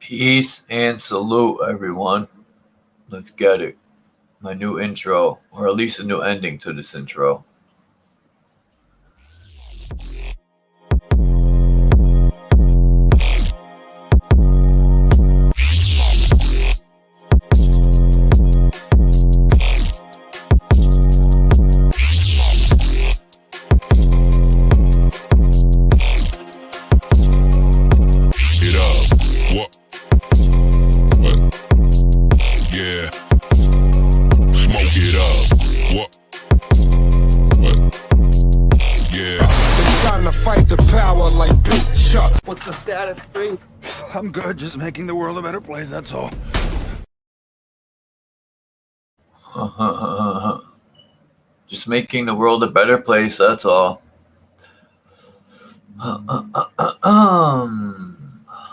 Peace and salute, everyone. Let's get it. My new intro, or at least a new ending to this intro. What's the status, 3? I'm good, just making the world a better place, that's all. Just making the world a better place, that's all.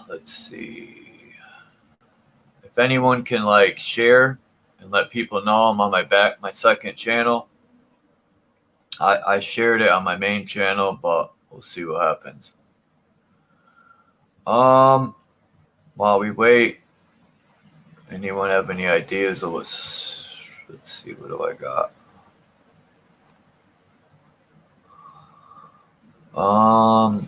Let's see. If anyone can share and let people know I'm on my second channel. I shared it on my main channel, but we'll see what happens. While we wait, anyone have any ideas of let's see, what do I got? I'll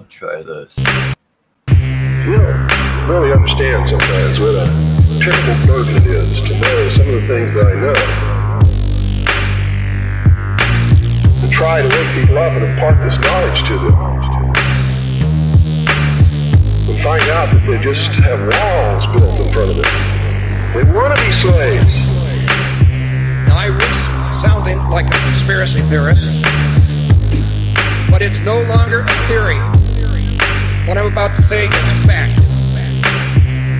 try this. You don't really understand sometimes what a terrible burden it is to know some of the things that I know. And try to wake people up and impart this knowledge to them. And find out that they just have walls built in front of them. They want to be slaves. Now I risk sounding like a conspiracy theorist, but it's no longer a theory. What I'm about to say is fact.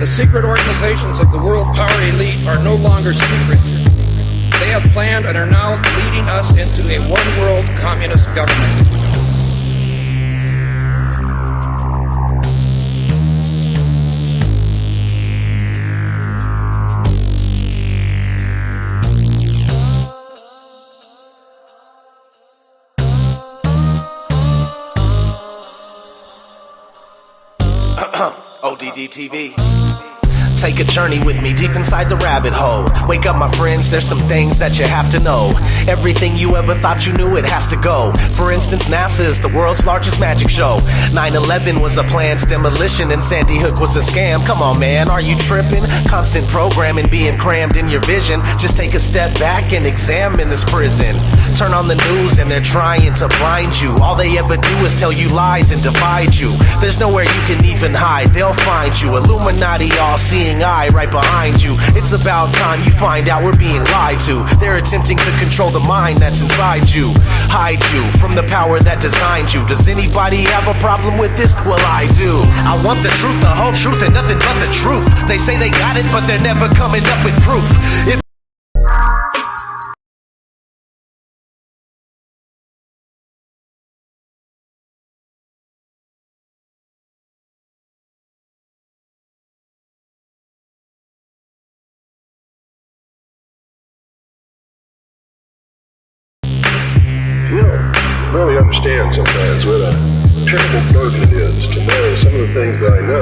The secret organizations of the world power elite are no longer secret. They have planned and are now leading us into a one-world communist government. ODD TV. Take a journey with me deep inside the rabbit hole. Wake up, my friends, there's some things that you have to know. Everything you ever thought you knew, it has to go. For instance, NASA is the world's largest magic show. 9/11 was a planned demolition and Sandy Hook was a scam. Come on, man, are you tripping? Constant programming being crammed in your vision. Just take a step back and examine this prison. Turn on the news and they're trying to blind you. All they ever do is tell you lies and divide you. There's nowhere you can even hide, they'll find you. Illuminati all-seeing eye right behind you. It's about time you find out we're being lied to. They're attempting to control the mind that's inside you. Hide you from the power that designed you. Does anybody have a problem with this? Well, I do. I want the truth, the whole truth, and nothing but the truth. They say they got it, but they're never coming up with proof. Really understand sometimes what a terrible burden it is to know some of the things that I know.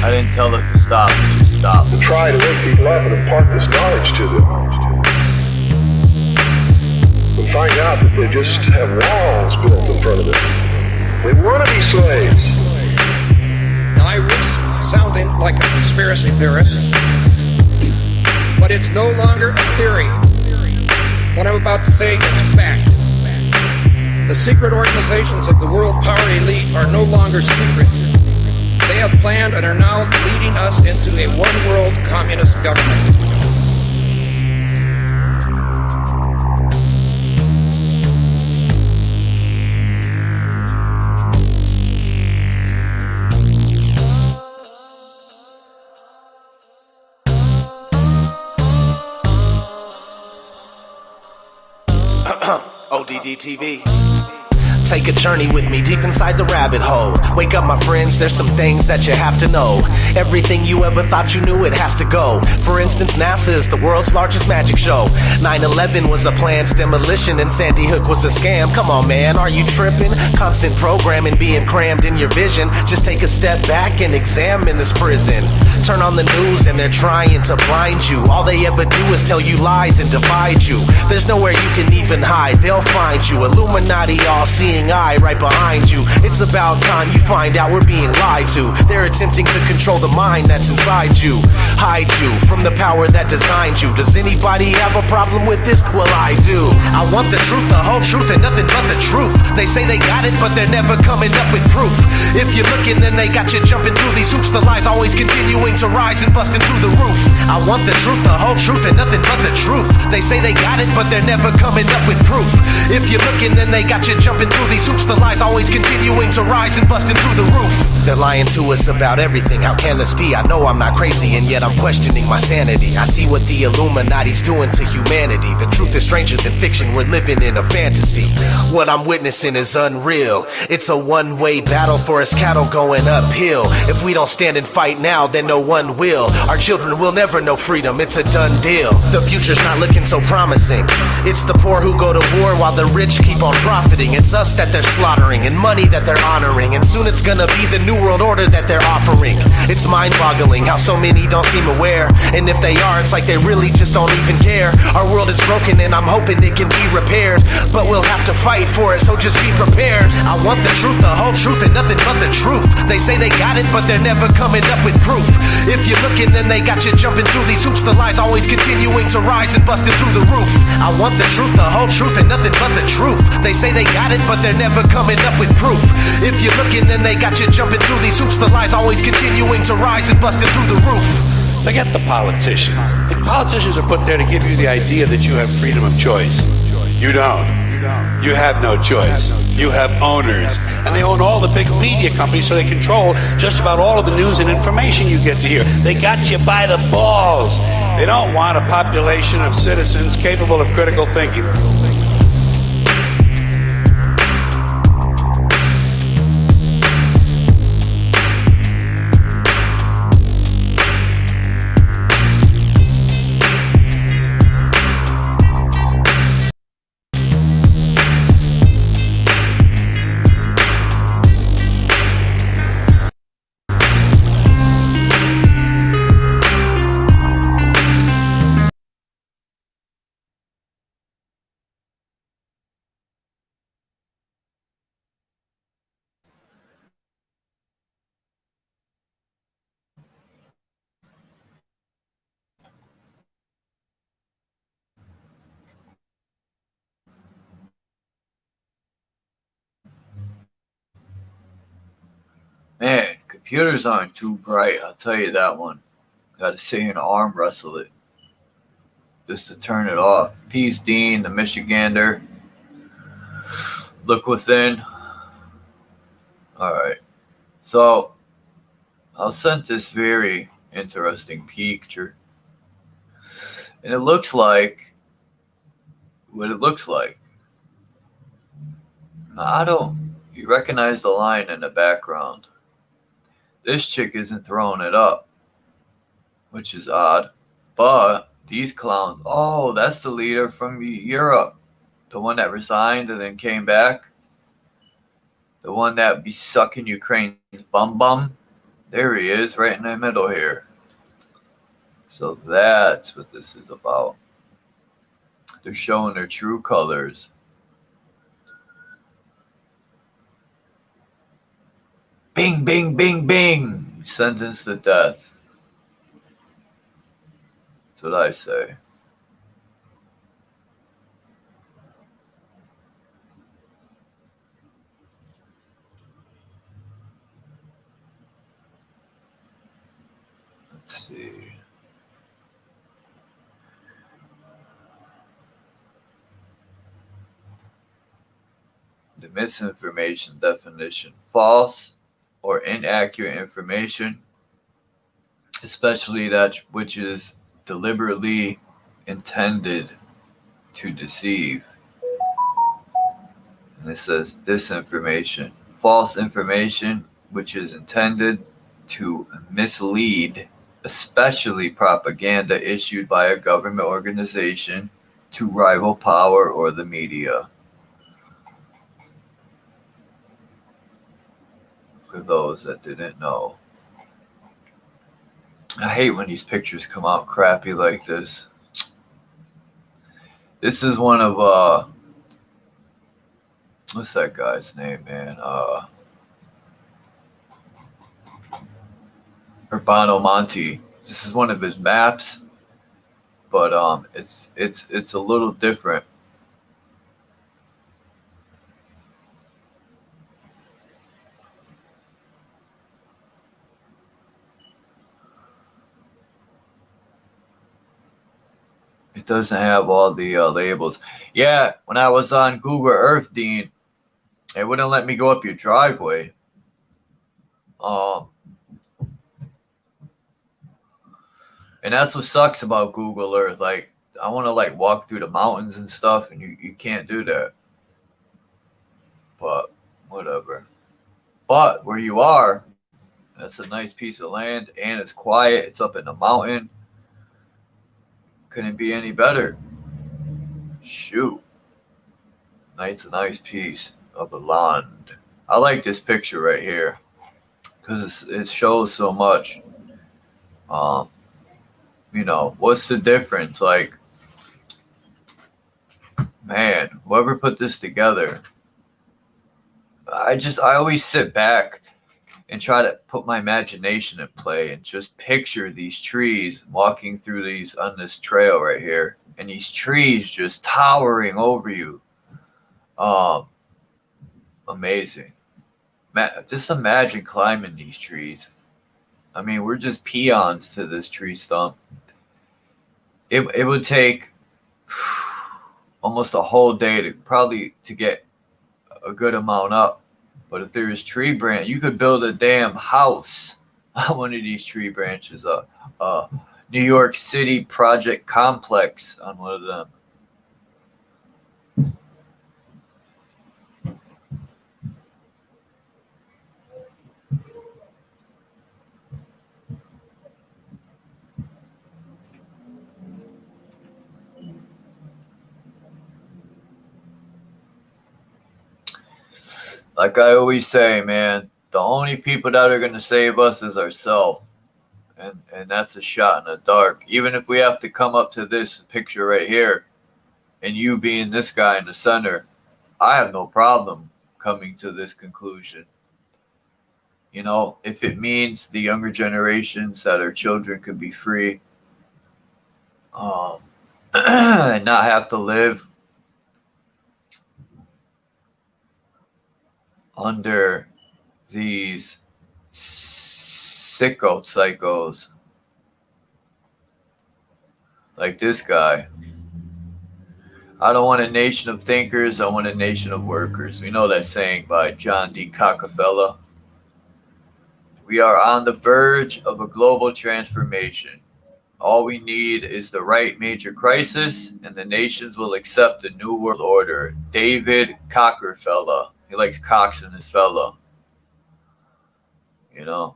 I didn't tell them to stop, just stop. And try to wake people up and impart this knowledge to them. And find out that they just have walls built in front of them. They want to be slaves. Now I risk sounding like a conspiracy theorist, but it's no longer a theory. What I'm about to say is fact. The secret organizations of the world power elite are no longer secret. They have planned and are now leading us into a one-world communist government. ODD TV. Take a journey with me deep inside the rabbit hole. Wake up, my friends, there's some things that you have to know. Everything you ever thought you knew, it has to go. For instance, NASA is the world's largest magic show. 9/11 was a planned demolition and Sandy Hook was a scam. Come on, man, are you tripping? Constant programming being crammed in your vision. Just take a step back and examine this prison. Turn on the news and they're trying to blind you. All they ever do is tell you lies and divide you. There's nowhere you can even hide, they'll find you. Illuminati, all-seeing eye right behind you. It's about time you find out we're being lied to. They're attempting to control the mind that's inside you. Hide you from the power that designed you. Does anybody have a problem with this? Well, I do. I want the truth, the whole truth, and nothing but the truth. They say they got it, but they're never coming up with proof. If you're looking, then they got you jumping through these hoops. The lies always continuing to rise and busting through the roof. I want the truth, the whole truth, and nothing but the truth. They say they got it, but they're never coming up with proof. If you're looking, then they got you jumping through these hoops. The lies always continuing to rise and busting through the roof. They're lying to us about everything. How can this be? I know I'm not crazy, and yet I'm questioning my sanity. I see what the Illuminati's doing to humanity. The truth is stranger than fiction. We're living in a fantasy. What I'm witnessing is unreal. It's a one-way battle for us cattle going uphill. If we don't stand and fight now, then no one will. Our children will never know freedom. It's a done deal. The future's not looking so promising. It's the poor who go to war while the rich keep on profiting. It's us that they're slaughtering and money that they're honoring. And soon it's gonna be the new world order that they're offering. It's mind-boggling how so many don't seem aware. And if they are, it's like they really just don't even care. Our world is broken and I'm hoping it can be repaired. But we'll have to fight for it, so just be prepared. I want the truth, the whole truth, and nothing but the truth. They say they got it, but they're never coming up with proof. If you're looking, then they got you jumping through these hoops. The lies always continuing to rise and busting through the roof. I want the truth, the whole truth, and nothing but the truth. They say they got it, but they're never coming up with proof. If you're looking, then they got you jumping through these hoops. The lies always continuing to rise and busting through the roof. Forget the politicians. The politicians are put there to give you the idea that you have freedom of choice. You don't. You have no choice. You have owners. And they own all the big media companies, so they control just about all of the news and information you get to hear. They got you by the balls. They don't want a population of citizens capable of critical thinking. Man, computers aren't too bright, I'll tell you that one. Gotta sit here and arm wrestle it just to turn it off. Peace, Dean, the Michigander. Look within. Alright. So, I was sent this very interesting picture. And it looks like what it looks like. Now, you recognize the line in the background. This chick isn't throwing it up, which is odd. But these clowns, oh, that's the leader from Europe. The one that resigned and then came back. The one that be sucking Ukraine's bum. There he is, right in the middle here. So that's what this is about. They're showing their true colors. Bing, bing, bing, bing. Sentenced to death. That's what I say. Let's see. The misinformation definition: false or inaccurate information, especially that which is deliberately intended to deceive. And it says disinformation, false information, which is intended to mislead, especially propaganda issued by a government organization to rival power or the media. For those that didn't know. I hate when these pictures come out crappy like this. This is one of what's that guy's name, man? Urbano Monti. This is one of his maps, but it's a little different. It doesn't have all the labels. Yeah, when I was on Google Earth, Dean, it wouldn't let me go up your driveway. And that's what sucks about Google Earth. Like, I want to like walk through the mountains and stuff, and you can't do that. But whatever. But where you are, that's a nice piece of land, and it's quiet. It's up in the mountain. Couldn't be any better. Shoot. Nice, a nice piece of the land. I like this picture right here because it shows so much. You know, what's the difference? Like, man, whoever put this together, I always sit back and try to put my imagination at play and just picture these trees walking through these on this trail right here, and these trees just towering over you. Amazing. Just imagine climbing these trees. I mean, we're just peons to this tree stump. It would take almost a whole day to get a good amount up. But if there is tree branch, you could build a damn house on one of these tree branches. New York City project complex on one of them. Like I always say, man, the only people that are going to save us is ourselves. And that's a shot in the dark. Even if we have to come up to this picture right here, and you being this guy in the center, I have no problem coming to this conclusion. You know, if it means the younger generations that our children could be free and not have to live under these psychos like this guy. I don't want a nation of thinkers, I want a nation of workers. We know that saying by John D. Rockefeller. We are on the verge of a global transformation. All we need is the right major crisis, and the nations will accept the New World Order. David Rockefeller. He likes cocks in his fella. You know,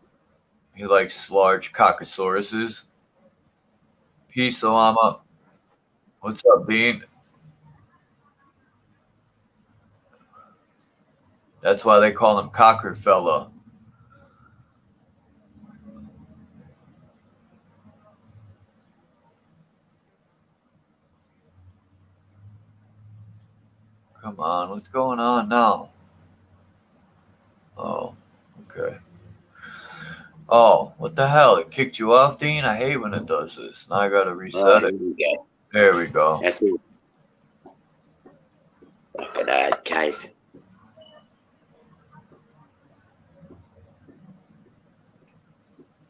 he likes large cockosauruses. Peace, Salama. What's up, Bean? That's why they call him Cockerfella. Come on, what's going on now? Oh, okay. Oh, what the hell? It kicked you off, Dean? I hate when it does this. Now I gotta reset it. There we go. That's it. Look at that, guys.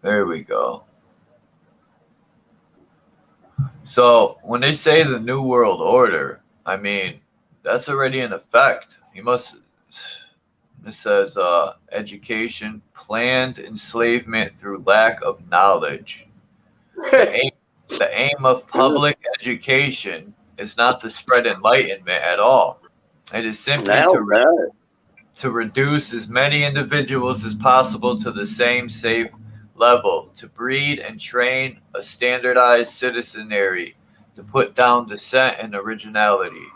There we go. So when they say the New World Order, I mean, that's already in effect. It says education, planned enslavement through lack of knowledge. The aim of public education is not to spread enlightenment at all. It is simply No. to reduce as many individuals as possible to the same safe level, to breed and train a standardized citizenry, to put down dissent and originality.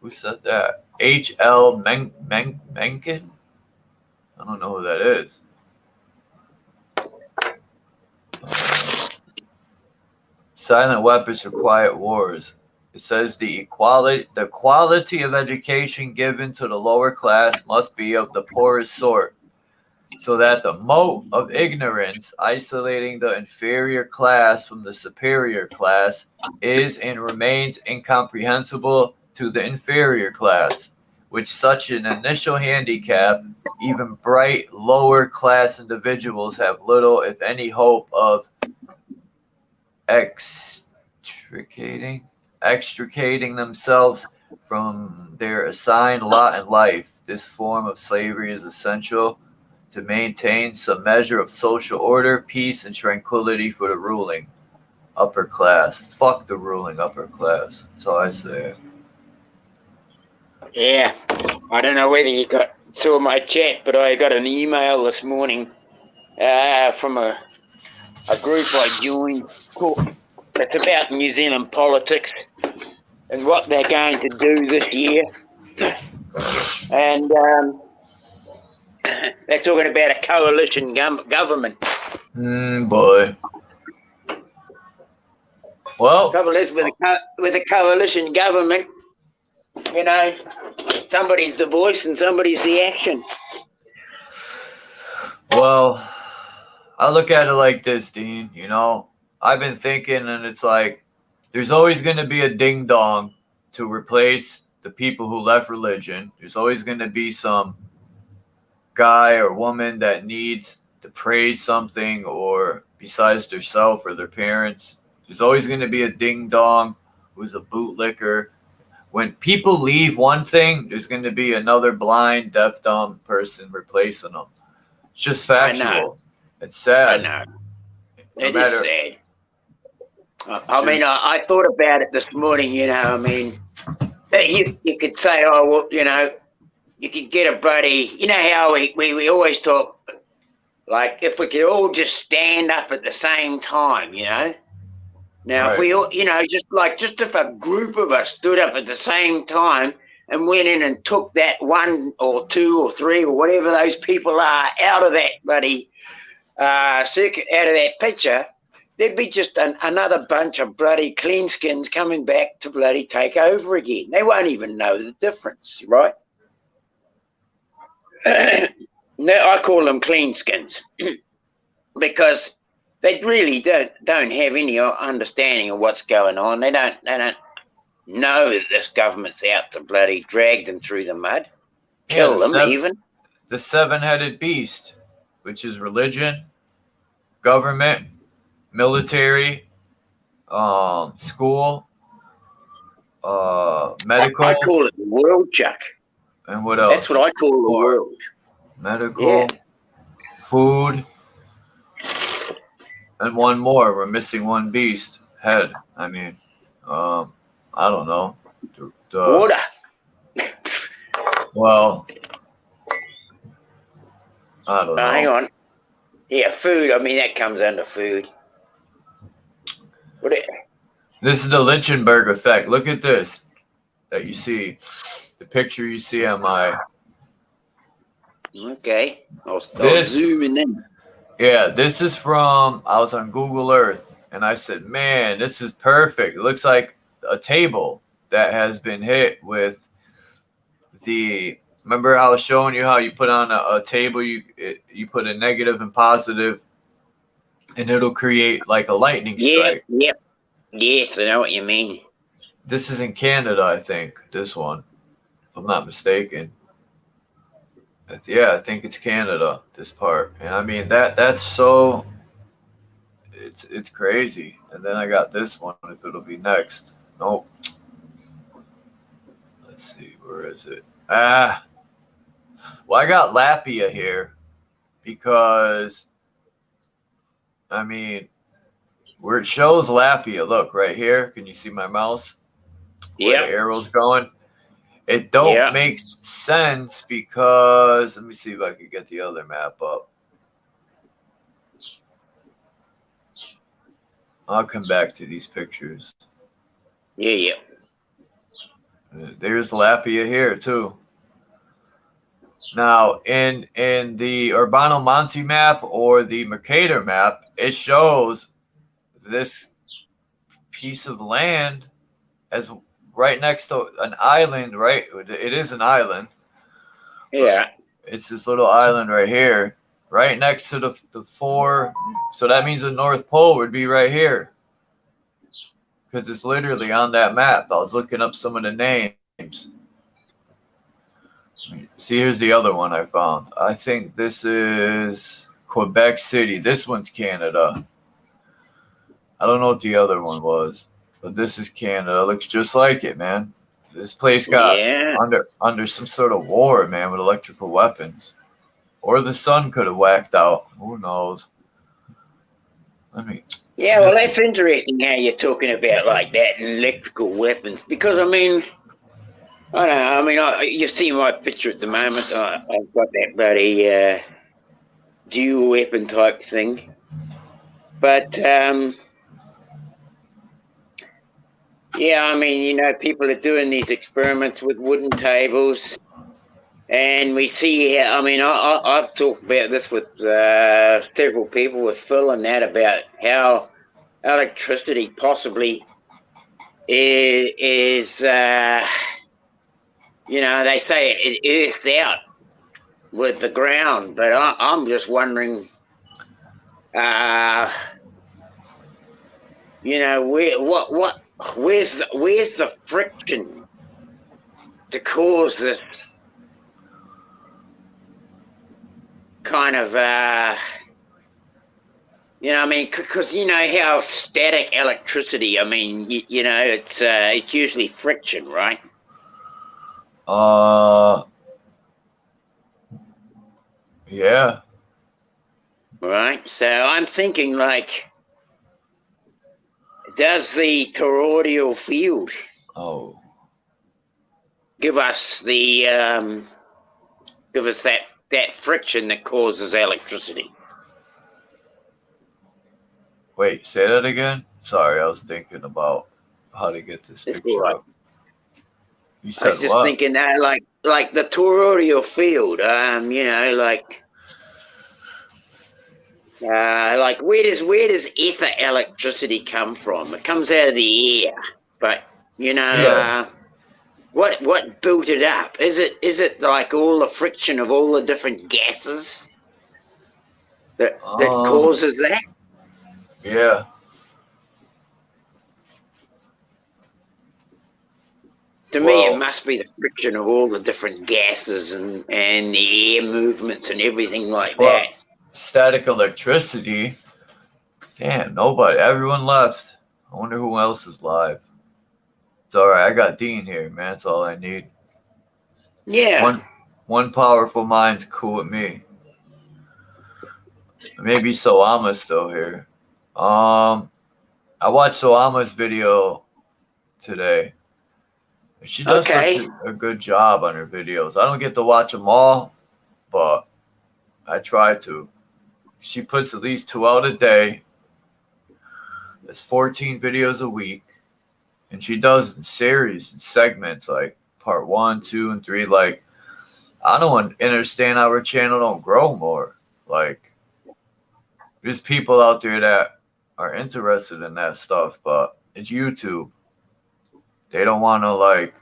Who said that? H.L. Mencken? I don't know who that is. Silent weapons for quiet wars. It says the quality of education given to the lower class must be of the poorest sort, so that the moat of ignorance isolating the inferior class from the superior class is and remains incomprehensible to the inferior class, with such an initial handicap, even bright lower class individuals have little, if any, hope of extricating themselves from their assigned lot in life. This form of slavery is essential to maintain some measure of social order, peace, and tranquility for the ruling upper class. Fuck the ruling upper class. That's all I say. Yeah, I don't know whether you saw my chat, but I got an email this morning from a group I joined. It's about New Zealand politics and what they're going to do this year. And they're talking about a coalition government. Boy. Well, Trouble is with a coalition government, you know, somebody's the voice and somebody's the action. Well, I look at it like this, Dean. You know, I've been thinking, and it's like there's always going to be a ding dong to replace the people who left religion. There's always going to be some guy or woman that needs to praise something or besides their self or their parents. There's always going to be a ding dong who's a bootlicker. When people leave one thing, there's going to be another blind, deaf, dumb person replacing them. It's just factual. I know. It's sad. I know. It is sad. I mean, I thought about it this morning, you know. I mean, you could say, oh, well, you know, you could get a buddy. You know how we always talk, like, if we could all just stand up at the same time, you know. Now, Right. if we all, you know, just if a group of us stood up at the same time and went in and took that one or two or three or whatever those people are out of that bloody circuit, out of that picture, there'd be just another bunch of bloody clean skins coming back to bloody take over again. They won't even know the difference, right? No, I call them clean skins because they really don't have any understanding of what's going on. They don't know that this government's out to bloody drag them through the mud, kill them even. The seven-headed beast, which is religion, government, military, school, medical. I call it the world, Chuck. And what else? That's what I call the world. Medical, food, and one more. We're missing one beast. Head. I mean, I don't know. Water. Well, I don't know. Hang on. Yeah, food. I mean, that comes under food. This is the Lynchburg effect. Look at this that you see. The picture you see on my... Okay. I'll zoom in. Yeah, this is from... I was on Google Earth, and I said, man, this is perfect. It looks like a table that has been hit with the... Remember I was showing you how you put on a table, you put a negative and positive, and it'll create like a lightning strike. Yep. Yes, I know what you mean. This is in Canada, I think, this one, if I'm not mistaken. Yeah, I think it's Canada, this part. And I mean, that's so... It's crazy. And then I got this one, if it'll be next. Nope. Let's see, where is it? Well, I got Lapia here because, I mean, where it shows Lapia, look, right here. Can you see my mouse? Where the arrow's going? It don't make sense because, let me see if I can get the other map up. I'll come back to these pictures. Yeah. There's Lapia here too. Now, in the Urbano Monte map or the Mercator map, it shows this piece of land as right next to an island, right? It is an island. Yeah. It's this little island right here, right next to the four. So that means the North Pole would be right here. Because it's literally on that map. I was looking up some of the names. See, here's the other one I found. I think this is Quebec City. This one's Canada. I don't know what the other one was, but this is Canada. It looks just like it, man. This place got under some sort of war, man, with electrical weapons. Or the sun could have whacked out. Who knows? Yeah, well, that's interesting how you're talking about like that and electrical weapons. Because, I mean, I don't know. I mean, you see my picture at the moment. I've got that bloody dual weapon type thing. But, yeah, I mean, you know, people are doing these experiments with wooden tables. And we see how, I mean, I've talked about this with several people, with Phil and that, about how electricity possibly is you know, they say it earths out with the ground, but I'm just wondering, you know, where's the friction to cause this kind of, you know, I mean, because you know how static electricity, I mean, you know, it's usually friction, right? Yeah. Right. So I'm thinking, like, does the toroidal field give us the give us that friction that causes electricity? Wait, say that again? Sorry, I was thinking about how to get this picture up. You said I was just thinking that, like the toroidal field, you know, like where does ether electricity come from? It comes out of the air, but you know, what built it up? Is it like all the friction of all the different gases that causes that? Yeah. To me, it must be the friction of all the different gases and the air movements and everything like that. Static electricity. Damn, nobody. Everyone left. I wonder who else is live. It's all right. I got Dean here, man. That's all I need. Yeah. One powerful mind's cool with me. Maybe Soama's still here. I watched Soama's video today. She does such a good job on her videos. I don't get to watch them all, but I try to. She puts at least 2 out a day. That's 14 videos a week. And she does in series and segments, like part 1, 2, and 3. Like, I don't understand how her channel don't grow more. Like, there's people out there that are interested in that stuff, but it's YouTube. They don't want to, like,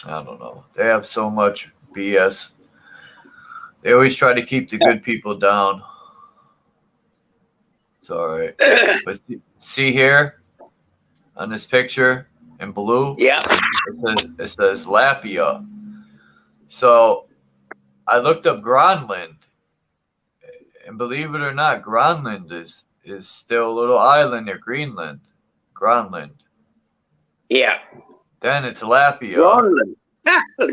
I don't know. They have so much BS. They always try to keep the good people down. It's all right. But see here on this picture in blue? Yeah. It says Lapia. So I looked up Greenland. And believe it or not, Greenland is still a little island near Greenland. Greenland. Yeah. Then it's Lapia. Greenland.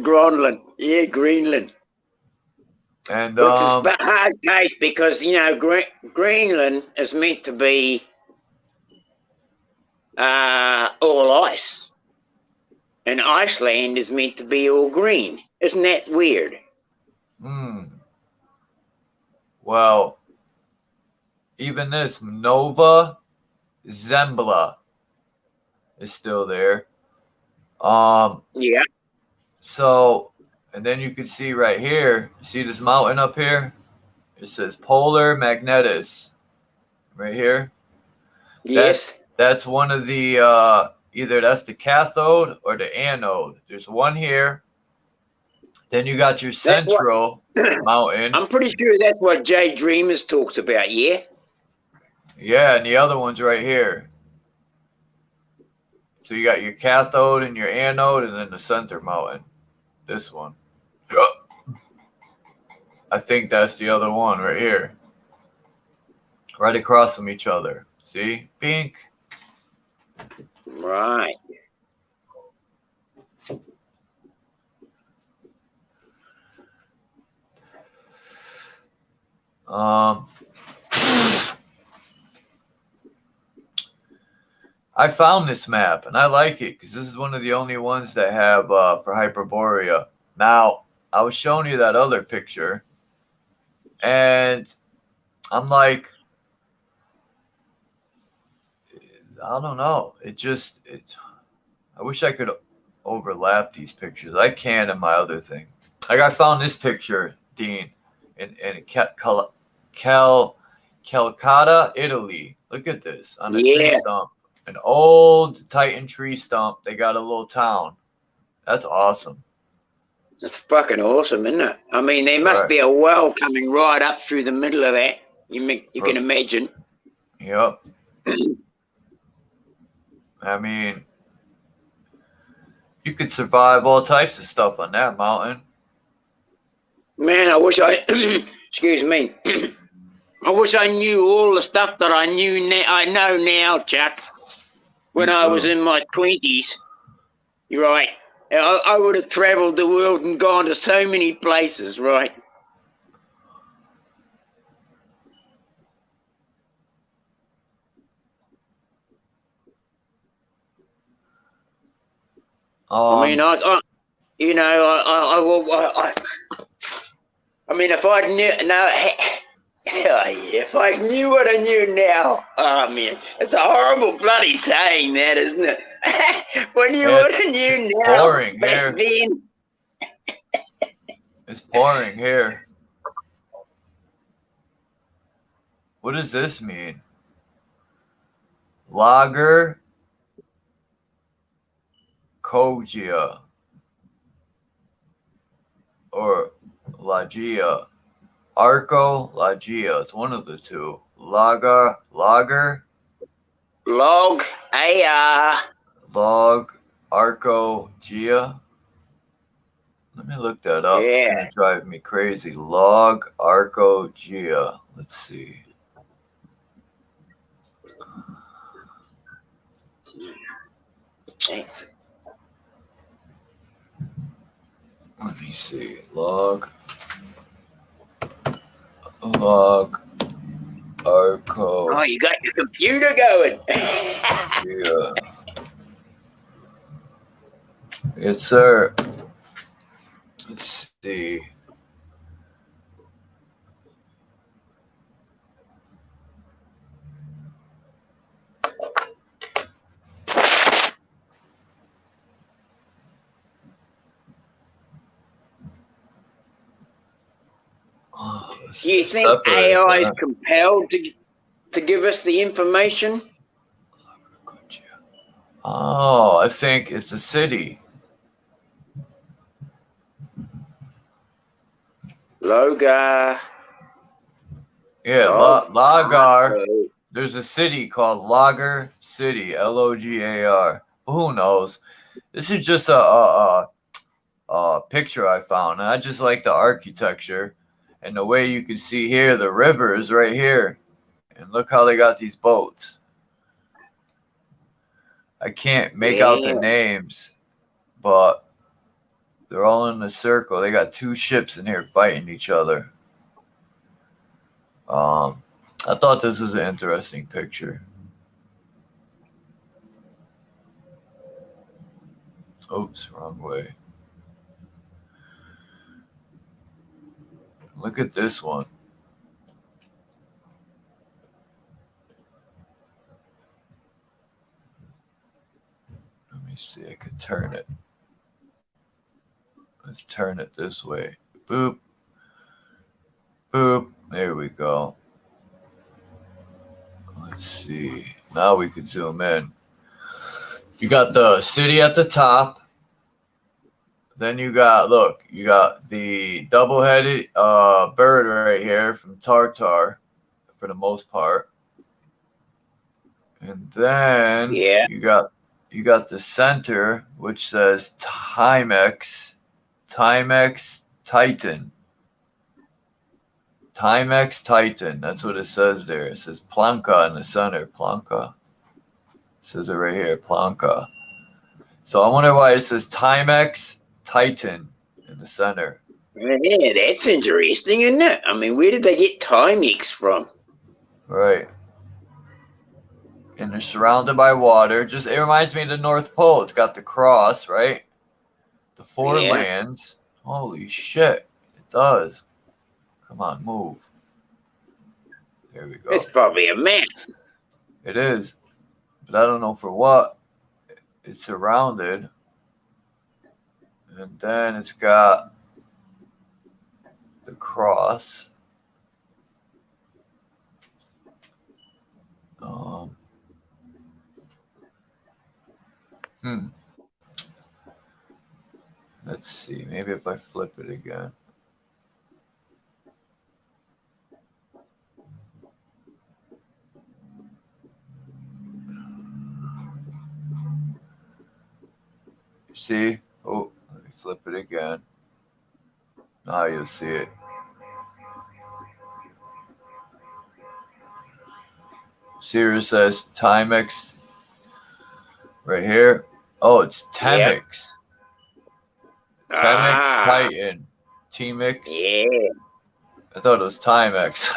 Greenland. Yeah, Greenland. And which is a hard case because, you know, Greenland is meant to be all ice. And Iceland is meant to be all green. Isn't that weird? Well, even this Nova Zembla is still there. Yeah. So, and then you can see right here, see this mountain up here? It says Polar Magnetus right here. Yes. That's one of the, either that's the cathode or the anode. There's one here. Then you got your central mountain. I'm pretty sure that's what Jay Dreamers talks about, yeah? Yeah, and the other one's right here. So you got your cathode and your anode and then the center mountain. This one. I think that's the other one right here. Right across from each other. See? Pink. Right. I found this map and I like it because this is one of the only ones that have for Hyperborea. Now, I was showing you that other picture and I'm like, I don't know. I wish I could overlap these pictures. I can in my other thing. Like I found this picture, Dean, in Calcutta, Italy. Look at this on a tree stump. An old Titan tree stump. They got a little town. That's awesome. That's fucking awesome, isn't it? I mean, there must be a well coming right up through the middle of that. You can imagine. Yep. I mean, you could survive all types of stuff on that mountain. Man, I wish I, excuse me, I wish I knew all the stuff that I know now, Chuck. When I was in my 20s, you're right. I would have traveled the world and gone to so many places, right? I mean, I mean, if I knew if I knew what I knew now, oh man, it's a horrible bloody saying, that, isn't it? When you what I knew now, pouring here. It's pouring here. What does this mean? Lager Kogia or Lagia. Arco Lagia. It's one of the two. Log AR. Log Arco Gia. Let me look that up. Yeah. It's gonna drive me crazy. Log Arco Gia. Let's see. Thanks. Let me see. Log Arco. Oh, you got your computer going. Yeah. Yes, sir. Let's see. Do you think AI is compelled to give us the information? Oh, I think it's a city. Logar. Yeah, Lagar. There's a city called Lagar City, Logar. Who knows? This is just a picture I found, and I just like the architecture and the way you can see here the river is right here, and look how they got these boats. I can't make out the names, but they're all in a circle. They got two ships in here fighting each other. I thought this was an interesting picture. Oops, wrong way. Look at this one. Let me see. I could turn it. Let's turn it this way. Boop. Boop. There we go. Let's see. Now we can zoom in. You got the city at the top. Then you got, look, you got the double-headed bird right here from Tartar, for the most part. And then you got the center, which says Timex Titan. Timex Titan. That's what it says there. It says Planka in the center. Planka. It says it right here. Planka. So I wonder why it says Timex Titan in the center. Yeah, that's interesting, isn't it? I mean, where did they get Timex from? Right. And they're surrounded by water. It reminds me of the North Pole. It's got the cross, right? The four lands. Holy shit. It does. Come on, move. There we go. It's probably a map. It is. But I don't know for what. It's surrounded. And then it's got the cross. Let's see. Maybe if I flip it again. See? Oh, let me flip it again. Now you'll see it. See where it says Timex right here? Oh, it's Temix. Temix Titan. Temix. Yeah. I thought it was Timex.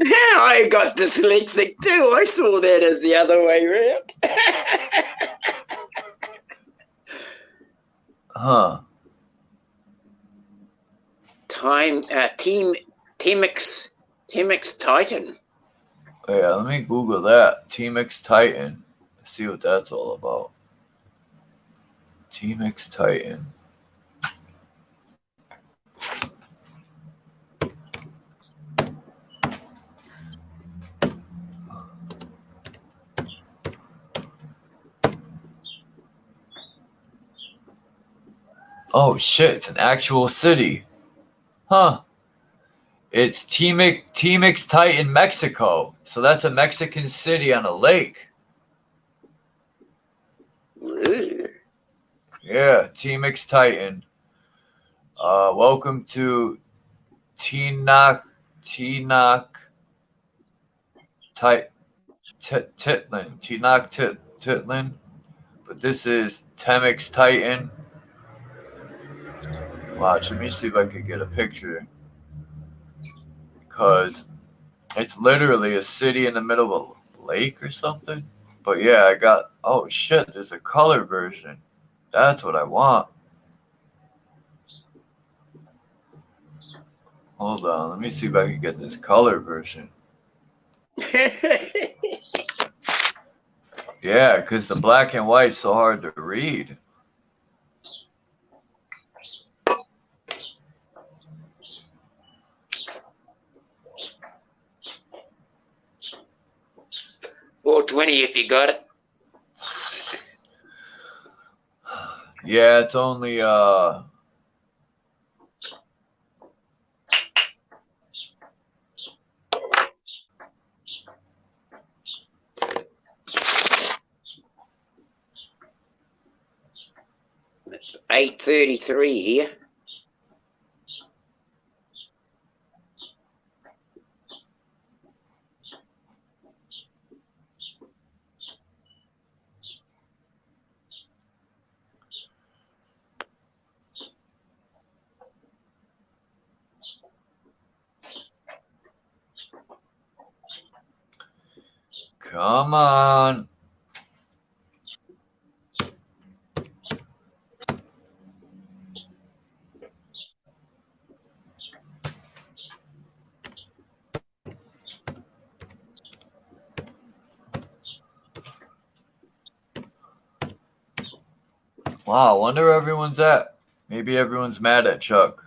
I got dyslexic too. I saw that as the other way around. Huh. Temix Titan. Yeah, let me Google that. Temix Titan. See what that's all about. Temix Titan. Oh shit, it's an actual city. Huh. It's Temix Titan, Mexico. So that's a Mexican city on a lake. Ooh. Yeah, Temix Titan. Welcome to Tenochtitlan. But this is Temix Titan. Watch, let me see if I could get a picture. Because it's literally a city in the middle of a lake or something. But yeah, I got, oh shit, there's a color version. That's what I want. Hold on, let me see if I can get this color version. Yeah, because the black and white's so hard to read. $4.20 if you got it. Yeah, it's only It's 8:33 here. come on. Wow, I wonder where everyone's at. Maybe everyone's mad at Chuck.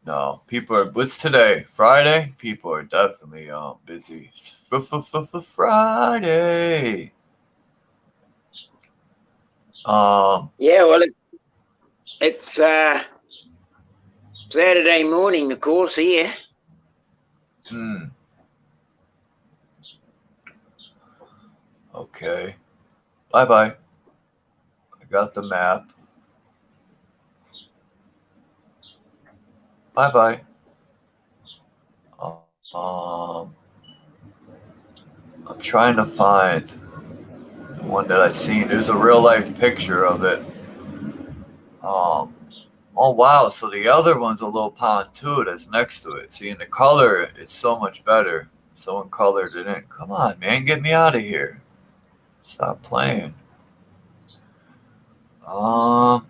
No, people are. What's today? Friday? People are definitely busy. Friday. Yeah, well, it's Saturday morning, of course, here. Okay. Bye-bye. I got the map. Bye-bye. I'm trying to find the one that I seen. There's a real life picture of it. Oh wow, so the other one's a little pond too that's next to it. See, in the color, it's so much better. Someone colored it in. Come on, man, get me out of here. Stop playing. I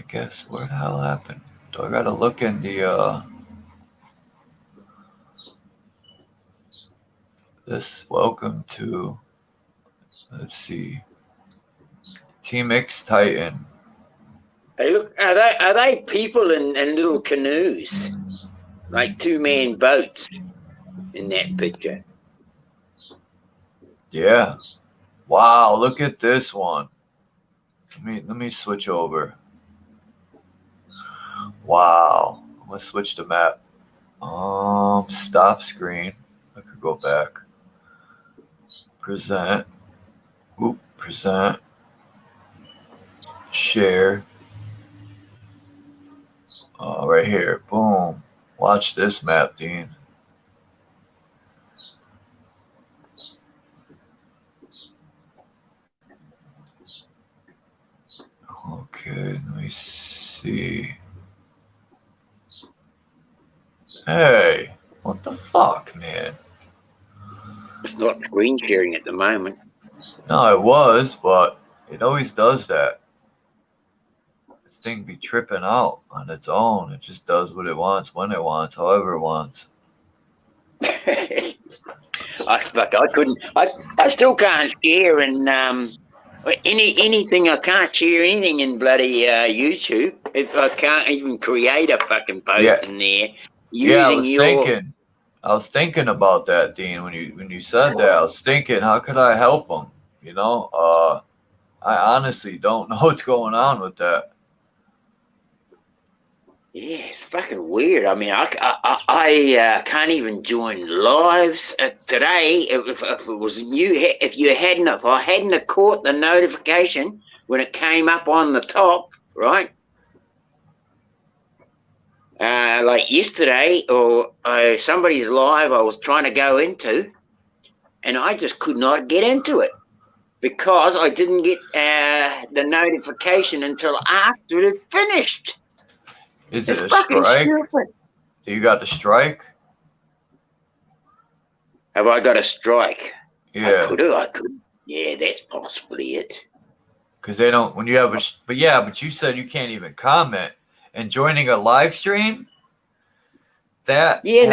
guess where the hell happened? Do I gotta look in the this welcome to, let's see, Team X Titan. Hey, look, are they people in little canoes, like 2-man boats, in that picture? Yeah. Wow, look at this one. Let me switch over. Wow. I'm gonna switch the map. Stop screen. I could go back. Present. Oop, present. Share. Right here. Boom. Watch this map, Dean. Okay, let me see. Hey, what the fuck, man? It's not screen sharing at the moment. No, it was, but it always does that. This thing be tripping out on its own. It just does what it wants, when it wants, however it wants. I couldn't. I still can't share in anything. I can't share anything in bloody YouTube. I can't even create a fucking post in there using I was thinking about that, Dean. When you said that, I was thinking, how could I help them? You know, I honestly don't know what's going on with that. Yeah, it's fucking weird. I mean, I can't even join lives today. If it was if I hadn't caught the notification when it came up on the top, right? Like yesterday, or somebody's live I was trying to go into, and I just could not get into it because I didn't get the notification until after it finished. Is it a strike? Stupid. Do you got the strike? Have I got a strike? Yeah. I could. Yeah, that's possibly it. Because they don't, when you have but you said you can't even comment. And joining a live stream? That It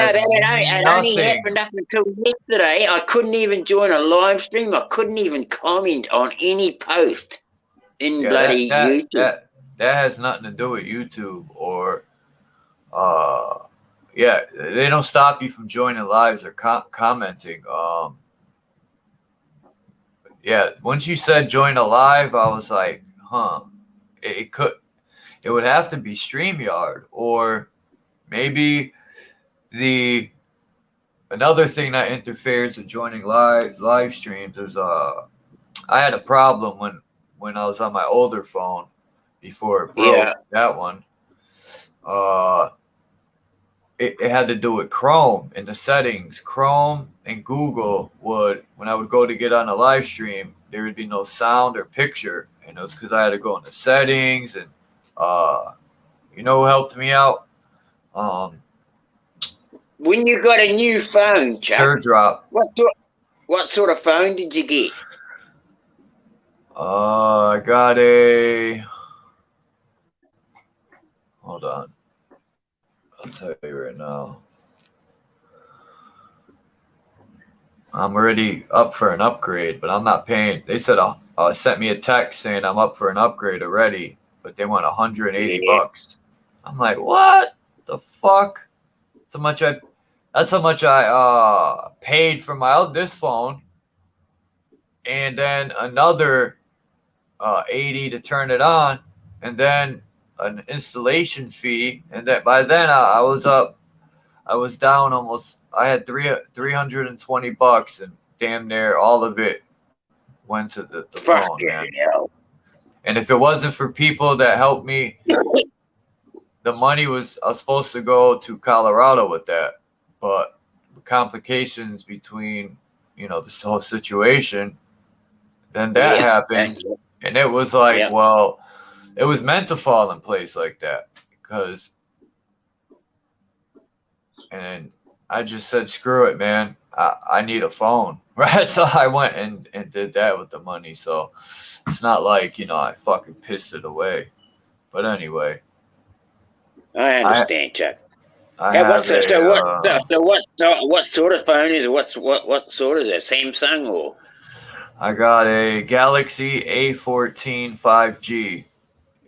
only happened up until yesterday. I couldn't even join a live stream. I couldn't even comment on any post in bloody YouTube. That has nothing to do with YouTube or they don't stop you from joining lives or commenting. Once you said join a live, I was like, it would have to be StreamYard, or maybe another thing that interferes with joining live streams is I had a problem when I was on my older phone before it broke. Yeah. That one. It had to do with Chrome in the settings. Chrome and Google when I would go to get on a live stream, there would be no sound or picture. And it was because I had to go into settings. And you know who helped me out? When you got a new phone, Chuck, Teardrop. What sort of phone did you get? I got a. Hold on. I'll tell you right now. I'm already up for an upgrade, but I'm not paying. They said sent me a text saying I'm up for an upgrade already, but they want 180 Yeah. bucks. I'm like, what the fuck? That's how much I paid for this phone, and then another 80 to turn it on, and then an installation fee, and that by then I was up. I was down almost. I had 320 bucks, and damn near all of it went to the phone, man. Hell. And if it wasn't for people that helped me, the money I was supposed to go to Colorado with that, but complications between this whole situation, then that happened, and it was like, well, it was meant to fall in place like that, because. And I just said, screw it, man. I need a phone, right? So I went and did that with the money. So it's not like, I fucking pissed it away. But anyway. I understand, Chuck. What sort of phone is it? What sort is it? Samsung or? I got a Galaxy A14 5G.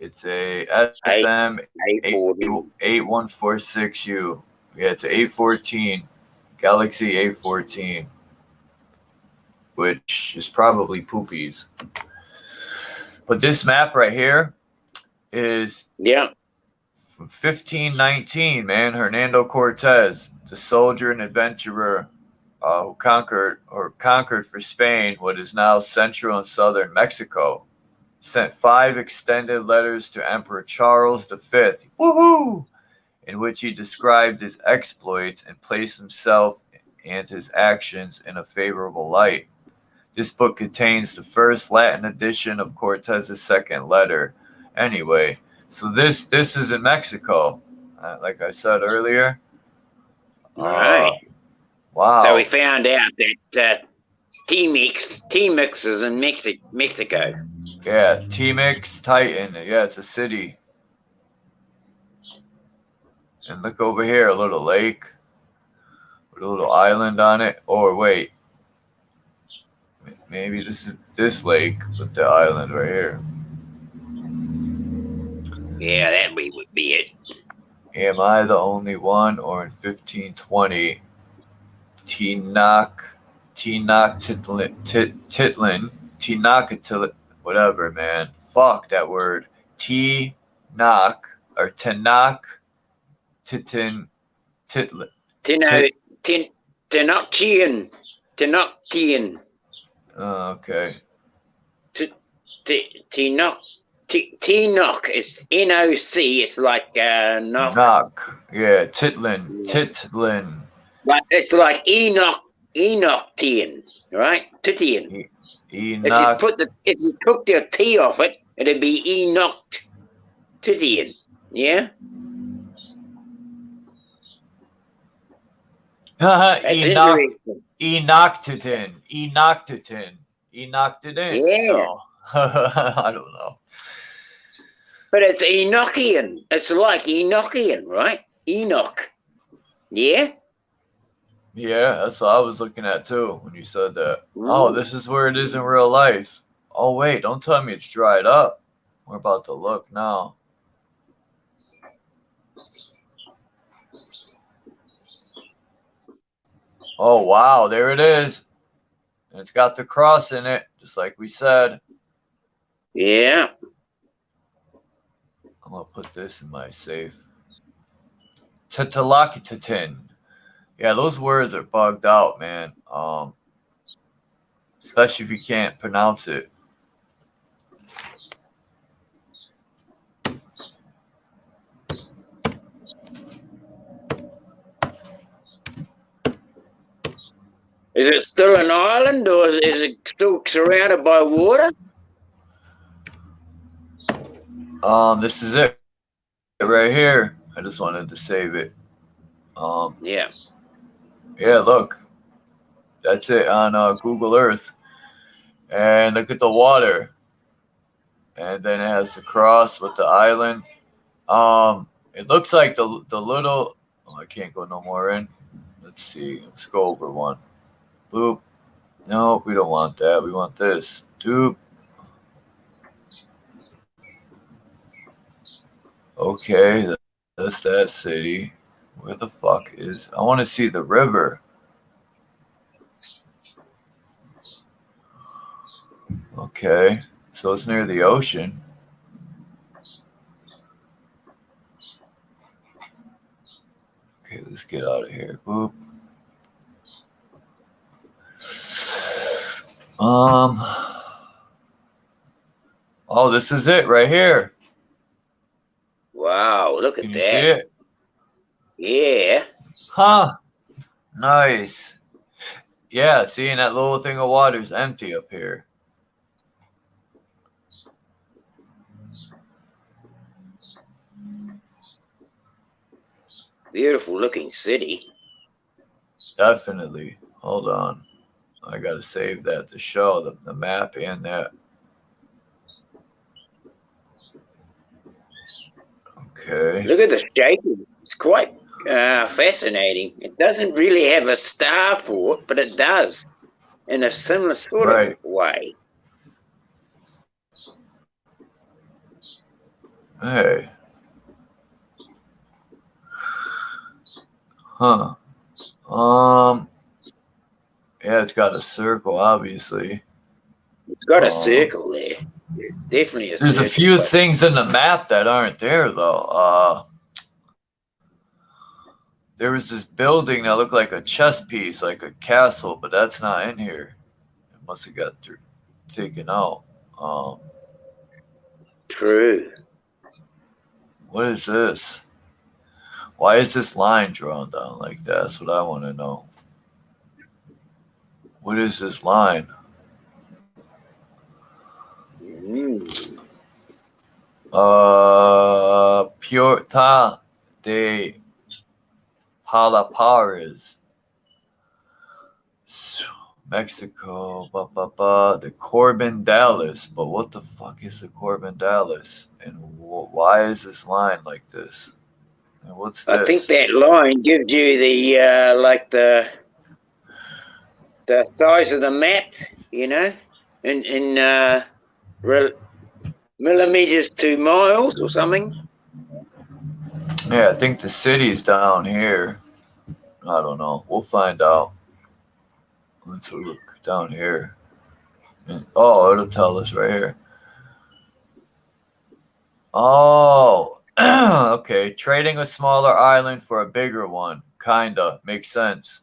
It's a SM8146U. Yeah, it's an A14, Galaxy A14, which is probably poopies. But this map right here is from 1519, man. Hernando Cortez, the soldier and adventurer who conquered for Spain what is now central and southern Mexico, sent 5 extended letters to Emperor Charles V. Woohoo! In which he described his exploits and placed himself and his actions in a favorable light. This book contains the first Latin edition of Cortez's second letter. Anyway, so this is in Mexico, like I said earlier. Right. Wow. So we found out that T-Mix is in Mexico. Yeah, T-Mix Titan. Yeah, it's a city. And look over here, a little lake with a little island on it. Or wait, maybe this is this lake with the island right here. Yeah, that would be it. Am I the only one? Or in 1520, Tenochtitlan, whatever, man. Fuck that word. Tenoch or Tenoch. Tenochtitlan. Oh, okay. Tenoch is N-O-C. It's like knock. Knock. Yeah, Titlan. But it's like Enoch-tian, right? Titian. Enoch. If you took the T off it, it'd be Enoch-titian. Yeah. That's interesting. Enochtitlan. Yeah. No. I don't know. But it's Enochian. It's like Enochian, right? Enoch. Yeah? Yeah, that's what I was looking at too when you said that. Oh, this is where it is in real life. Oh, wait, don't tell me it's dried up. We're about to look now. Oh, wow, there it is. And it's got the cross in it, just like we said. Yeah. I'm going to put this in my safe. Tetalakitatin. Yeah, those words are bugged out, man. Especially if you can't pronounce it. Is it still an island, or is it still surrounded by water? This is it right here. I just wanted to save it. Yeah. Yeah, look. That's it on Google Earth. And look at the water. And then it has the cross with the island. It looks like the little... Oh, I can't go no more in. Let's see. Let's go over one. Boop. No, we don't want that. We want this. Dude. Okay, that's that city. Where the fuck is... I want to see the river. Okay, so it's near the ocean. Okay, let's get out of here. Boop. Oh, this is it right here. Wow, look Can at you see that. it? Yeah. Huh. Nice. Yeah, seeing that little thing of water is empty up here. Beautiful looking city. Definitely. Hold on. I gotta save that to show the map and that. Okay. Look at the shape. It's quite fascinating. It doesn't really have a star for it, but it does in a similar sort of Right. way. Hey. Huh. Yeah, it's got a circle, obviously. It's got a circle there. It's definitely a There's circle. a few things in the map that aren't there, though. There was this building that looked like a chess piece, like a castle, but that's not in here. It must have got taken out. True. What is this? Why is this line drawn down like that? That's what I want to know. What is this line? Puerta de Palapares, Mexico, the Corbin Dallas. But what the fuck is the Corbin Dallas? And why is this line like this? And what's this? I think that line gives you the like the size of the map, you know, in millimeters to miles or something. Yeah, I think the city's down here. I don't know. We'll find out. Let's look down here. And, oh, it'll tell us right here. Oh, okay. Trading a smaller island for a bigger one. Kinda. Makes sense.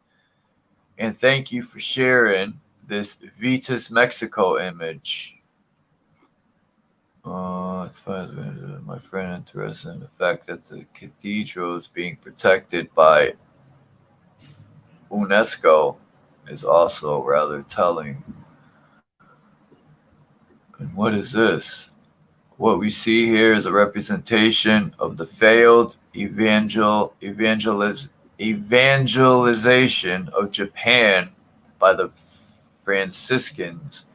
And thank you for sharing this Vitas Mexico image. My friend interested in the fact that the cathedral is being protected by UNESCO is also rather telling. And what is this? What we see here is a representation of the failed evangelization of Japan by the Franciscans,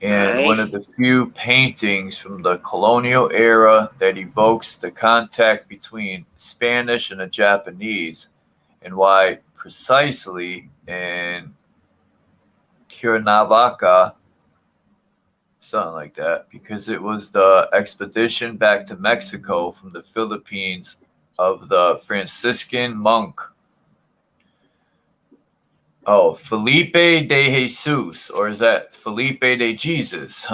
and one of the few paintings from the colonial era that evokes the contact between Spanish and the Japanese, and why precisely in Cuernavaca, something like that, because it was the expedition back to Mexico from the Philippines of the Franciscan monk, Felipe de Jesus, or is that Felipe de Jesus,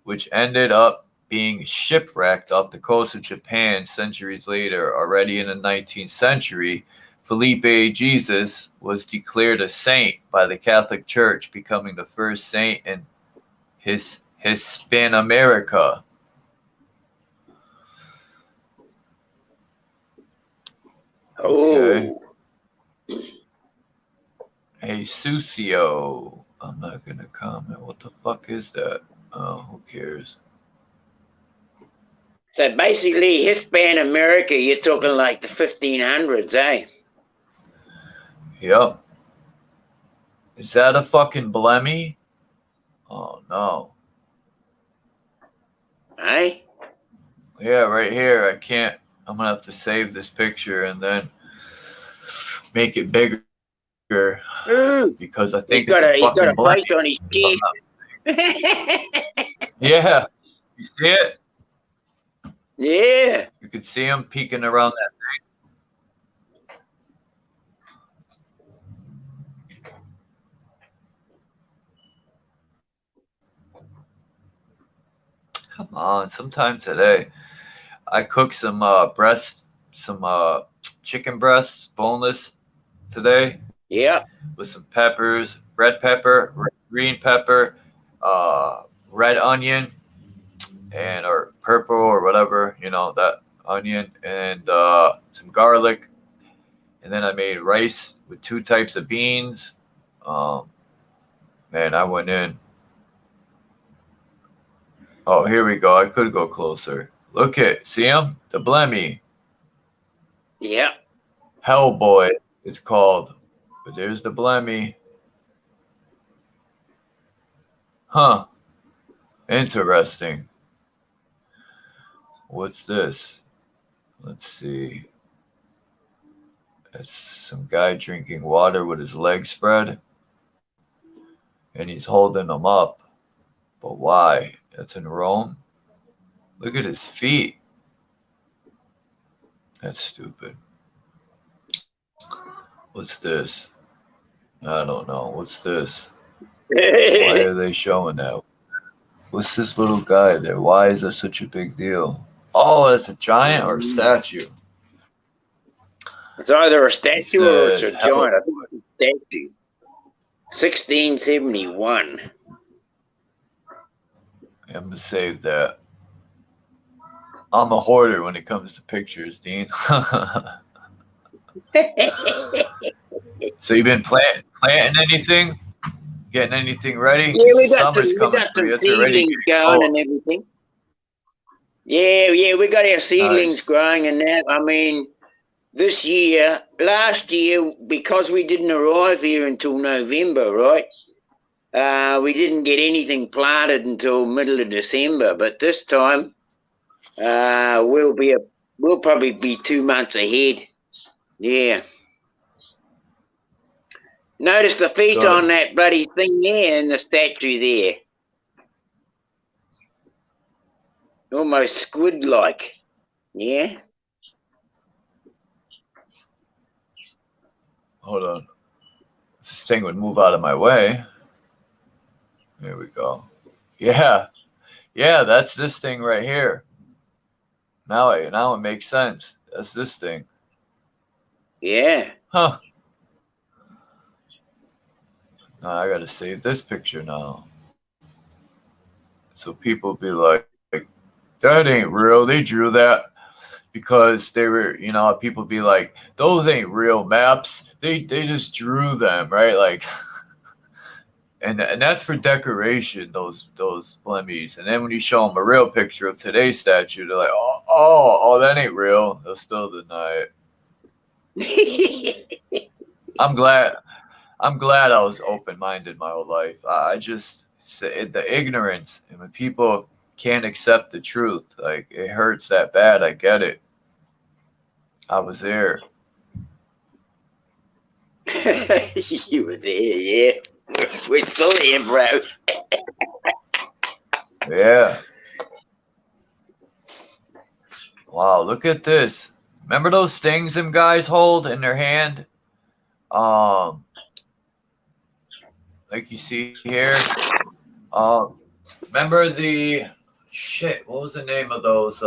which ended up being shipwrecked off the coast of Japan centuries later. Already in the 19th century, Felipe de Jesus was declared a saint by the Catholic Church, becoming the first saint in Hispanoamerica. Okay. Hey, Susio. I'm not going to comment. What the fuck is that? Oh, who cares? So basically, Hispanoamerica, you're talking like the 1500s, eh? Yep. Is that a fucking Blemmy? Oh, no. Eh? Yeah, right here. I can't. I'm going to have to save this picture and then make it bigger Ooh, because I he's think got it's a he's got fucking a blank. face on his chest. Yeah, you see it? Yeah. You could see him peeking around that thing. Come on, sometime today. I cooked some chicken breasts, boneless today. Yeah. With some peppers, red pepper, green pepper, red onion, and or purple or whatever, that onion, and some garlic. And then I made rice with 2 types of beans. Man, I went in. Oh, here we go. I could go closer. Look see him? The Blemmy. Yeah. Hellboy, it's called. But there's the Blemmy. Huh. Interesting. What's this? Let's see. It's some guy drinking water with his legs spread. And he's holding them up. But why? That's in Rome. Look at his feet. That's stupid. What's this? I don't know. What's this? Why are they showing that? What's this little guy there? Why is that such a big deal? Oh, that's a giant or a statue? It's either a statue or it's a says giant. I think it's a statue. 1671. I'm going to save that. I'm a hoarder when it comes to pictures, Dean. So you've been planting anything? Getting anything ready? Yeah, we got Summer's some coming for you. It's already seedlings going and everything. Yeah, we got our seedlings growing and that. I mean, last year, because we didn't arrive here until November, right? We didn't get anything planted until middle of December. But this time, we'll probably be 2 months ahead. Yeah. Notice the feet on that bloody thing there and the statue there. Almost squid-like. Yeah. Hold on. This thing would move out of my way. There we go. Yeah. Yeah, that's this thing right here. Now it makes sense. That's this thing. Yeah. Huh. Now I gotta save this picture now. So people be like, that ain't real. They drew that because they were, people be like, those ain't real maps. They just drew them, right? Like, and that's for decoration, those blemmies. And then when you show them a real picture of today's statue, they're like, oh, that ain't real. They'll still deny it. I'm glad I was open-minded my whole life. I just said the ignorance, and when people can't accept the truth, like, it hurts that bad. I get it. I was there. You were there, yeah. We're still here, bro. Yeah. Wow, look at this. Remember those things them guys hold in their hand? Like you see here. Remember what was the name of those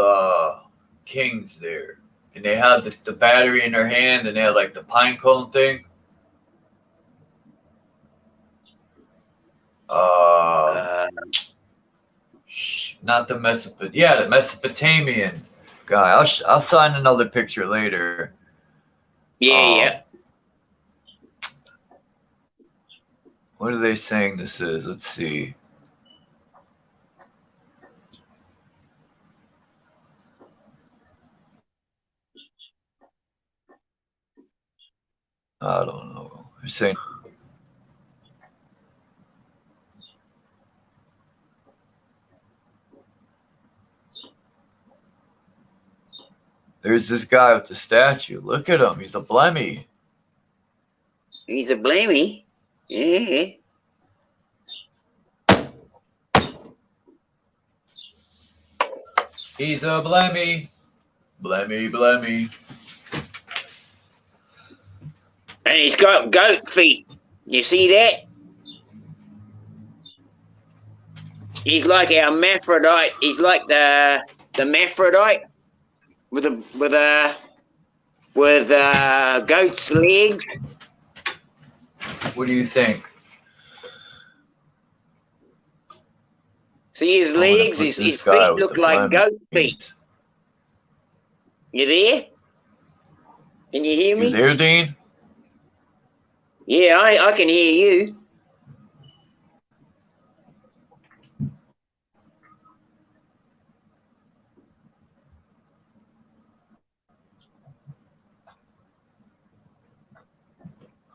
kings there? And they had the battery in their hand, and they had like the pine cone thing. Not the the Mesopotamian guy. I'll sign another picture later. Yeah. What are they saying this is? Let's see. I don't know. They're saying there's this guy with the statue. Look at him. He's a blemmy. He's a blamey. Yeah. He's a blemmy. Blemmy, blemmy. And he's got goat feet. You see that? He's like our Hermaphrodite. He's like the Hermaphrodite with goat's legs. What do you think? See his I'm gonna legs? put His this feet guy with look the like blemmy. goat feet. You there? Can you hear me? You there, Dean? Yeah, I can hear you.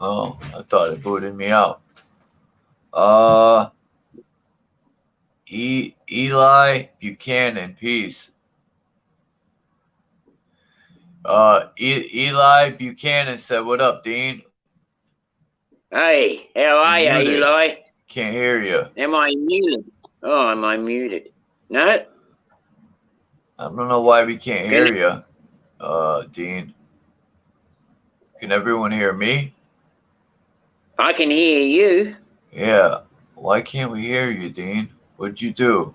Oh, I thought it booted me out. Eli Buchanan, peace. Eli Buchanan said, "What up, Dean?" Hey, how are you, muted. Eli? Can't hear you. Am I muted? Oh, am I muted? No? I don't know why we can't hear you, Dean. Can everyone hear me? I can hear you. Yeah. Why can't we hear you, Dean? What'd you do?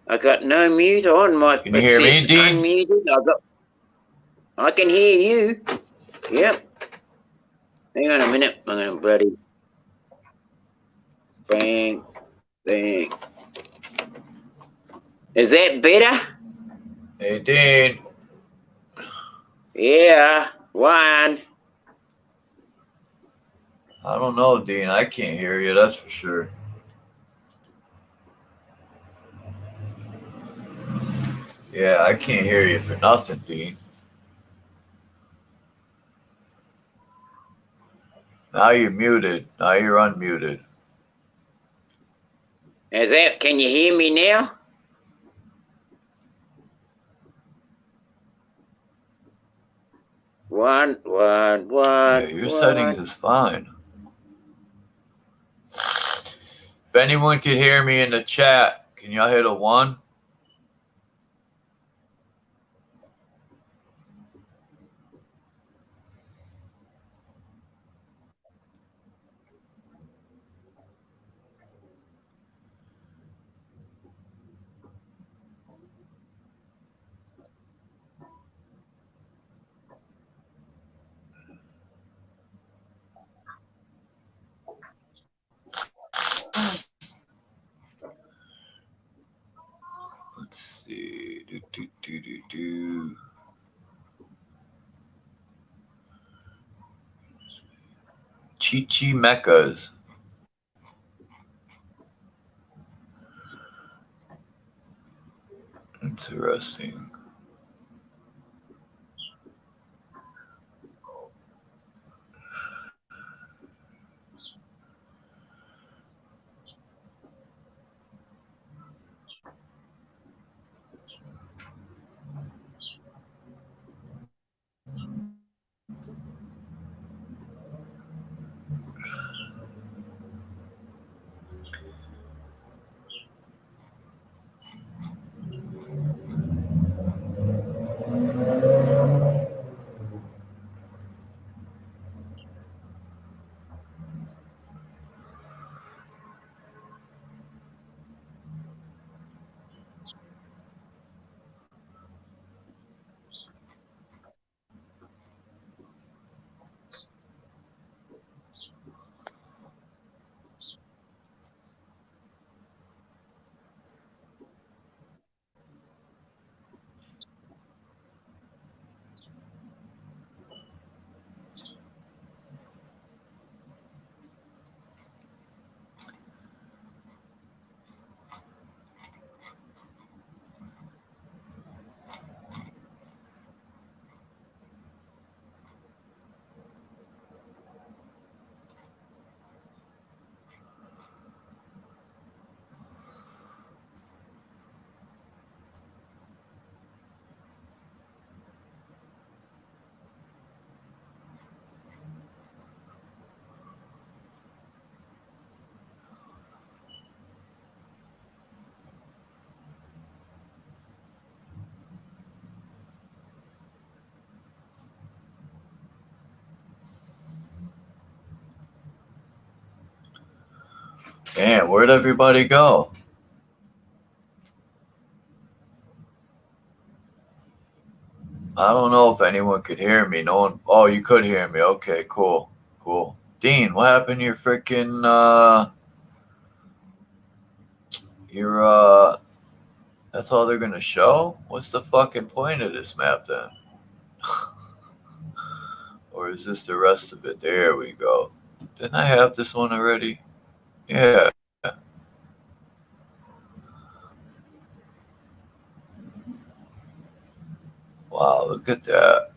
I got no mute on my. Can you hear me, Dean? Unmuted. I can hear you. Yep. Hang on a minute. I'm gonna bloody bang, bang. Is that better? Hey, Dean. Yeah. One. I don't know, Dean. I can't hear you, that's for sure. Yeah, I can't hear you for nothing, Dean. Now you're muted. Now you're unmuted. Is that? Can you hear me now? One. Yeah, your settings is fine. If anyone could hear me in the chat, can y'all hit a 1? Let's see. Chichi Mechas. Interesting. Damn, where'd everybody go? I don't know if anyone could hear me. No one. Oh, you could hear me. Okay, cool. Cool. Dean, what happened to your freaking, that's all they're gonna show? What's the fucking point of this map then? Or is this the rest of it? There we go. Didn't I have this one already? Yeah. Wow, look at that.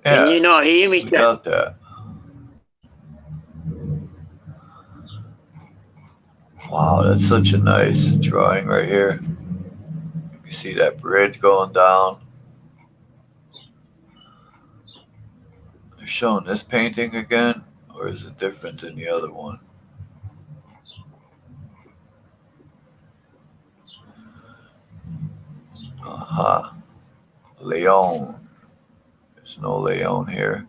Yeah, Can you not hear me? we got that. Wow, that's such a nice drawing right here. You can see that bridge going down. They're showing this painting again, or is it different than the other one? Aha. Leon. There's no Leon here.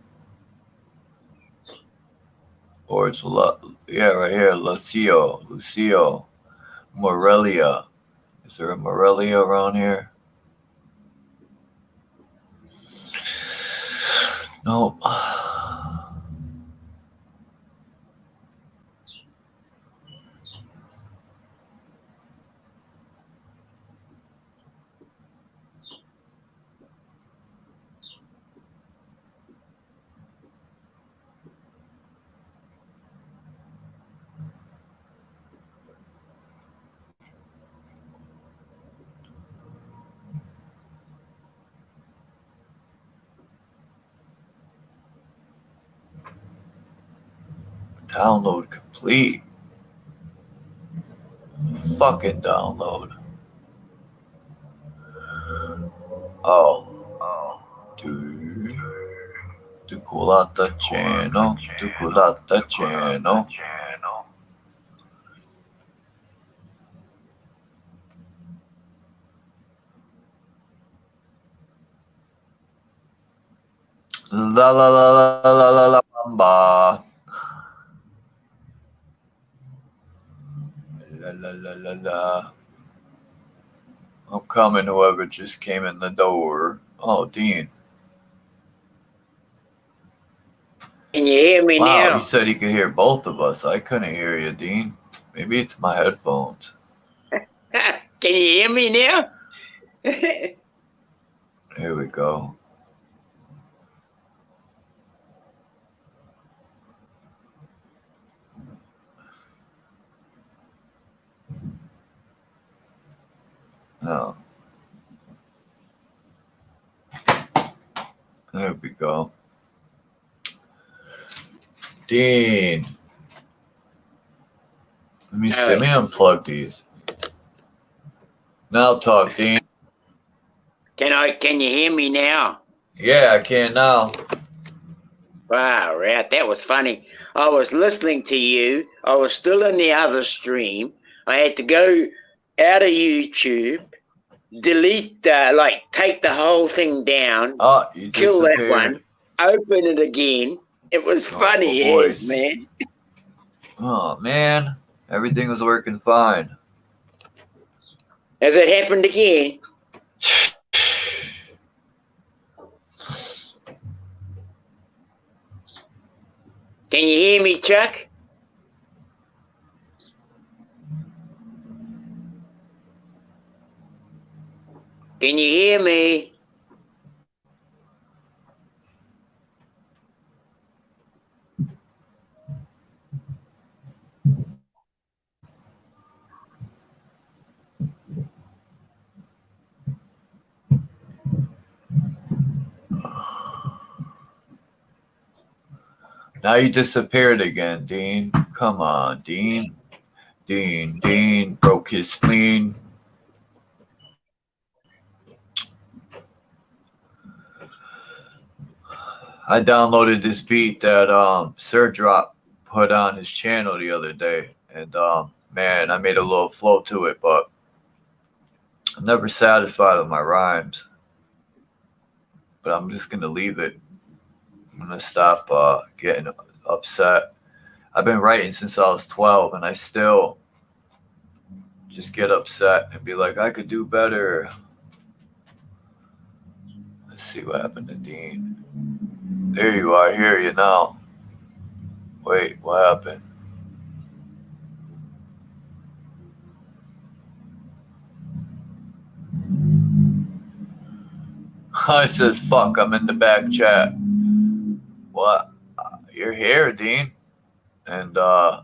Or it's yeah, right here. Lucio. Morelia. Is there a Morelia around here? Nope. Download complete. Fucking download. Oh. Duculata channel. Duculata channel. La la la la la la la bamba. La la la la la. I'm coming, whoever just came in the door. Oh, Dean. Can you hear me Wow, now? he said he could hear both of us. I couldn't hear you, Dean. Maybe it's my headphones. Can you hear me now? Here we go. No. There we go. Dean. Let me see. Let me unplug these. Now talk, Dean. Can you hear me now? Yeah, I can now. Wow, right. That was funny. I was listening to you. I was still in the other stream. I had to go out of YouTube, delete, take the whole thing down, Oh, you kill that disappeared. one, open it again. It was funny as, man. Oh, man. Everything was working fine. Has it happened again? Can you hear me, Chuck? Can you hear me? Now you disappeared again, Dean. Come on, Dean. Dean broke his spleen. I downloaded this beat that Sir Drop put on his channel the other day, and man, I made a little flow to it, but I'm never satisfied with my rhymes. But I'm just gonna leave it. I'm gonna stop getting upset. I've been writing since I was 12, and I still just get upset and be like, I could do better. Let's see what happened to Dean. There you are. I hear you now. Wait, what happened? I said, fuck, I'm in the back chat. What? You're here, Dean. And I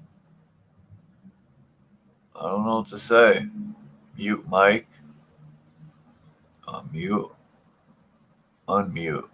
don't know what to say. Mute mic. Mute. Unmute.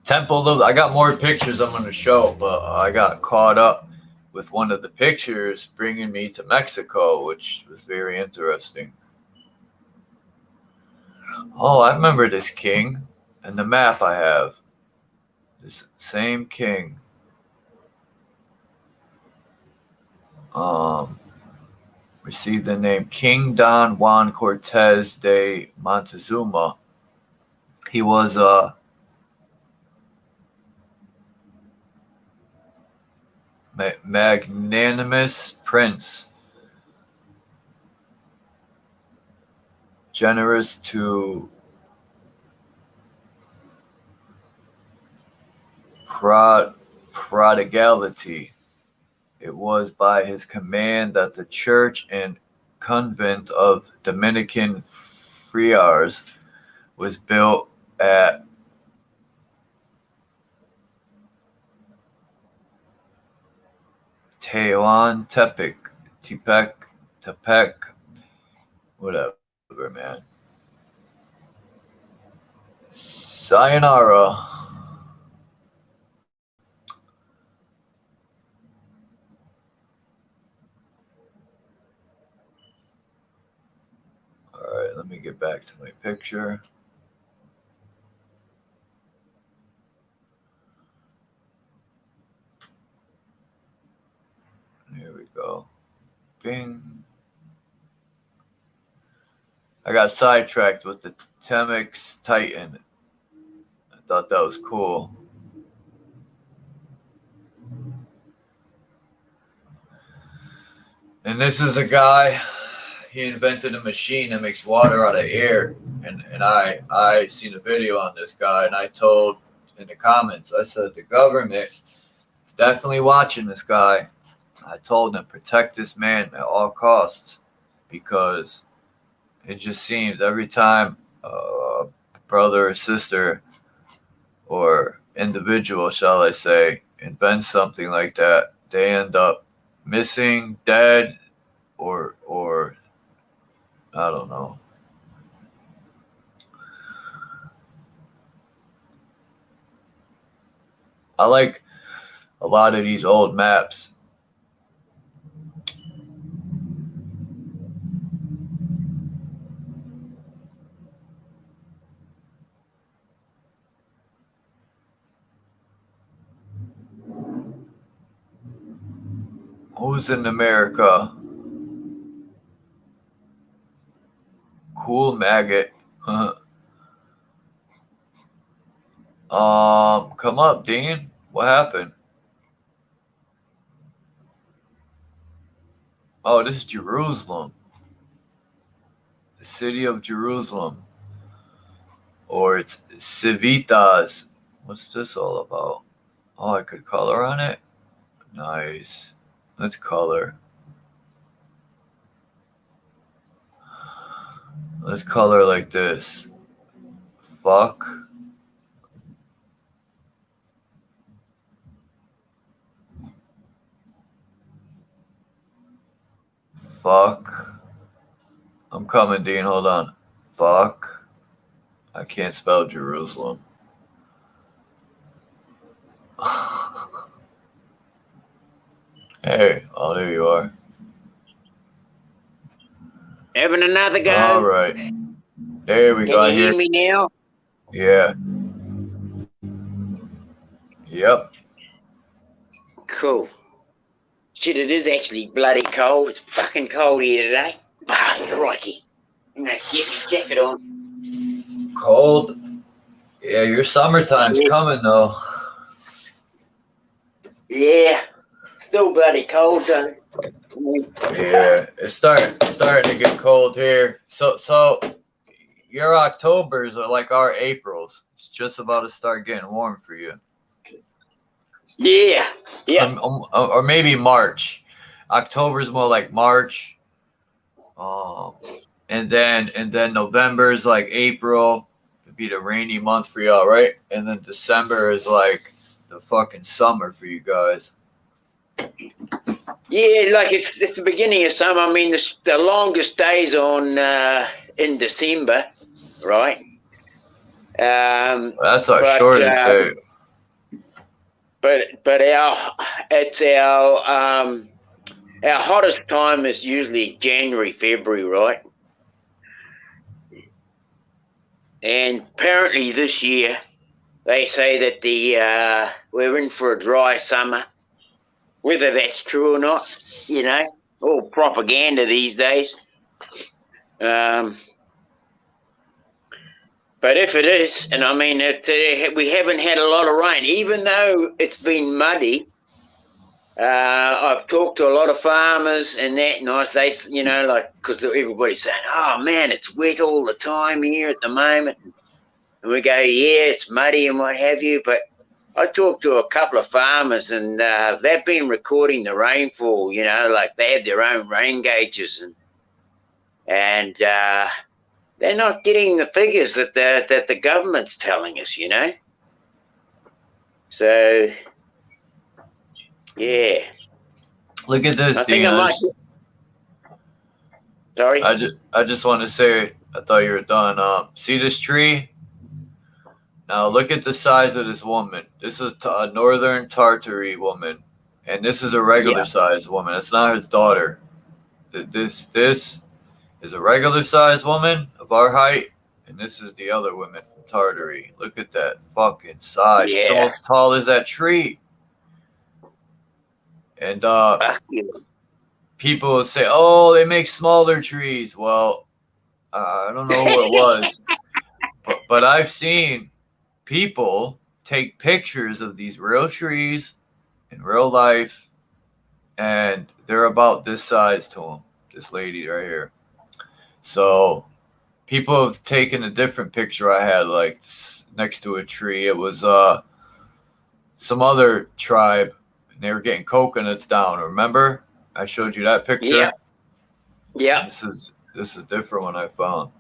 Temple of, I got more pictures I'm going to show, but I got caught up with one of the pictures bringing me to Mexico, which was very interesting. Oh, I remember this king and the map I have. This same king. Received the name King Don Juan Cortez de Montezuma. He was a magnanimous prince, generous to prodigality. It was by his command that the church and convent of Dominican friars was built at Tepec, whatever, man. Sayonara. All right, let me get back to my picture. Here we go. Bing. I got sidetracked with the Temex Titan. I thought that was cool. And this is a guy, he invented a machine that makes water out of air. And I seen a video on this guy, and I told in the comments, I said, the government definitely watching this guy. I told them, protect this man at all costs, because it just seems every time a brother or sister or individual, shall I say, invents something like that, they end up missing, dead, or I don't know. I like a lot of these old maps. Who's in America? Cool maggot. Come up, Dean. What happened? Oh, this is Jerusalem. The city of Jerusalem. Or it's Civitas. What's this all about? Oh, I could color on it? Nice. Let's color. Let's color like this. Fuck. Fuck. I'm coming, Dean. Hold on. Fuck. I can't spell Jerusalem. Hey, oh, there you are. Having another go? All right. There we Can go. you hear me now? Yeah. Yep. Cool. Shit, it is actually bloody cold. It's fucking cold here today. Ah, crikey. I'm gonna get my jacket on. Cold. Yeah, your summertime's coming though. Yeah. Still bloody cold though. Yeah, it's starting to get cold here. So your Octobers are like our Aprils. It's just about to start getting warm for you. Yeah. Yeah. Or maybe March. October's more like March. And then November is like April. It'd be the rainy month for y'all, right? And then December is like the fucking summer for you guys. Yeah, like it's the beginning of summer. I mean, the longest days on in December, right? That's our shortest day. But our hottest time is usually January, February, right? And apparently this year they say that we're in for a dry summer. Whether that's true or not, you know, all propaganda these days. But if it is, and I mean, we haven't had a lot of rain, even though it's been muddy. I've talked to a lot of farmers and that, and they, you know, like, because everybody's saying, oh man, it's wet all the time here at the moment. And we go, yeah, it's muddy and what have you, but I talked to a couple of farmers and they've been recording the rainfall, you know, like they have their own rain gauges and they're not getting the figures that the government's telling us, you know. So, yeah. Look at this, I think I might. Sorry? I just want to say, I thought you were done. See this tree? Now look at the size of this woman. This is a northern Tartary woman, and this is a regular sized woman. It's not his daughter. This is a regular sized woman of our height, and this is the other woman from Tartary. Look at that fucking size. Yeah. She's almost tall as that tree. And people will say, "Oh, they make smaller trees." Well, I don't know who it was, but I've seen people take pictures of these real trees in real life, and they're about this size to them. This lady right here. So people have taken a different picture I had, like next to a tree. It was some other tribe, and they were getting coconuts down. Remember? I showed you that picture. Yeah. Yeah. This is a different one I found.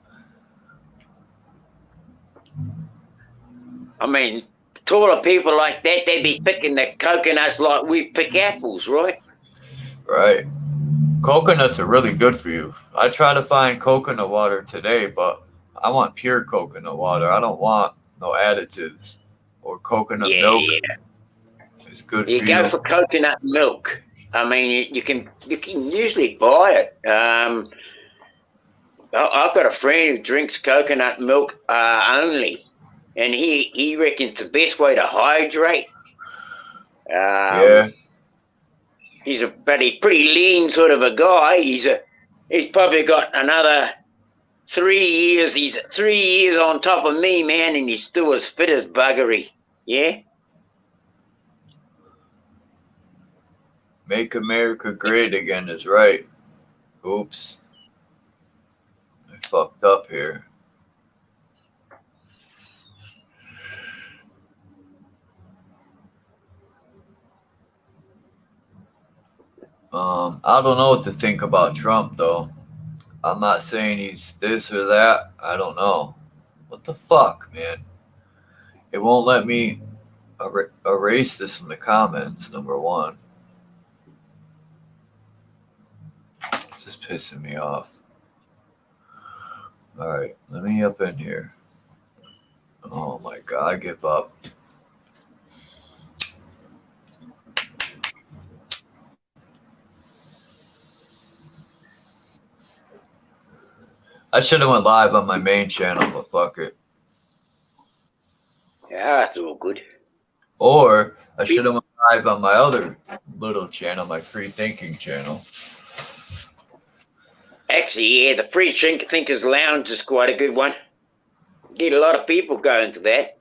I mean, taller people like that, they'd be picking the coconuts like we pick apples, right? Right. Coconuts are really good for you. I try to find coconut water today, but I want pure coconut water. I don't want no additives or coconut milk. It's good for you. You go for coconut milk. I mean, you can usually buy it. I've got a friend who drinks coconut milk only, and he reckons the best way to hydrate. Yeah. He's a pretty lean sort of a guy. He's probably got another 3 years. He's 3 years on top of me, man, and he's still as fit as buggery. Yeah. Make America great again is right. Oops. I fucked up here. I don't know what to think about Trump, though. I'm not saying he's this or that. I don't know. What the fuck, man? It won't let me erase this from the comments, number one. This is pissing me off. Alright, let me up in here. Oh my God, I give up. I should have went live on my main channel, but fuck it. Yeah, that's all good. Or I should have went live on my other little channel, my free thinking channel. Actually, yeah, the Free Thinkers Lounge is quite a good one. Get a lot of people going to that.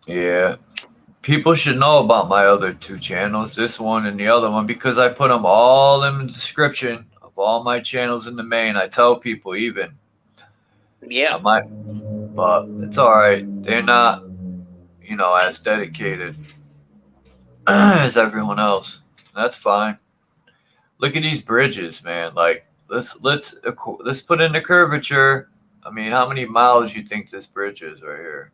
Yeah. People should know about my other two channels, this one and the other one, because I put them all in the description of all my channels in the main. I tell people even. Yeah. But it's all right. They're not, you know, as dedicated as everyone else. That's fine. Look at these bridges, man. Like, let's put in the curvature. I mean, how many miles you think this bridge is right here?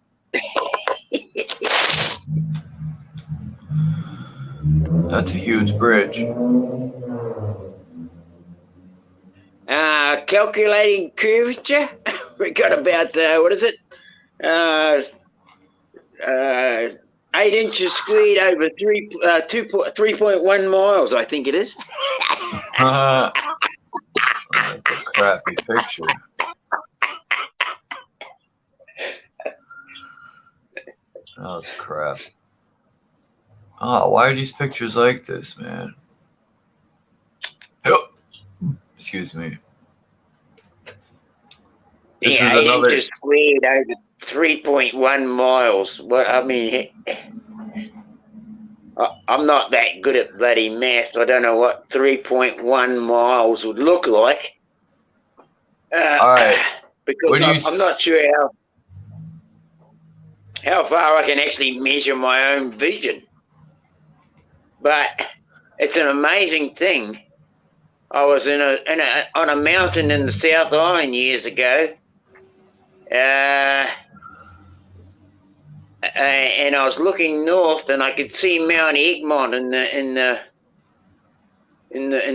That's a huge bridge. Calculating curvature. We got about what is it? 8 inches squared over 3.1 miles. I think it is. Oh, that's a crappy picture. That was crap. Oh, why are these pictures like this, man? Oh, excuse me. This Yeah, is 8 another. inches squared over 3.1 miles. Well, I mean, I'm not that good at bloody math. I don't know what 3.1 miles would look like. All right. Because I'm not sure how far I can actually measure my own vision. But it's an amazing thing. I was on a mountain in the South Island years ago, and I was looking north, and I could see Mount Egmont in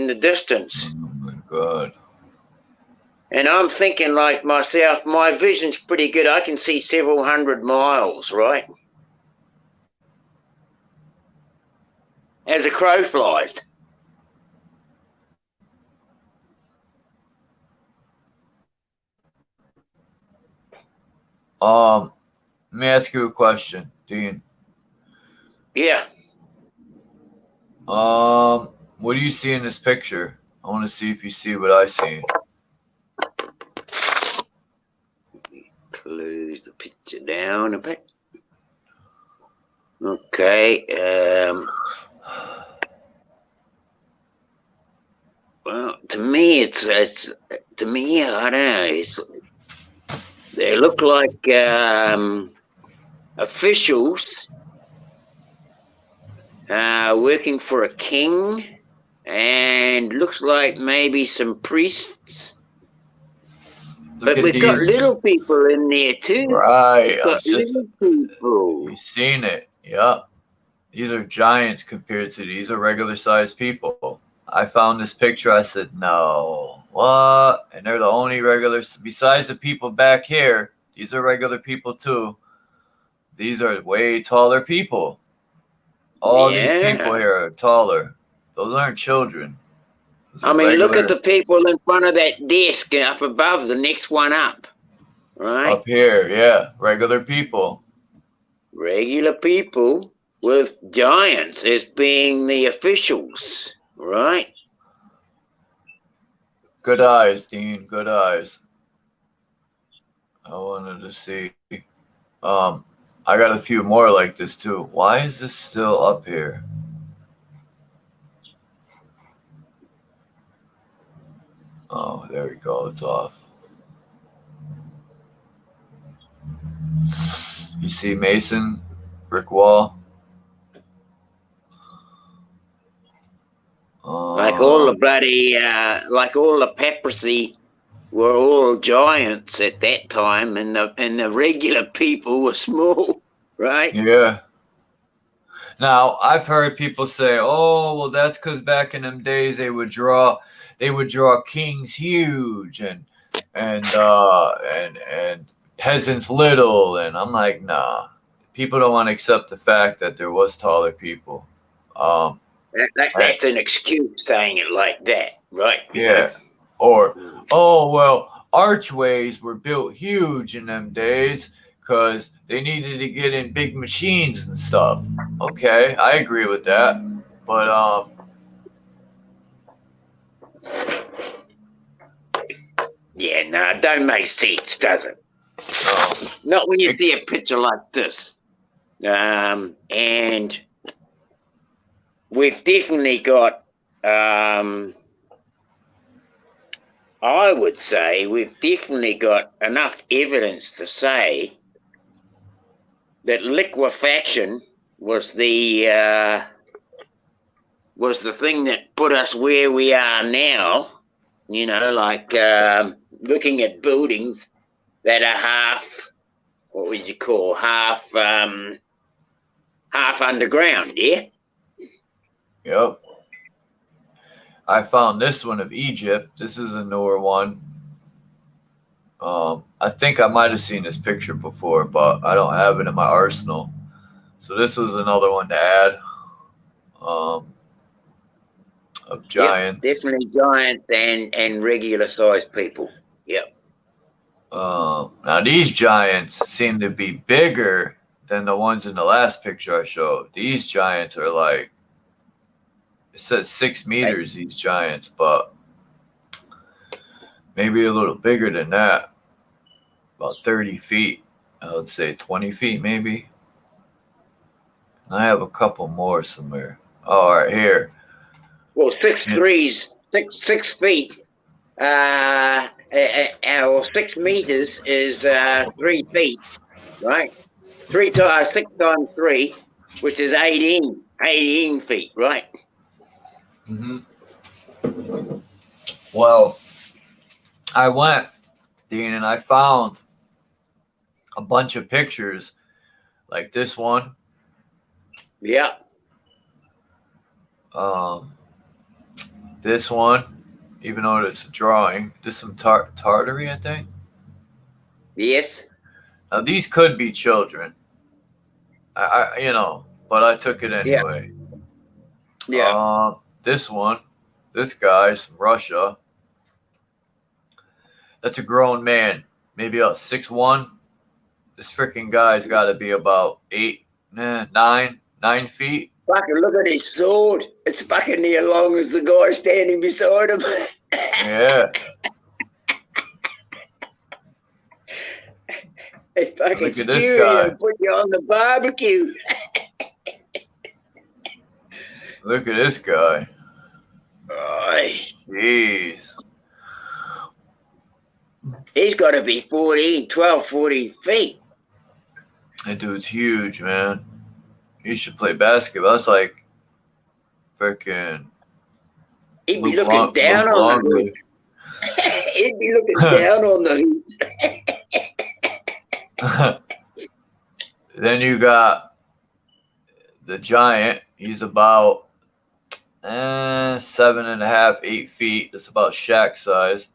the distance. Oh my God. And I'm thinking, like myself, my vision's pretty good. I can see several hundred miles, right? As a crow flies. Let me ask you a question, Dean. Yeah. What do you see in this picture? I want to see if you see what I see. Close the picture down a bit. Okay. Well, to me, it's to me, I don't know. They look like officials working for a king, and looks like maybe some priests. But we've got little people in there too. Right. We've got little people. You've seen it. Yep. These are giants compared to these are regular sized people. I found this picture. I said, no, what? And they're the only regulars. Besides the people back here, these are regular people too. These are way taller people. All these people here are taller. Those aren't children. I mean, look at the people in front of that desk up above, the next one up. Right? Up here, yeah. Regular people. Regular people with giants as being the officials. Right? Good eyes, Dean. Good eyes. I wanted to see. I got a few more like this too. Why is this still up here? Oh, there we go. It's off. You see Mason, brick wall. Like all the bloody, like all the papacy were all giants at that time, and the regular people were small, right? Yeah. Now I've heard people say, "Oh, well, that's because back in them days they would draw kings huge and peasants little, and I'm like, nah. People don't want to accept the fact that there was taller people. That's an excuse saying it like that, right? Yeah. Or, oh, well, archways were built huge in them days because they needed to get in big machines and stuff. Okay, I agree with that. But, yeah, no, it don't make sense, does it? Not when you see a picture like this. And we've definitely got, I would say we've definitely got enough evidence to say that liquefaction was the thing that put us where we are now. You know, like looking at buildings that are half, what would you call, half underground, yeah? yep. I found this one of Egypt. This is a newer one. I think I might have seen this picture before, but I don't have it in my arsenal. So this was another one to add. Of giants. Yep, definitely giants and regular sized people. Yep. Now these giants seem to be bigger than the ones in the last picture I showed. These giants are like, it says 6 meters, these giants, but maybe a little bigger than that. About 30 feet. I would say 20 feet maybe. I have a couple more somewhere. Oh, all right, here. Well, 6 feet, or 6 meters is 3 feet, right? 6 times 3, which is 18 feet, right? Mm-hmm. Well, I went, Dean, and I found a bunch of pictures like this one. Yeah. This one, even though it's a drawing, this is some Tartary, I think. Yes. Now these could be children. I but I took it anyway. Yeah. This one, this guy's from Russia. That's a grown man, maybe about 6'1". This freaking guy's got to be about 9 feet. Fucking look at his sword. It's fucking near long as the guy standing beside him. Yeah. They fucking Look at skew this you guy. and put you on the barbecue. Look at this guy. Right. Jeez. He's got to be 14 feet. That dude's huge, man. He should play basketball. That's like freaking. He'd be looking down on the hoop. He'd be looking down on the hoop. Then you got the giant. He's about 7.5, 8 feet. That's about Shaq size.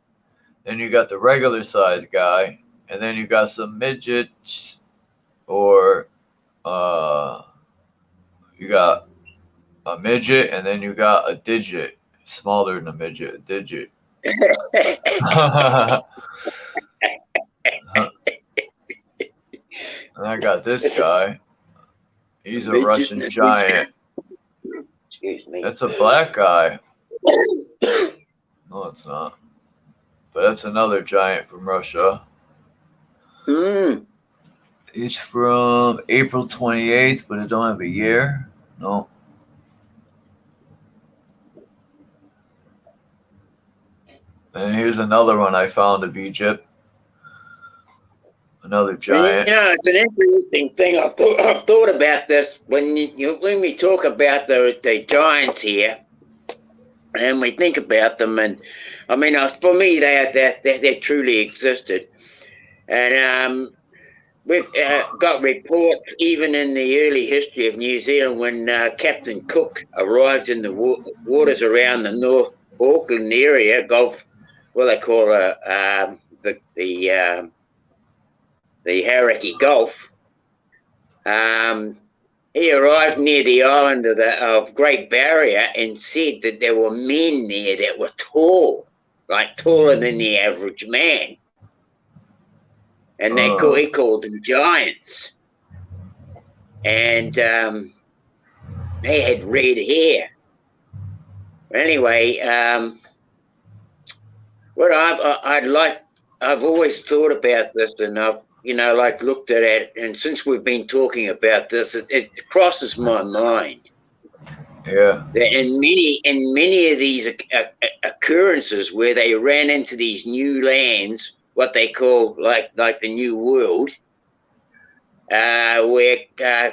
Then you got the regular size guy, and then you got some midgets, or you got a midget, and then you got a digit, smaller than a midget, a digit. And I got this guy. He's a Russian giant. Excuse me. That's a black guy. No, it's not. But that's another giant from Russia. He's from April 28th, but it don't have a year. No. And here's another one I found of Egypt. Another giant. You know, it's an interesting thing. I've thought about this when we talk about the giants here, and we think about them, and I mean, for me, they truly existed, and we've got reports even in the early history of New Zealand when Captain Cook arrived in the waters around the North Auckland area, Gulf, what they call the Hauraki Gulf, he arrived near the island of Great Barrier and said that there were men there that were tall, like taller than the average man. And he called them giants. And they had red hair. Anyway, what I've always thought about this, and I've looked at it, and since we've been talking about this, it crosses my mind. Yeah. That in many of these occurrences where they ran into these new lands, what they call like the New World, where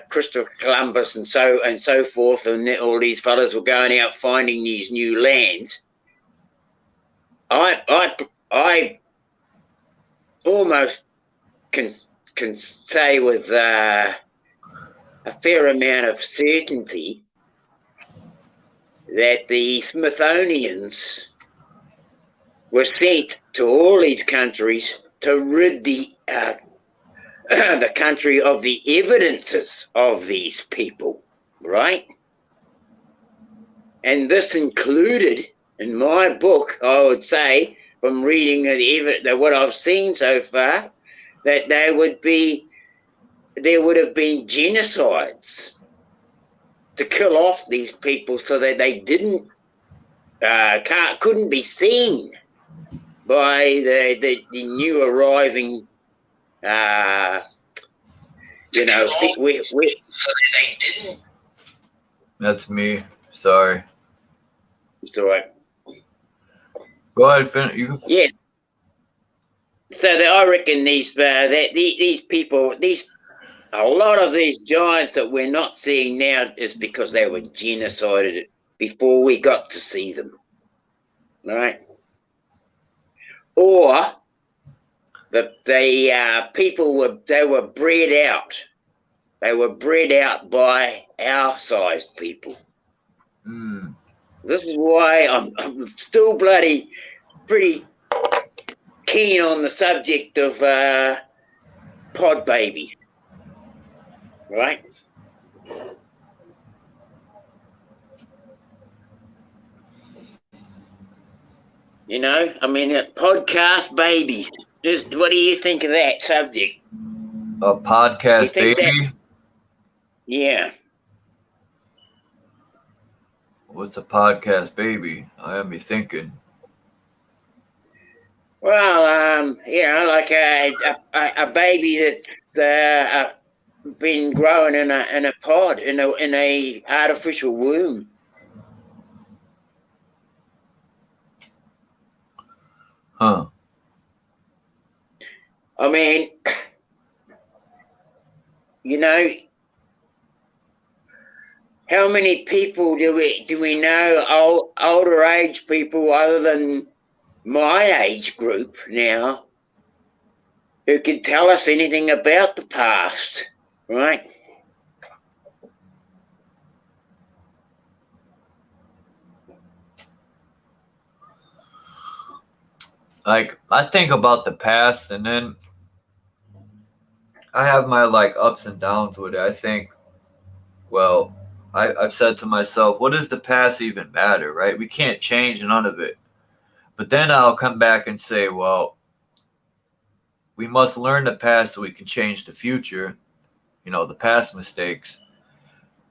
Christopher Columbus and so forth, and all these fellas were going out finding these new lands. I almost can say with a fair amount of certainty that the Smithsonians were sent to all these countries to rid the country of the evidences of these people, right? And this included, in my book, I would say, from reading what I've seen so far, that there would have been genocides to kill off these people so that they couldn't be seen by the new arriving, so that they didn't. That's me. Sorry. It's all right. Go ahead, finish. You can. Yes. So I reckon these people, a lot of these giants that we're not seeing now is because they were genocided before we got to see them, right? Or the people were bred out. They were bred out by our sized people. Mm. This is why I'm still pretty keen on the subject of pod babies, right? Podcast babies. What do you think of that subject? A podcast baby? Yeah. What's a podcast baby? I am thinking. Well, like a baby that's been growing in a pod in a artificial womb. Huh. I mean, how many people do we know, older age people other than my age group now, who can tell us anything about the past, right? Like, I think about the past, and then I have my ups and downs with it. I think, well, I've said to myself, what does the past even matter, right? We can't change none of it. But then I'll come back and say, well, we must learn the past so we can change the future, the past mistakes.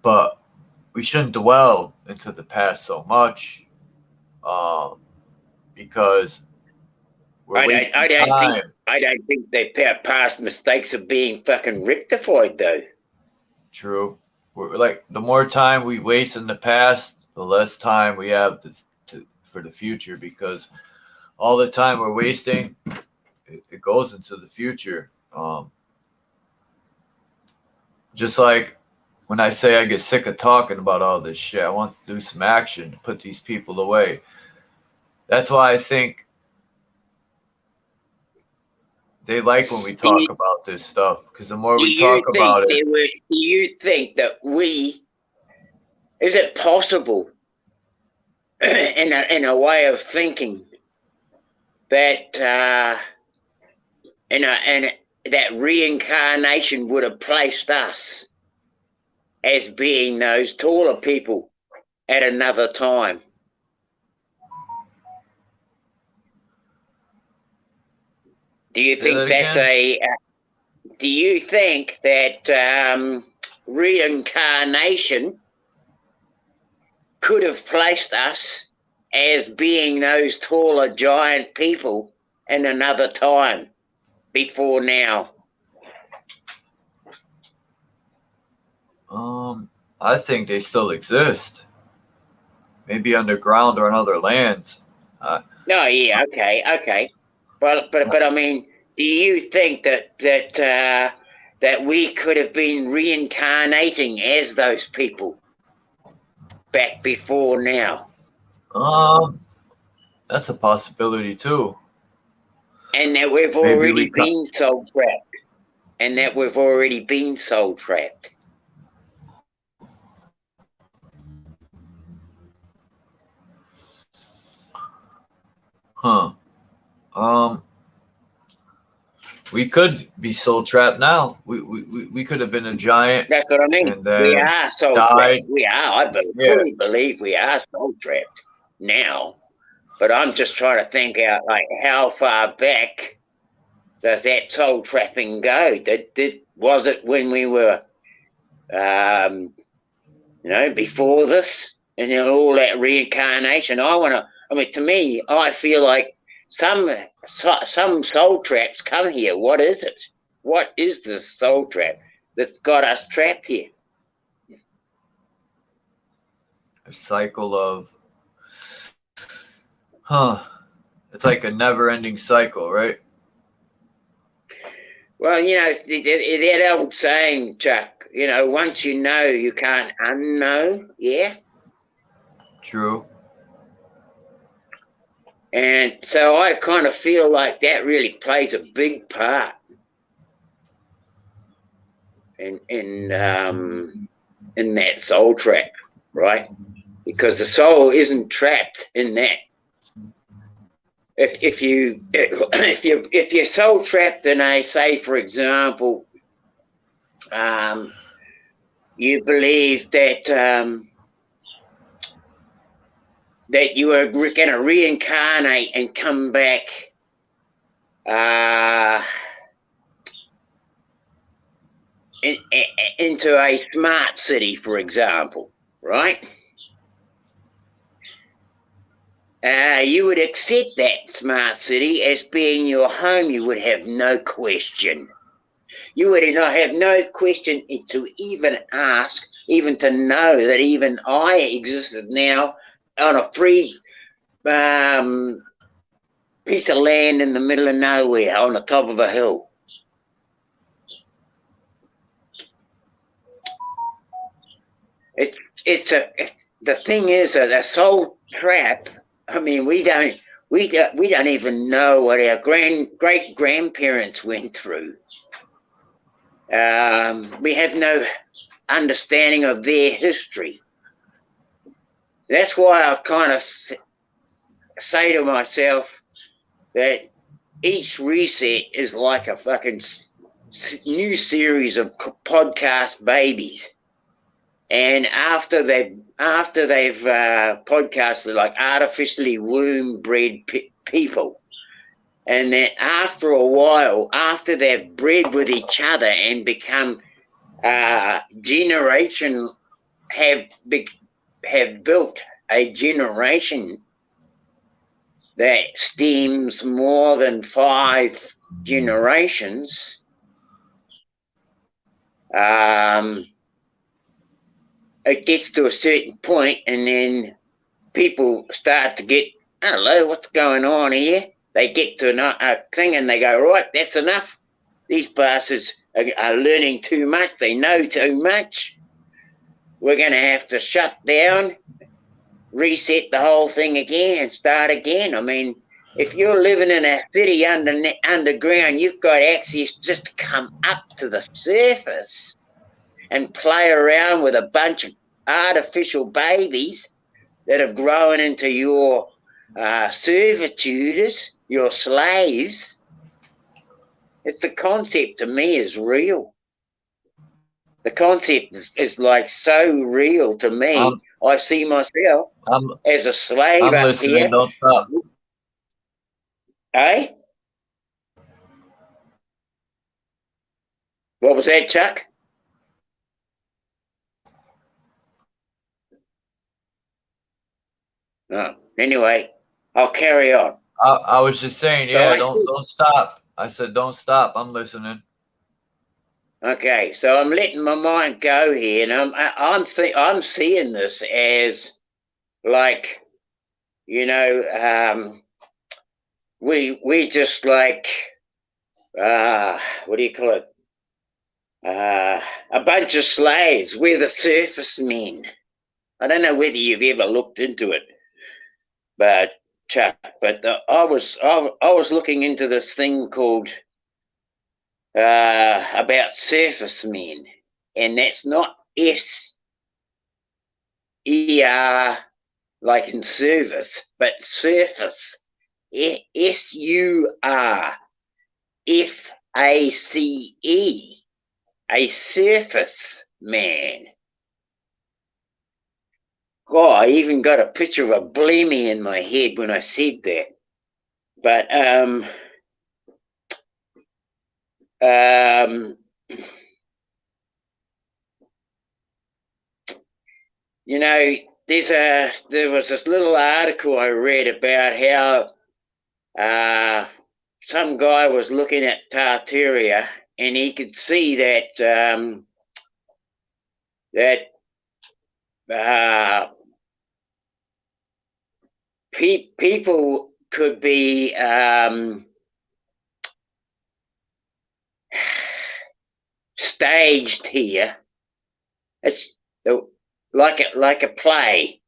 But we shouldn't dwell into the past so much, because we're wasting time. I don't think their past mistakes are being fucking rectified, though. True. We're the more time we waste in the past, the less time we have for the future, because all the time we're wasting, it goes into the future. Just like when I say I get sick of talking about all this shit, I want to do some action to put these people away. That's why I think they like when we talk about this stuff, because the more we talk about it. Do you think that is it possible in a way of thinking that in that reincarnation would have placed us as being those taller people at another time. Do you think that's do you think that reincarnation could have placed us as being those taller giant people in another time before now? I think they still exist. Maybe underground or on other lands. No, yeah, okay. But I mean, do you think that we could have been reincarnating as those people back before now? That's a possibility too. And that we've already been soul trapped. And that we've already been soul trapped. Huh. We could be soul trapped now. We could have been a giant. That's what I mean. And We are soul trapped. We are. Fully believe we are soul trapped now. But I'm just trying to think out, like, how far back does that soul trapping go? Was it when we were, before this, and all that reincarnation? To me, I feel like some soul traps come here. What is it? What is this soul trap that's got us trapped here? A cycle of, it's like a never-ending cycle, right? Well, that old saying, Chuck, once you know, you can't unknow, yeah? True. And so I kind of feel like that really plays a big part in that soul trap, right? Because the soul isn't trapped in that. If you're soul trapped in a, say, for example, you believe that that you are going to reincarnate and come back into a smart city, for example, right? You would accept that smart city as being your home. You would have no question. You would have no question to even ask, even to know that even I existed now on a free piece of land in the middle of nowhere on the top of a hill. The thing is that a soul trap. I mean, we don't even know what our great grandparents went through. We have no understanding of their history. That's why I kind of say to myself that each reset is like a fucking new series of podcast babies. And after they've podcasted, like, artificially womb-bred people, and then after a while, after they've bred with each other and become generation, have built a generation that stems more than 5 generations, it gets to a certain point, and then people start to get, hello, what's going on here? They get to a thing and they go, right, that's enough. These bastards are learning too much. They know too much. We're going to have to shut down, reset the whole thing again and start again. I mean, if you're living in a city underground, you've got access just to come up to the surface and play around with a bunch of artificial babies that have grown into your servitudes, your slaves. It's the concept to me is real. The concept is like so real to me. I see myself as a slave I'm up listening. here. Don't stop. Eh? What was that, Chuck? Oh, anyway, I'll carry on. I was just saying, So yeah, don't stop. I said, don't stop. I'm listening. Okay, so I'm letting my mind go here, and I'm seeing this as like, you know, we just like what do you call it? A bunch of slaves. We're the surface men. I don't know whether you've ever looked into it, but Chuck, but I was looking into this thing called about surface men, and that's not SER like in service, but surface. SURFACE, a surface man. Oh, I even got a picture of a blemmy in my head when I said that. But you know, there was this little article I read about how some guy was looking at Tartaria, and he could see that people could be staged here. It's like a play,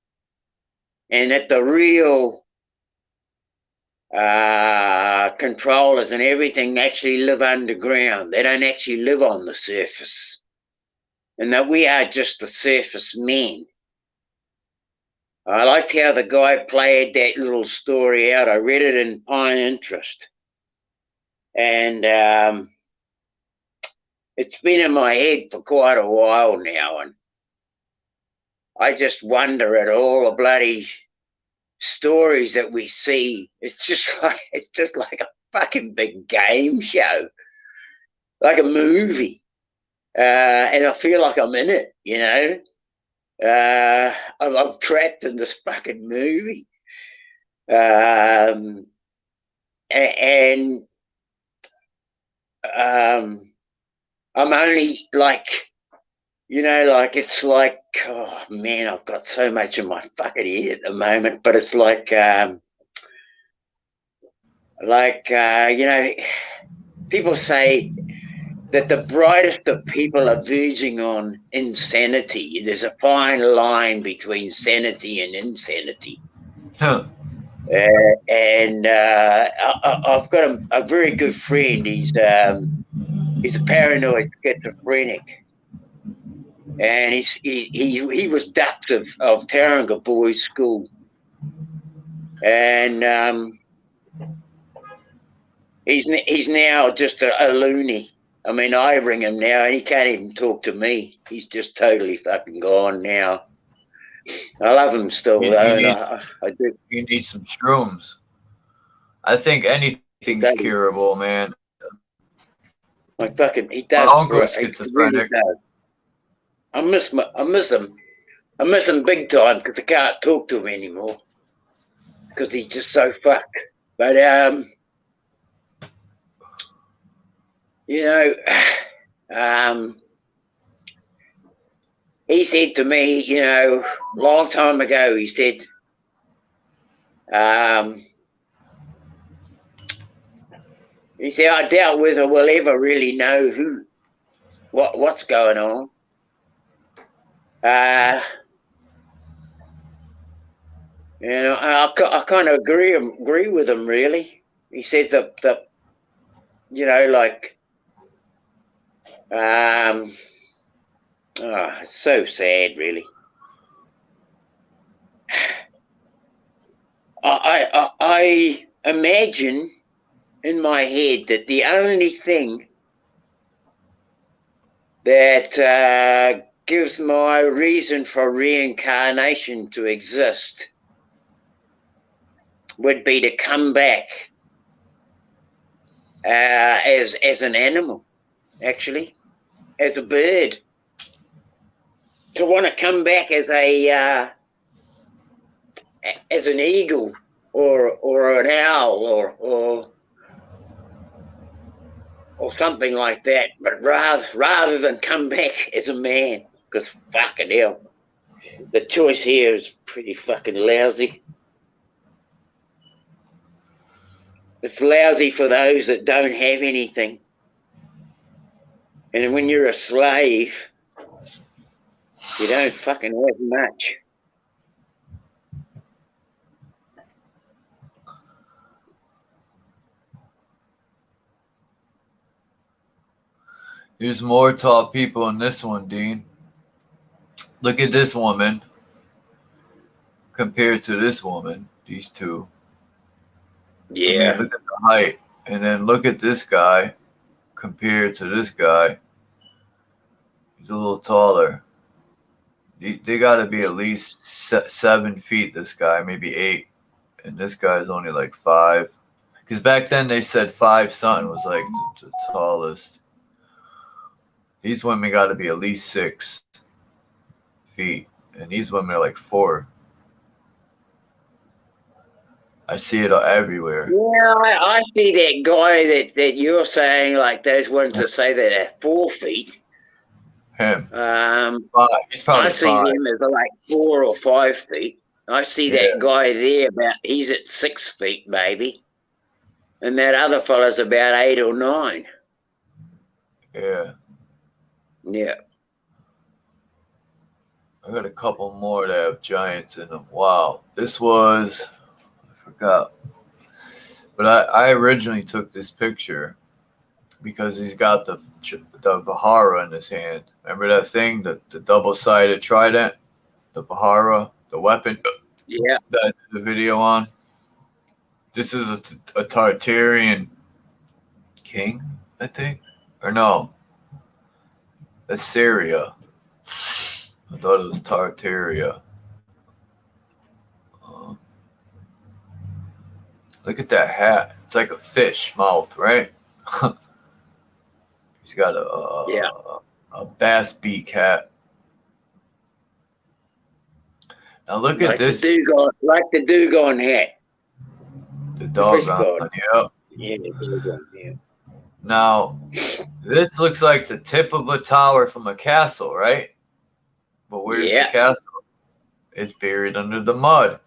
and that the real controllers and everything actually live underground. They don't actually live on the surface, and that we are just the surface men. I liked how the guy played that little story out. I read it in Pine Interest, and it's been in my head for quite a while now, and I just wonder at all the bloody stories that we see. It's just like a fucking big game show, like a movie, and I feel like I'm in it. You know, I'm trapped in this fucking movie, and I'm only like, you know, like it's like, oh man, I've got so much in my fucking head at the moment, but it's like you know, people say that the brightest of people are verging on insanity. There's a fine line between sanity and insanity. And I've got a very good friend. He's a paranoid schizophrenic, and he was ducked of Taringa Boys School, and he's now just a loony. I mean, I ring him now, and he can't even talk to me. He's just totally fucking gone now. I love him still, though, and I do. You need some shrooms. I think anything's curable, man. He does. My uncle's schizophrenic. Really, I miss him. I miss him big time because I can't talk to him anymore because he's just so fucked. But you know, he said to me, you know, a long time ago, he said, I doubt whether we'll ever really know what's going on. You know, I kind of agree with him, really. He said that you know, like, it's so sad, really. I imagine in my head that the only thing that gives my reason for reincarnation to exist would be to come back as an animal, actually, as a bird. To want to come back as an eagle or an owl or something like that, but rather than come back as a man, because fucking hell, the choice here is pretty fucking lousy. It's lousy for those that don't have anything. And when you're a slave, you don't fucking have much. There's more tall people in this one, Dean. Look at this woman compared to this woman, these two. Yeah. I mean, look at the height. And then look at this guy compared to this guy. He's a little taller. They got to be at least 7 feet, this guy, maybe 8. And this guy's only like 5. Because back then they said 5 something was like the tallest. These women got to be at least 6 feet. And these women are like 4. I see it everywhere. Yeah, I see that guy that you're saying, like those ones that say that they're 4 feet. Him. 5. He's probably I see 5. him as like 4 or 5 feet. I see that guy there he's at 6 feet maybe. And that other fella's about 8 or 9. Yeah. Yeah. I got a couple more that have giants in them. Wow. This was, I forgot. But I originally took this picture because he's got the Vihara in his hand. Remember that thing, the double-sided trident? The Vihara, the weapon? Yeah. That I did the video on. This is a Tartarian king, I think. Or no. Assyria. I thought it was Tartaria. Look at that hat. It's like a fish mouth, right? He's got a bass beak hat. Now look at this. Like the Dugon hat. The doggone, yeah. Yeah, the Dugon, yeah. Now, this looks like the tip of a tower from a castle, right? But where's the castle? It's buried under the mud.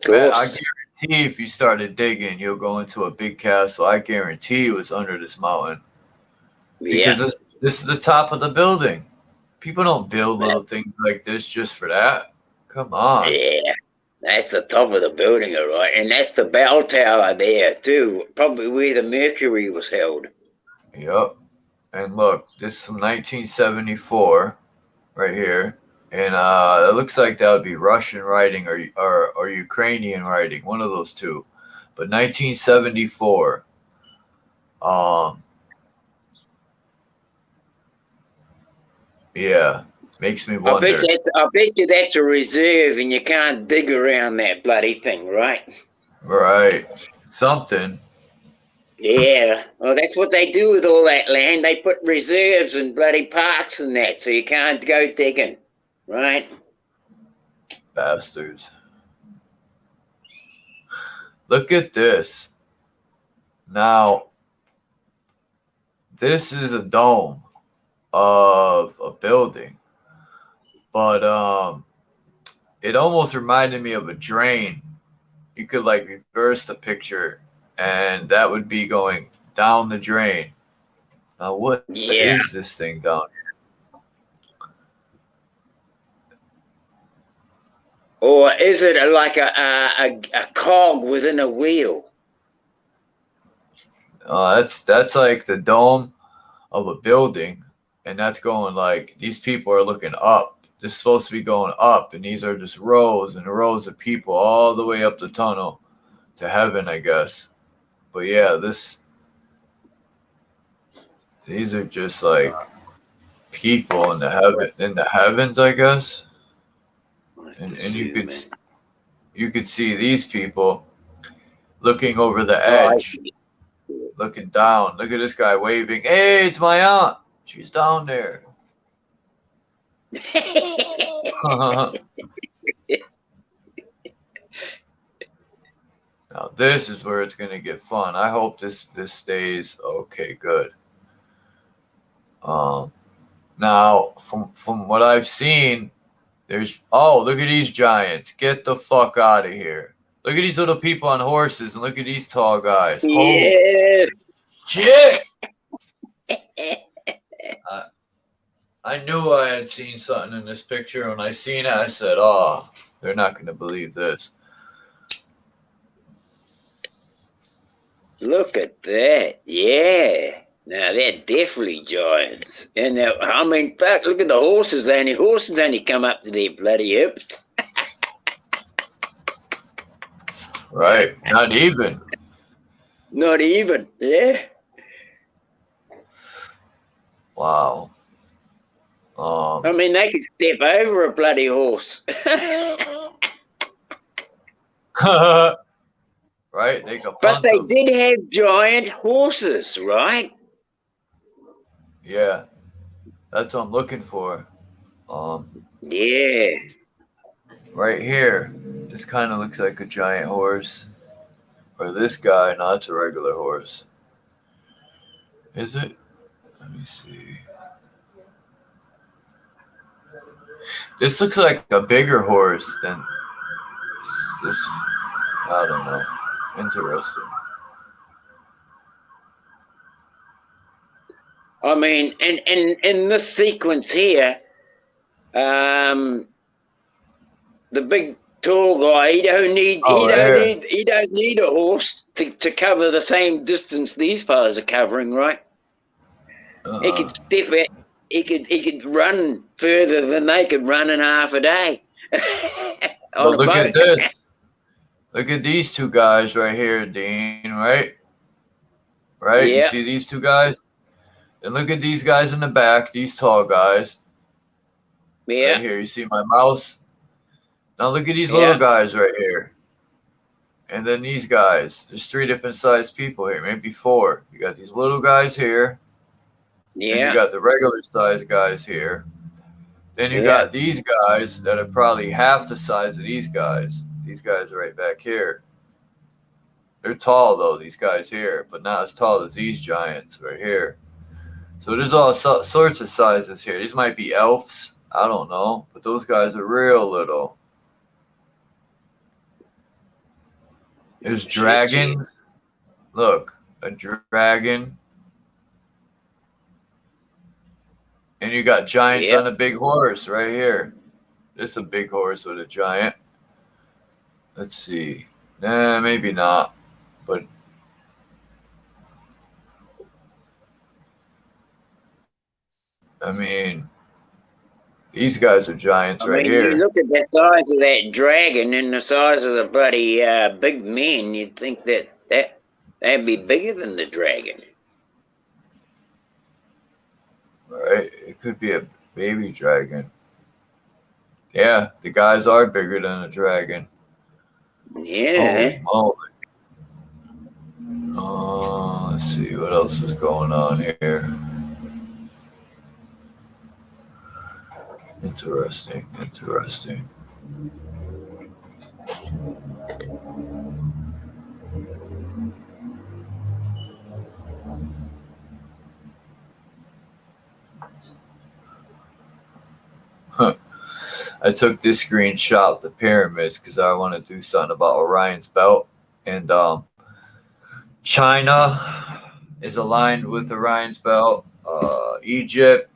Man, I guarantee if you started digging, you'll go into a big castle. I guarantee it was under this mountain. Because this is the top of the building. People don't build little things like this just for that. Come on. Yeah, that's the top of the building, all right. And that's the bell tower there, too. Probably where the Mercury was held. Yep. And look, this is from 1974 right here. And it looks like that would be Russian writing or Ukrainian writing, one of those two. But 1974. Yeah, makes me wonder. I bet you that's a reserve and you can't dig around that bloody thing, right? Right. Something. Yeah. Well, that's what they do with all that land. They put reserves and bloody parks and that, so you can't go digging, right? Bastards. Look at this. Now, this is a dome of a building, but it almost reminded me of a drain. You could like reverse the picture and that would be going down the drain. Now what is this thing down here? Or is it like a cog within a wheel? That's like the dome of a building. And that's going like, these people are looking up. This is supposed to be going up. And these are just rows and rows of people all the way up the tunnel to heaven, I guess. But yeah, these are just like people in the heavens, I guess. And you could see these people looking over the edge, looking down. Look at this guy waving. Hey, it's my aunt. She's down there. Now this is where it's gonna get fun. I hope this stays okay. Good. Now from what I've seen, there's look at these giants. Get the fuck out of here. Look at these little people on horses, and look at these tall guys. Yes. Holy shit! I knew I had seen something in this picture. When I seen it, I said, "Oh, they're not going to believe this." Look at that. Yeah. Now, they're definitely giants. And I mean, fuck, look at the horses. Horses only come up to their bloody hips. Right. Not even. Not even. Yeah. Wow. I mean, they could step over a bloody horse. Right? They could But they them. did have giant horses, right? Yeah. That's what I'm looking for. Yeah. Right here. This kind of looks like a giant horse. Or this guy. No, it's a regular horse. Is it? Let me see. This looks like a bigger horse than this. I don't know. Interesting. I mean, and in this sequence here, the big tall guy, he don't need a horse to cover the same distance these fellas are covering, right? He could step it. He could run further than they could run in half a day. But look at this. Look at these two guys right here, Dean, right? Right? Yeah. You see these two guys? And look at these guys in the back, these tall guys. Yeah. Right here. You see my mouse? Now look at these little guys right here. And then these guys. There's 3 different sized people here, maybe 4. You got these little guys here. Yeah. And you got the regular sized guys here. Then you got these guys that are probably half the size of these guys. These guys are right back here. They're tall though, these guys here, but not as tall as these giants right here. So there's all sorts of sizes here. These might be elves. I don't know. But those guys are real little. There's dragons. Look, a dragon. And you got giants on a big horse right here. This is a big horse with a giant. Let's see. Nah, maybe not. But I mean, these guys are giants right here. You look at the size of that dragon and the size of the bloody big men, you'd think that'd be bigger than the dragon. Right? It could be a baby dragon. Yeah, the guys are bigger than a dragon. Yeah. Holy moly. Let's see what else is going on here. Interesting. I took this screenshot of the pyramids because I want to do something about Orion's belt. And China is aligned with Orion's belt. Egypt.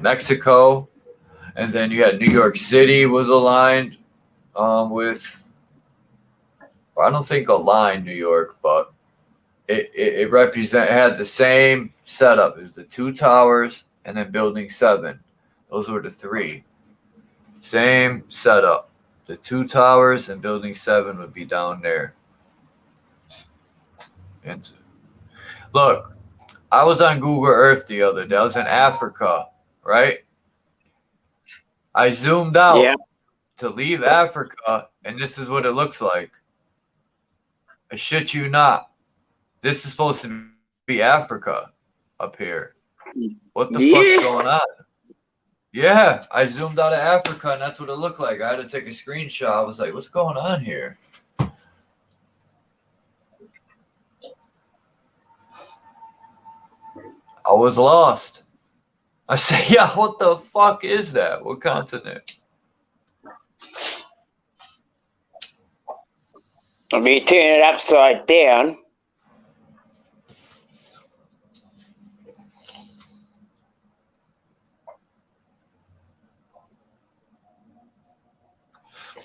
Mexico. And then you had New York City was aligned with, I don't think aligned New York, but it had the same setup as the 2 towers and then building 7. Those were the 3. Same setup. The 2 towers and building 7 would be down there. And look, I was on Google Earth the other day. I was in Africa, right? I zoomed out Yeah. to leave Africa, and this is what it looks like. I shit you not. This is supposed to be Africa up here. What the fuck's going on? Yeah, I zoomed out of Africa, and that's what it looked like. I had to take a screenshot. I was like, what's going on here? I was lost. I said, yeah, what the fuck is that? What continent? If you turn it upside down,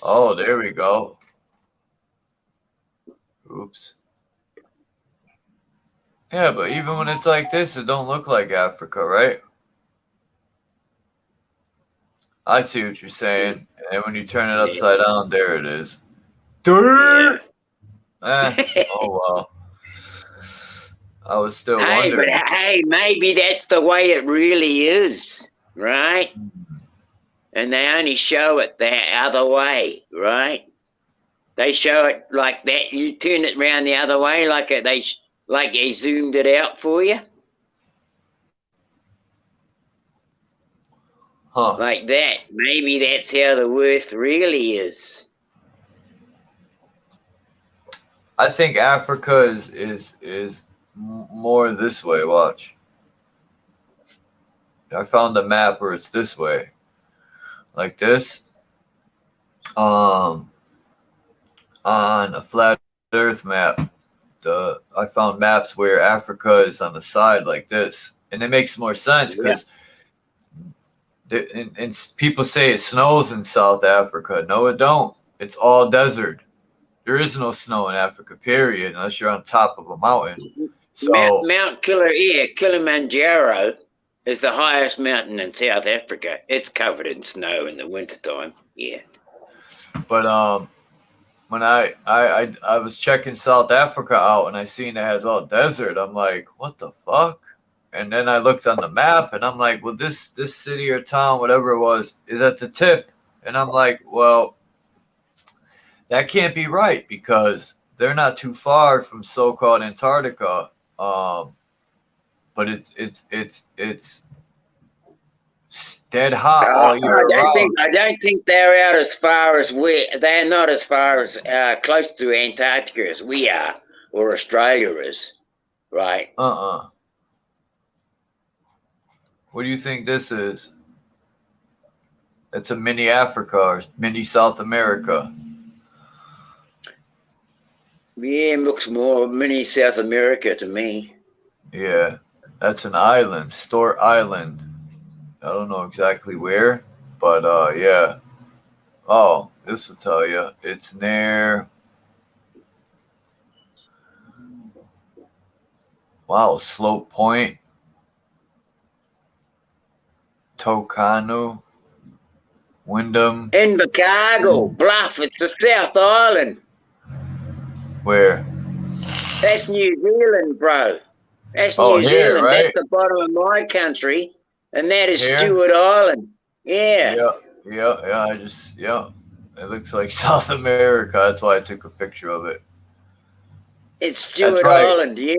Oh, there we go. Oops. Yeah, but even when it's like this, it don't look like Africa, right? I see what you're saying. And when you turn it upside down, there it is. Dirt! Oh, well. I was still wondering. But hey, maybe that's the way it really is, right? And they only show it that other way, right? They show it like that. You turn it around the other way, like they zoomed it out for you, Huh. like that. Maybe that's how the Earth really is. I think Africa is more this way. Watch. I found a map where it's this way. Like this. On a flat Earth map. I found maps where Africa is on the side like this, and it makes more sense because and people say it snows in South Africa. No, it don't. It's all desert. There is no snow in Africa, period, unless you're on top of a mountain. So Mount Kilimanjaro is the highest mountain in South Africa. It's covered in snow in the wintertime. Yeah. But when I was checking South Africa out and I seen it has all desert, I'm like, what the fuck? And then I looked on the map and I'm like, well, this city or town, whatever it was, is at the tip. And I'm like, well, that can't be right because they're not too far from so-called Antarctica. But it's dead hot all year round. I don't think they're out as far as they're not as far as close to Antarctica as we are, or Australia is, right? What do you think this is? It's a mini Africa or mini South America. Yeah, it looks more mini South America to me. Yeah, that's an island, Stort Island. I don't know exactly where, but yeah. Oh, this will tell you. It's near. Wow, Slope Point, Tokanu, Wyndham. Invercargill, Bluff, it's the South Island. Where? That's New Zealand, bro. That's Oh, New here, Zealand. right? That's the bottom of my country. And that is Here? Stewart Island. Yeah. Yeah. It looks like South America. That's why I took a picture of it. It's Stewart right. Island, yeah.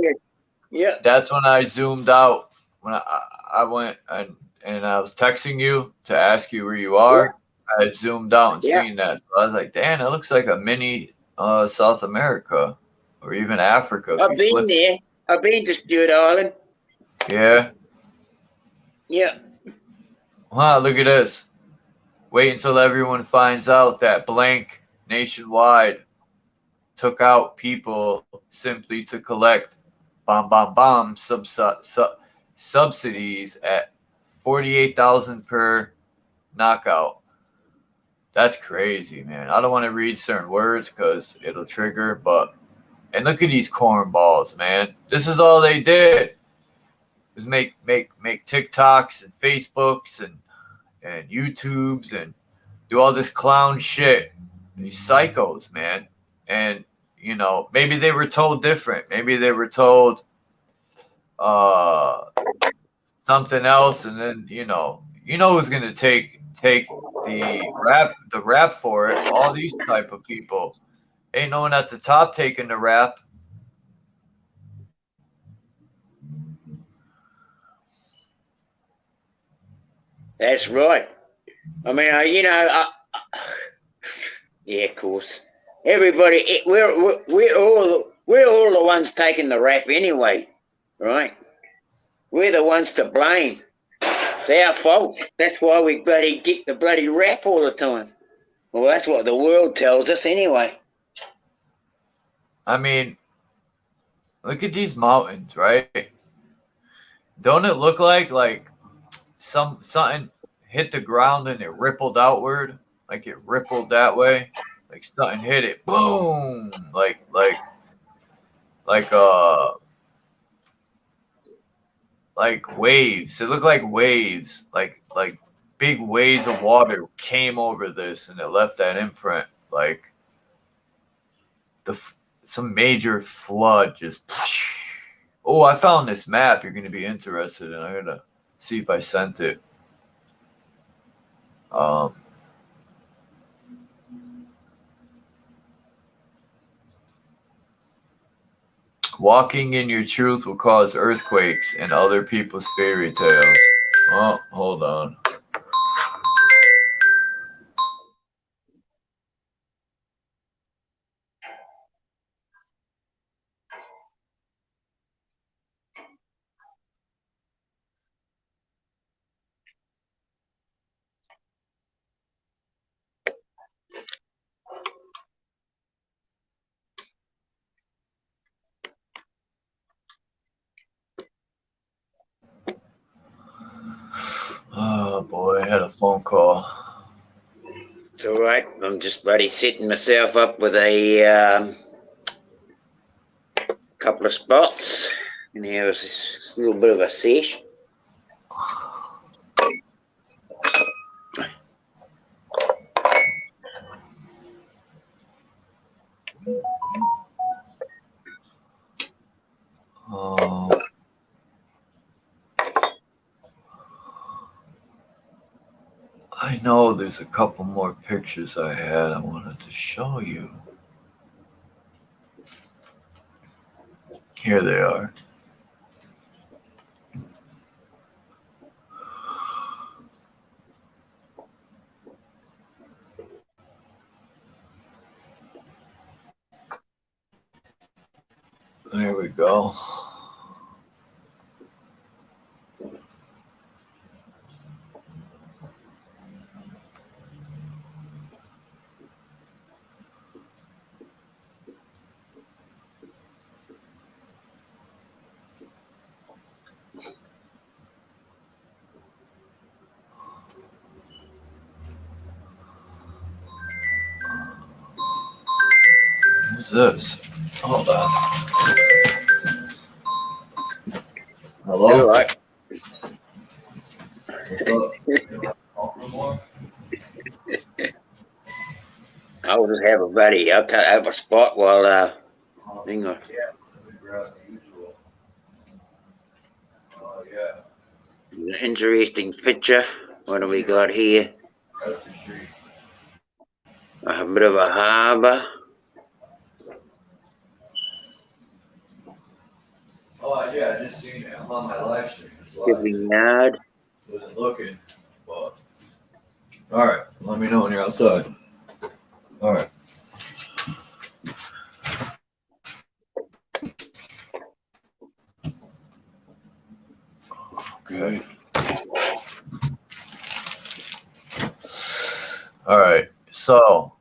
Yeah. That's when I zoomed out. When I went and I was texting you to ask you where you are. I zoomed out and seen that. So I was like, damn, it looks like a mini South America or even Africa. I've been there. I've been to Stewart Island. Yeah. Yeah. Wow, look at this. Wait until everyone finds out that blank nationwide took out people simply to collect subsidies at $48,000 per knockout. That's crazy, man. I don't want to read certain words because it'll trigger, but and look at these cornballs, man. This is all they did. Was make TikToks and Facebooks and YouTubes and do all this clown shit these psychos, man. And you know, maybe they were told different. Maybe they were told something else, and then you know who's gonna take the rap for it. All these type of people. Ain't no one at the top taking the rap. That's right. I mean, yeah, of course. Everybody, we're all the ones taking the rap anyway, right? We're the ones to blame. It's our fault. That's why we bloody get the bloody rap all the time. Well, that's what the world tells us anyway. I mean, look at these mountains, right? Don't it look like something hit the ground and it rippled outward, like it rippled that way, like something hit it, boom, like waves. It looked like waves, like big waves of water came over this and it left that imprint, like some major flood just. Oh, I found this map. You're going to be interested in. I'm gonna see if I sent it. Walking in your truth will cause earthquakes and other people's fairy tales. Oh, hold on. Oh boy, I had a phone call. It's all right. I'm just bloody setting myself up with a couple of spots. And here was a little bit of a sesh. I know there's a couple more pictures I wanted to show you. Here they are. There we go. Who's this? Hold on. Hello? All right. I'll just have a buddy. I'll have a spot while hang on. An interesting picture. What do we got here? A bit of a harbour. Oh yeah, I just seen it. I'm on my live stream. Shipping yard. Wasn't looking, but all right. Let me know when you're outside. All right. Okay. All right. So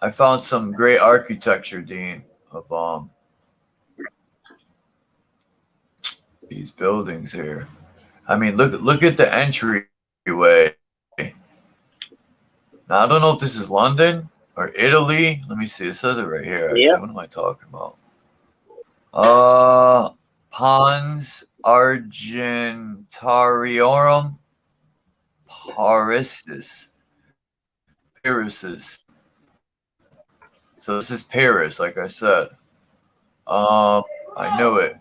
I found some great architecture, Dean, of these buildings here. I mean, look at the entryway. Now I don't know if this is London or Italy. Let me see. It says it right here. Actually. Yeah. What am I talking about? Pons Argentariorum Parisis. So this is Paris, like I said. I knew it.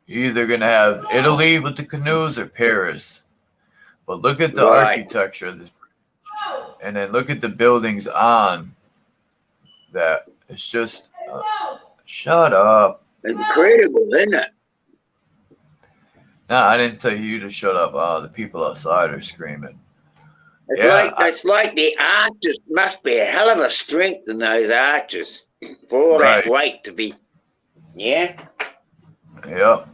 You're either gonna have Italy with the canoes or Paris. But look at the Right. architecture of this, and then look at the buildings on that. It's just shut up. Incredible, isn't it? No, I didn't tell you to shut up. The people outside are screaming. It's Yeah, like it's like the arches must be a hell of a strength in those arches for all Right. that weight to be. Yeah. Yep.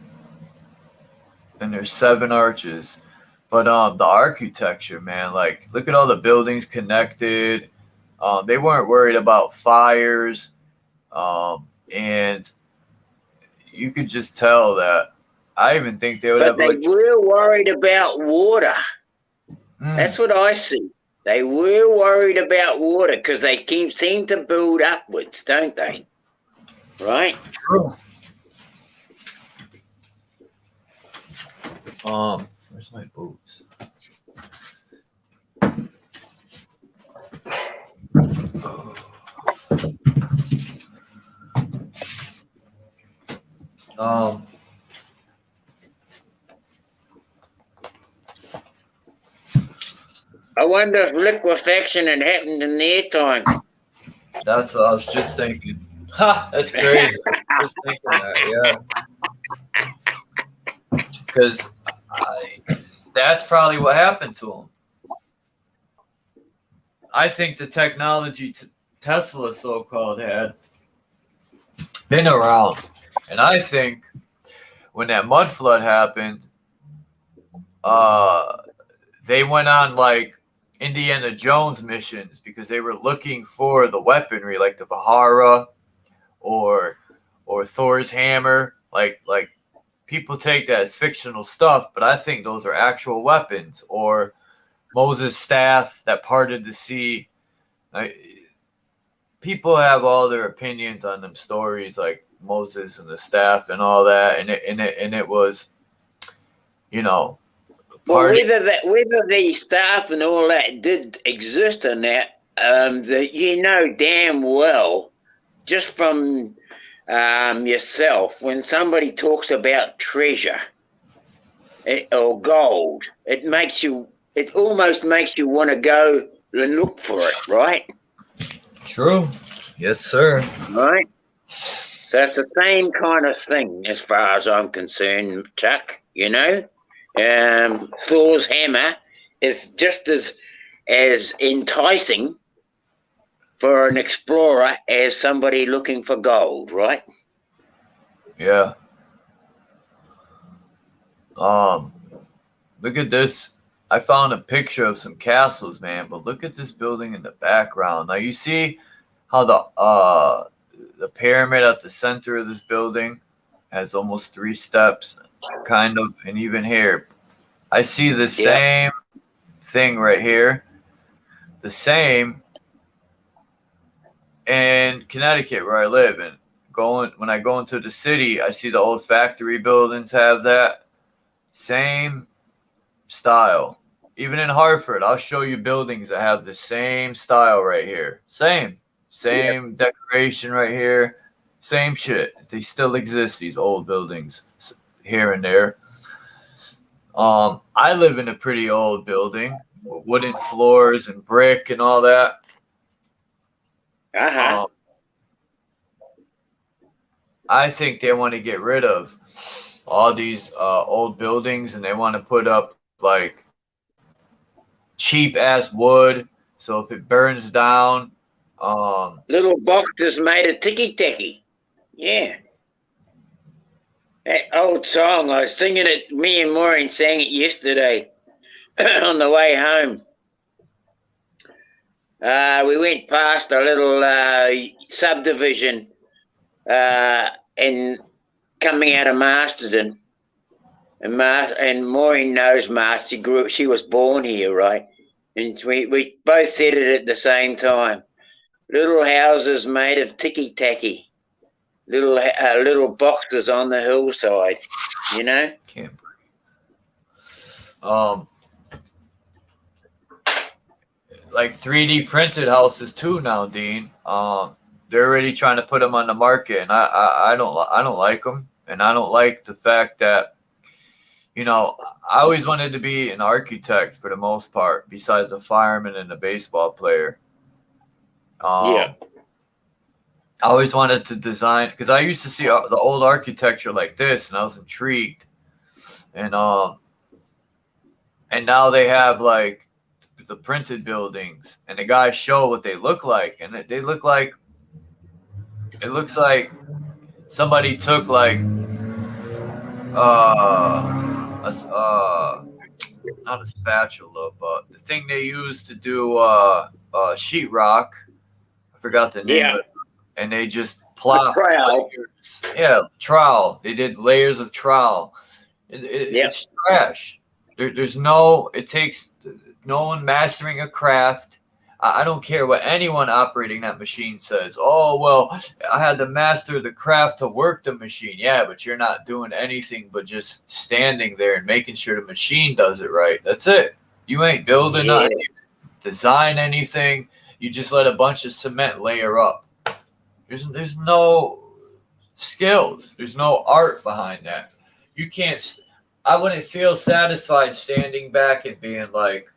And there's 7 arches. But the architecture, man, like look at all the buildings connected. They weren't worried about fires. And you could just tell that. I even think they would But have they were worried about water. That's what I see. They were worried about water because they seem to build upwards, don't they? Right? True. Where's my boots? I wonder if liquefaction had happened in their time. That's what I was just thinking. Ha! That's crazy. Just thinking that, yeah. Because that's probably what happened to them. I think the technology Tesla, so-called, had been around. And I think when that mud flood happened, they went on like Indiana Jones missions because they were looking for the weaponry, like the Vahara or Thor's hammer. Like people take that as fictional stuff, but I think those are actual weapons. Or Moses' staff that parted the sea. People have all their opinions on them stories, like Moses and the staff and all that, and it was, you know. Well, whether the staff and all that did exist in that, you know damn well, just from yourself, when somebody talks about treasure or gold, it almost makes you want to go and look for it, right? True. Yes, sir. Right? So it's the same kind of thing as far as I'm concerned, Chuck, you know? Thor's hammer is just as enticing for an explorer as somebody looking for gold, right? Yeah. Look at this. I found a picture of some castles, man, but look at this building in the background. Now you see how the pyramid at the center of this building has almost 3 steps, kind of, and even here, I see the same thing right here. The same in Connecticut where I live, and when I go into the city, I see the old factory buildings have that same style. Even in Hartford, I'll show you buildings that have the same style right here. Same decoration right here. Same shit. They still exist, these old buildings here and there. I live in a pretty old building with wooden floors and brick and all that. I think they want to get rid of all these old buildings, and they want to put up like cheap ass wood. So if it burns down, little boxes made of ticky-tacky. Yeah. That old song, I was singing it, me and Maureen sang it yesterday on the way home. We went past a little subdivision and coming out of Masterton. And Maureen knows Master. She was born here, right? And we both said it at the same time. Little houses made of ticky-tacky. Little boxes on the hillside, you know? Can't like 3D printed houses too now, Dean. they're already trying to put them on the market, and I don't like them, and I don't like the fact that, you know, I always wanted to be an architect for the most part, besides a fireman and a baseball player. Yeah. I always wanted to design, because I used to see the old architecture like this, and I was intrigued. And now they have like the printed buildings, and the guys show what they look like, and they look like, it looks like somebody took like not a spatula, but the thing they use to do sheetrock. I forgot the name of it. And they just plopped layers. Yeah, trowel. They did layers of trowel. It's trash. There's no. It takes no one mastering a craft. I don't care what anyone operating that machine says. Oh, well, I had to master the craft to work the machine. Yeah, but you're not doing anything but just standing there and making sure the machine does it right. That's it. You ain't building nothing, design anything. You just let a bunch of cement layer up. There's no skills. There's no art behind that. You can't. I wouldn't feel satisfied standing back and being like,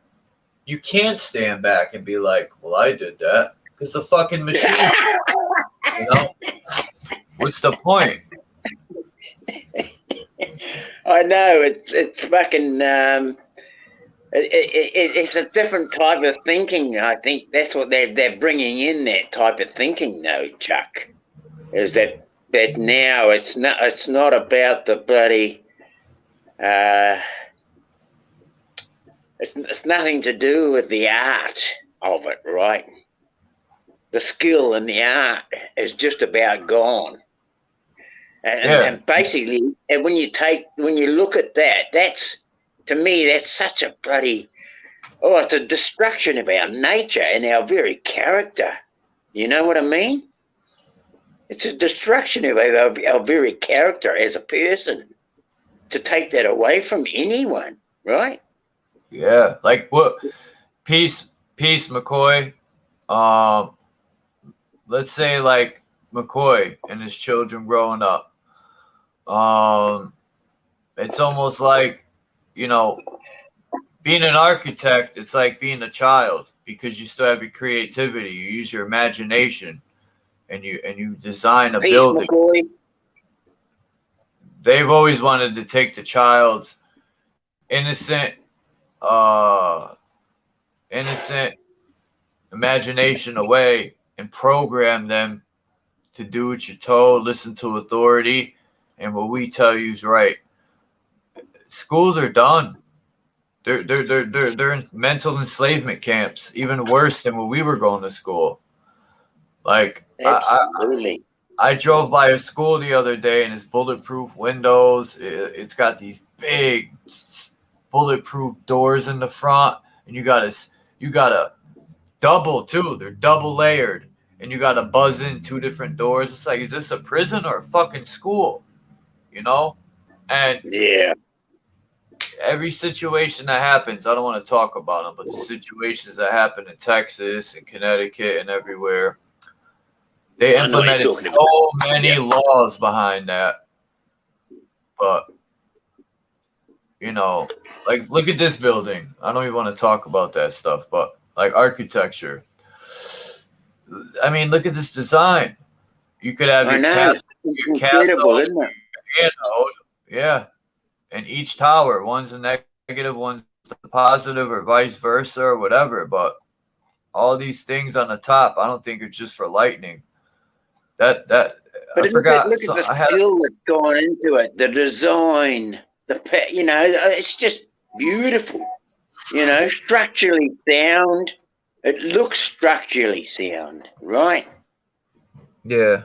you can't stand back and be like, well, I did that. Because the fucking machine, you know? What's the point? I know, it's fucking, it's a different type of thinking. I think that's what they're bringing in, that type of thinking, though, Chuck. Is that now it's not about the bloody, it's nothing to do with the art of it, right? The skill and the art is just about gone. And basically, and when you look at that, that's, to me, that's such a bloody, it's a destruction of our nature and our very character. You know what I mean? It's a destruction of our very character as a person, to take that away from anyone, right? Yeah, like what? Peace, McCoy. Let's say like McCoy and his children growing up. It's almost like, you know, being an architect, it's like being a child, because you still have your creativity. You use your imagination, and you design a building. McCoy. They've always wanted to take the child's innocent imagination away and program them to do what you're told, listen to authority, and what we tell you is right. Schools are done. They're in mental enslavement camps, even worse than when we were going to school. Like, absolutely. I drove by a school the other day, and it's bulletproof windows. It's got these big bulletproof doors in the front, and you gotta double too. They're double layered, and you gotta buzz in 2 different doors. It's like, is this a prison or a fucking school? You know? And every situation that happens, I don't want to talk about them, but the situations that happen in Texas and Connecticut and everywhere, they implemented so many laws behind that. But, you know, like, look at this building. I don't even want to talk about that stuff, but like architecture. I mean, look at this design. You could have it's incredible, isn't it? Anode, yeah. And each tower, one's a negative, one's a positive, or vice versa, or whatever. But all these things on the top, I don't think are just for lightning. But I forgot. Look at the skill that's gone into it, the design, it's just beautiful. You know, structurally sound. It looks structurally sound, right? Yeah.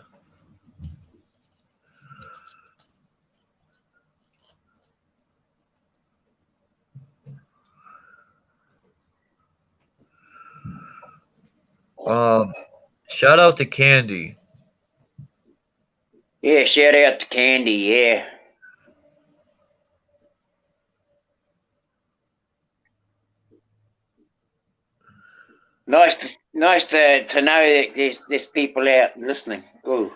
Shout out to Candy. Yeah, shout out to Candy, yeah. nice to know that there's people out listening. Cool.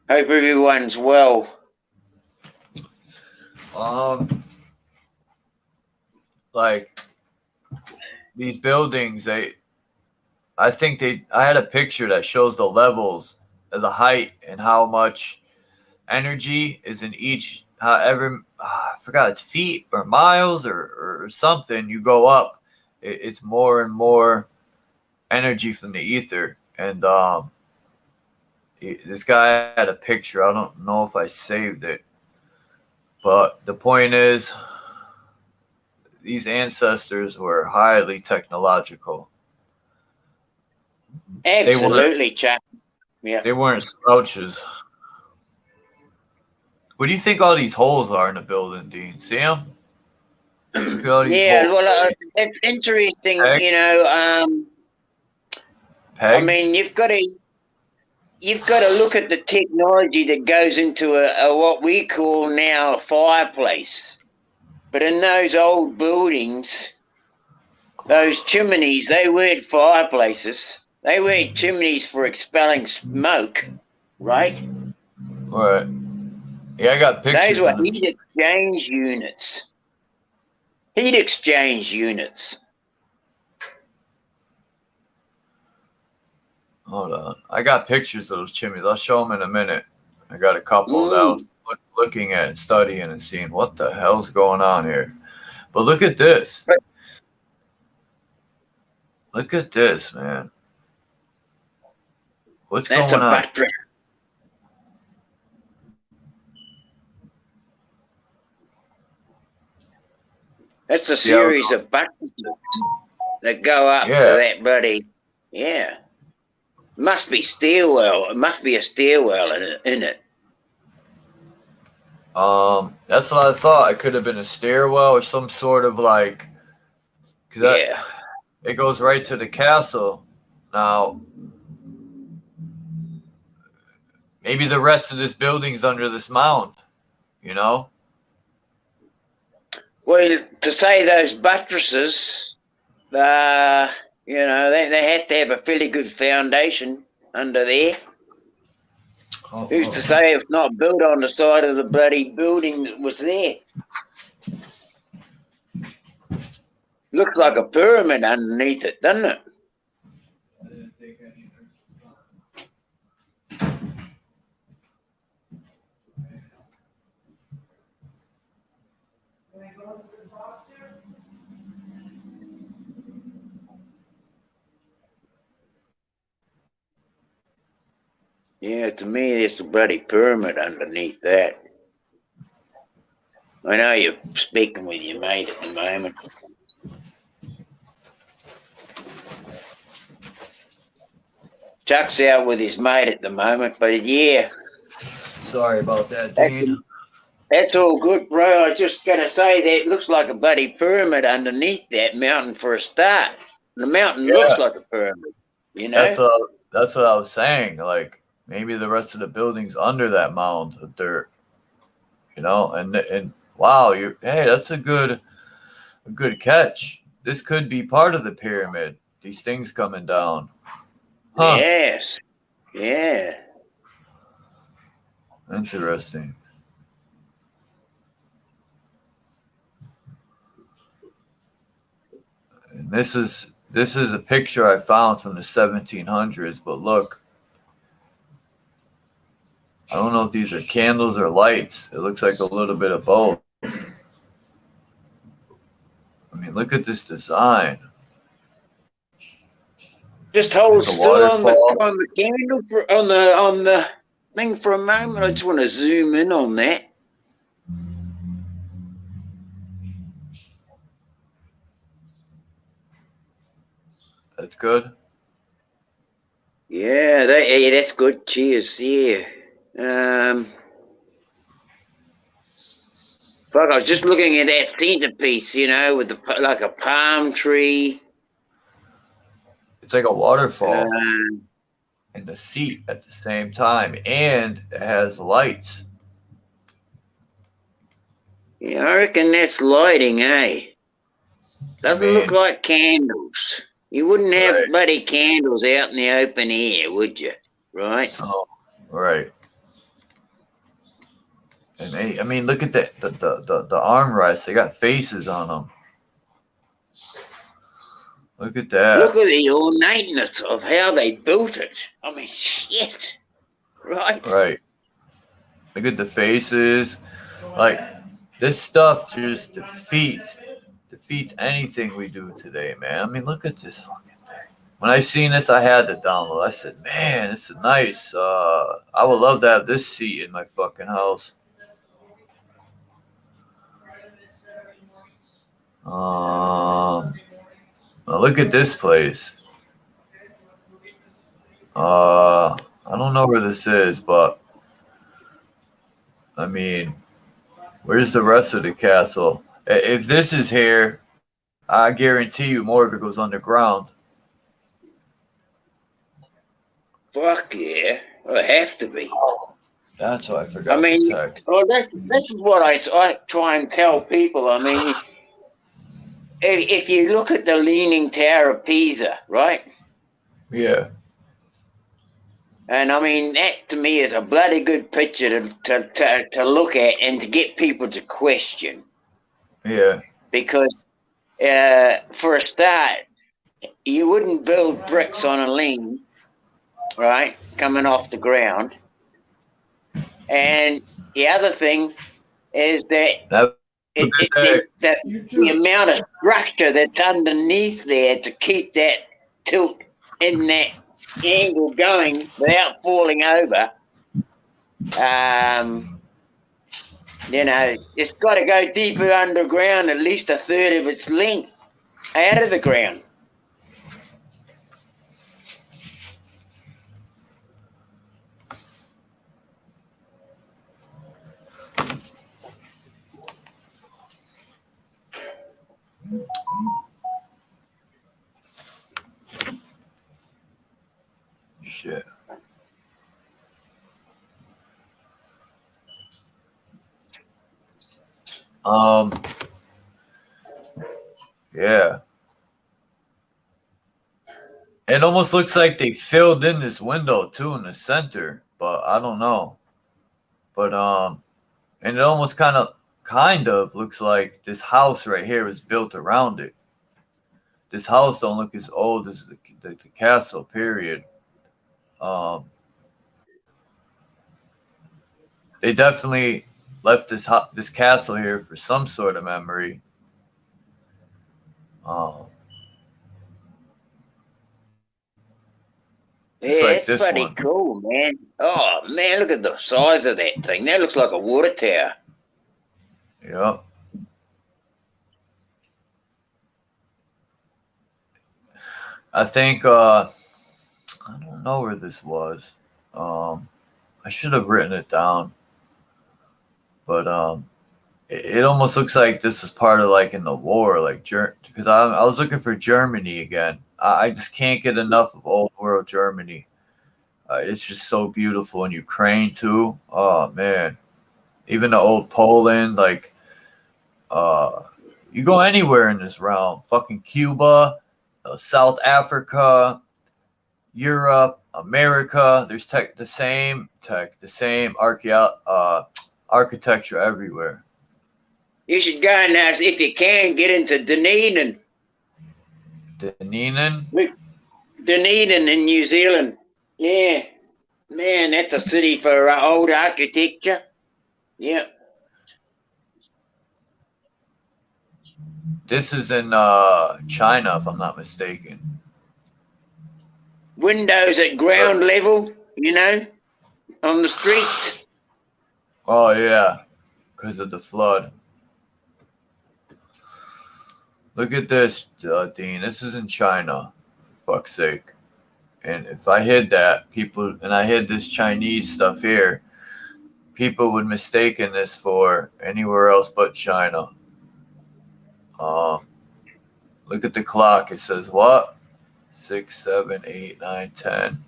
Hope everyone's well. Like these buildings, I had a picture that shows the levels of the height and how much energy is in each, however, I forgot, it's feet or miles or something. You go up, it's more and more energy from the ether. And this guy had a picture. I don't know if I saved it, but the point is, these ancestors were highly technological. Absolutely, Chuck. Yeah. They weren't slouches. What do you think all these holes are in the building, Dean? See them? Yeah, holes. well, it's interesting, Pegs? you know. Pegs? I mean, you've got to look at the technology that goes into a what we call now a fireplace. But in those old buildings, those chimneys, they weren't fireplaces. They weren't chimneys for expelling smoke, right? Right. Yeah, I got pictures. Those were heat exchange units. Heat exchange units. Hold on. I got pictures of those chimneys. I'll show them in a minute. I got a couple that I was looking at and studying and seeing what the hell's going on here. But look at this. Look at this, man. What's going on? Buttress. That's a series of buttresses that go up to that buddy. Yeah. Must be stairwell. It must be a stairwell in it. That's what I thought. It could have been a stairwell or some sort of like, it goes right to the castle. Now, maybe the rest of this building's under this mound, you know? Well, to say those buttresses, you know, they have to have a fairly good foundation under there. Who's to say it's not built on the side of the bloody building that was there? Looks like a pyramid underneath it, doesn't it? Yeah, to me, there's a bloody pyramid underneath that. I know you're speaking with your mate at the moment. Chuck's out with his mate at the moment, but yeah. Sorry about that, Dean. That's all good, bro. I was just going to say that it looks like a bloody pyramid underneath that mountain for a start. The mountain looks like a pyramid, you know? That's what I was saying. Like, maybe the rest of the building's under that mound of dirt, you know? And wow, hey, that's a good catch. This could be part of the pyramid. These things coming down. Huh. Yes. Yeah. Interesting. And this is a picture I found from the 1700s, but look. I don't know if these are candles or lights. It looks like a little bit of both. I mean, look at this design. Just hold still on the candle on the thing for a moment. I just want to zoom in on that. That's good. Yeah, that's good. Cheers. Yeah. Fuck, I was just looking at that centerpiece, you know, with like a palm tree. It's like a waterfall and a seat at the same time, and it has lights. Yeah, I reckon that's lighting, eh? Doesn't look like candles. You wouldn't have bloody candles out in the open air, would you? Right? Oh, right. And I mean, look at the armrests. They got faces on them. Look at that. Look at the ornateness of how they built it. I mean, shit. Right? Right. Look at the faces. Like, this stuff just defeats anything we do today, man. I mean, look at this fucking thing. When I seen this, I had to download. I said, man, this is nice. I would love to have this seat in my fucking house. Now look at this place. I don't know where this is, but I mean, where's the rest of the castle? If this is here, I guarantee you more of it goes underground. Fuck yeah. It'll have to be. That's what I forgot. I mean, to text. well, this is what I try and tell people. I mean, if you look at the Leaning Tower of Pisa, right? Yeah. And I mean, that to me is a bloody good picture to look at and to get people to question. Yeah. Because for a start, you wouldn't build bricks on a lean, right, coming off the ground. And the other thing is that the amount of structure that's underneath there to keep that tilt in that angle going without falling over, you know, it's got to go deeper underground, at least a third of its length out of the ground. Shit. Yeah. It almost looks like they filled in this window too in the center, but I don't know. But and it almost kind of looks like this house right here was built around it. This house don't look as old as the castle, period. They definitely left this castle here for some sort of memory. Yeah, like it's pretty cool, man. Oh, man, look at the size of that thing. That looks like a water tower. Yep. I think, I don't know where this was. I should have written it down. But it almost looks like this is part of like in the war, like because I was looking for Germany again. I just can't get enough of old world Germany. It's just so beautiful, in Ukraine too. Oh man, even the old Poland, like you go anywhere in this realm, fucking Cuba, South Africa, Europe, America. There's the same architecture everywhere. You should go and if you can get into Dunedin. Dunedin in New Zealand. Yeah, man, that's a city for old architecture. Yeah. This is in China, if I'm not mistaken. Windows at ground level, you know, on the streets. Oh yeah, because of the flood. Look at this, Dean. This is in China, for fuck's sake. And if I hid that, I hid this Chinese stuff here, people would mistaken this for anywhere else but China. Look at the clock. It says what? 6, 7, 8, 9, 10.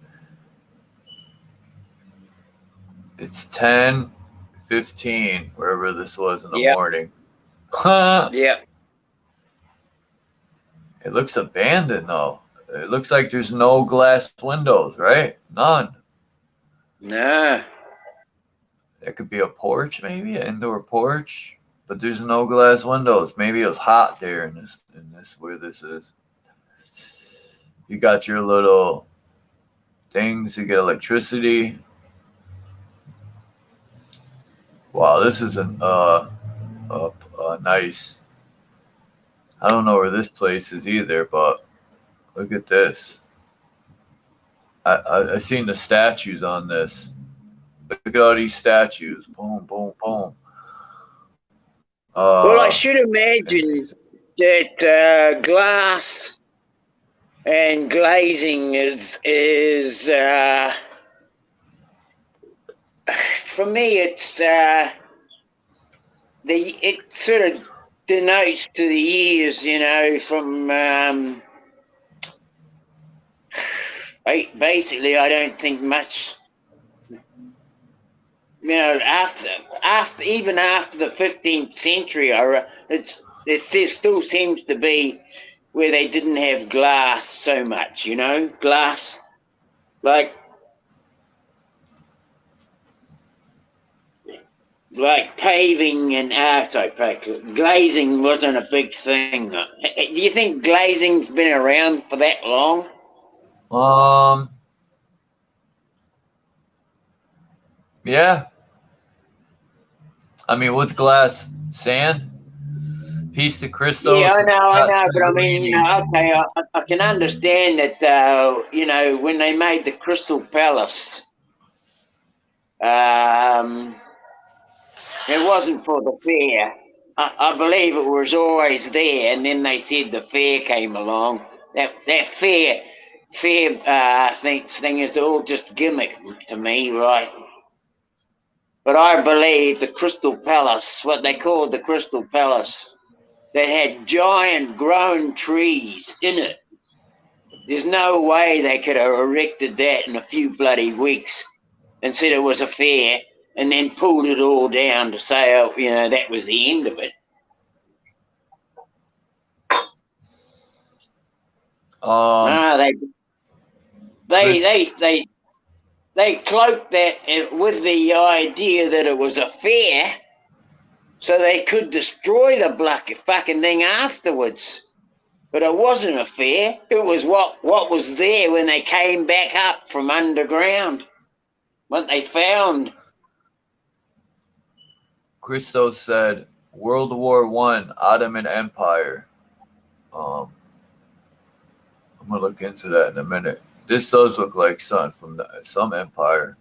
It's 10:15, wherever this was in the morning. Yep. It looks abandoned though. It looks like there's no glass windows, right? None. No. It could be a porch, maybe an indoor porch, but there's no glass windows. Maybe it was hot there in this where this is. You got your little things to get electricity. Wow, this is a nice. I don't know where this place is either, but look at this. I seen the statues on this. Look at all these statues. Boom, boom, boom. Well, I should imagine that glass and glazing is for me. It sort of denotes to the ears, you know, from basically. I don't think much. You know, after even after the 15th century, there still seems to be where they didn't have glass so much. You know, glass like paving and glazing wasn't a big thing. Do you think glazing's been around for that long? Yeah. I mean, what's glass? Sand? Piece of crystal? Yeah, I know, but I mean, you know, okay, I can understand that, you know, when they made the Crystal Palace, it wasn't for the fair. I believe it was always there, and then they said the fair came along. That fair thing is all just gimmick to me, right? But I believe the Crystal Palace, what they called the Crystal Palace, that had giant grown trees in it. There's no way they could have erected that in a few bloody weeks and said it was a fair and then pulled it all down to say, oh, you know, that was the end of it. They cloaked that with the idea that it was a fair so they could destroy the fucking thing afterwards. But it wasn't a fair. It was what was there when they came back up from underground. What they found. Christos said World War I, Ottoman Empire. I'm gonna look into that in a minute. This does look like something from some empire.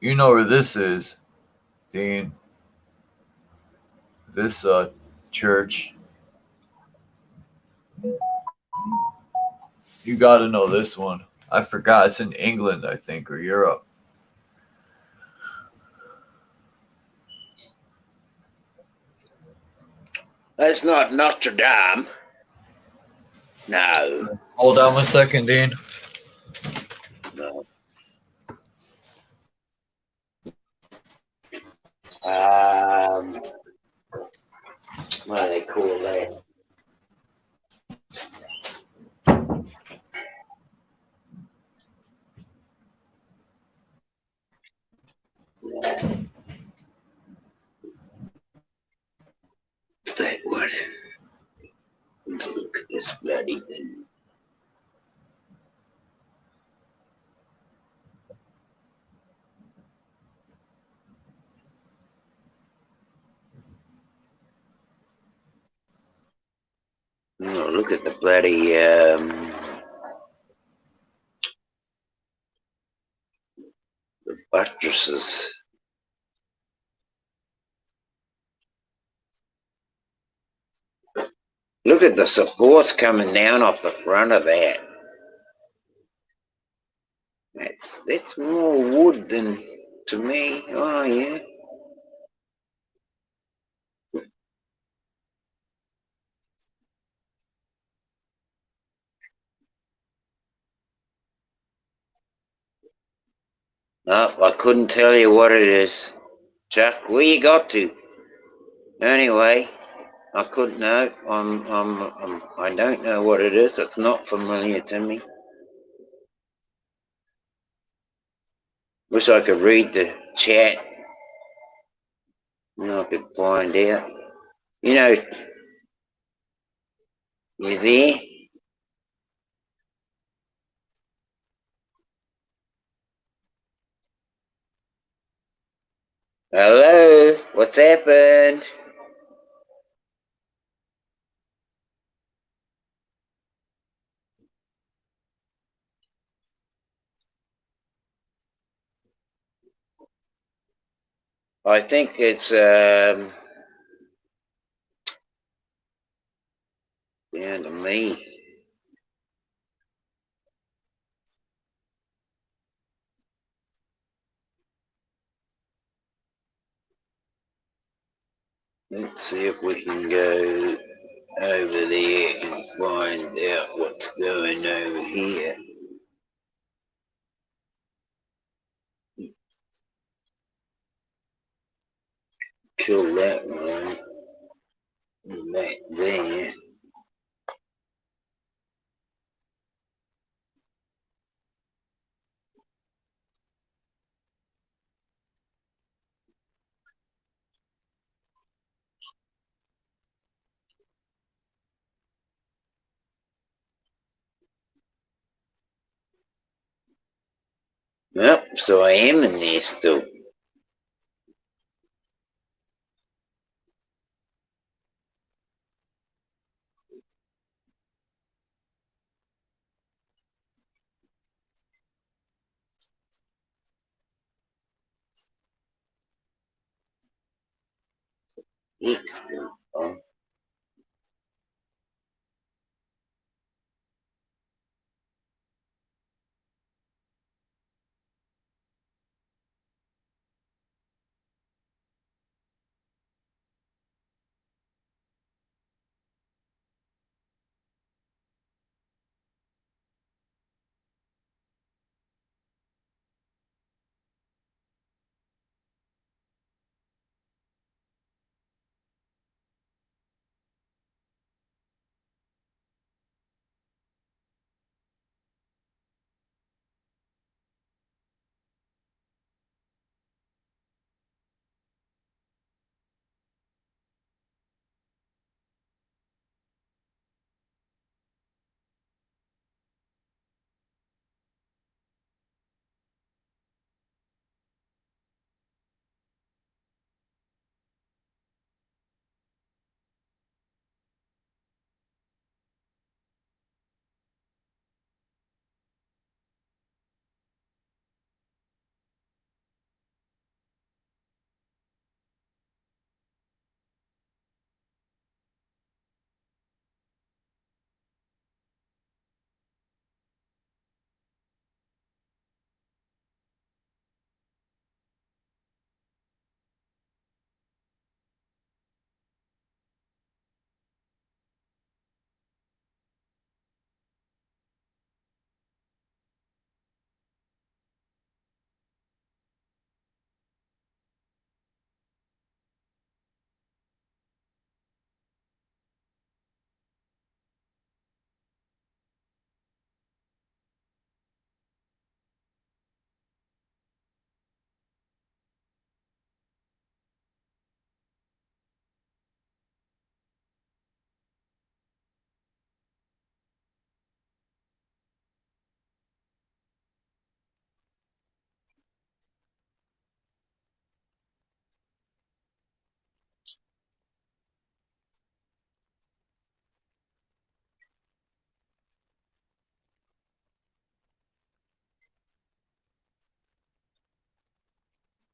You know where this is, Dean? This church. You got to know this one. I forgot. It's in England, I think, or Europe. That's not Notre Dame. No. Hold on 1 second, Dean. No. What do they call that? What's that word? Let's look at this bloody thing. Oh, look at the bloody the buttresses. Look at the supports coming down off the front of that. That's more wood than to me. Oh yeah. No, I couldn't tell you what it is. Chuck, where you got to? Anyway, I couldn't know. I don't know what it is. It's not familiar to me. Wish I could read the chat. And I could find out. You know, you there? Hello? What's happened? I think it's down to me. Let's see if we can go over there and find out what's going over here. Kill that one. Back there. Yep, so I am in there still. Excellent.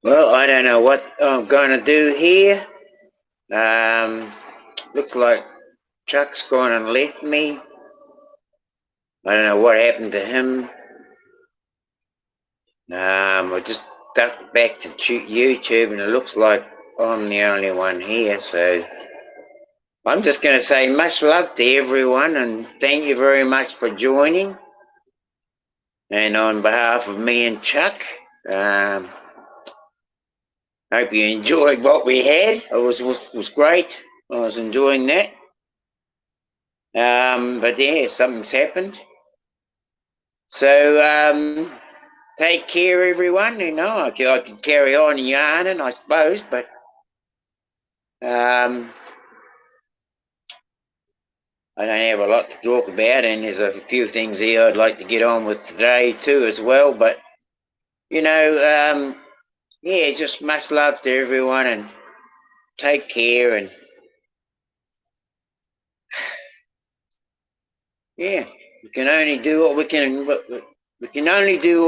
Well, I don't know what I'm going to do here. Looks like Chuck's gone and left me. I don't know what happened to him. I just ducked back to YouTube and it looks like I'm the only one here. So I'm just going to say much love to everyone and thank you very much for joining. And on behalf of me and Chuck, Hope you enjoyed what we had. It was great. I was enjoying that. But yeah, something's happened. So take care, everyone. You know, I could carry on yarning, I suppose, but I don't have a lot to talk about, and there's a few things here I'd like to get on with today too as well. But you know, yeah, just much love to everyone, and take care, and yeah, we can only do what we can. We can only do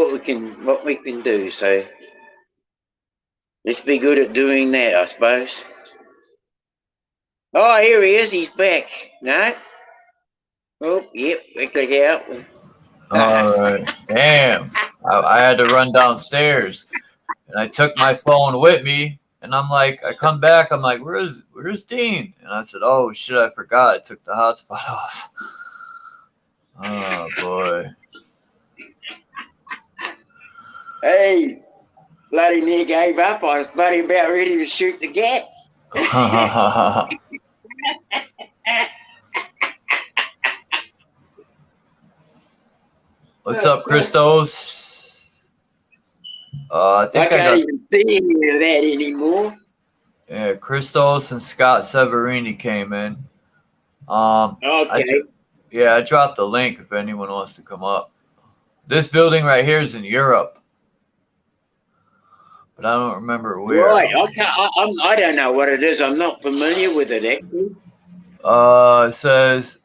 what we can do. So let's be good at doing that, I suppose. Oh, here he is. He's back. No. Oh, yep. We got out. All right. Damn. I had to run downstairs, and I took my phone with me. And I'm like, I come back. I'm like, where's Dean? And I said, oh shit, I forgot. I took the hotspot off. Oh boy. Hey, bloody near gave up. I was bloody about ready to shoot the gat. What's up, Christos? I think I can't even see any of that anymore. Yeah, Christos and Scott Severini came in. Okay. I dropped the link if anyone wants to come up. This building right here is in Europe, but I don't remember where. Right. I don't know what it is. I'm not familiar with it, actually. It says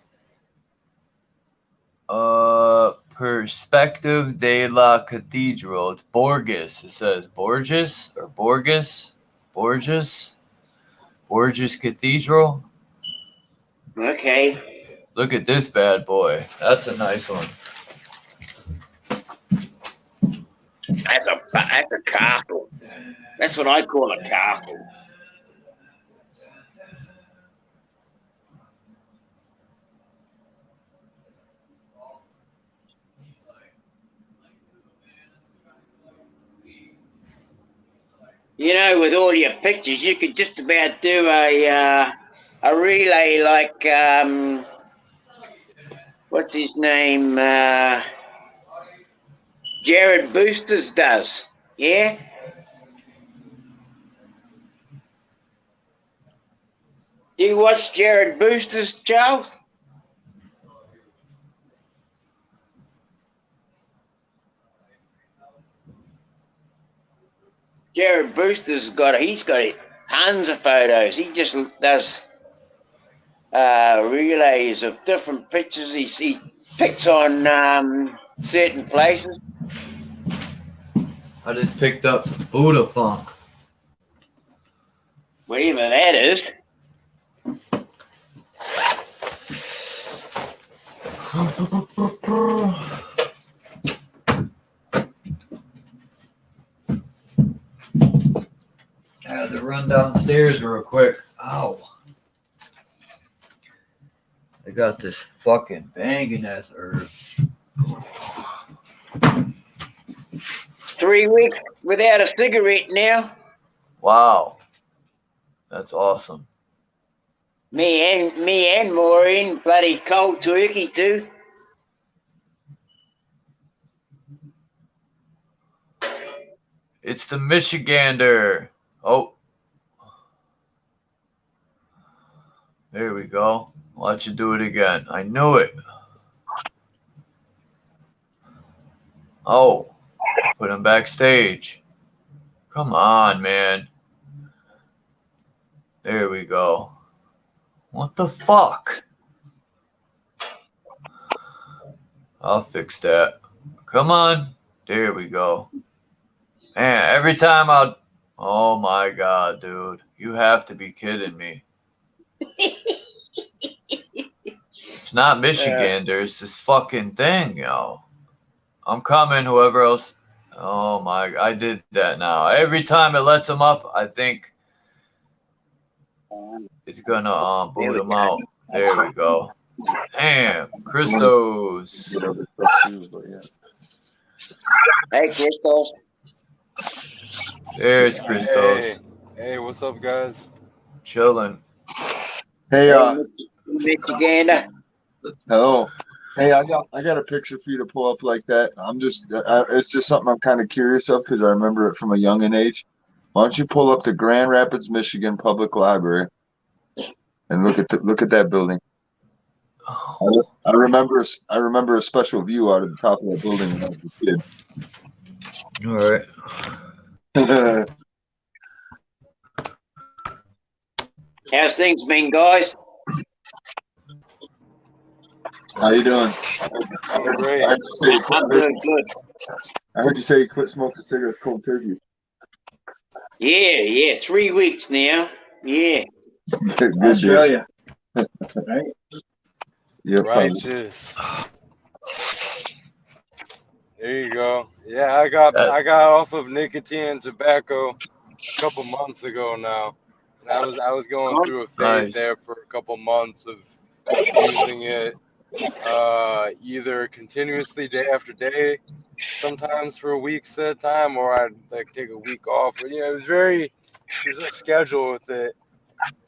Perspective de la Cathedral. It's Borges. It says Borges or Borges. Borges Cathedral. Okay. Look at this bad boy. That's a nice one. That's a castle. That's what I call a castle. You know, with all your pictures, you could just about do a relay like what's his name? Jared Boosters does. Yeah. Do you watch Jared Boosters, Charles? Jared Brewster's he's got tons of photos. He just does relays of different pictures. He picks on certain places. I just picked up some Buddha funk. Whatever that is. I had to run downstairs real quick. Ow. I got this fucking banging ass herb. 3 weeks without a cigarette now. Wow. That's awesome. Me and Maureen, bloody cold turkey too. It's the Michigander. Oh. There we go. Watch you do it again. I knew it. Oh. Put him backstage. Come on, man. There we go. What the fuck? I'll fix that. Come on. There we go. Man, every time I'll... Oh my God, dude. You have to be kidding me. It's not Michigan. There's this fucking thing, yo. I'm coming, whoever else. Oh my... I did that now. Every time it lets them up, I think it's gonna boot them out. There we go. Damn. Christos. Hey, Christos. There's Christos. Hey. Hey, what's up, guys? Chilling. Hey, Michigander. hello. Hey, I got a picture for you to pull up like that. I'm just, it's just something I'm kind of curious of because I remember it from a young age. Why don't you pull up the Grand Rapids, Michigan Public Library and look at that building? I remember a special view out of the top of that building when I was a kid. All right. How's things been, guys? How you doing? Great. I'm doing good. I heard you say you quit smoking cigarettes cold turkey. Yeah, 3 weeks now. Yeah. Good Australia. Right? Yeah, Righteous. There you go. Yeah, I got off of nicotine and tobacco a couple months ago now. And I was going through a phase there for a couple months of using it either continuously day after day, sometimes for weeks at a time, or I'd like take a week off. But, you know, there's no schedule with it,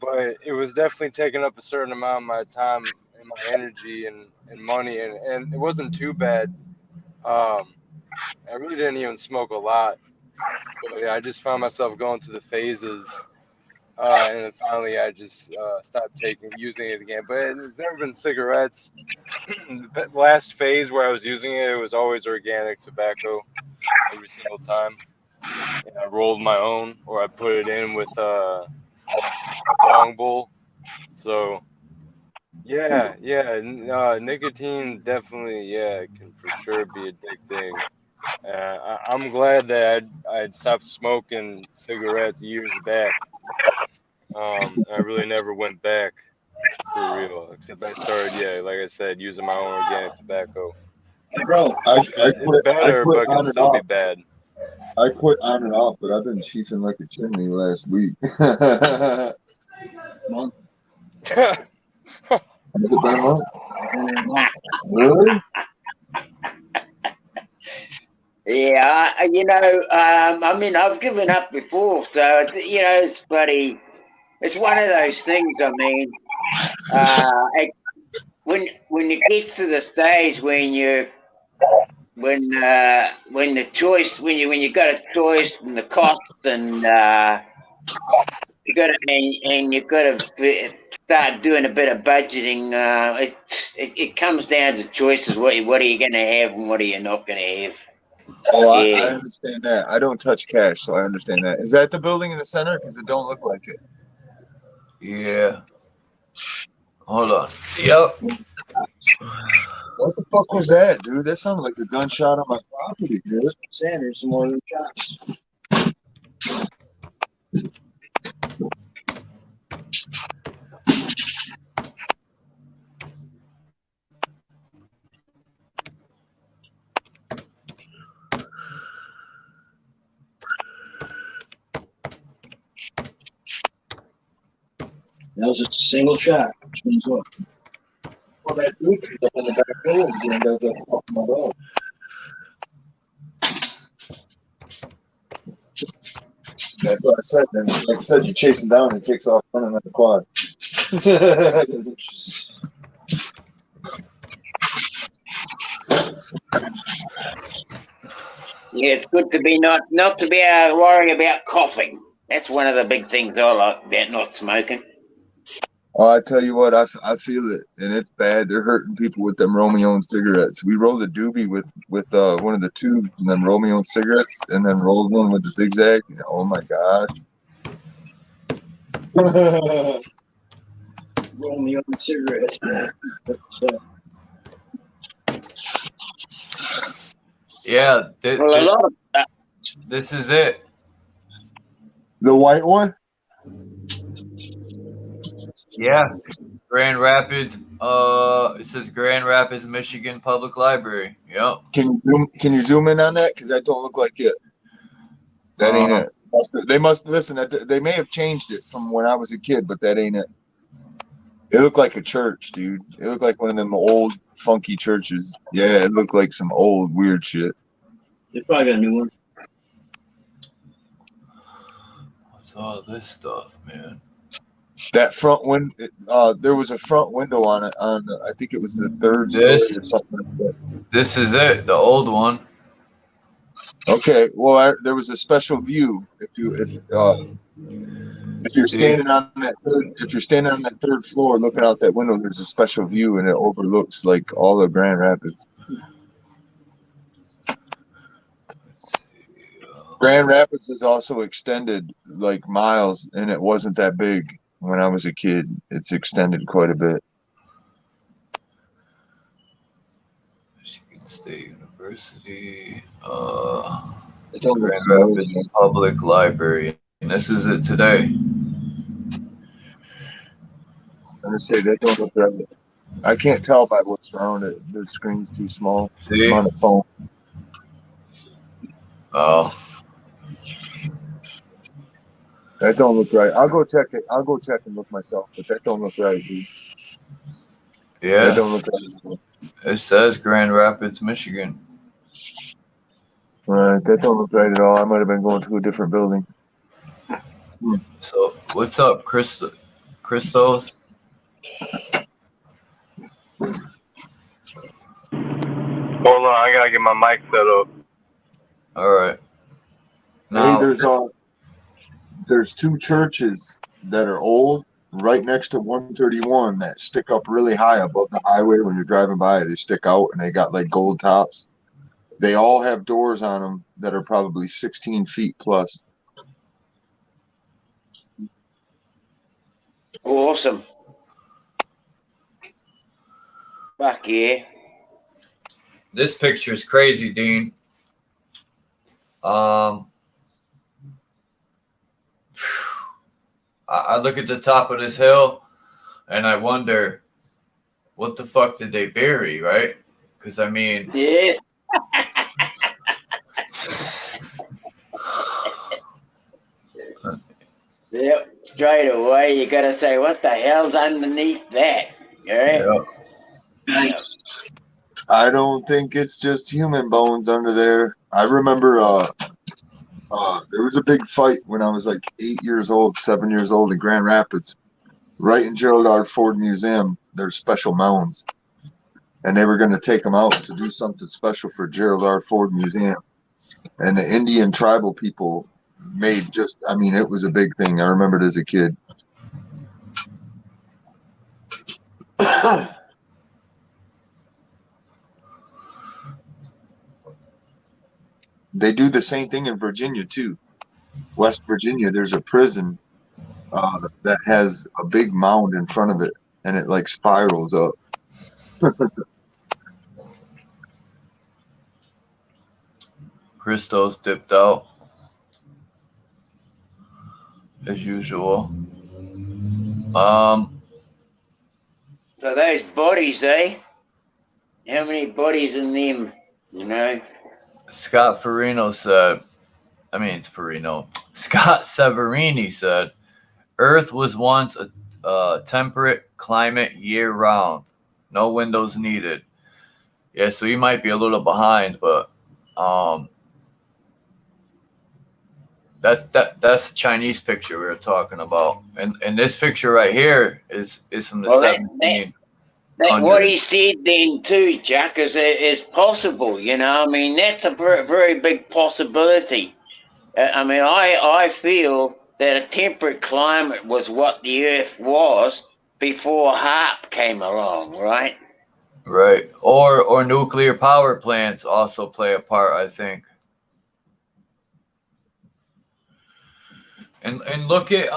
but it was definitely taking up a certain amount of my time and my energy and money, and it wasn't too bad. I really didn't even smoke a lot, but yeah, I just found myself going through the phases, and then finally I just stopped using it again. But it's never been cigarettes. The last phase where I was using it, it was always organic tobacco every single time. And I rolled my own, or I put it in with a long bowl. So yeah, nicotine definitely, can for sure be addicting. I'm glad that I'd stopped smoking cigarettes years back. I really never went back for real, except I started, like I said, using my own organic tobacco. Bro, It's better, but can still be bad. I quit on and off, but I've been chiefing like a chimney last week. month. Has it been a month? Really? Yeah, I mean, I've given up before, so it's bloody. It's one of those things. I mean, when it gets to the stage when you when the choice when you got a choice and the cost and you got to start doing a bit of budgeting. It comes down to choices. What are you going to have and what are you not going to have? Oh, I understand that. I don't touch cash, so I understand that. Is that the building in the center? Because it don't look like it. Yeah. Hold on. Yep. What the fuck was that, dude? That sounded like a gunshot on my property, dude. Sanders, some more than shots. That was just a single shot. Which means what? Well, that dude comes up in the back door and goes up off my dog. That's what I said. Then, like I said, you chase him down and he takes off running like a quad. Yeah, it's good to be not to be worrying about coughing. That's one of the big things I like about not smoking. Oh, I tell you what, I feel it, and it's bad. They're hurting people with them Romeo cigarettes. We rolled a doobie with one of the tubes, and then Romeo cigarettes, and then rolled one with the zigzag. Oh my gosh! Romeo cigarettes. Yeah. Well, a lot of this is it. The white one. Yeah. Grand Rapids. It says Grand Rapids, Michigan Public Library. Yep. Can you zoom in on that? Because that don't look like it. That ain't it. They must listen. They may have changed it from when I was a kid, but that ain't it. It looked like a church, dude. It looked like one of them old funky churches. Yeah, it looked like some old weird shit. They probably got a new one. What's all this stuff, man? That front window, there was a front window on it. I think it was the third story or something like that. This is it, the old one. Okay, well, there was a special view if you're standing on that third floor, looking out that window. There's a special view, and it overlooks like all of Grand Rapids. Grand Rapids is also extended like miles, and it wasn't that big when I was a kid. It's extended quite a bit. Michigan State University, Grand Rapids Public Library, and this is it today. I say that don't look right. I can't tell by what's around it. The screen's too small. See? I'm on the phone. Oh. That don't look right. I'll go check it. I'll go check and look myself, but that don't look right, dude. Yeah. That don't look right. It says Grand Rapids, Michigan. Right, that don't look right at all. I might have been going to a different building. So, what's up, Christos? Hold on, I gotta get my mic set up. All right. Now, Hey, there's two churches that are old right next to 131 that stick up really high above the highway. When you're driving by, they stick out and they got like gold tops. They all have doors on them that are probably 16 feet plus. Awesome. Fuck yeah. This picture is crazy, Dean. I look at the top of this hill and I wonder, what the fuck did they bury, right? Because, I mean... Yeah. Yep, straight away you gotta say, what the hell's underneath that? Yeah. Yep. I don't think it's just human bones under there. I remember there was a big fight when I was like 7 years old in Grand Rapids, right in Gerald R. Ford Museum. There's special mounds, and they were going to take them out to do something special for Gerald R. Ford Museum. And the Indian tribal people made it was a big thing. I remember it as a kid. They do the same thing in Virginia too. West Virginia, there's a prison that has a big mound in front of it, and it like spirals up. Christos dipped out as usual. So those bodies, eh? How many bodies in them, you know? Scott Severini said, Earth was once a temperate climate year-round. No windows needed. Yeah, so he might be a little behind, but that's the Chinese picture we were talking about. And this picture right here is from the 1700s. What he said then too, Jack, is possible. You know, I mean, that's a very, very big possibility. I mean, I feel that a temperate climate was what the Earth was before HARP came along, right? Right. Or nuclear power plants also play a part, I think. And look at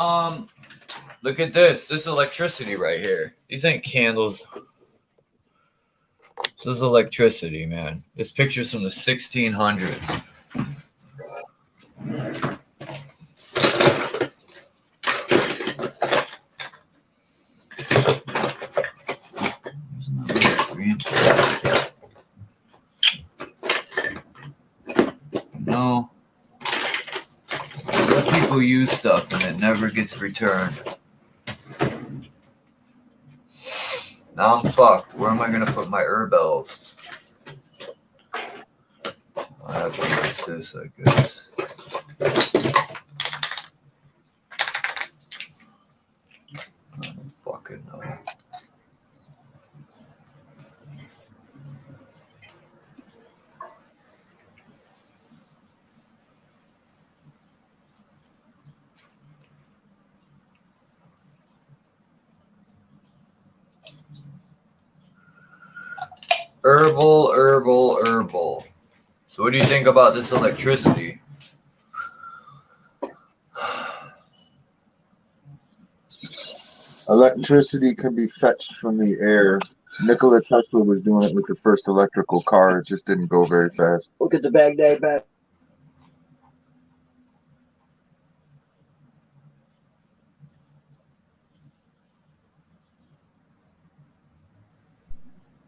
this. This is electricity right here. These ain't candles. This is electricity, man. This picture's from the 1600s. No. Let people use stuff and it never gets returned. Now I'm fucked. Where am I going to put my herbels? I have to use this, I guess. Herbal. So what do you think about this electricity? Electricity can be fetched from the air. Nikola Tesla was doing it with the first electrical car. It just didn't go very fast. Look at the Baghdad back.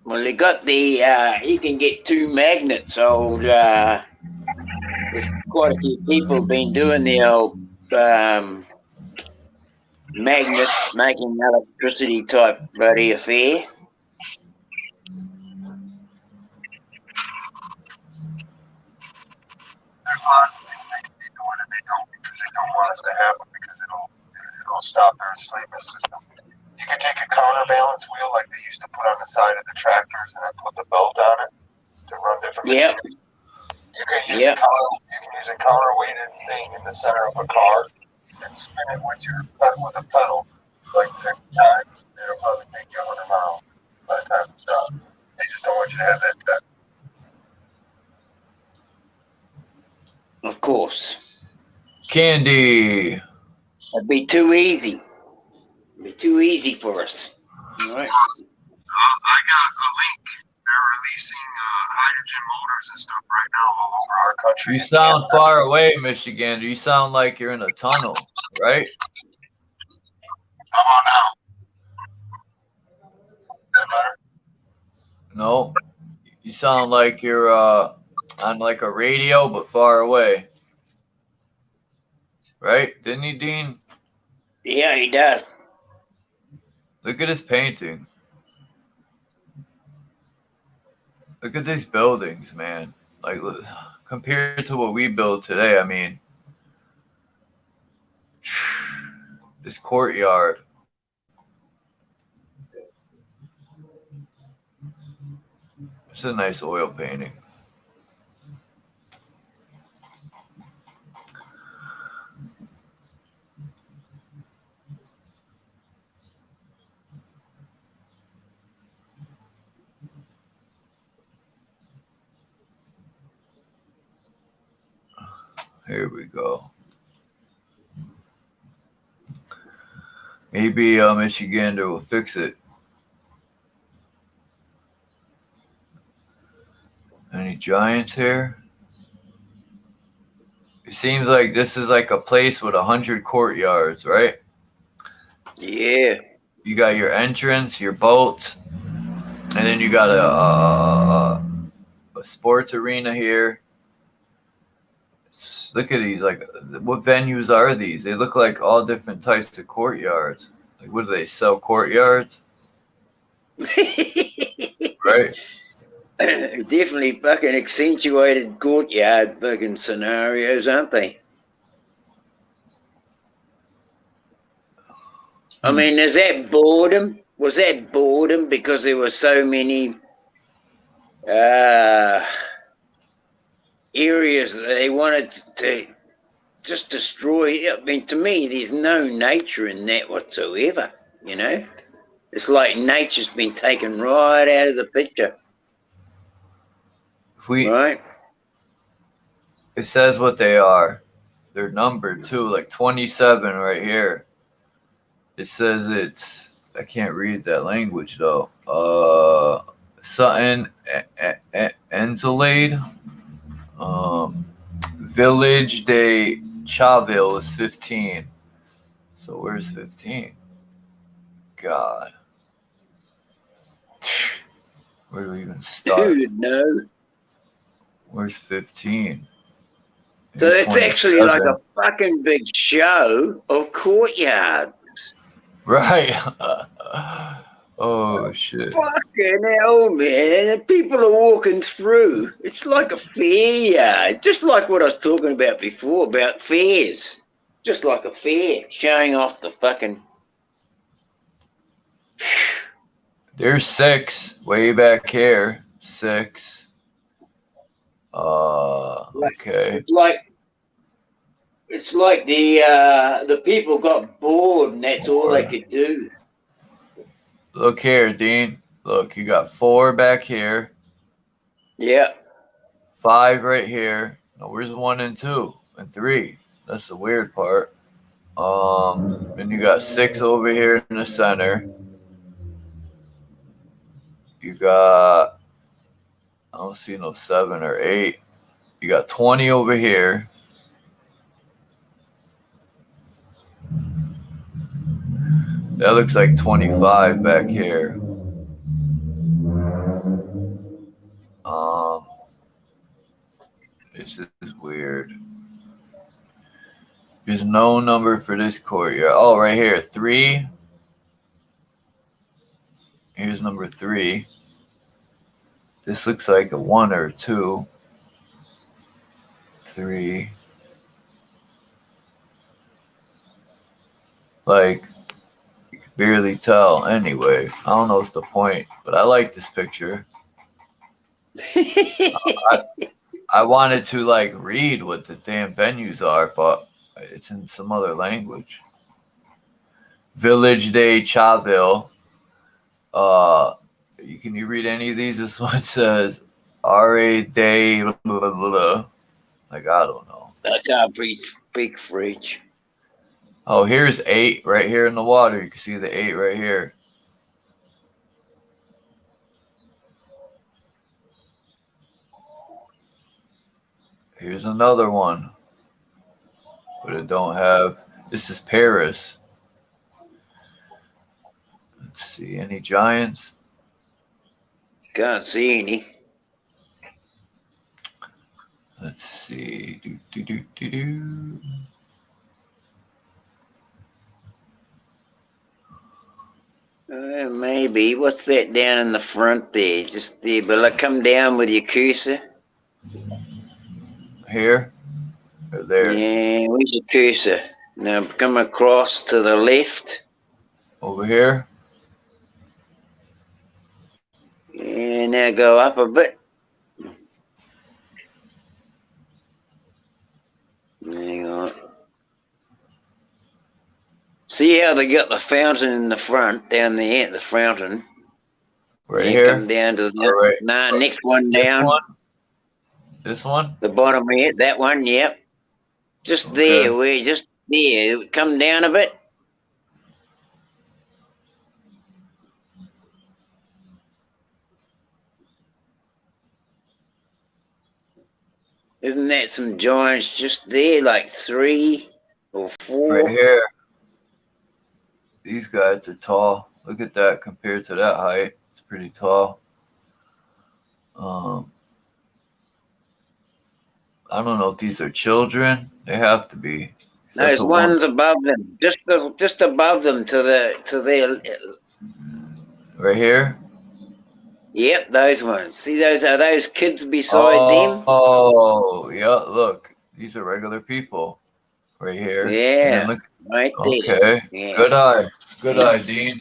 Well, they got the, you can get 2 magnets. There's quite a few people been doing the old magnet making electricity type bloody affair. There's lots of things they can be doing and they don't because they don't want us to happen because it'll stop their enslavement system. You can take a counterbalance wheel like they used to put on the side of the tractors and then put the belt on it to run different machines. You can use a counterweighted thing in the center of a car and spin it with a pedal like 50 times. It'll probably take you 100 miles by the time you stop. They just don't want you to have that effect. Of course. Candy. It'd be too easy. It'd be too easy for us. All right. I got a link. They're releasing hydrogen motors and stuff right now all over our country. You sound far away, Michigan. You sound like you're in a tunnel, right? How about now? That better? No. You sound like you're on like a radio, but far away. Right? Didn't he, Dean? Yeah, he does. Look at his painting. Look at these buildings, man. Like, compared to what we build today, I mean, this courtyard. It's a nice oil painting. Here we go. Maybe Michigander will fix it. Any giants here? It seems like this is like a place with 100 courtyards, right? Yeah. You got your entrance, your boat, and then you got a sports arena here. Look at these. Like, what venues are these? They look like all different types of courtyards. Like, what do they sell? Courtyards? Right. Definitely fucking accentuated courtyard fucking scenarios, aren't they? I mean, is that boredom? Was that boredom because there were so many areas that they wanted to just destroy? I mean, to me, there's no nature in that whatsoever, you know? It's like nature's been taken right out of the picture. Right? It says what they are. They're numbered too, like 27 right here. It says it's, I can't read that language though. Something Enzelade. Village de Chaville is 15. So where's 15? God. Where do we even start? Dude, no. Where's 15? So it's actually like a fucking big show of courtyards. Right. Oh, shit. Fucking hell, man. People are walking through. It's like a fair yard. Just like what I was talking about before, about fairs. Just like a fair, showing off the fucking... There's 6 way back here. 6. Okay. It's like the people got bored and that's all they could do. Look here, Dean. Look, you got 4 back here. Yeah. 5 right here. Now, where's 1 and 2 and 3? That's the weird part. And you got 6 over here in the center. You got, I don't see no 7 or 8. You got 20 over here. That looks like 25 back here. This is weird. There's no number for this courtyard. Oh, right here, 3. Here's number 3. This looks like a 1 or 2. 3. Like, you can barely tell. Anyway, I don't know what's the point, but I like this picture. I wanted to like read what the damn venues are, but it's in some other language. Village de Chaville. Can you read any of these? This one says R.A. de blah, blah, blah. Like, I don't know. I can't speak French. Oh, here's 8 right here in the water. You can see the 8 right here. Here's another one. But it don't have. This is Paris. Let's see. Any giants? Can't see any. Let's see. Maybe. What's that down in the front there? Just there. But like, come down with your cursor. Here? Or there? Yeah, where's your cursor? Now come across to the left. Over here? And now go up a bit. Hang on. See how they got the fountain in the front, down there at the fountain? Right here? Come down to the next one down. This one? The bottom here, that one, yep. Just there, just there. Come down a bit. Isn't that some giants just there, like 3 or 4? Right here. These guys are tall. Look at that compared to that height. It's pretty tall. I don't know if these are children. They have to be. There's ones above them, just above them to their. Right here. Yep, those ones. See those? Are those kids beside them? Oh, yeah. Look, these are regular people. Right here. Yeah. Look, right there. Okay. Yeah. Good eye. Good eye, Dean.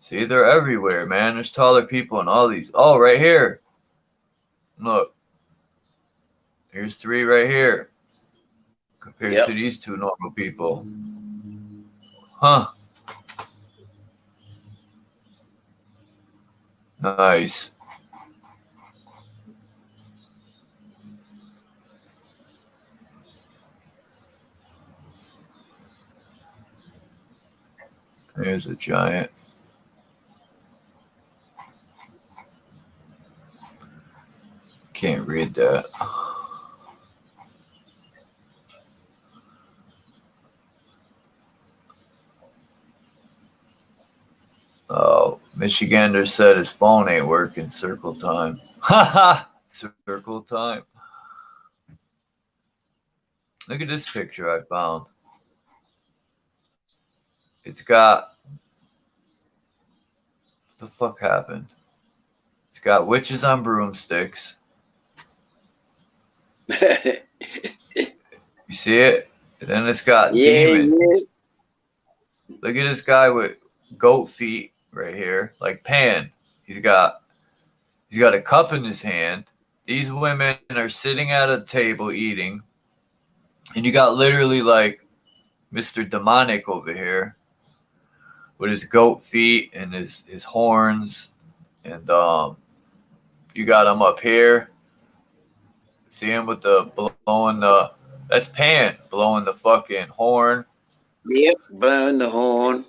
See, they're everywhere, man. There's taller people in all these. Oh, right here. Look. Here's 3 right here. Compared to these 2 normal people. Huh. Nice. There's a giant. Can't read that. Oh, Michigander said his phone ain't working. Circle time. Haha. Circle time. Look at this picture I found. It's got. What the fuck happened? It's got witches on broomsticks. You see it? And then it's got demons. Yeah. Look at this guy with goat feet right here, like Pan. He's got a cup in his hand. These women are sitting at a table eating, and you got literally like Mr. Demonic over here with his goat feet and his horns. And you got him up here. See him with the blowing the, that's Pan blowing the fucking horn. Yep, blowing the horn.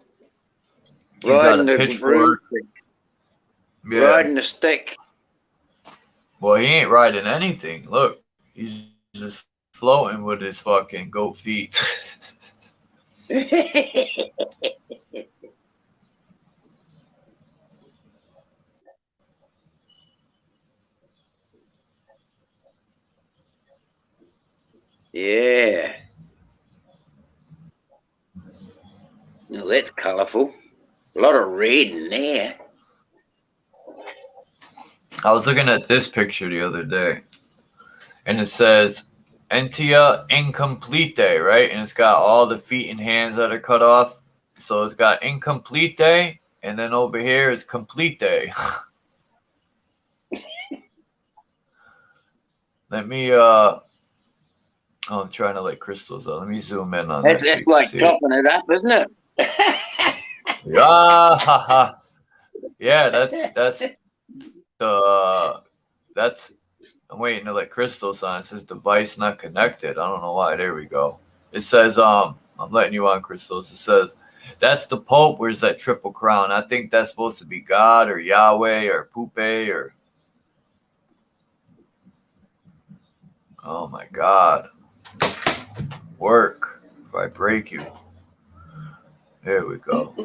He's got Riding a the pitchfork. Yeah. Riding the stick. Well, he ain't riding anything. Look, he's just floating with his fucking goat feet. Yeah. Well, that's colourful. A lot of red in there. I was looking at this picture the other day, and it says Entia Incomplete Day, right? And it's got all the feet and hands that are cut off. So it's got Incomplete Day, and then over here is Complete Day. Let me, I'm trying to let crystals out. Let me zoom in on That's this. like chopping it up, isn't it? Yeah, yeah, that's I'm waiting to let crystals on. It says device not connected. I don't know why. There we go. It says I'm letting you on, crystals. It says that's the Pope. Where's that triple crown? I think that's supposed to be God or Yahweh or Pupe or, oh my God. Work if I break you. There we go.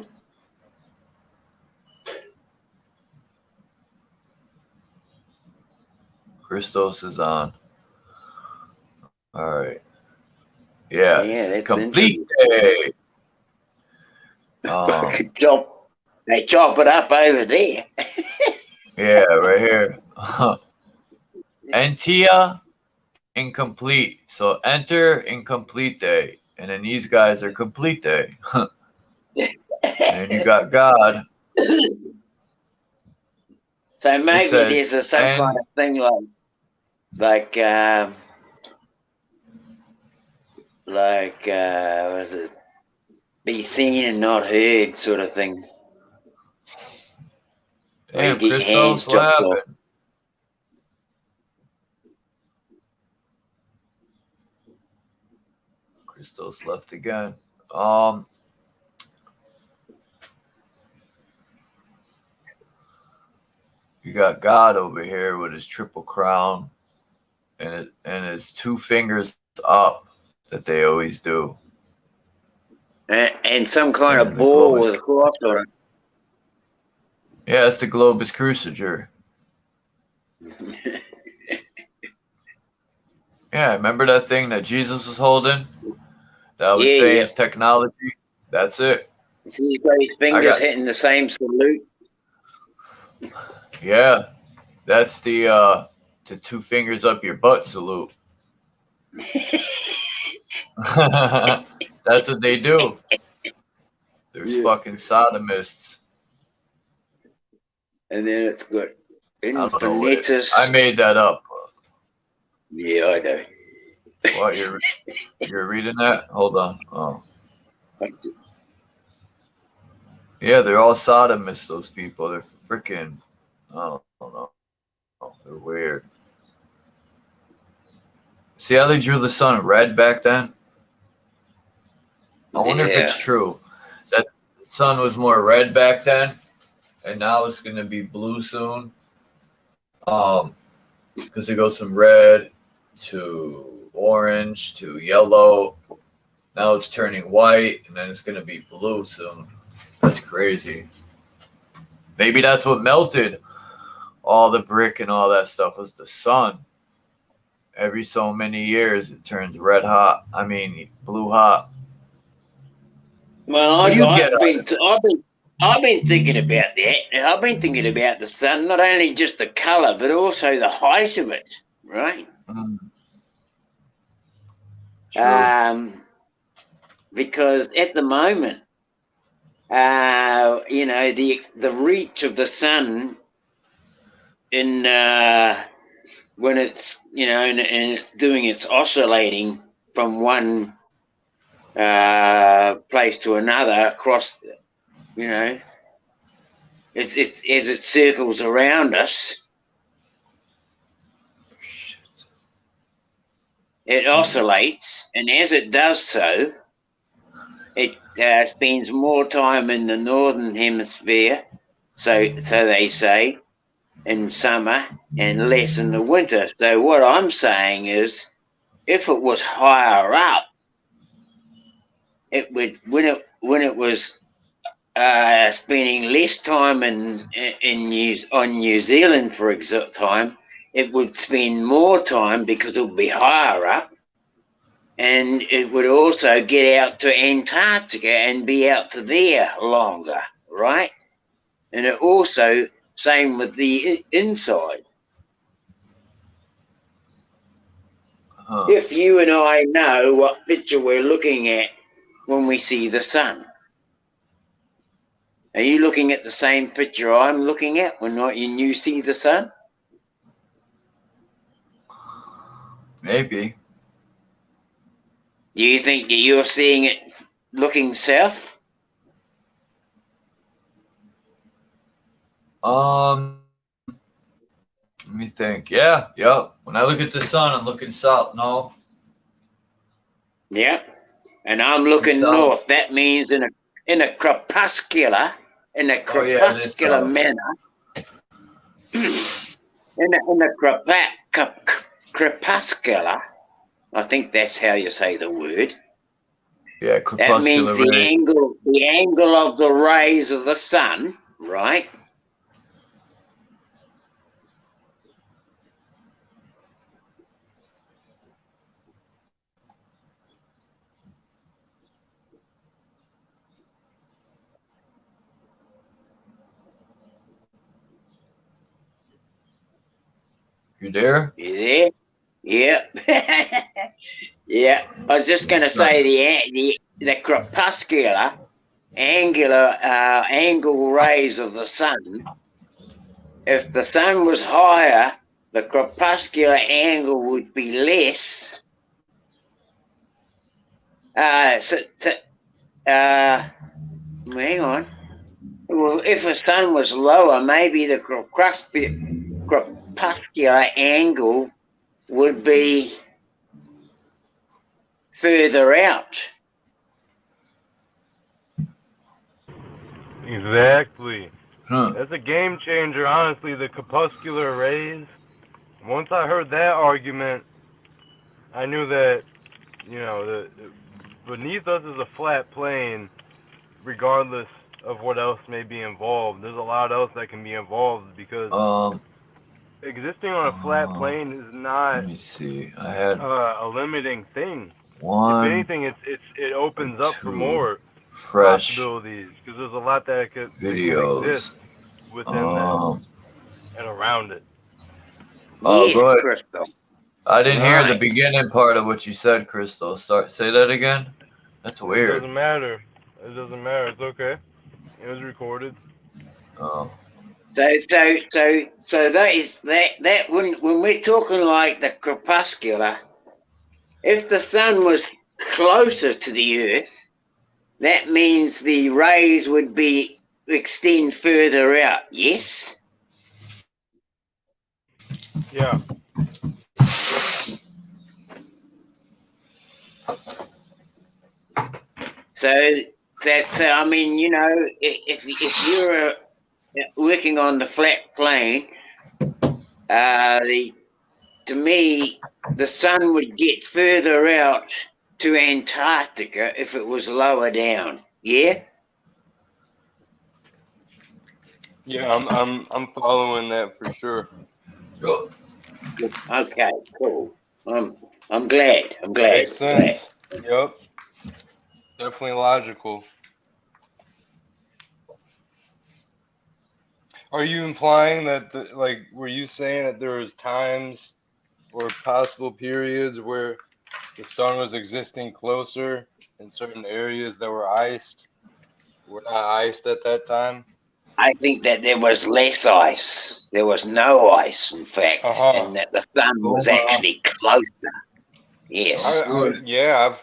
Christos is on. All right. Yeah, it's complete day. They chop it up over there. Yeah, right here. Entia incomplete. So enter incomplete day. And then these guys are complete day. And you got God. So maybe there's some kind of thing like what is it? Be seen and not heard sort of thing. Damn, Christos, what happened? Christos left again. You got God over here with his triple crown and his two fingers up that they always do. And some kind of ball with a cloth on it. Yeah, it's the Globus Cruciger. Yeah, remember that thing that Jesus was holding? That was saying it's technology. That's it. See, he's got his fingers hitting the same salute. Yeah, that's the two fingers up your butt salute. That's what they do. There's fucking sodomists. And then it's good. I made that up. Yeah, I know. What, you're reading that? Hold on. Oh. Yeah, they're all sodomists, those people. They're freaking, I don't know. They're weird. See how they drew the sun red back then? I wonder if it's true that the sun was more red back then, and now it's going to be blue soon. Because it goes from red to orange to yellow. Now it's turning white, and then it's going to be blue soon. That's crazy. Maybe that's what melted all the brick and all that stuff was the sun. Every so many years, it turns red hot. I mean, blue hot. Well, I've been thinking about that. I've been thinking about the sun, not only just the colour, but also the height of it, right? Because at the moment, you know, the reach of the sun in when it's, you know, and it's doing its oscillating from one place to another across, you know, as it circles around us, it oscillates, and as it does so, it spends more time in the northern hemisphere, so they say, in summer and less in the winter. So what I'm saying is, if it was higher up, it would when it was spending less time on New Zealand, for example, it would spend more time because it would be higher up, and it would also get out to Antarctica and be out to there longer, right? And it also, same with the inside. If you and I know what picture we're looking at when we see the sun, are you looking at the same picture I'm looking at when you see the sun? Maybe. Do you think that you're seeing it looking south? Let me think. Yeah, yep. When I look at the sun, I'm looking south. No. Yeah, and I'm looking north. That means in a crepuscular manner. in a crepuscular, I think that's how you say the word. Yeah, crepuscular. That means the angle of the rays of the sun, right? You there? You there? Yeah. Yeah. I was just going to say the crepuscular angle rays of the sun. If the sun was higher, the crepuscular angle would be less. Hang on. Well, if the sun was lower, maybe the crepuscular angle would be further out. Exactly. That's a game changer, honestly, the crepuscular rays. Once I heard that argument, I knew that, beneath us is a flat plane, regardless of what else may be involved. There's a lot else that can be involved because existing on a flat plane is not. Let me see. I had a limiting thing. One. If anything, it opens up for more fresh possibilities because there's a lot that can exist within that and around it. Oh, go ahead. Crystal. I didn't hear the beginning part of what you said, Crystal. Say that again. That's weird. It doesn't matter. It doesn't matter. It's okay. It was recorded. Oh. So that is that when we're talking like the crepuscular, if the sun was closer to the earth, that means the rays would extend further out. Yes. Yeah. So I mean, if you're working on the flat plane, to me, the sun would get further out to Antarctica if it was lower down. Yeah. Yeah, I'm following that for sure. Okay, cool. I'm glad. Makes sense. Yep. Definitely logical. Are you implying that, were you saying that there was times or possible periods where the sun was existing closer in certain areas that were iced? Were not iced at that time? I think that there was less ice. There was no ice, in fact, and that the sun was actually closer. Yes.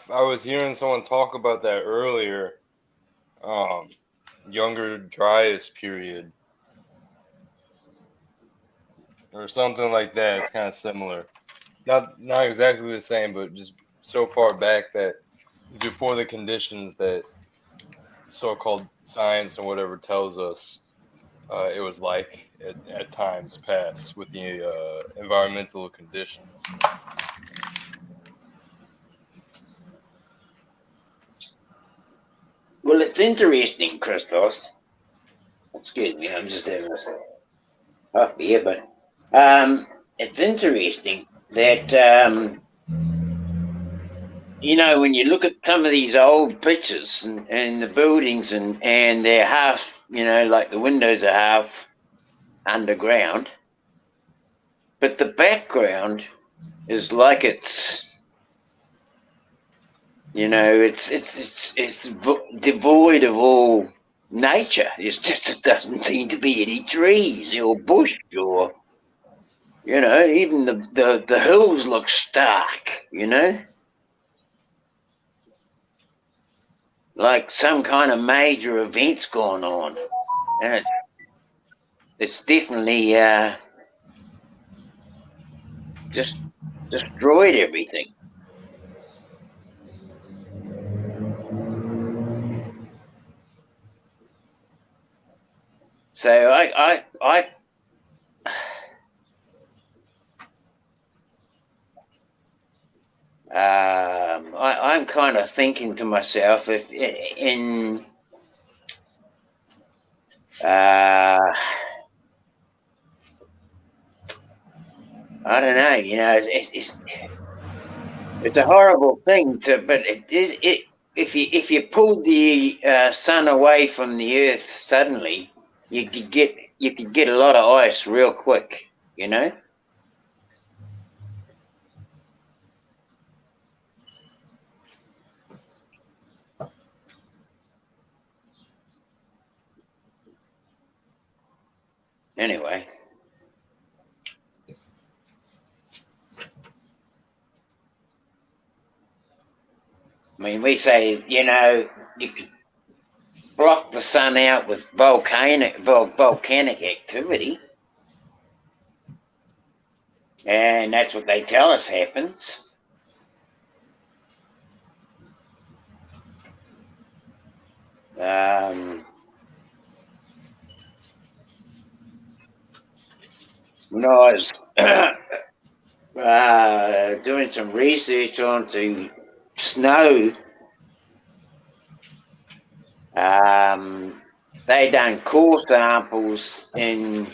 I was hearing someone talk about that earlier. Younger dryas period. or something like that. It's kind of similar. Not exactly the same, but just so far back that before the conditions that so-called science and whatever tells us it was like at times past with the environmental conditions. Well, it's interesting, Christos. Excuse me, I'm just having a cough here, but it's interesting that when you look at some of these old pictures and the buildings and they're half, like the windows are half underground, but the background is like it's devoid of all nature. It doesn't seem to be any trees or bush or even the hills look stark, like some kind of major event's going on, and it's definitely just destroyed everything. So I'm kind of thinking to myself, if I don't know, it's a horrible thing but if you pulled the sun away from the earth suddenly, you could get a lot of ice real quick, Anyway. I mean, we say, you could block the sun out with volcanic activity. And that's what they tell us happens. When I was doing some research onto snow, they done core samples in,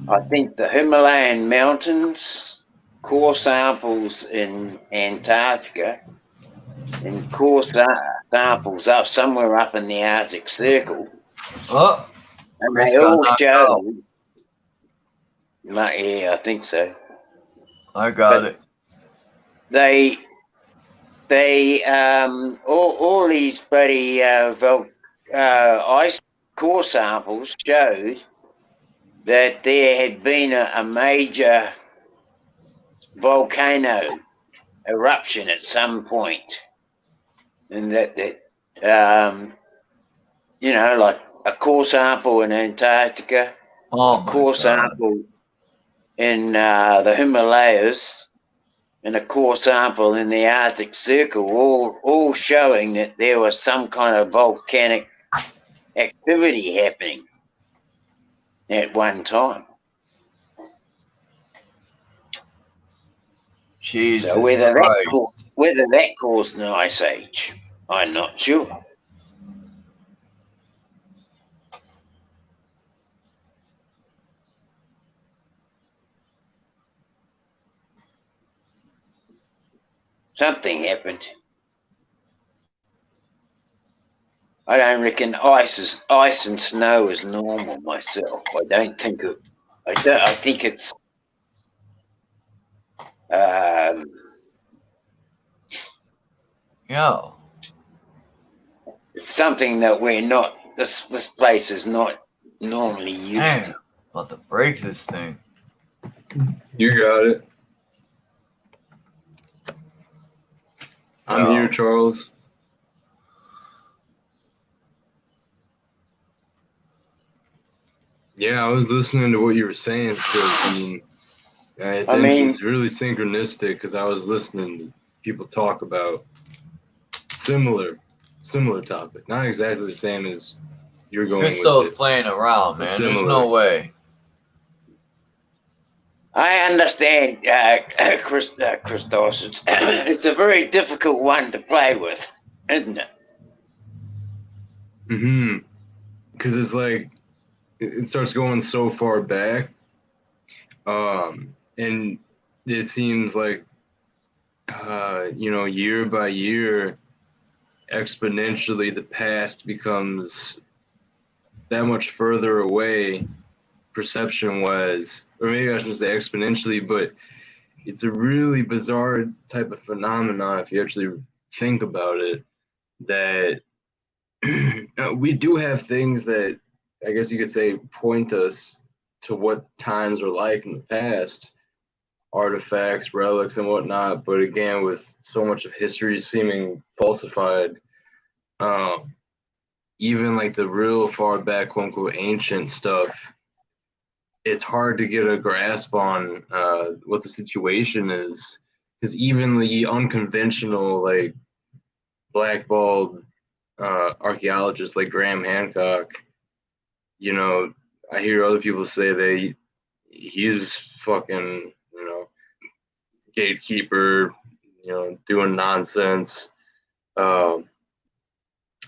I think, the Himalayan mountains, core samples in Antarctica, and core samples up somewhere up in the Arctic Circle. Oh, and Chris they all got knocked showed. out. Yeah, I think so. I got it. They all these bloody ice core samples showed that there had been a major volcano eruption at some point, and that like a core sample in Antarctica, a core sample in the Himalayas, and a core sample in the Arctic Circle, all showing that there was some kind of volcanic activity happening at one time. Jesus So whether Christ. that caused an ice age, I'm not sure. Something happened. I don't reckon ice and snow is normal myself. I don't think it. I think it's Yeah. It's something that we're not. This place is not normally used to. About to break this thing. You got it. I'm No. here, Charles. Yeah, I was listening to what you were saying because it's really synchronistic because I was listening to people talk about similar topic, not exactly the same as you're going with Crystal's it. playing around, man. Similar. There's no way. I understand, Christos. It's a very difficult one to play with, isn't it? Mm-hmm. Because it's like it starts going so far back, and it seems like year by year, exponentially, the past becomes that much further away, perception-wise, or maybe I should say exponentially, but it's a really bizarre type of phenomenon if you actually think about it, that we do have things that I guess you could say point us to what times were like in the past, artifacts, relics, and whatnot. But again, with so much of history seeming falsified, even like the real far back, quote unquote, ancient stuff, it's hard to get a grasp on what the situation is, because even the unconventional, like blackballed archaeologists like Graham Hancock, I hear other people say he's fucking, gatekeeper, doing nonsense. I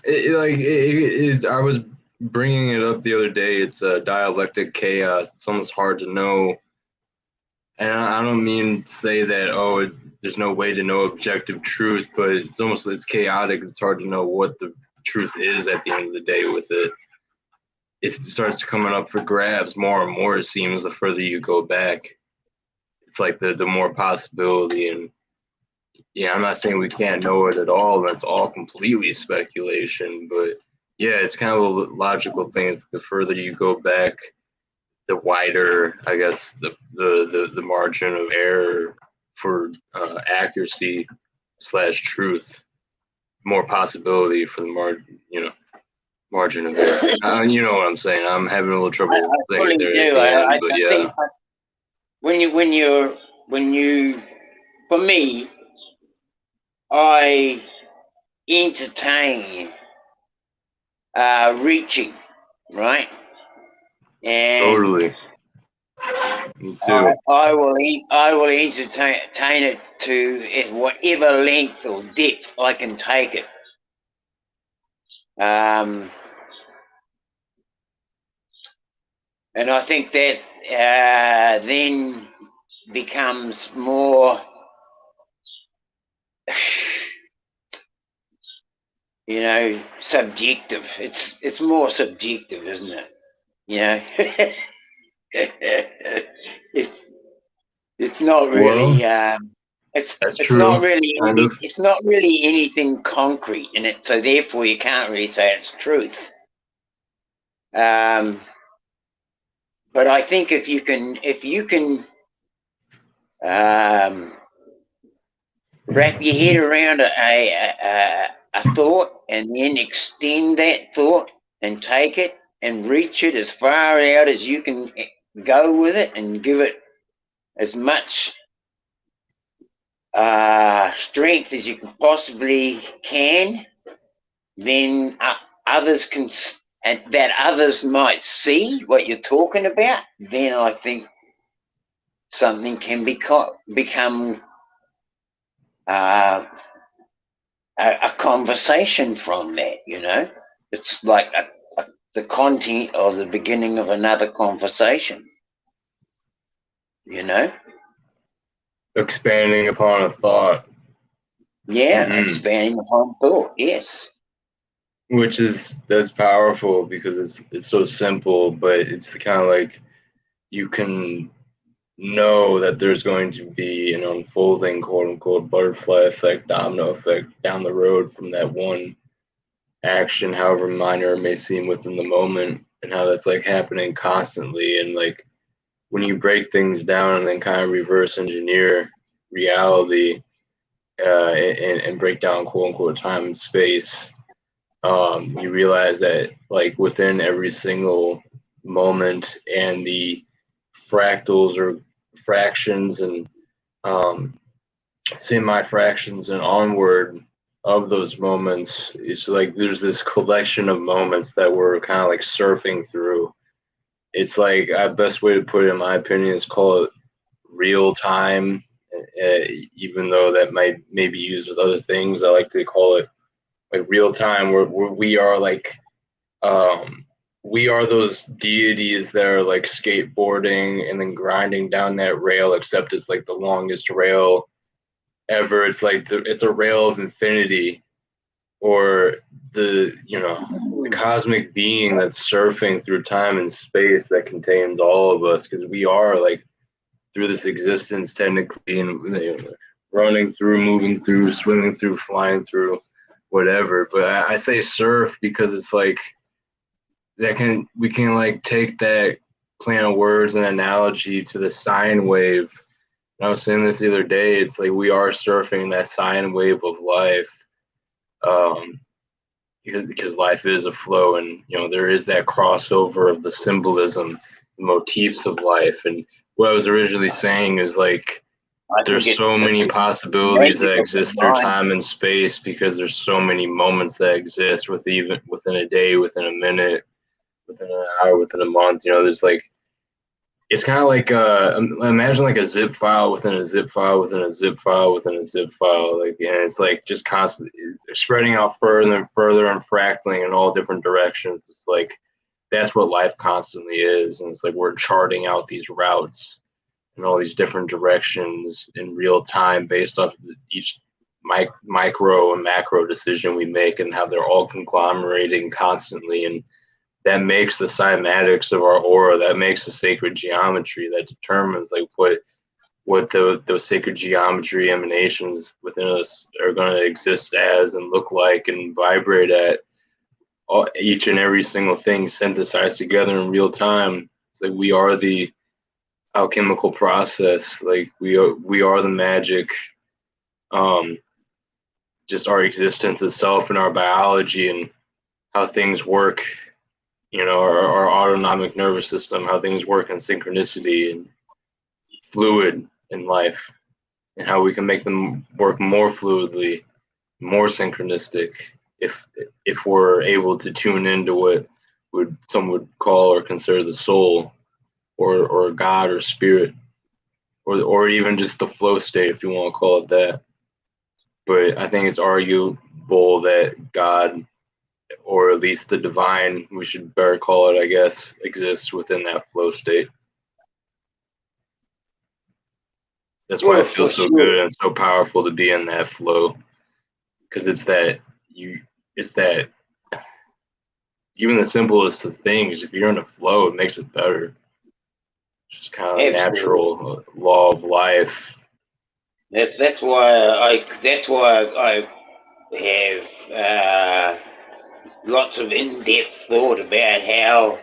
was bringing it up the other day. It's a dialectic chaos. It's almost hard to know. And I don't mean to say that, there's no way to know objective truth, but it's chaotic. It's hard to know what the truth is at the end of the day with it. It starts coming up for grabs more and more, it seems, the further you go back. It's like the more possibility. And yeah, I'm not saying we can't know it at all. That's all completely speculation. But yeah, it's kind of a logical thing. The further you go back, the wider, I guess, the margin of error for accuracy / truth, more possibility for the margin of error. You know what I'm saying? I'm having a little trouble saying it there at the end, but yeah. Think for me, I entertain reaching, right? And totally. Me too. I will entertain it to whatever length or depth I can take it. And I think that then becomes more, subjective. It's more subjective, isn't it? It's not really. It's not really. It's not really anything concrete in it. So therefore, you can't really say it's truth. But I think if you can wrap your head around a thought and then extend that thought and take it and reach it as far out as you can go with it and give it as much strength as you possibly can, then others can, and that others might see what you're talking about, then I think something can become a conversation from that, It's like the content or the beginning of another conversation, Expanding upon a thought. Yeah, expanding upon thought, yes. That's powerful because it's so simple, but it's kind of like you can know that there's going to be an unfolding, quote unquote, butterfly effect, domino effect down the road from that one action, however minor it may seem within the moment, and how that's like happening constantly. And like when you break things down and then kind of reverse engineer reality and break down, quote unquote, time and space, you realize that like within every single moment and the fractals or fractions and semi-fractions and onward of those moments. It's like there's this collection of moments that we're kind of like surfing through. It's like best way to put it, in my opinion, is call it real time. Even though that might maybe used with other things, I like to call it like real time, where we are like we are those deities that are like skateboarding and then grinding down that rail, except it's like the longest rail ever. It's like it's a rail of infinity, or the cosmic being that's surfing through time and space that contains all of us, because we are like through this existence technically, and running through, moving through, swimming through, flying through, whatever. But I say surf because it's like we can like take that plan of words and analogy to the sine wave. And I was saying this the other day, it's like we are surfing that sine wave of life, because life is a flow, and there is that crossover of the symbolism, the motifs of life. And what I was originally saying is like there's so many possibilities that exist through time and space, because there's so many moments that exist within a day, within a minute, within an hour, within a month. There's like, it's kind of like imagine like a zip file within a zip file within a zip file within a zip file, like, and it's like just constantly spreading out further and further and fractaling in all different directions. It's like that's what life constantly is, and it's like we're charting out these routes in all these different directions in real time based off each micro and macro decision we make, and how they're all conglomerating constantly. And that makes the cymatics of our aura, that makes the sacred geometry, that determines like what those sacred geometry emanations within us are going to exist as and look like and vibrate at. Each and every single thing synthesized together in real time. It's like we are the alchemical process. Like we are the magic. Just our existence itself and our biology and how things work. Our autonomic nervous system, how things work in synchronicity and fluid in life, and how we can make them work more fluidly, more synchronistic, if we're able to tune into what some would call or consider the soul, or God or spirit, or even just the flow state, if you want to call it that. But I think it's arguable that God, or at least the divine, we should better call it, I guess, exists within that flow state. That's why it feels so good and so powerful to be in that flow, because it's that even the simplest of things, if you're in a flow, it makes it better. It's just kind of a natural law of life. That's why I have lots of in-depth thought about how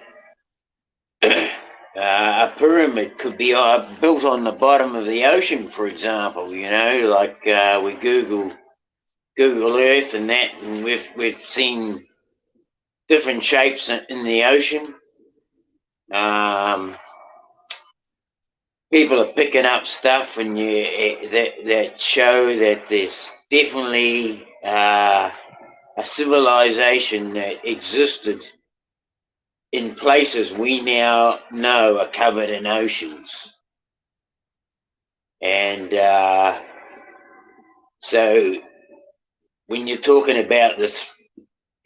a pyramid could be built on the bottom of the ocean, for example. Like we Google Earth and that, and we've seen different shapes in the ocean. People are picking up stuff, and that show that there's definitely a civilization that existed in places we now know are covered in oceans. And so when you're talking about this,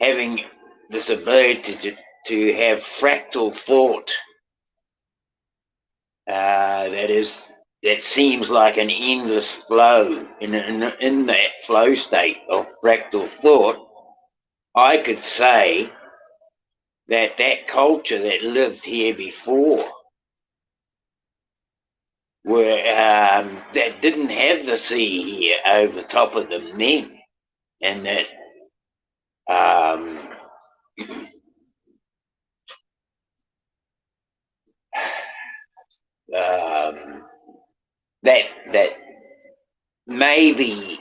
having this ability to have fractal thought, that seems like an endless flow in that flow state of fractal thought, I could say that culture that lived here before that didn't have the sea here over top of them then, and that that maybe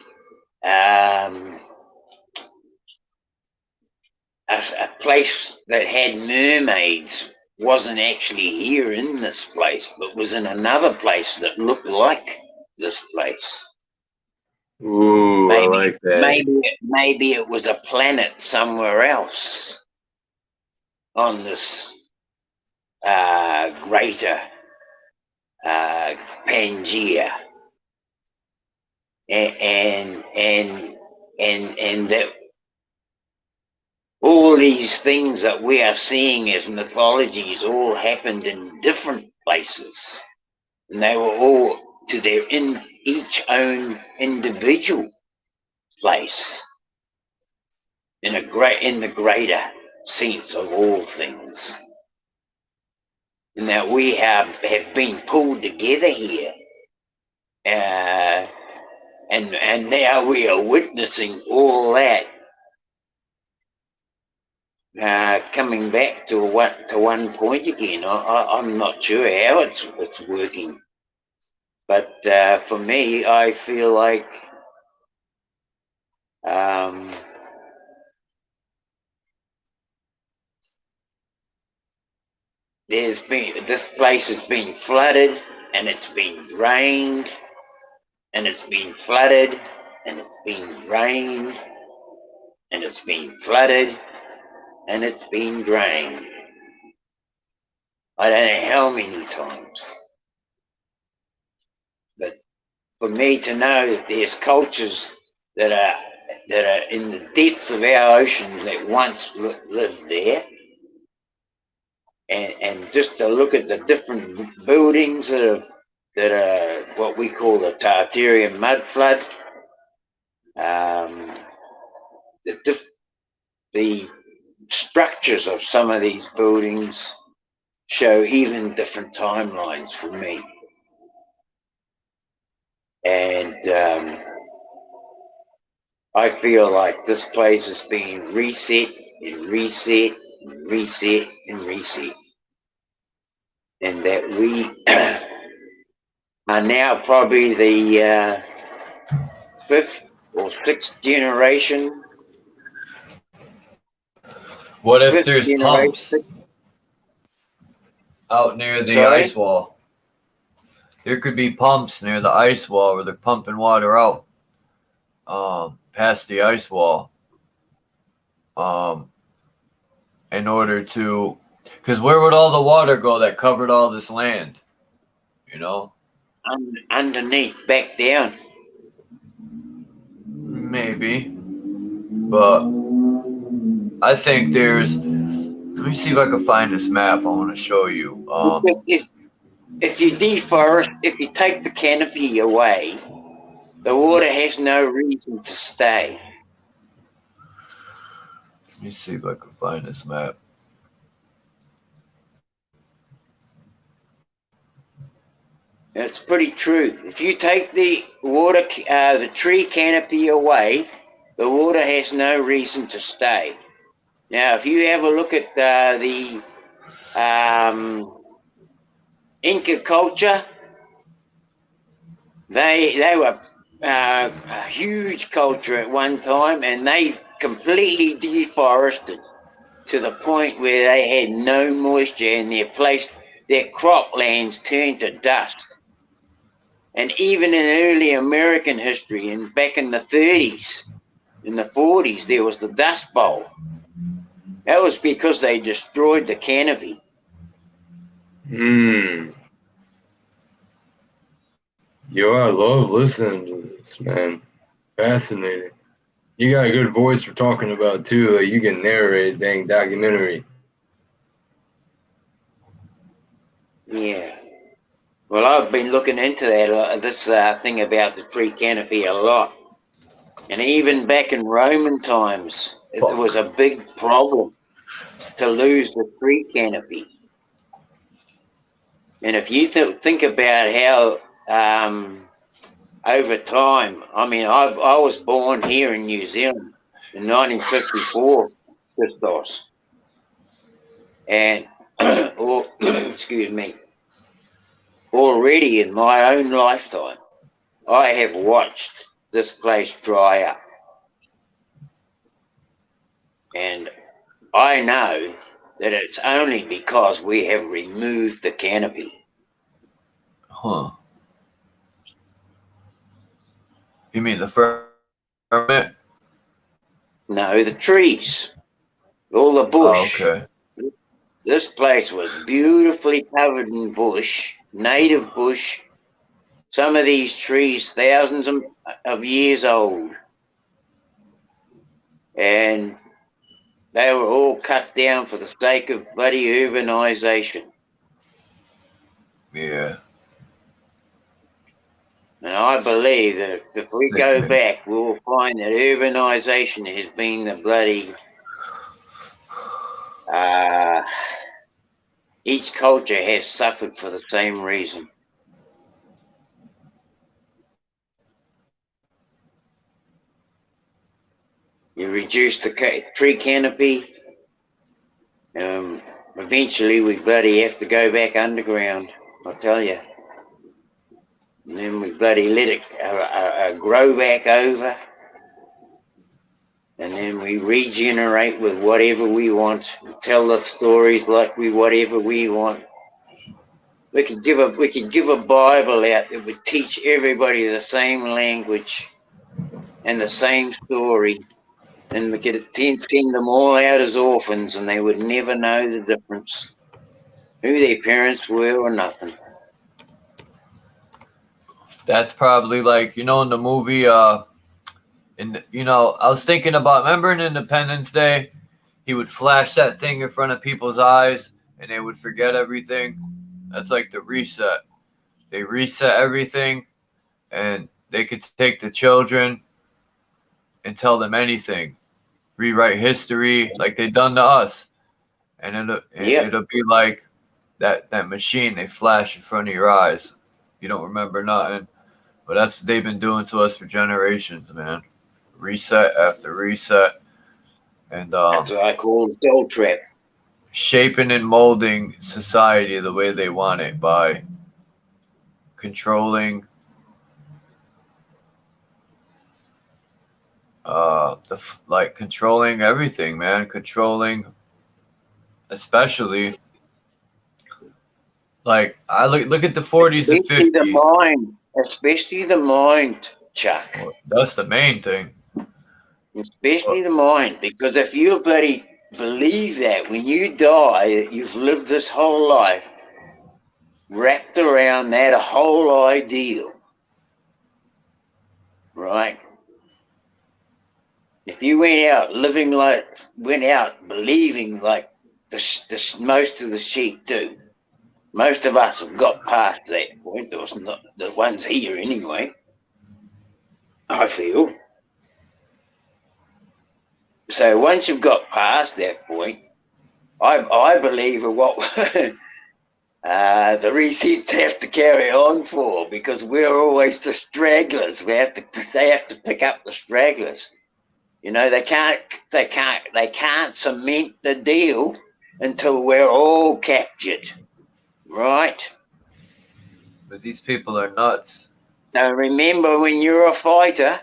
a place that had mermaids wasn't actually here in this place, but was in another place that looked like this place. Ooh, I like that. Maybe it was a planet somewhere else on this greater Pangea, and that all these things that we are seeing as mythologies all happened in different places, and they were all to their each own individual place in the greater sense of all things, and that we have been pulled together here, and now we are witnessing all that coming back to one point again. I'm not sure how it's working, but for me, I feel like this place has been flooded, and it's been drained, and it's been flooded, and it's been drained, and it's been flooded, and it's been drained. I don't know how many times. But for me to know that there's cultures that are in the depths of our oceans that once lived there, and just to look at the different buildings that are what we call the Tartarian mud flood, the structures of some of these buildings show even different timelines for me. And I feel like this place is being reset and reset and reset and reset. And that we are now probably the 5th or 6th generation. What if there's pumps out near the ice wall? There could be pumps near the ice wall where they're pumping water out past the ice wall in order to, because where would all the water go that covered all this land? You know? Underneath, back down. Maybe. But I think there's, let me see if I can find this map I want to show you. If you deforest, if you take the canopy away, the water has no reason to stay. Let me see if I can find this map. It's pretty true. If you take the water, the tree canopy away, the water has no reason to stay. Now, if you have a look at the Inca culture, they were a huge culture at one time, and they completely deforested to the point where they had no moisture, and their croplands turned to dust. And even in early American history, and back in the 30s, in the 40s, there was the Dust Bowl. That was because they destroyed the canopy. Yo, I love listening to this, man. Fascinating. You got a good voice for talking about too. Like you can narrate a dang documentary. Yeah. Well, I've been looking into that this thing about the tree canopy a lot, and even back in Roman times, it was a big problem to lose the tree canopy. And if you think about how over time, I mean, I was born here in New Zealand in 1954, Christos, and excuse me. Already in my own lifetime, I have watched this place dry up. And I know that it's only because we have removed the canopy. Huh. You mean the firmament? No, the trees. All the bush. Oh, okay. This place was beautifully covered in bush, native bush. Some of these trees, thousands of years old. And they were all cut down for the sake of bloody urbanization. Yeah. And I believe that if we go back, we'll find that urbanization has been the bloody... each culture has suffered for the same reason. You reduce the tree canopy, eventually we bloody have to go back underground, I tell you. And then we bloody let it grow back over. And then we regenerate with whatever we want. Tell the stories like whatever we want. We could give a Bible out that would teach everybody the same language and the same story. And we could send them all out as orphans and they would never know the difference. Who their parents were or nothing. That's probably like, in the movie, I was thinking about, remember in Independence Day, he would flash that thing in front of people's eyes and they would forget everything. That's like the reset. They reset everything and they could take the children and tell them anything. Rewrite history like they done to us. And it'll be like that machine they flash in front of your eyes. You don't remember nothing. But that's what they've been doing to us for generations, man. Reset after reset. And that's what I call the soul trap. Shaping and molding society the way they want it by controlling controlling everything, man. Controlling, especially, like I look at the 40s and 50s. Especially the mind, Chuck. Well, that's the main thing. Especially the mind, because if you bloody believe that when you die, you've lived this whole life wrapped around that whole ideal, right? If you went out believing like the most of the sheep do, most of us have got past that point. There was not the ones here anyway, I feel. So once you've got past that point, I believe what the resets have to carry on for, because we're always the stragglers. They have to pick up the stragglers. They can't cement the deal until we're all captured. Right. But these people are nuts. Now remember, when you're a fighter,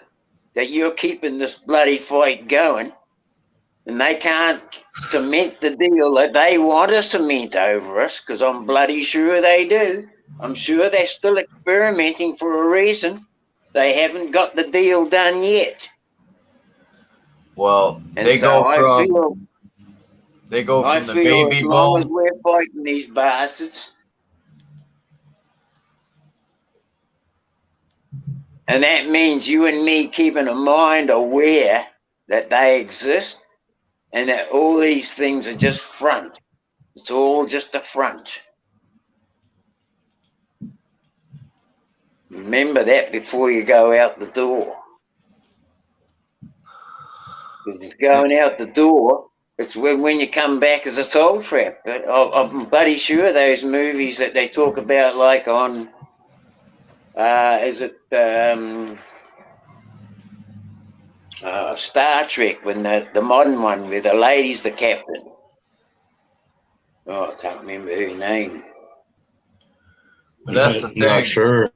that you're keeping this bloody fight going, and they can't cement the deal that they want to cement over us, because I'm bloody sure they do. I'm sure they're still experimenting for a reason. They haven't got the deal done yet. Well, they go from the baby as boom. long as we're fighting these bastards. And that means you and me keeping a mind aware that they exist and that all these things are just front. It's all just a front. Remember that before you go out the door. Because it's going out the door, it's when you come back as a soul trap. I'm bloody sure those movies that they talk about, like on, Star Trek, when the modern one where the lady's the captain. Oh, I can't remember her name. But that's the thing. Not sure.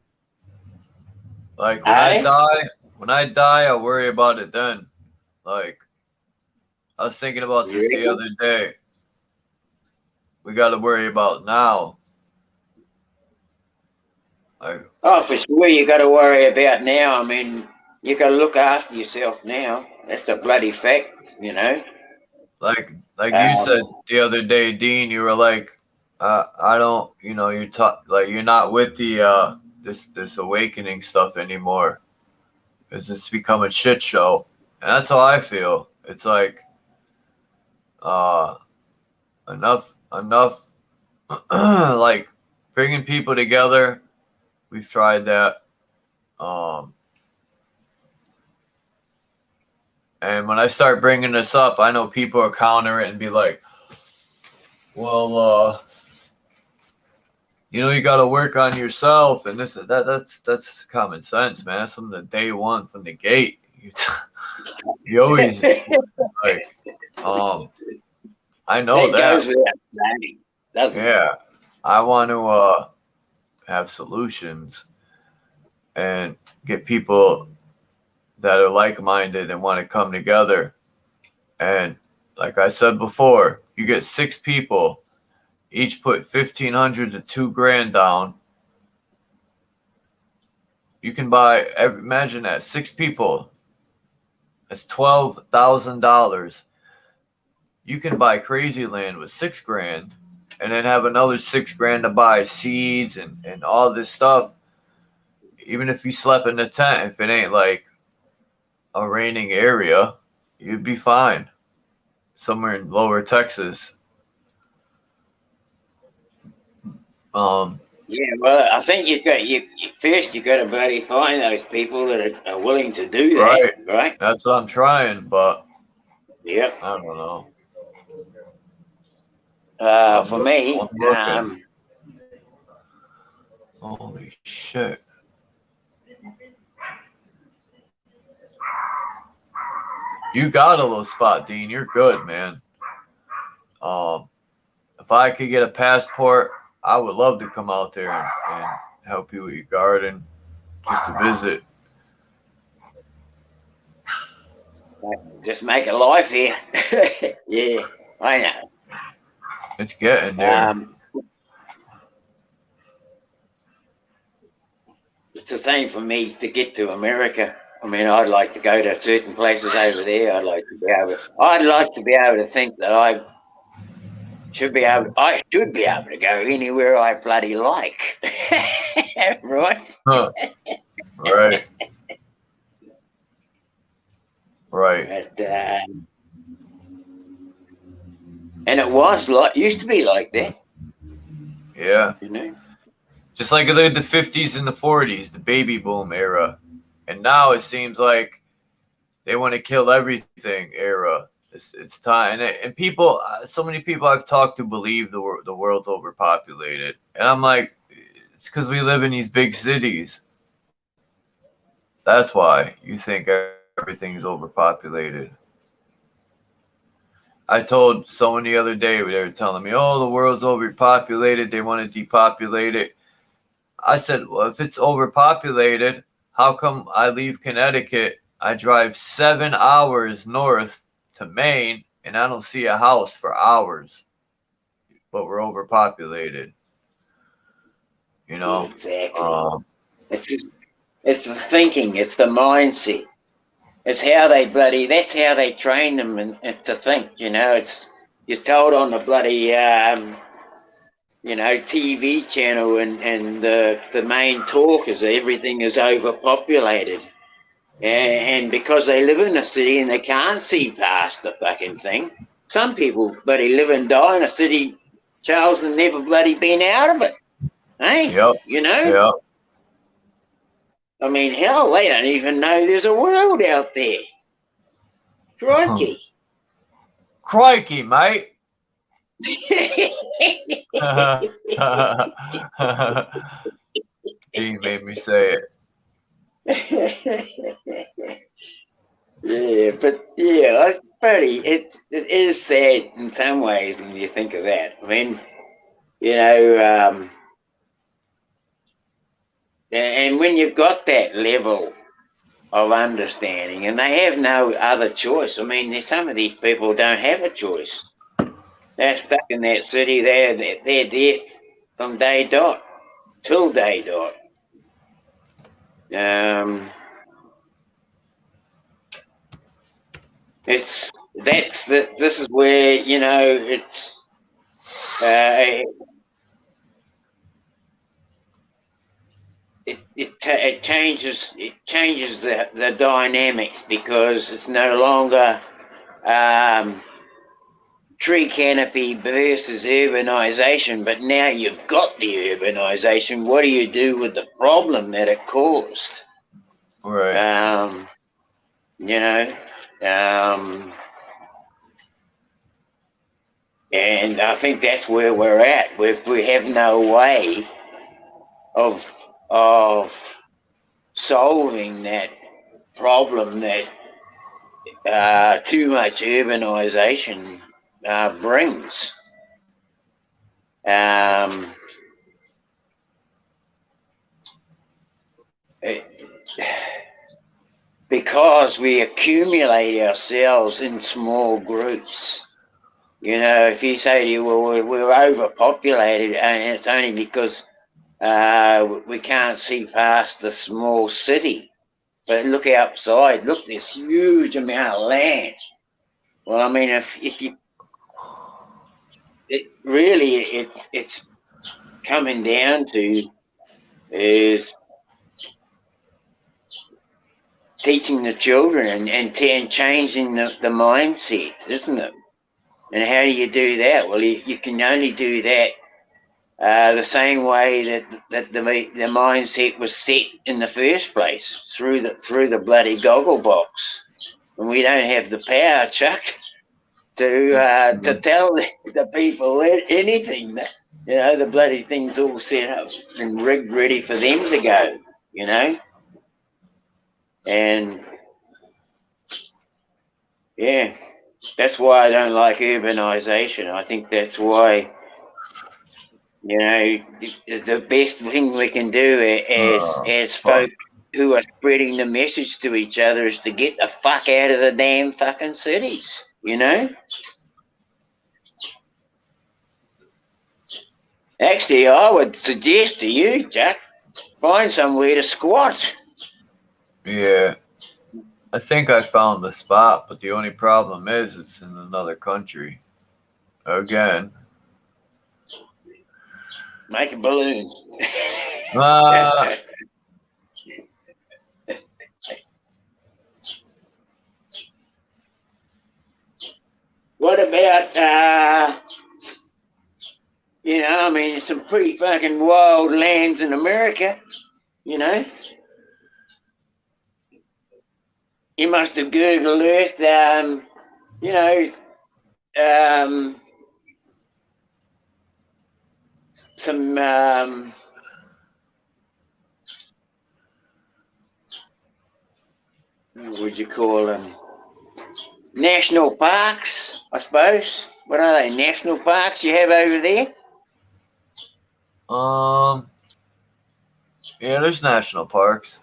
Like when I die, I'll worry about it then. Like, I was thinking about this the other day. we got to worry about now. Like, oh, for sure, you got to worry about now. I mean, you got to look after yourself now. That's a bloody fact, you know. Like you said the other day, Dean, you were like, I don't, you know, you're not with the this awakening stuff anymore. It's just become a shit show, and that's how I feel. It's like, enough, like bringing people together. We've tried that, and when I start bringing this up, I know people will counter it and be like, well, you know, you got to work on yourself, and that's common sense, man. That's from the day one, from the gate. You always like, I know that. Goes without saying, doesn't it? Yeah, I want to have solutions and get people that are like-minded and want to come together. And like I said before, you get 6 people, each put $1,500 to $2,000 down. You can buy, imagine that, 6 people. That's $12,000. You can buy crazy land with $6,000 and then have another $6,000 to buy seeds and all this stuff. Even if you slept in a tent, if it ain't like a raining area, you'd be fine. Somewhere in lower Texas. Yeah, well, I think you got to bloody find those people that are willing to do that, right? That's what I'm trying, but yep. I don't know. For me, holy shit. You got a little spot, Dean. You're good, man. If I could get a passport, I would love to come out there and help you with your garden, just to visit. Just make a life here. Yeah, I know. It's getting there. It's the same for me to get to America. I mean, I'd like to go to certain places over there. I'd like to be able to think that I should be able to go anywhere I bloody like. Right? Huh. Right. Right. But, and it used to be like that. Yeah. You know? Just like the 50s and the 40s, the baby boom era. And now it seems like they want to kill everything era. It's time. And people, so many people I've talked to believe the world's overpopulated. And I'm like, it's because we live in these big cities. That's why you think everything's overpopulated. I told someone the other day, they were telling me, oh, the world's overpopulated. They want to depopulate it. I said, well, if it's overpopulated, how come I leave Connecticut, I drive 7 hours north to Maine, and I don't see a house for hours, but we're overpopulated? You know? Exactly. It's the thinking, it's the mindset. It's how that's how they train them and to think, you know. You're told on the bloody, TV channel and the main talk is everything is overpopulated. And because they live in a city and they can't see past the fucking thing, some people bloody live and die in a city, Charles, and never bloody been out of it. Hey? Yep. You know? Yep. I mean, hell, they don't even know there's a world out there. Crikey. Crikey, mate. He made me say it. Yeah, but yeah, it's funny. It is sad in some ways when you think of that. I mean, you know, and when you've got that level of understanding, and they have no other choice. I mean, some of these people don't have a choice. They're stuck in that city. They're there from day dot till day dot. This is where, you know, it's it changes the dynamics, because it's no longer tree canopy versus urbanization, but now you've got the urbanization. What do you do with the problem that it caused? Right. You know, and I think that's where we're at. We have no way of solving that problem that too much urbanization brings. Because we accumulate ourselves in small groups. You know, if you say to you, well, we're overpopulated, and it's only because we can't see past the small city. But look outside, look, this huge amount of land. Well, I mean, if you, it's coming down to is teaching the children and changing the mindset, isn't it? And how do you do that? Well, you can only do that the same way that the mindset was set in the first place, through the bloody goggle box. And we don't have the power, Chuck, to tell the people anything. You know, the bloody thing's all set up and rigged, ready for them to go. You know, and yeah, that's why I don't like urbanization. I think that's why, you know, the best thing we can do as folk who are spreading the message to each other is to get the fuck out of the damn fucking cities, you know? Actually, I would suggest to you, Jack, find somewhere to squat. Yeah. I think I found the spot, but the only problem is it's in another country. Again. Make a balloon. What about, you know, I mean, some pretty fucking wild lands in America, you know? You must have Google Earth, you know, some what would you call them? National parks, I suppose. What are they? National parks you have over there? Yeah, there's national parks.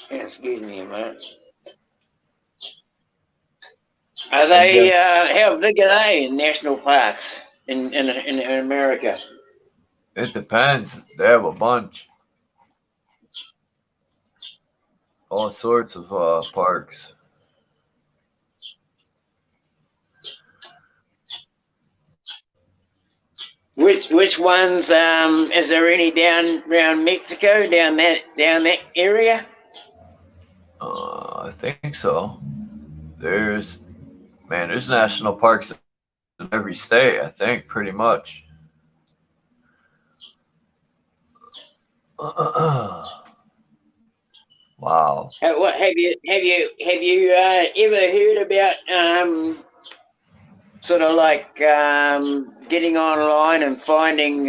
Excuse me a minute. Are they? How big are they in national parks in America? It depends. They have a bunch. All sorts of parks. Which ones? Is there any down around Mexico, down that area? I think so. There's national parks in every state, I think, pretty much. Wow. What have you ever heard about sort of like getting online and finding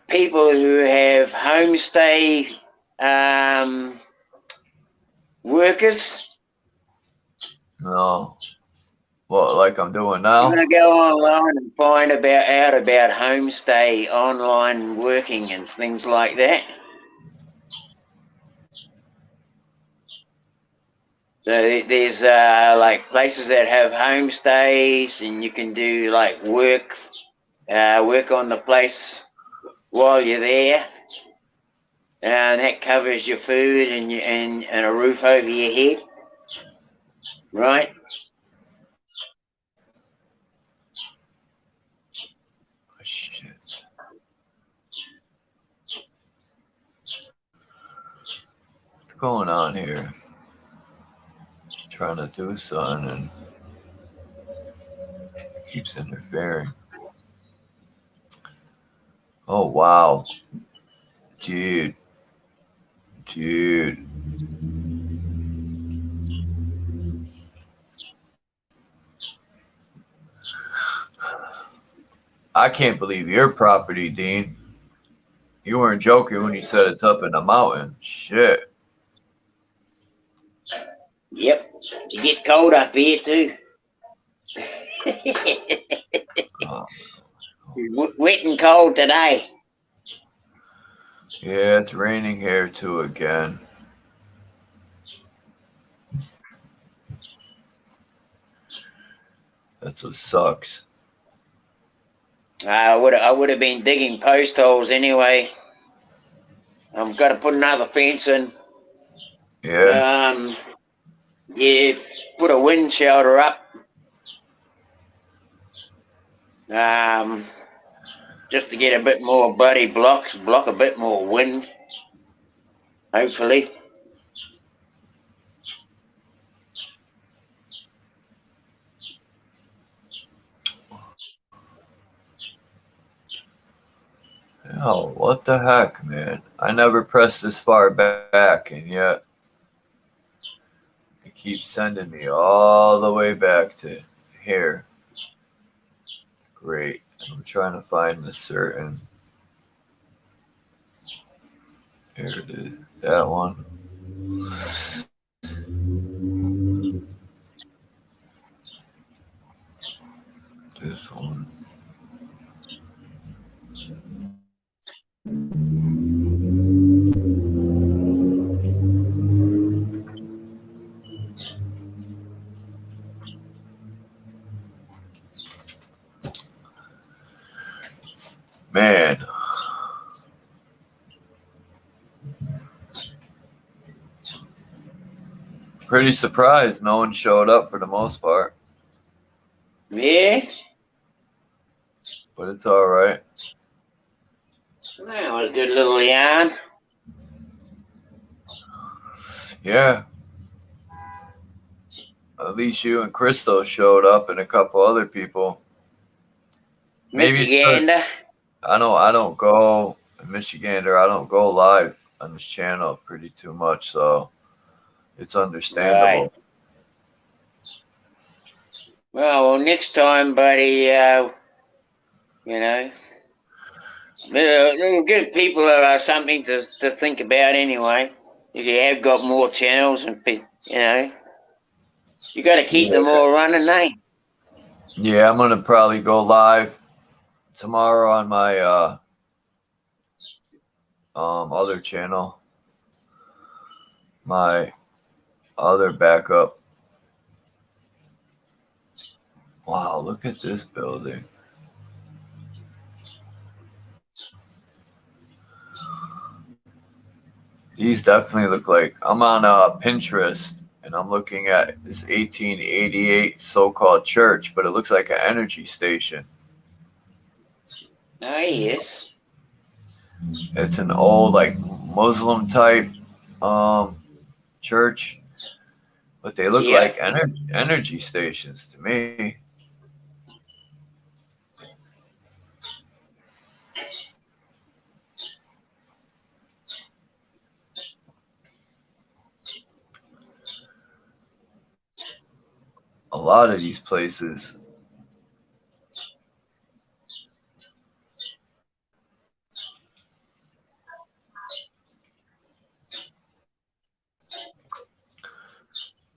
people who have homestay workers? No. What, like I'm doing now? I'm going to go online and find out about homestay online working and things like that. So there's like places that have homestays, and you can do like work on the place while you're there, and that covers your food and a roof over your head, right? Oh, shit. What's going on here? Trying to do something and it keeps interfering. Oh wow, dude. I can't believe your property, Dean. You weren't joking when you said it's up in the mountain. Shit. Yep, it gets cold up here too. Oh. Wet and cold today. Yeah, it's raining here too again. That's what sucks. I would have been digging post holes anyway. I've got to put another fence in. Yeah. Yeah, put a wind shelter up. Just to get a bit more buddy block a bit more wind, hopefully. Oh, what the heck, man? I never pressed this far back, and yet it keeps sending me all the way back to here. Great. I'm trying to find the certain. Here it is. That one. This one. Man. Pretty surprised no one showed up for the most part. Yeah. But it's all right. That was a good little yarn. Yeah. At least you and Crystal showed up and a couple other people. Michigander. I don't go Michigander. I don't go live on this channel pretty too much, so it's understandable. Right. Well, next time, buddy, you know, it'll give people something to think about anyway. If you have got more channels and, you know, you got to keep them all running, eh? Yeah, I'm gonna probably go live tomorrow on my other channel, my other backup. Wow, look at this building. These definitely look like, I'm on Pinterest and I'm looking at this 1888 so-called church, but it looks like an energy station. Oh, yes. It's an old, like, Muslim type church, but they look like energy stations to me. A lot of these places.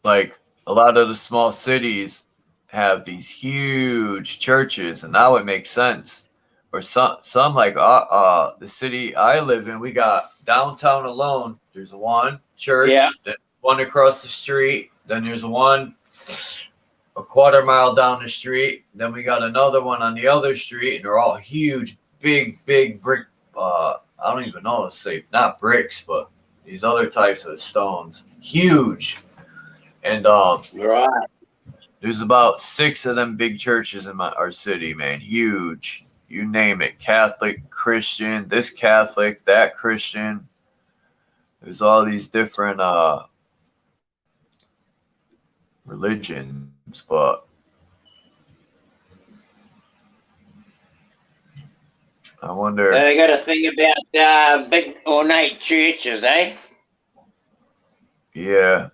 Like a lot of the small cities have these huge churches, and now it makes sense. Or some like the city I live in, we got downtown alone. There's one church, then one across the street, Then there's one a quarter mile down the street. Then we got another one on the other street, and they're all huge, big brick. I don't even know to say, not bricks, but these other types of stones, huge. And right. There's about 6 of them big churches in our city, man. Huge. You name it. Catholic, Christian, this Catholic, that Christian. There's all these different religions, but I wonder. They got a thing about big ornate churches, eh? Yeah.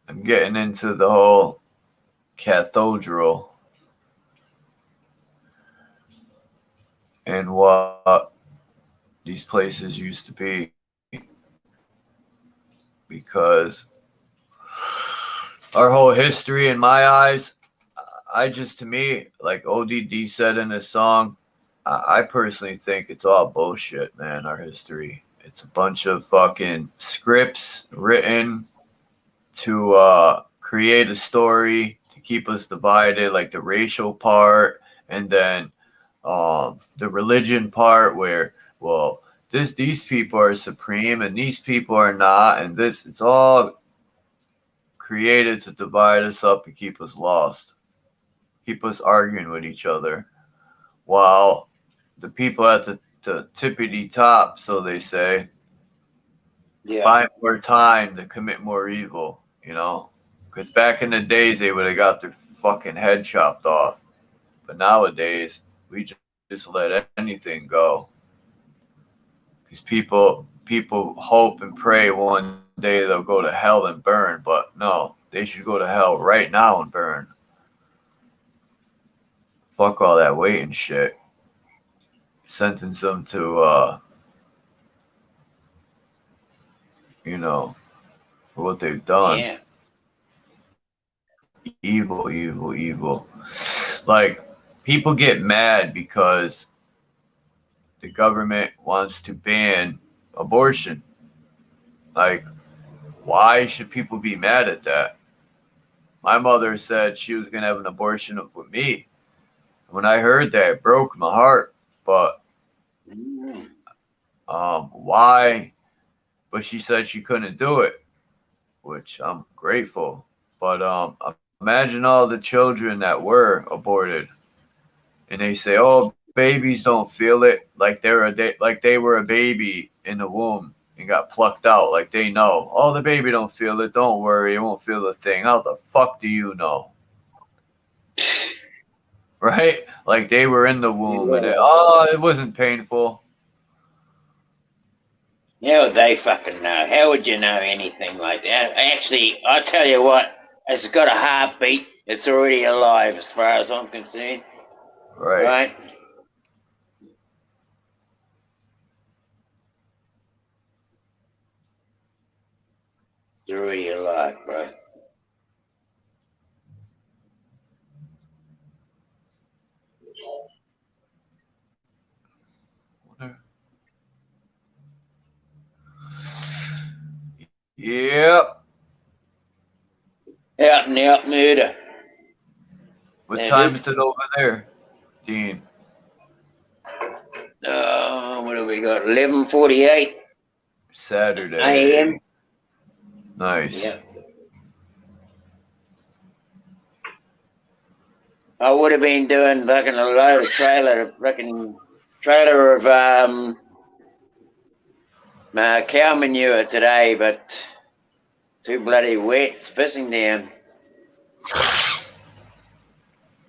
I'm getting into the whole cathedral and what these places used to be, because our whole history in my eyes, to me, like ODD said in his song, I personally think it's all bullshit, man, our history. It's a bunch of fucking scripts written to create a story to keep us divided, like the racial part, and then the religion part where, well, these people are supreme and these people are not, and it's all created to divide us up and keep us lost, keep us arguing with each other, while the people at the tippity top, so they say, buy more time to commit more evil, you know? Because back in the days, they would have got their fucking head chopped off. But nowadays, we just let anything go. Because people hope and pray one day they'll go to hell and burn. But no, they should go to hell right now and burn. Fuck all that waiting shit. Sentence them to, you know, for what they've done. Yeah. Evil. Like, people get mad because the government wants to ban abortion. Like, why should people be mad at that? My mother said she was going to have an abortion with me. When I heard that, it broke my heart. But why? But she said she couldn't do it, which I'm grateful. But imagine all the children that were aborted, and they say, "Oh, babies don't feel it," like they were a baby in the womb and got plucked out. Like they know, "Oh, the baby don't feel it. Don't worry, it won't feel a thing." How the fuck do you know? Right? Like they were in the womb, and it wasn't painful. How would they fucking know? How would you know anything like that? Actually, I'll tell you what, it's got a heartbeat. It's already alive as far as I'm concerned. Right. You're already alive, bro. Yep. Out and out murder. What time is it over there, Dean? What have we got? 11:48. Saturday. AM. Nice. Yep. I would have been doing fucking a load of trailer of cow manure today, but too bloody wet. It's pissing down.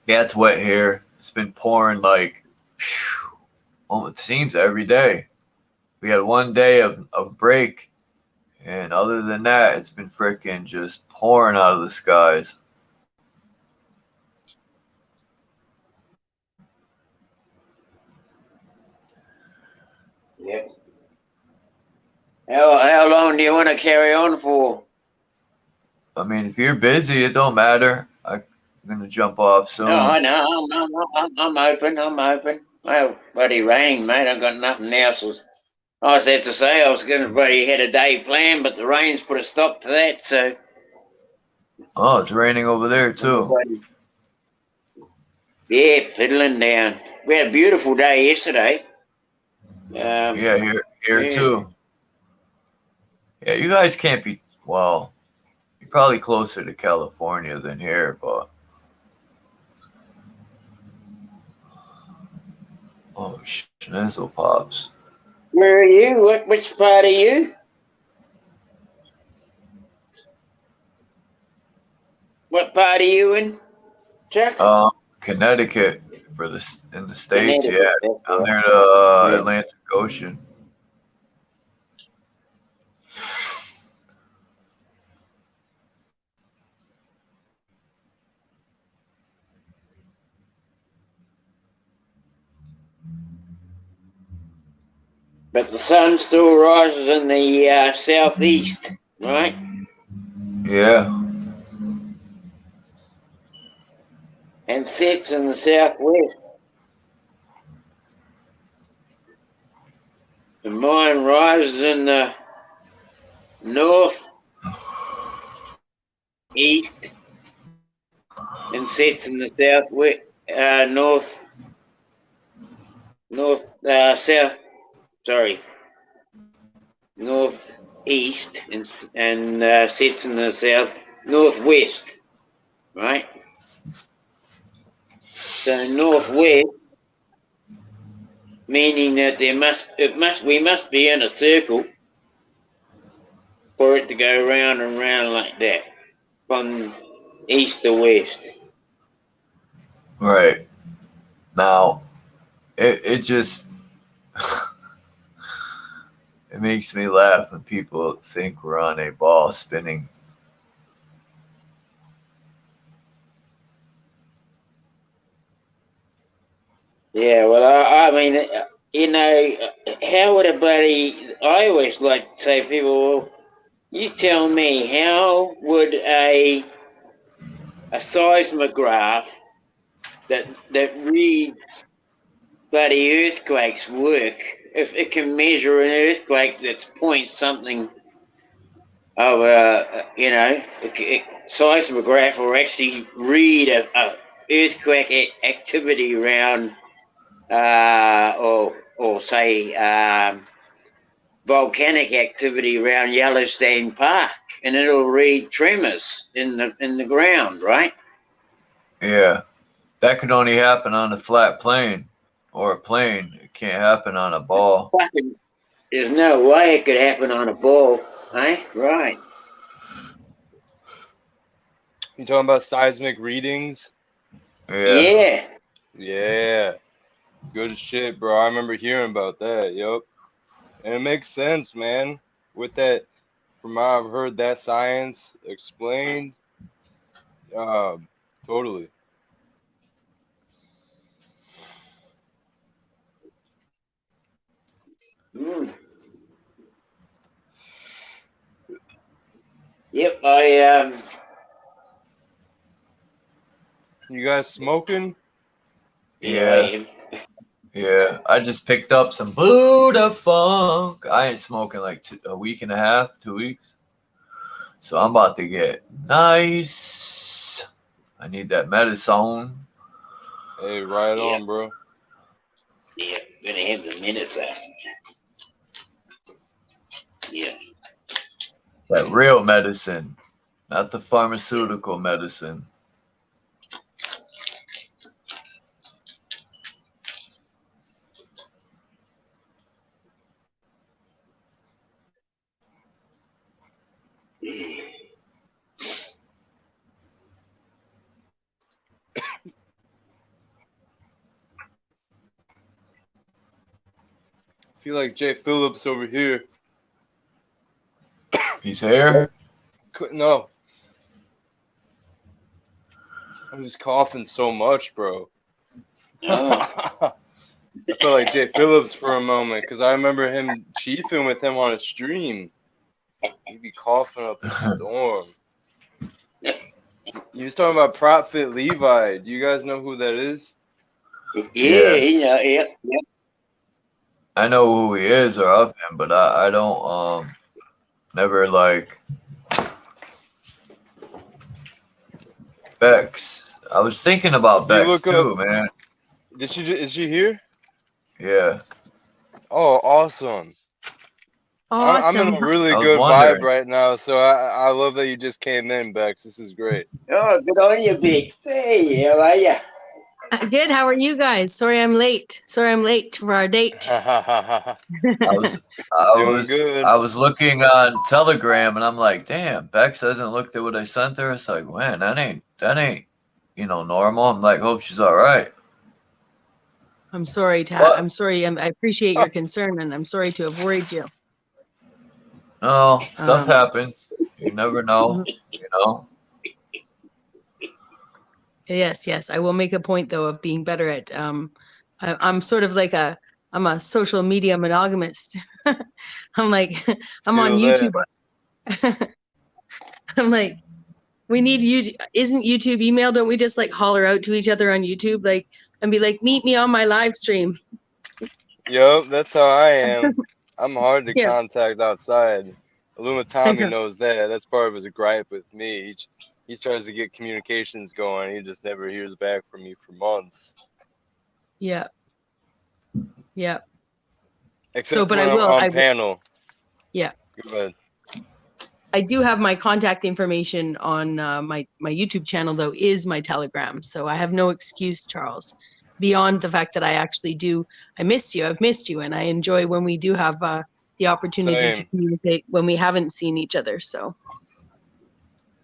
Yeah, it's wet here. It's been pouring like, it seems every day. We had one day of break, and other than that, it's been freaking just pouring out of the skies. Yep. How long do you want to carry on for? I mean, if you're busy, it don't matter. I'm gonna jump off soon. No, I know. I'm open. Well, bloody rain, mate. I've got nothing else. I was to say I was going to bloody had a day planned, but the rain's put a stop to that. So Oh, it's raining over there too. Yeah, fiddling down. We had a beautiful day yesterday. Yeah, here yeah. too. Yeah, you guys can't be, well, you're probably closer to California than here, but oh, schnizzle pops. Where are you? Which part are you? What part are you in, Chuck? Connecticut in the States, Connecticut, yeah. that's Down right. near the Yeah. Atlantic Ocean. But the sun still rises in the southeast, right? Yeah. And sets in the southwest. And mine rises in the north east and sets in the southwest, northeast and sets in the northwest, right? So northwest, meaning that we must be in a circle for it to go round and round like that, from east to west. Right. Now, it just it makes me laugh when people think we're on a ball spinning. Yeah, well, I mean, you know, how would I always like to say to people, well, you tell me, how would a seismograph that reads bloody earthquakes work if it can measure an earthquake that's point something of a seismograph, or actually read a earthquake activity around or say volcanic activity around Yellowstone Park, and it'll read tremors in the ground, right? Yeah. That could only happen on a flat plane or a plane. It can't happen on a ball. Fucking, there's no way it could happen on a ball, eh? Right. You talking about seismic readings? Yeah. Yeah. Good shit, bro. I remember hearing about that. Yup. And it makes sense, man. With that, from how I've heard that science explained, totally. Mm. Yep, I You guys smoking? Yeah. Yeah. I just picked up some Buddha Funk. I ain't smoking like a week and a half, 2 weeks. So I'm about to get nice. I need that medicine. Hey, right on, bro. Yeah, gonna have the minutes out. Yeah. That real medicine, not the pharmaceutical medicine. I feel like Jay Phillips over here. He's here? No. I'm just coughing so much, bro. I felt like Jay Phillips for a moment because I remember him chiefing with him on a stream. He'd be coughing up a storm. You was talking about Prophet Levi. Do you guys know who that is? Yeah. I know who he is or of him, but I don't never like Bex. I was thinking about Bex too, man. Is she here? Yeah. Oh, awesome. I'm in a really good vibe right now, so I love that you just came in, Bex. This is great. Oh, good on you, Bex. Hey, how are you? Good. How are you guys? Sorry I'm late. Sorry I'm late for our date. I was looking on Telegram and I'm like, damn, Bex hasn't looked at what I sent her. It's like, man, that ain't normal. I'm like, hope she's all right. I'm sorry, Tad. I'm sorry. I appreciate your concern, and I'm sorry to have worried you. No, stuff happens. You never know, Yes. I will make a point though of being better at. I'm sort of like I'm a social media monogamist. I'm like, I'm on YouTube. I'm like, we need you. Isn't YouTube email? Don't we just like holler out to each other on YouTube, like, and be like, meet me on my live stream? Yup, that's how I am. I'm hard to contact outside. Tommy knows that. That's part of his gripe with me. He tries to get communications going. He just never hears back from me for months. Yeah. Except when I'm on panel. Yeah. Go ahead. I do have my contact information on my YouTube channel, though, is my Telegram. So I have no excuse, Charles, beyond the fact that I actually do. I've missed you, and I enjoy when we do have the opportunity to communicate when we haven't seen each other. So.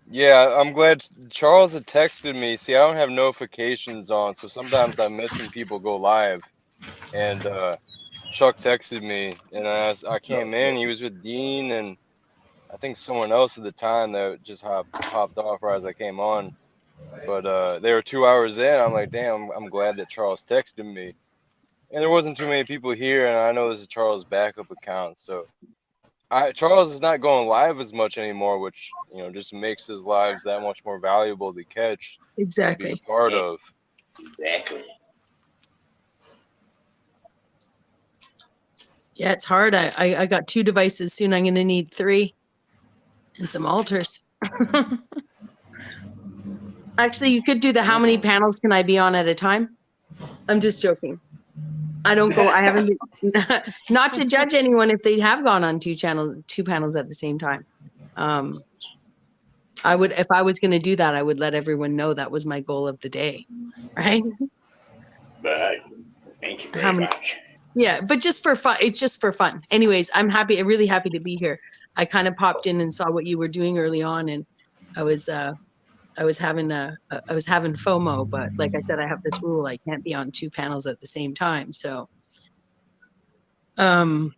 Yeah, I'm glad Charles had texted me. See, I don't have notifications on, so sometimes I miss when people go live. And Chuck texted me, and I came in. He was with Dean and I think someone else at the time that just popped off right as I came on. But they were 2 hours in. I'm like, damn, I'm glad that Charles texted me. And there wasn't too many people here, and I know this is Charles' backup account, so Charles is not going live as much anymore, which just makes his lives that much more valuable to catch. Exactly. To be a part of. Exactly. Yeah, it's hard. I got 2 devices. Soon I'm going to need 3 and some altars. Actually, you could do the how many panels can I be on at a time? I'm just joking. I haven't, not to judge anyone if they have gone on 2 panels at the same time. I would, if I was going to do that, I would let everyone know that was my goal of the day. Right. But thank you very much. Yeah, but just for fun. It's just for fun. Anyways, I'm really happy to be here. I kind of popped in and saw what you were doing early on, and I was having FOMO, but like I said, I have this rule: I can't be on 2 panels at the same time. So, and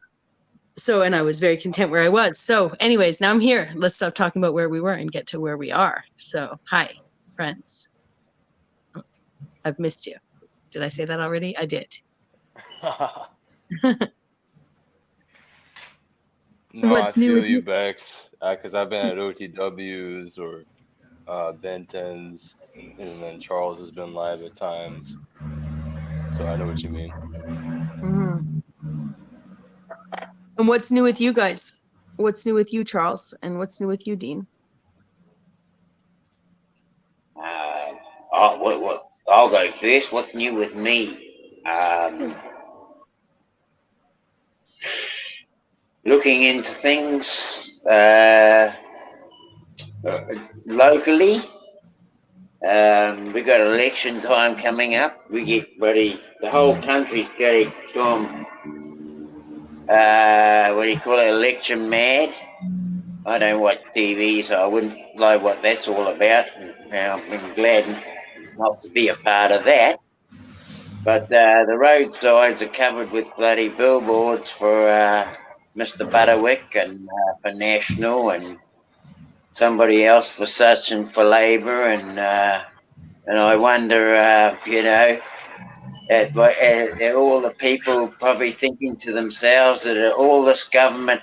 I was very content where I was. So, anyways, now I'm here. Let's stop talking about where we were and get to where we are. So, hi, friends. I've missed you. Did I say that already? I did. No, I feel you, Bex, because I've been at OTWs or Benton's, and then Charles has been live at times, so I know what you mean. Mm-hmm. And what's new with you guys? What's new with you, Charles? And what's new with you, Dean? I'll go first. What's new with me? Looking into things locally. We got election time coming up. We get ready. The whole country's getting gone. What do you call it? Election mad. I don't watch TV, so I wouldn't know what that's all about. I'm glad not to be a part of that. But the roadsides are covered with bloody billboards for Mr. Butterwick and for National and somebody else for such and for Labour, and I wonder, at all the people probably thinking to themselves that all this government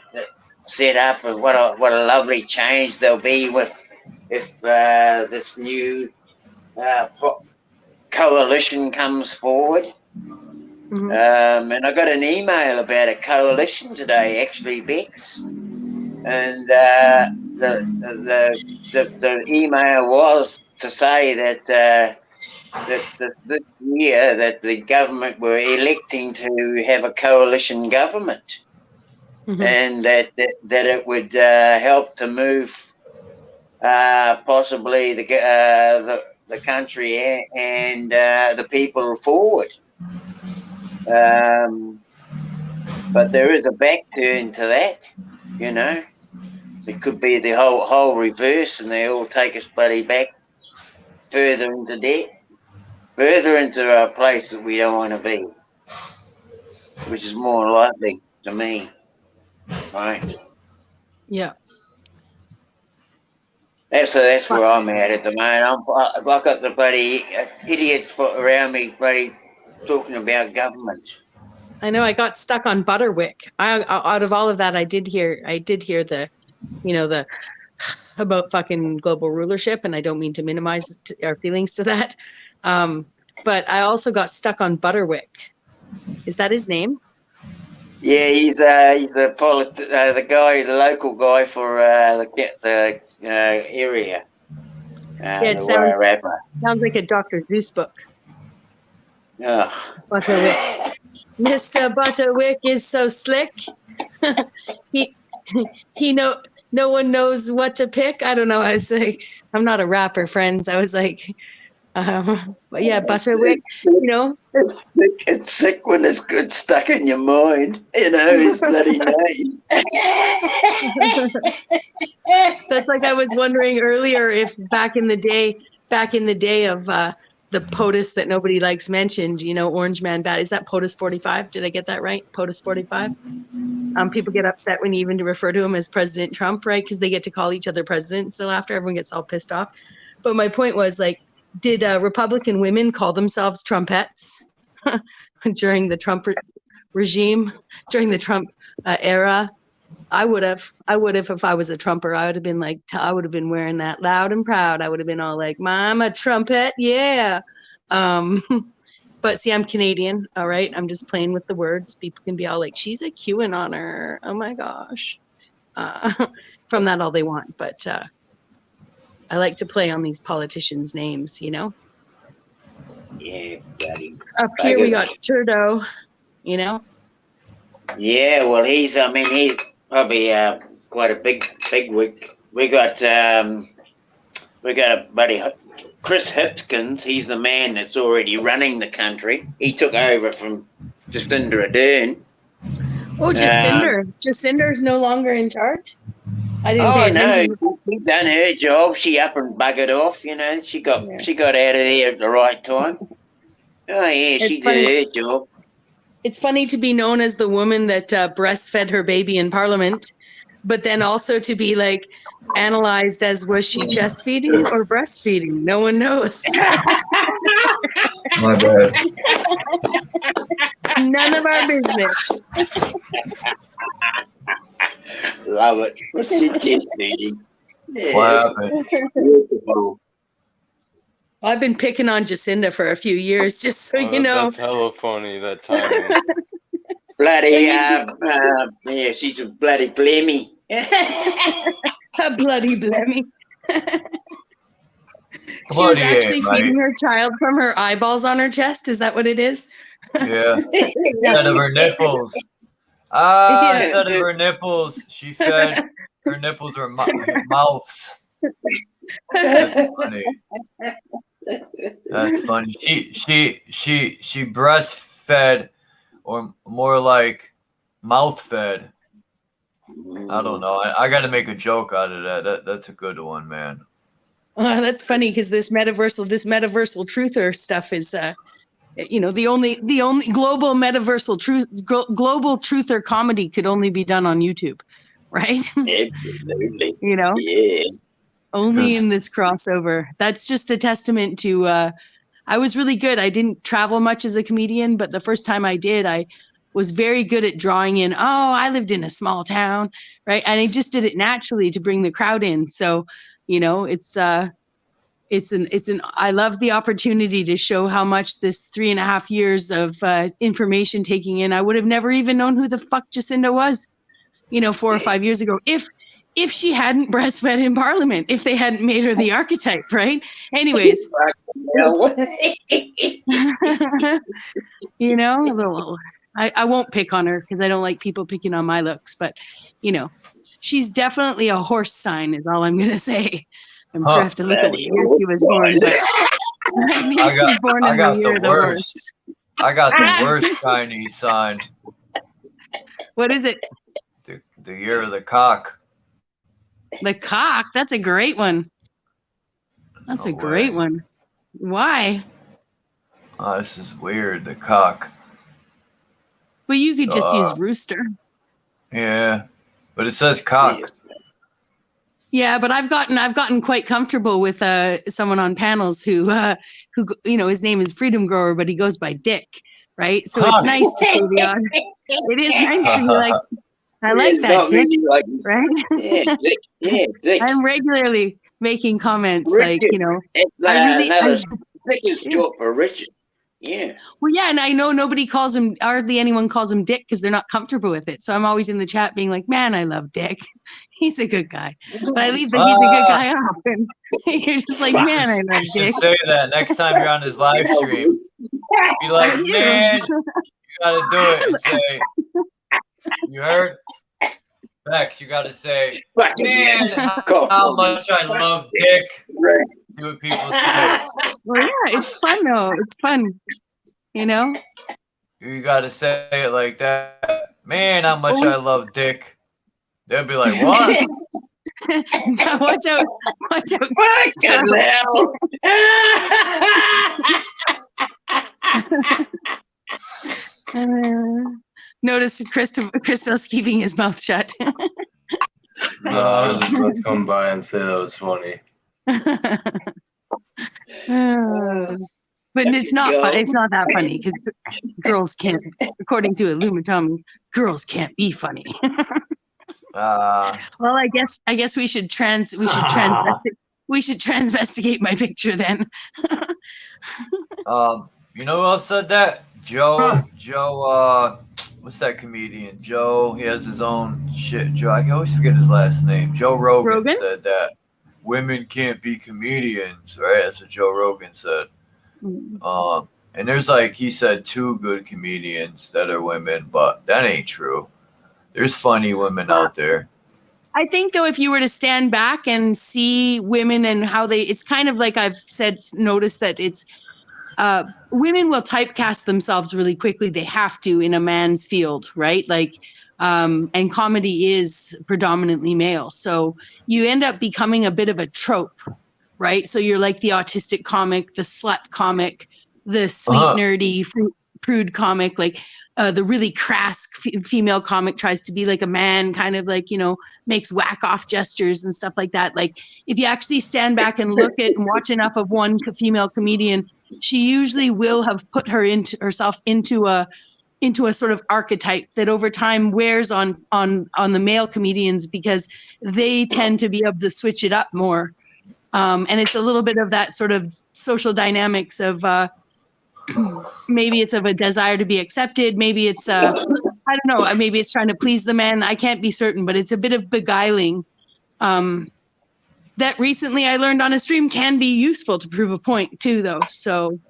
set up, and what a lovely change there'll be if this new coalition comes forward. Mm-hmm. And I got an email about a coalition today, actually, Bex. And the email was to say that this year that the government were electing to have a coalition government, and that it would help to move possibly the country and the people forward. But there is a back turn to that, you know. It could be the whole reverse, and they all take us bloody back further into debt, further into a place that we don't want to be, which is more likely to me, right? Yeah. That's where I'm at the moment. I've got the bloody idiots around me, bloody talking about government. I know I got stuck on Butterwick. Out of all of that, I did hear the, the about fucking global rulership, and I don't mean to minimize our feelings to that. But I also got stuck on Butterwick. Is that his name? Yeah, he's the guy, the local guy for the area. Yeah, it sounds like a Dr. Zeus book. Oh. Butterwick. Mr. Butterwick is so slick. he no one knows what to pick. I don't know. I was like, I'm not a rapper, friends. I was like, but yeah, Butterwick, It's sick when it's good stuck in your mind, his bloody name. That's like I was wondering earlier if back in the day of the POTUS that nobody likes mentioned, Orange Man Bad. Is that POTUS 45? Did I get that right? POTUS 45? People get upset when you even refer to him as President Trump, right? Because they get to call each other president still after. Everyone gets all pissed off. But my point was, like, did Republican women call themselves Trumpettes during the Trump regime, during the Trump era? I would have if I was a Trumper. I would have been like, I would have been wearing that loud and proud. I would have been all like, "I'm a trumpet, yeah." But see, I'm Canadian. All right, I'm just playing with the words. People can be all like, "She's a QAnoner." Oh my gosh, from that all they want. But I like to play on these politicians' names, Yeah, buddy. Up here we got Trudeau, Yeah, well, he's probably quite a big wig. We got a buddy, Chris Hipkins. He's the man that's already running the country. He took over from Jacinda Ardern. Oh, Jacinda's no longer in charge? I didn't pay attention. No, she done her job. She up and buggered off. She got out of there at the right time. Oh yeah, she did her job. It's funny to be known as the woman that breastfed her baby in Parliament, but then also to be like analyzed as, was she chest feeding or breastfeeding? No one knows. My bad. None of our business. Love it. What's she chest feeding? Yeah. What happened? Beautiful. I've been picking on Jacinda for a few years, just so you know. That's hella funny, that timing. Bloody, yeah, she's a bloody blemmy. A bloody blemmy. She was actually feeding her child from her eyeballs on her chest. Is that what it is? Yeah. Instead of her nipples. Instead of her nipples, she fed her nipples or her mouths. That's funny. That's funny. She breastfed, or more like mouth fed. I don't know. I got to make a joke out of that. That's a good one, man. That's funny because this metaversal truther stuff is, the only global metaversal global truther comedy could only be done on YouTube, right? Absolutely. Yeah. Only in this crossover. That's just a testament to, I was really good. I didn't travel much as a comedian, but the first time I did, I was very good at drawing in, I lived in a small town, right? And I just did it naturally to bring the crowd in. So, I love the opportunity to show how much this 3.5 years of information taking in. I would have never even known who the fuck Jacinda was, 4 or 5 years ago. if she hadn't breastfed in Parliament, if they hadn't made her the archetype, right? Anyways, you know, a little. I won't pick on her because I don't like people picking on my looks, but you know, she's definitely a horse sign, is all I'm gonna say. I'm sure I have to look at what year she was born, but I think she's born in the year of the horse. I got the worst Chinese sign. What is it? The year of the cock. The cock? That's a great one. That's a great one. Why? Oh, this is weird. The cock. Well, you could just use rooster. Yeah, but it says cock. Yeah, but I've gotten quite comfortable with someone on panels who you know, his name is Freedom Grower, but he goes by Dick, right? So it's nice to say the odd. It is nice to be like, I like that, Dick, right? Yeah, Dick. Yeah, Dick. I'm regularly making comments like, you know, Dick is short for Richard. Yeah. Well, yeah, and I know hardly anyone calls him Dick because they're not comfortable with it. So I'm always in the chat being like, man, I love Dick. He's a good guy. But I leave the he's a good guy off. And you're just like, man, I love Dick. You should say that next time you're on his live stream. Be like, man, you gotta do it and say, you heard? Bex, you gotta say, man, how much I love Dick. See what people say. Well, yeah, it's fun though. It's fun, you know. You gotta say it like that. Man, how much I love Dick. They'll be like, what? Watch out! Watch out! What the hell? Notice Christos keeping his mouth shut. No, I was just about to come by and say that was funny. But it's not that funny because girls can't, according to Illumitomi, girls can't be funny. Well, I guess we should transvestigate my picture then. You know who else said that? Joe, what's that comedian? Joe, he has his own shit. Joe, I can always forget his last name. Joe Rogan said that women can't be comedians, right? That's what Joe Rogan said. And there's like, he said 2 good comedians that are women, but that ain't true. There's funny women out there. I think though, if you were to stand back and see women and how it's kind of like I've said, notice that it's, women will typecast themselves really quickly. They have to in a man's field, right? Like, and comedy is predominantly male. So you end up becoming a bit of a trope, right? So you're like the autistic comic, the slut comic, the sweet, nerdy, prude comic, like the really crass female comic tries to be like a man, kind of like, you know, makes whack off gestures and stuff like that. Like if you actually stand back and look at and watch enough of one female comedian, she usually will have put herself into a sort of archetype that over time wears on the male comedians because they tend to be able to switch it up more. And it's a little bit of that sort of social dynamics of maybe it's of a desire to be accepted. Maybe it's I don't know. Maybe it's trying to please the men. I can't be certain, but it's a bit of beguiling. That recently I learned on a stream can be useful to prove a point too, though. So,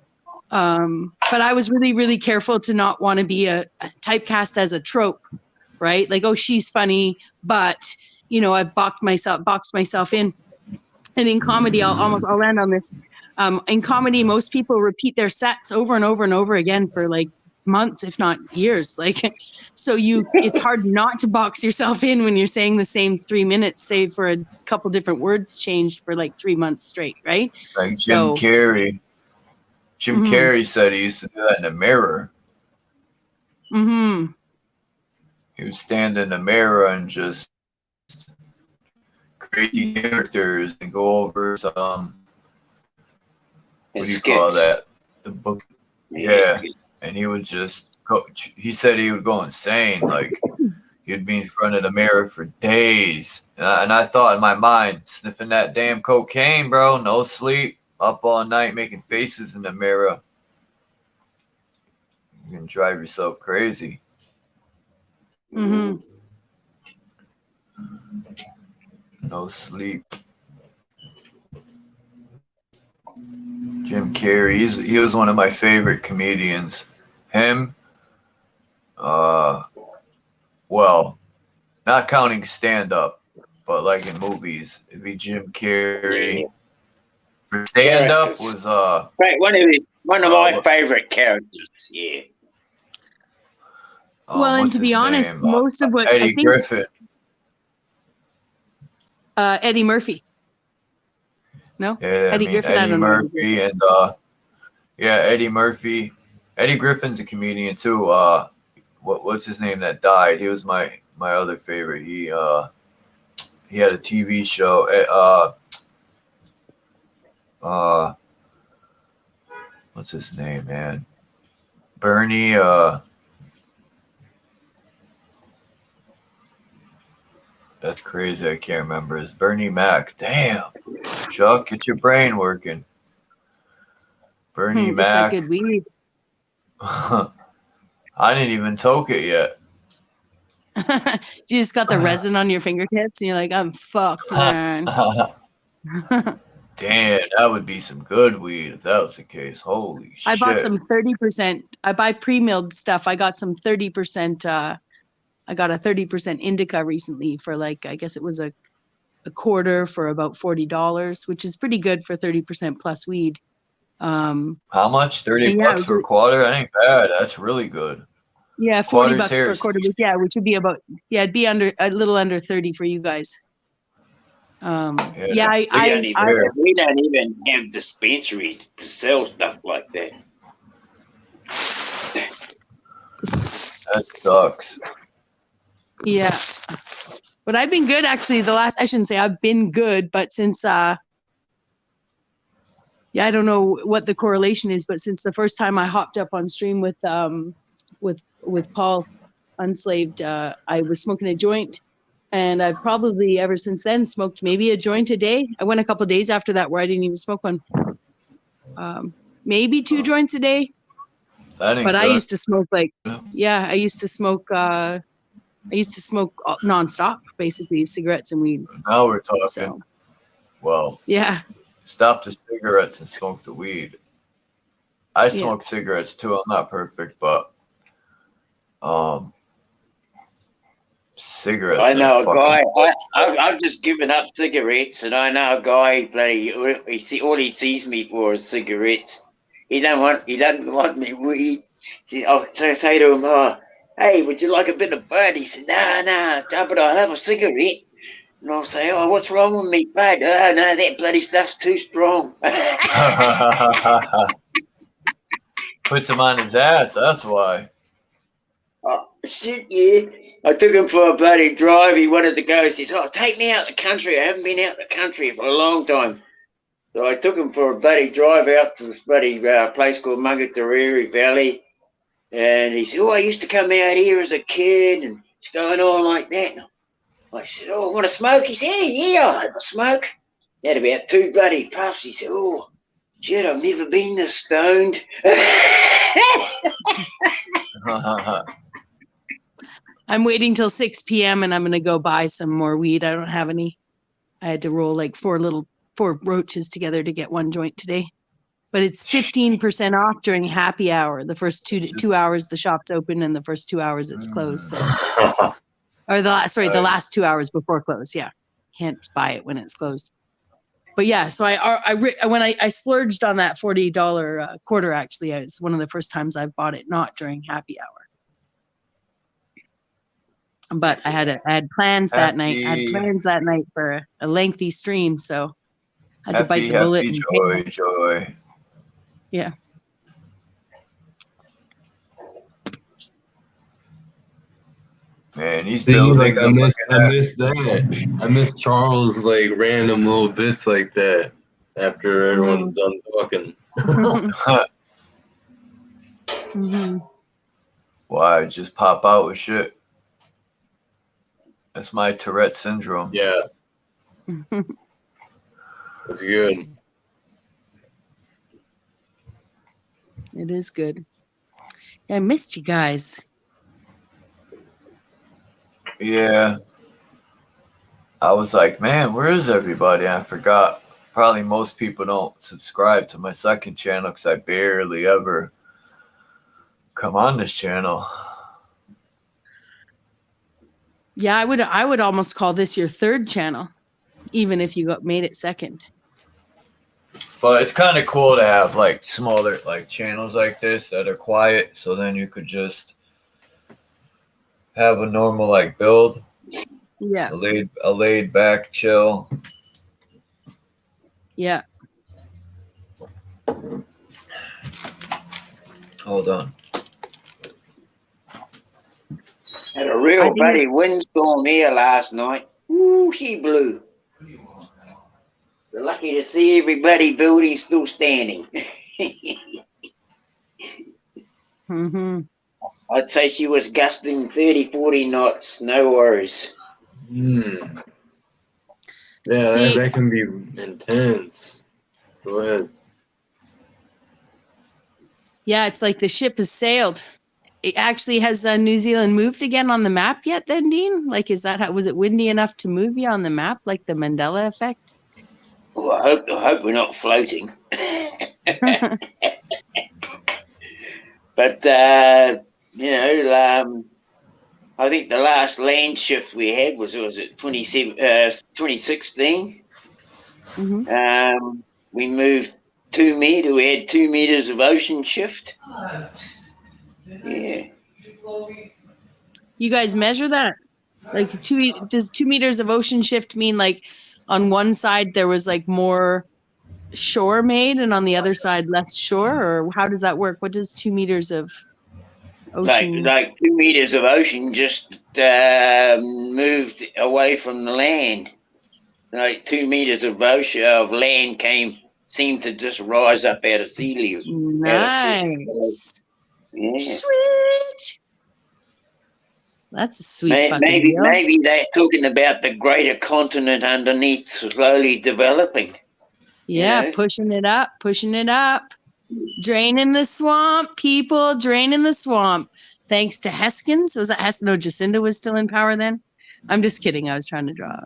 but I was really, really careful to not want to be a typecast as a trope, right? Like, oh, she's funny, but you know, I boxed myself in. And in comedy, I'll land on this. In comedy, most people repeat their sets over and over and over again for like months, if not years. Like, so it's hard not to box yourself in when you're saying the same 3 minutes, save for a couple different words changed for like 3 months straight, right? Like Jim Carrey. Jim Carrey said he used to do that in the mirror. Mm-hmm. He would stand in the mirror and just create the characters and go over some. What do you call that? The book. Yeah. And he would just go, he said he would go insane. Like, he'd be in front of the mirror for days. And I thought in my mind, sniffing that damn cocaine, bro. No sleep. Up all night making faces in the mirror. You can drive yourself crazy. Mm-hmm. No Sleep. Jim Carrey. He was one of my favorite comedians. Him. Well, not counting stand-up, but like in movies, it'd be Jim Carrey. Yeah. For stand-up was right, one of my favorite characters. Yeah. Well, and to be honest, most of what Eddie I think Griffin. Eddie Murphy. No, Yeah, Eddie Griffin. I Eddie don't Murphy know. and yeah, Eddie Murphy. Eddie Griffin's a comedian too. What's his name that died? He was my other favorite. He had a TV show. What's his name, man? Bernie. That's crazy. I can't remember. It's Bernie Mac. Damn, Chuck, get your brain working. Bernie Just Mac. like good weed. I didn't even toke it yet. You just got the resin on your fingertips, and you're like, I'm fucked, man. Damn, that would be some good weed if that was the case. Holy shit. I bought some 30%. I buy pre-milled stuff. I got some 30%. I got a 30% indica recently for like, I guess it was a quarter for about $40, which is pretty good for 30% plus weed. How much? 30 yeah, bucks for a quarter? That ain't bad. That's really good. Yeah, 40 bucks for a quarter. Yeah, which would be about, it'd be a little under 30 for you guys. We don't even have dispensaries to sell stuff like that. That sucks. Yeah, but I've been good actually. I shouldn't say I've been good, but since I don't know what the correlation is, but since the first time I hopped up on stream with Paul Unslaved, I was smoking a joint, and I've probably ever since then smoked maybe a joint a day. I went a couple of days after that where I didn't even smoke one. Maybe 2 joints a day. That ain't but good. I used to smoke I used to smoke nonstop, basically, cigarettes and weed. Now we're talking. So, well, yeah. Stop the cigarettes and smoke the weed. I smoke cigarettes too. I'm not perfect, but cigarettes. I know a guy. I've just given up cigarettes, and I know a guy. All he sees me for is cigarettes. He doesn't want me weed. I'll say to him, hey, would you like a bit of bud? He said, nah, but I'll have a cigarette. And I'll say, what's wrong with me, bud? Oh, no, that bloody stuff's too strong. Puts him on his ass, that's why. Oh, shit, yeah. I took him for a bloody drive. He wanted to go. He says, take me out the country. I haven't been out the country for a long time. So I took him for a bloody drive out to this bloody place called Mungatariri Valley. And he said, I used to come out here as a kid, and it's going on like that. And I said, want to smoke? He said, yeah, I'll have a smoke. He had about 2 bloody puffs. He said, shit, I've never been this stoned. I'm waiting till 6 p.m. and I'm going to go buy some more weed. I don't have any. I had to roll like 4 roaches together to get 1 joint today. But it's 15% off during happy hour. The first 2 hours the shop's open, and the first 2 hours it's closed. So, or the last 2 hours before close. Yeah, can't buy it when it's closed. But yeah, so when I splurged on that $40 quarter. Actually, it's one of the first times I've bought it not during happy hour. But I had plans that night. I had plans that night for a lengthy stream, so I had to bite the bullet. Joy. Yeah. Man, he's building. I miss that. I miss Charles like random little bits like that after everyone's done talking. Why just pop out with shit? That's my Tourette syndrome. Yeah. That's good. It is good. I missed you guys. Yeah. I was like, man, where is everybody? I forgot. Probably most people don't subscribe to my second channel because I barely ever come on this channel. Yeah, I would almost call this your third channel, even if you made it second. But it's kind of cool to have like smaller like channels like this that are quiet, so then you could just have a normal like build. Yeah. A laid back chill. Yeah. Hold on. Had a real bloody windstorm here last night. Ooh, she blew. So lucky to see everybody building still standing. I'd say she was gusting 30, 40 knots. No worries. Yeah, that can be intense. Go ahead. Yeah, it's like the ship has sailed. It actually has New Zealand moved again on the map yet then, Dean? Like, is that how, was it windy enough to move you on the map, like the Mandela effect? Well, I hope we're not floating. But, you know, I think the last land shift we had was it 2016? We moved 2 meters. We had 2 meters of ocean shift. Yeah. You guys measure that? Like does 2 meters of ocean shift mean like on one side there was like more shore made and on the other side less shore, or how does that work? What does 2 meters of ocean? Like 2 meters of ocean just moved away from the land. Like 2 meters of ocean of land seemed to just rise up out of sea level. Nice. Yeah. Sweet. That's a sweet Maybe deal. they're talking about the greater continent underneath slowly developing. Yeah, you know? pushing it up, draining the swamp, people, draining the swamp. Thanks to Heskins. Was that Heskins? No, Jacinda was still in power then. I'm just kidding. I was trying to draw.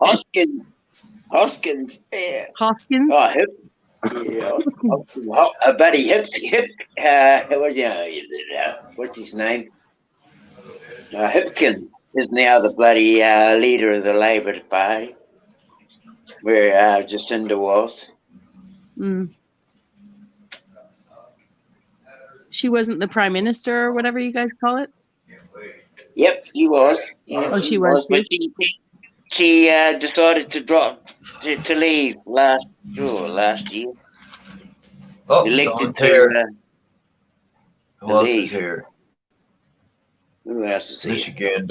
Hoskins. Yeah. Hoskins. Oh, buddy, what's his name? Hipkins is now the bloody leader of the Labour Party, where Jacinda was. She wasn't the prime minister or whatever you guys call it? Yep, she was. Yeah, oh, she was. But she decided to leave last year. Oh, Elected someone's here. Who else leave. is here? Who else is here? Michigan.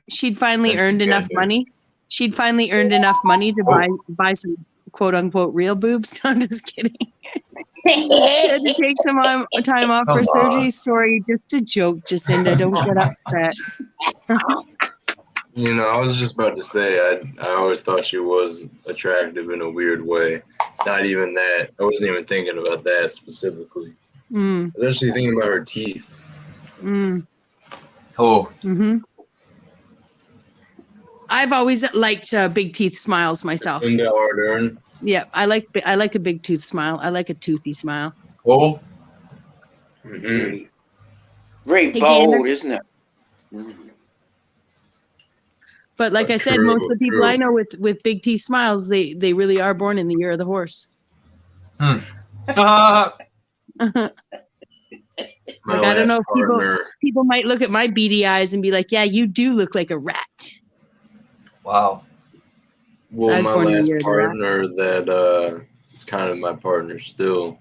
She'd finally earned enough money. She'd finally earned enough money to buy some quote unquote real boobs. No, I'm just kidding. She had to take some time off for surgery. Sorry, just a joke, Jacinda. Don't get upset. You know, I was just about to say, I always thought she was attractive in a weird way. Not even that. I wasn't even thinking about that specifically. I was actually thinking about her teeth. Oh. I've always liked big teeth smiles myself. Yeah, I like a big tooth smile. I like a toothy smile. Oh. Very bold, isn't it? But like I said, most of the people I know with big teeth smiles, they really are born in the year of the horse. Like, I don't know if people might look at my beady eyes and be like, yeah, you do look like a rat. Wow. Well, my last partner that is kind of my partner still,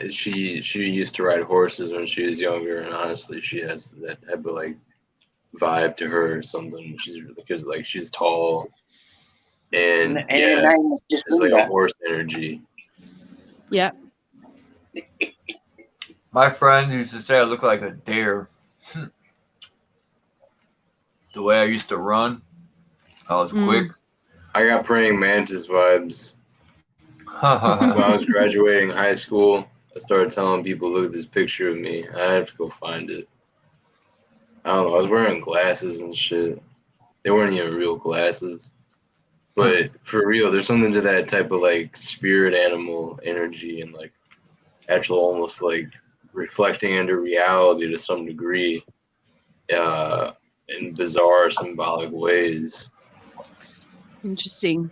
she used to ride horses when she was younger, and honestly, she has that type of like vibe to her or something. Because like she's tall and her name is just it's like a horse energy. Yeah. My friend used to say I look like a deer. The way I used to run, I was quick. I got praying mantis vibes. When I was graduating high school, I started telling people, look at this picture of me. I have to go find it. I don't know. I was wearing glasses and shit. They weren't even real glasses. But for real, there's something to that type of like spirit animal energy and like actual almost like reflecting into reality to some degree in bizarre symbolic ways. Interesting.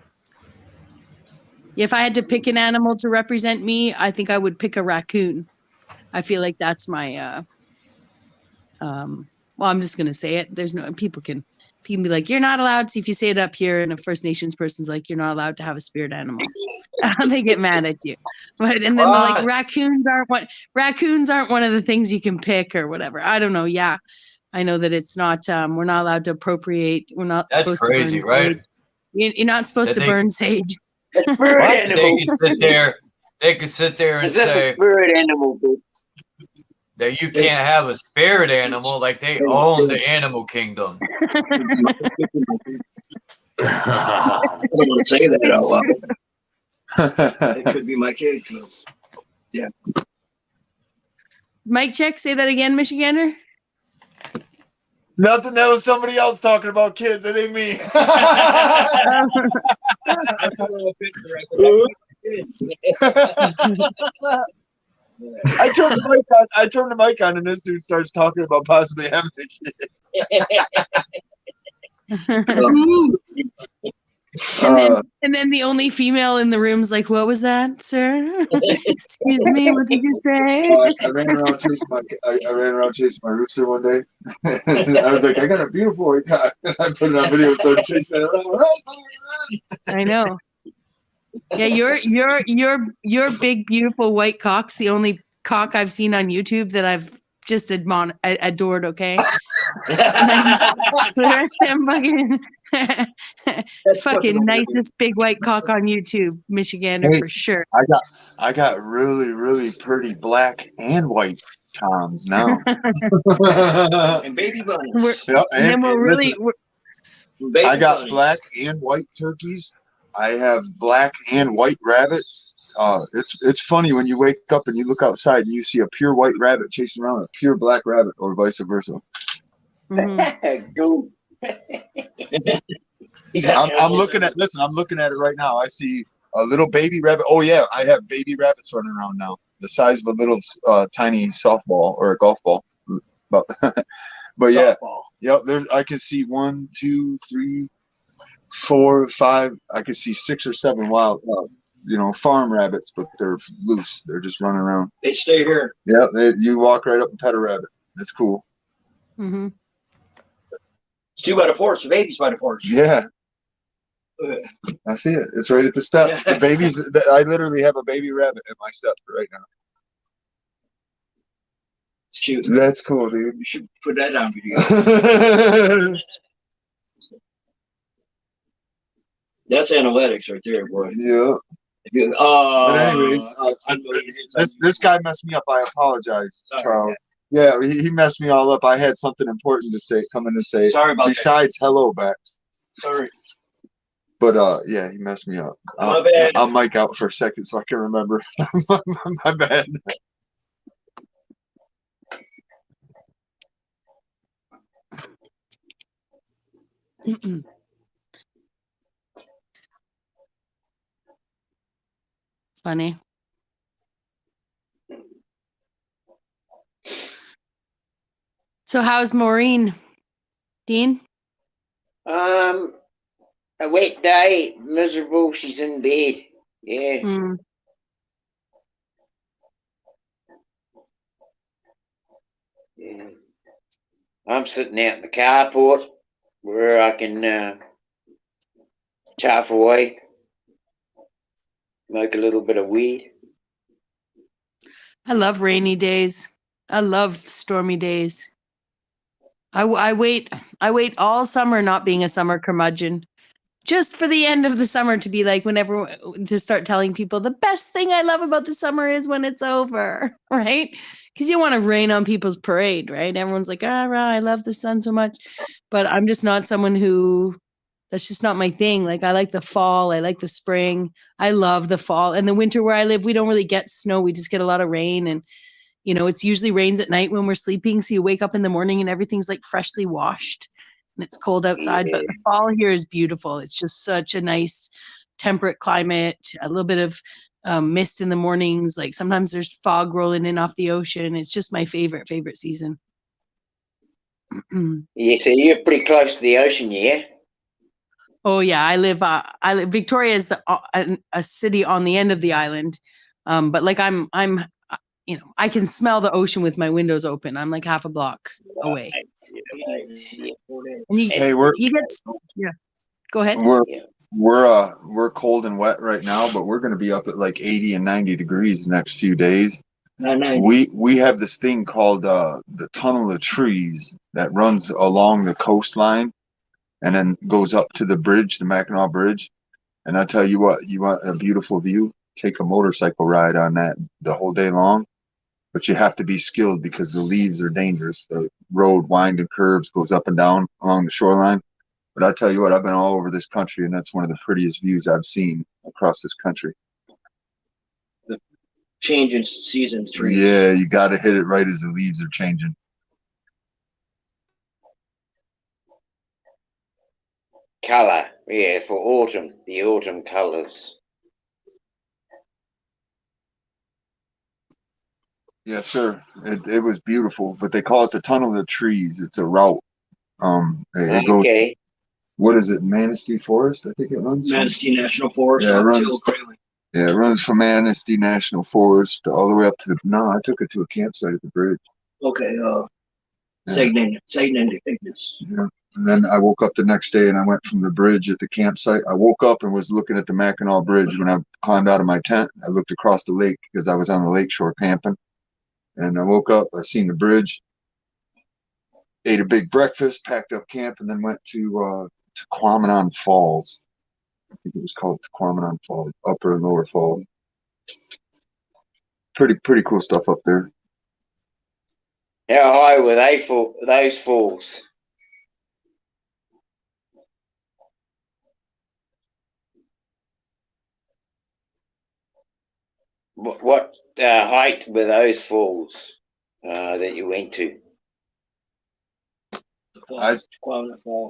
If I had to pick an animal to represent me, I think I would pick a raccoon. I feel like that's my well, I'm just gonna say it. There's no people can be like, you're not allowed to, if you say it up here and a First Nations person's like, you're not allowed to have a spirit animal. They get mad at you. But and then they're like, raccoons aren't one of the things you can pick or whatever. I don't know. Yeah. I know that it's not we're not allowed to appropriate. We're not supposed crazy, to burn right? sage. You're not supposed to burn sage. They could sit there and say, a spirit animal, that you can't have a spirit animal, like they own the animal kingdom. I don't want to say that out loud. It could be my kid. Yeah. Mic check. Say that again, Michigander. Nothing. That was somebody else talking about kids. It ain't me. I turned the mic on, and this dude starts talking about possibly having a kid. And then the only female in the room's like, "What was that, sir? Excuse me, what did you say?" I ran around chasing my rooster one day. I was like, "I got a beautiful white cock." I put it on video and started chasing it around. I know. Yeah, your big beautiful white cock's the only cock I've seen on YouTube that I've just adored. Okay. It's fucking nicest big white cock on YouTube, Michigander, for sure. I got really pretty black and white toms now. And baby bunnies. I got black and white turkeys. I have black and white rabbits. It's funny when you wake up and you look outside and you see a pure white rabbit chasing around a pure black rabbit, or vice versa. Go. I'm looking at it right now. I see a little baby rabbit. Oh yeah, I have baby rabbits running around now, the size of a little tiny softball or a golf ball. But yeah, yep. I can see 1, 2, 3, 4, 5. I can see 6 or 7 wild, farm rabbits, but they're loose. They're just running around. They stay here. Yeah, you walk right up and pet a rabbit. That's cool. Mm-hmm. It's 2 by the porch. The baby's by the porch. Yeah. I see it. It's right at the steps. The babies. I literally have a baby rabbit at my steps right now. It's cute. That's cool, dude. You should put that down video. That's analytics right there, boy. Yeah. But anyways, this guy messed me up. I apologize, Charles. Yeah, he messed me all up. I had something important to say. Sorry about besides that. Hello back. Sorry. But yeah, he messed me up. My bad. I'll mic out for a second so I can remember. My bad. Funny. So how's Maureen, Dean? A wet day, miserable. She's in bed. Yeah. Yeah. I'm sitting out in the carport where I can chaff away, make a little bit of weed. I love rainy days. I love stormy days. I wait all summer, not being a summer curmudgeon, just for the end of the summer to be like, whenever to start telling people the best thing I love about the summer is when it's over, right? Because you want to rain on people's parade, right? Everyone's like, I love the sun so much, but I'm just not someone who. That's just not my thing. Like, I like the fall. I like the spring. I love the fall. And the winter where I live, we don't really get snow. We just get a lot of rain. And You know, it's usually rains at night when we're sleeping. So you wake up in the morning and everything's like freshly washed and it's cold outside. But the fall here is beautiful. It's just such a nice temperate climate, a little bit of mist in the mornings. Like sometimes there's fog rolling in off the ocean. It's just my favorite season. Yeah, so you're pretty close to the ocean, yeah? Oh yeah, I live Victoria is a city on the end of the island. But like I'm you know, I can smell the ocean with my windows open. I'm like half a block away. And yeah. Go ahead. We're cold and wet right now, but we're going to be up at like 80 and 90 degrees the next few days. We have this thing called the tunnel of trees that runs along the coastline and then goes up to the bridge, the Mackinac Bridge. And I tell you what, you want a beautiful view, take a motorcycle ride on that the whole day long. But you have to be skilled because the leaves are dangerous. The road winding curves, goes up and down along the shoreline. But I tell you what, I've been all over this country, and that's one of the prettiest views I've seen across this country. The changing season trees. Yeah, you got to hit it right as the leaves are changing. Color, yeah, for autumn, the autumn colors. Yes, sir. It was beautiful, but they call it the tunnel of trees. It's a route. It goes. What is it? Manistee Forest, I think it runs. Manistee National Forest. Yeah, it runs from Manistee National Forest all the way up to the. No, I took it to a campsite at the bridge. Okay. Sagnan Ignis. Yeah. And then I woke up the next day and I went from the bridge at the campsite. I woke up and was looking at the Mackinac Bridge when I climbed out of my tent. I looked across the lake because I was on the lakeshore camping. And I woke up, I seen the bridge, ate a big breakfast, packed up camp, and then went to Tequamanon Falls. I think it was called Tequamanon Falls, Upper and Lower Falls. Pretty cool stuff up there. How high were those falls? What height were those falls that you went to?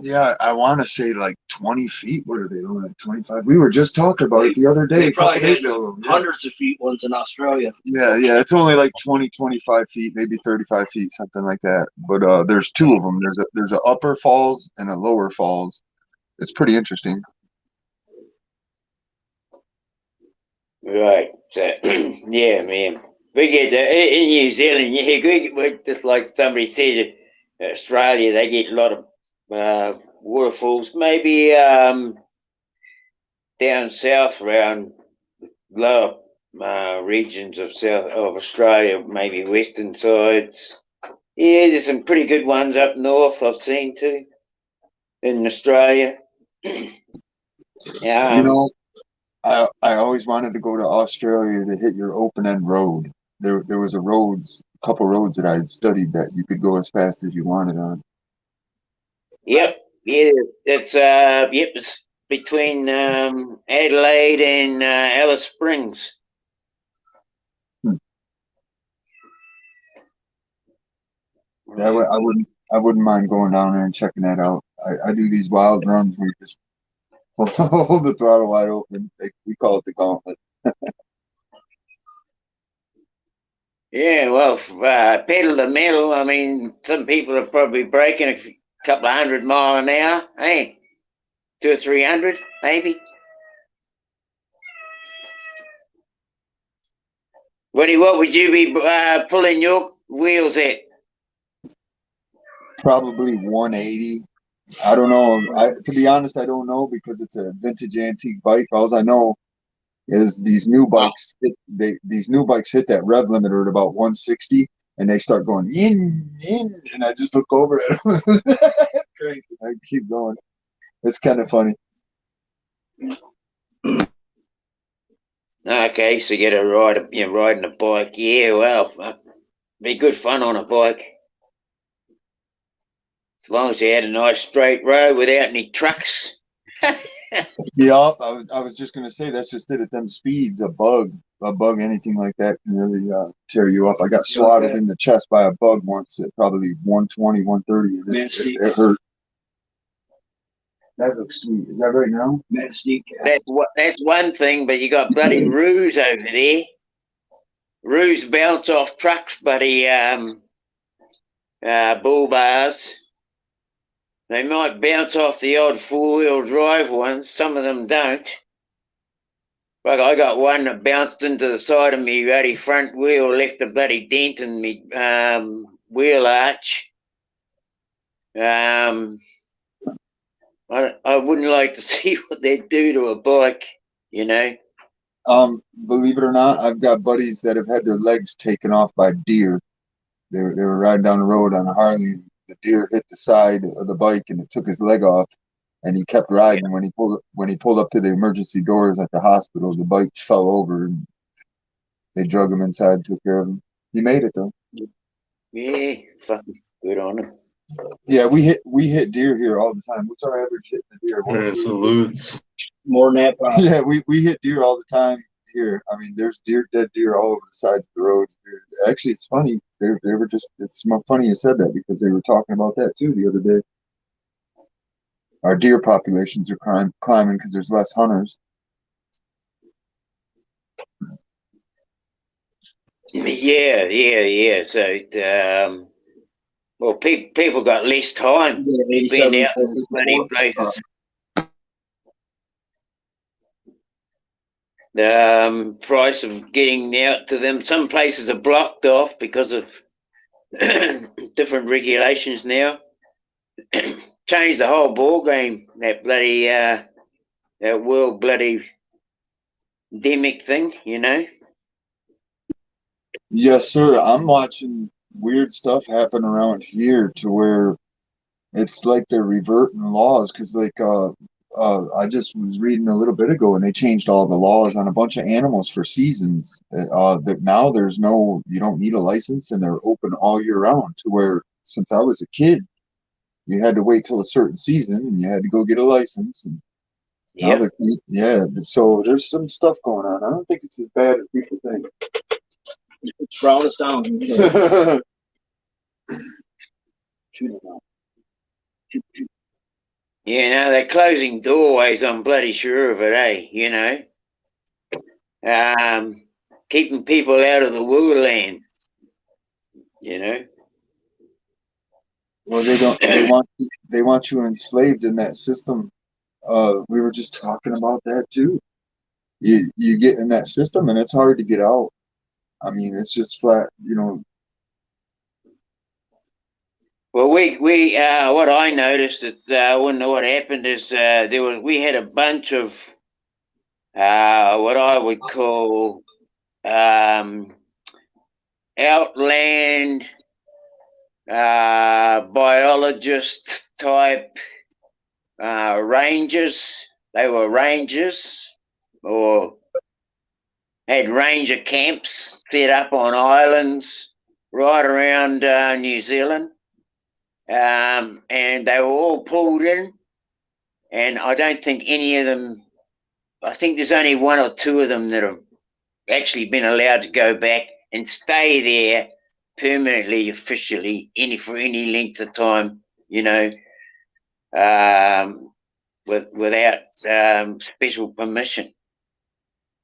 Yeah, I want to say like 20 feet. What are they doing? Like 25? We were just talking about it the other day. They probably had hundreds of feet ones in Australia. Yeah, it's only like 20, 25 feet, maybe 35 feet, something like that. But there's two of them. There's a upper falls and a lower falls. It's pretty interesting. Right. So, yeah, man. We get in New Zealand, we just like somebody said, Australia, they get a lot of waterfalls. Maybe down south around lower regions of Australia, maybe western sides. Yeah, there's some pretty good ones up north I've seen too in Australia. You know, I always wanted to go to Australia to hit your open end road. There was a couple roads that I had studied that you could go as fast as you wanted on. Yep, yeah, it's between Adelaide and Alice Springs. Yeah, I wouldn't mind going down there and checking that out. I do these wild runs where you just hold the throttle wide open. We call it the gauntlet. Yeah, well, pedal to metal. I mean, some people are probably breaking a couple of 100 miles an hour. Hey, 200 or 300, maybe. What would you be pulling your wheels at? Probably 180. I don't know. To be honest, I don't know because it's a vintage antique bike. All I know is these new bikes hit that rev limiter at about 160, and they start going in, and I just look over at them. Great, I keep going. It's kind of funny. Okay, so you get a ride, riding a bike. Yeah, well, be good fun on a bike. As long as you had a nice straight road without any trucks. Yeah, I was just gonna say that's just it at them speeds. A bug, anything like that can really tear you up. I got swatted in the chest by a bug once at probably 120, 130, and it hurt. That looks sweet. Is that right now? That's one thing, but you got bloody roos over there. Roos bounce off trucks, buddy. Bull bars. They might bounce off the odd four-wheel drive ones. Some of them don't. Like I got one that bounced into the side of me bloody front wheel, left a bloody dent in me wheel arch. I wouldn't like to see what they'd do to a bike, you know. Believe it or not, I've got buddies that have had their legs taken off by deer. They were riding down the road on a Harley. The deer hit the side of the bike and it took his leg off, and he kept riding. Yeah. When he pulled up to the emergency doors at the hospital, the bike fell over and they drug him inside, took care of him. He made it though. Yeah, fucking good on him. Yeah, we hit deer here all the time. What's our average hitting a deer? Salutes. More than that. Probably. Yeah, we hit deer all the time here. I mean, there's dead deer all over the sides of the roads. Actually, it's funny. They were just. It's funny you said that because they were talking about that too the other day. Our deer populations are climbing because there's less hunters. Yeah. So, well, people got less time to spend out in these bloody places. The price of getting out to them. Some places are blocked off because of different regulations now. Changed the whole ball game. That bloody that world bloody endemic thing, you know. Yes, sir. I'm watching weird stuff happen around here to where it's like they're reverting laws because, like, I just was reading a little bit ago, and they changed all the laws on a bunch of animals for seasons. That now you don't need a license, and they're open all year round. To where, since I was a kid, you had to wait till a certain season, and you had to go get a license. And yeah, so there's some stuff going on. I don't think it's as bad as people think. It's brought us down. Yeah, no, they're closing doorways. I'm bloody sure of it, eh? You know, keeping people out of the wool land. You know. Well, they don't. They want you enslaved in that system. We were just talking about that too. You get in that system, and it's hard to get out. I mean, it's just flat, you know. Well, we what I noticed is what happened is we had a bunch of what I would call outland biologist type rangers. They were rangers or had ranger camps set up on islands right around New Zealand. And they were all pulled in, and I don't think any of them, I think there's only one or two of them that have actually been allowed to go back and stay there permanently, officially, for any length of time, you know, without special permission.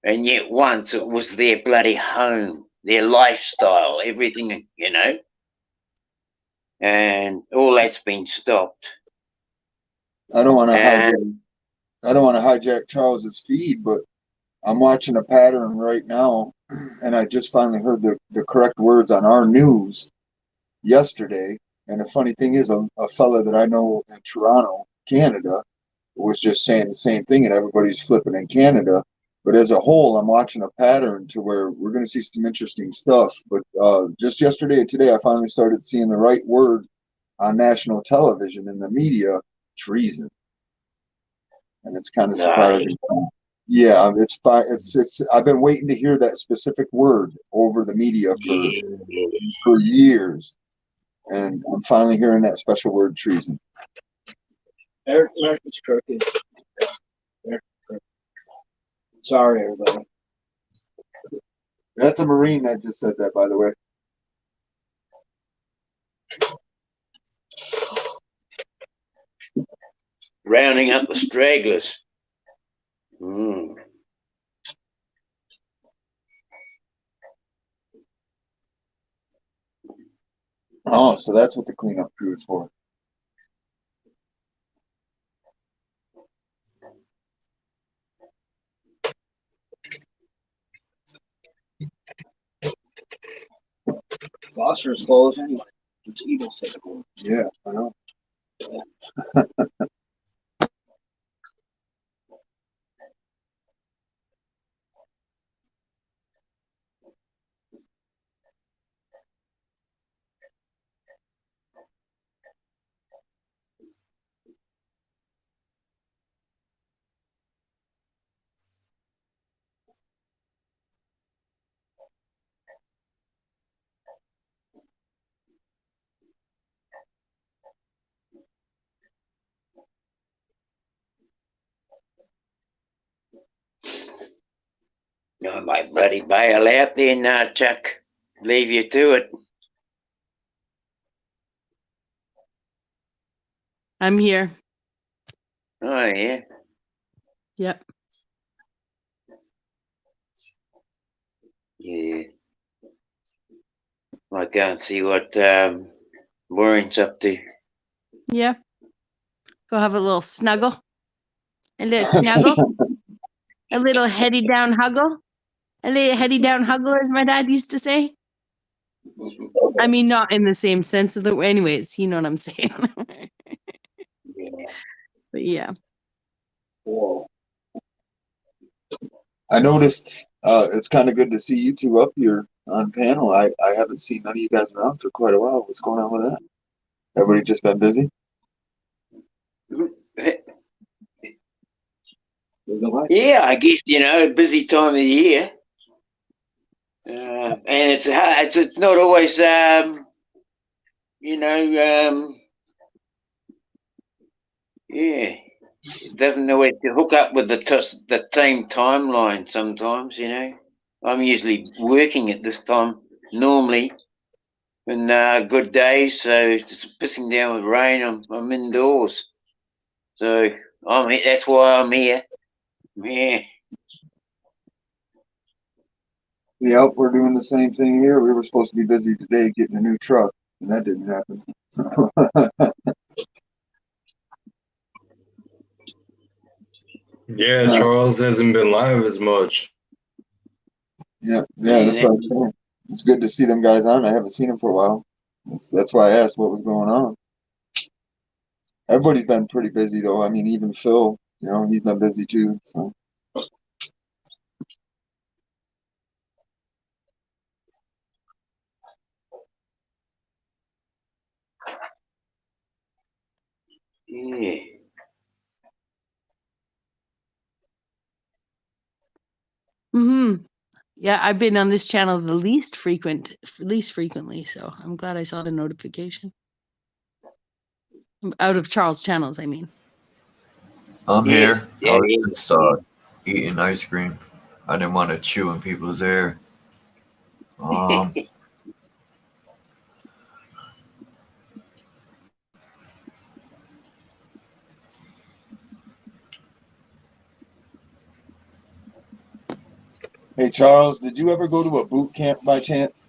And yet once it was their bloody home, their lifestyle, everything, you know. And all that's been stopped. I don't want to hijack Charles's feed, but I'm watching a pattern right now, and I just finally heard the correct words on our news yesterday. And the funny thing is, a fella that I know in Toronto, Canada, was just saying the same thing, and everybody's flipping in Canada. But as a whole, I'm watching a pattern to where we're going to see some interesting stuff. But just yesterday and today, I finally started seeing the right word on national television in the media: treason. And it's kind of surprising. Yeah, it's I've been waiting to hear that specific word over the media for years, and I'm finally hearing that special word: treason. Eric is crooked. Sorry, everybody. That's a Marine that just said that, by the way. Rounding up the stragglers. Oh, so that's what the cleanup crew is for. Foster's closed anyway. It's Eagles taking over. Yeah, I know. I might bloody bail out then, Chuck. Leave you to it. I'm here. Oh, yeah. Yep. Yeah. Might go and see what Warren's up to. Yeah. Go have a little snuggle. A little snuggle. A little heady down huggle. A little heady down huggle, as my dad used to say. I mean, not in the same sense of the. Anyways, you know what I'm saying. But yeah. Whoa. I noticed it's kind of good to see you two up here on panel. I haven't seen none of you guys around for quite a while. What's going on with that? Everybody just been busy? Yeah, I guess, a busy time of the year. And it's not always, yeah, it doesn't always hook up with the same timeline sometimes, I'm usually working at this time normally when good days, so if it's pissing down with rain, I'm indoors. So that's why I'm here. Yeah. Yep, we're doing the same thing here. We were supposed to be busy today getting a new truck, and that didn't happen. Yeah, Charles hasn't been live as much. Yeah, that's what I'm saying. It's good to see them guys on. I haven't seen them for a while. That's why I asked what was going on. Everybody's been pretty busy though. I mean, even Phil, he's been busy too. So. Yeah. Yeah, I've been on this channel the least frequently, so I'm glad I saw the notification. Out of Charles' channels, I mean. I'm here. Yeah, I was just eating ice cream. I didn't want to chew in people's ear. Hey Charles, did you ever go to a boot camp by chance?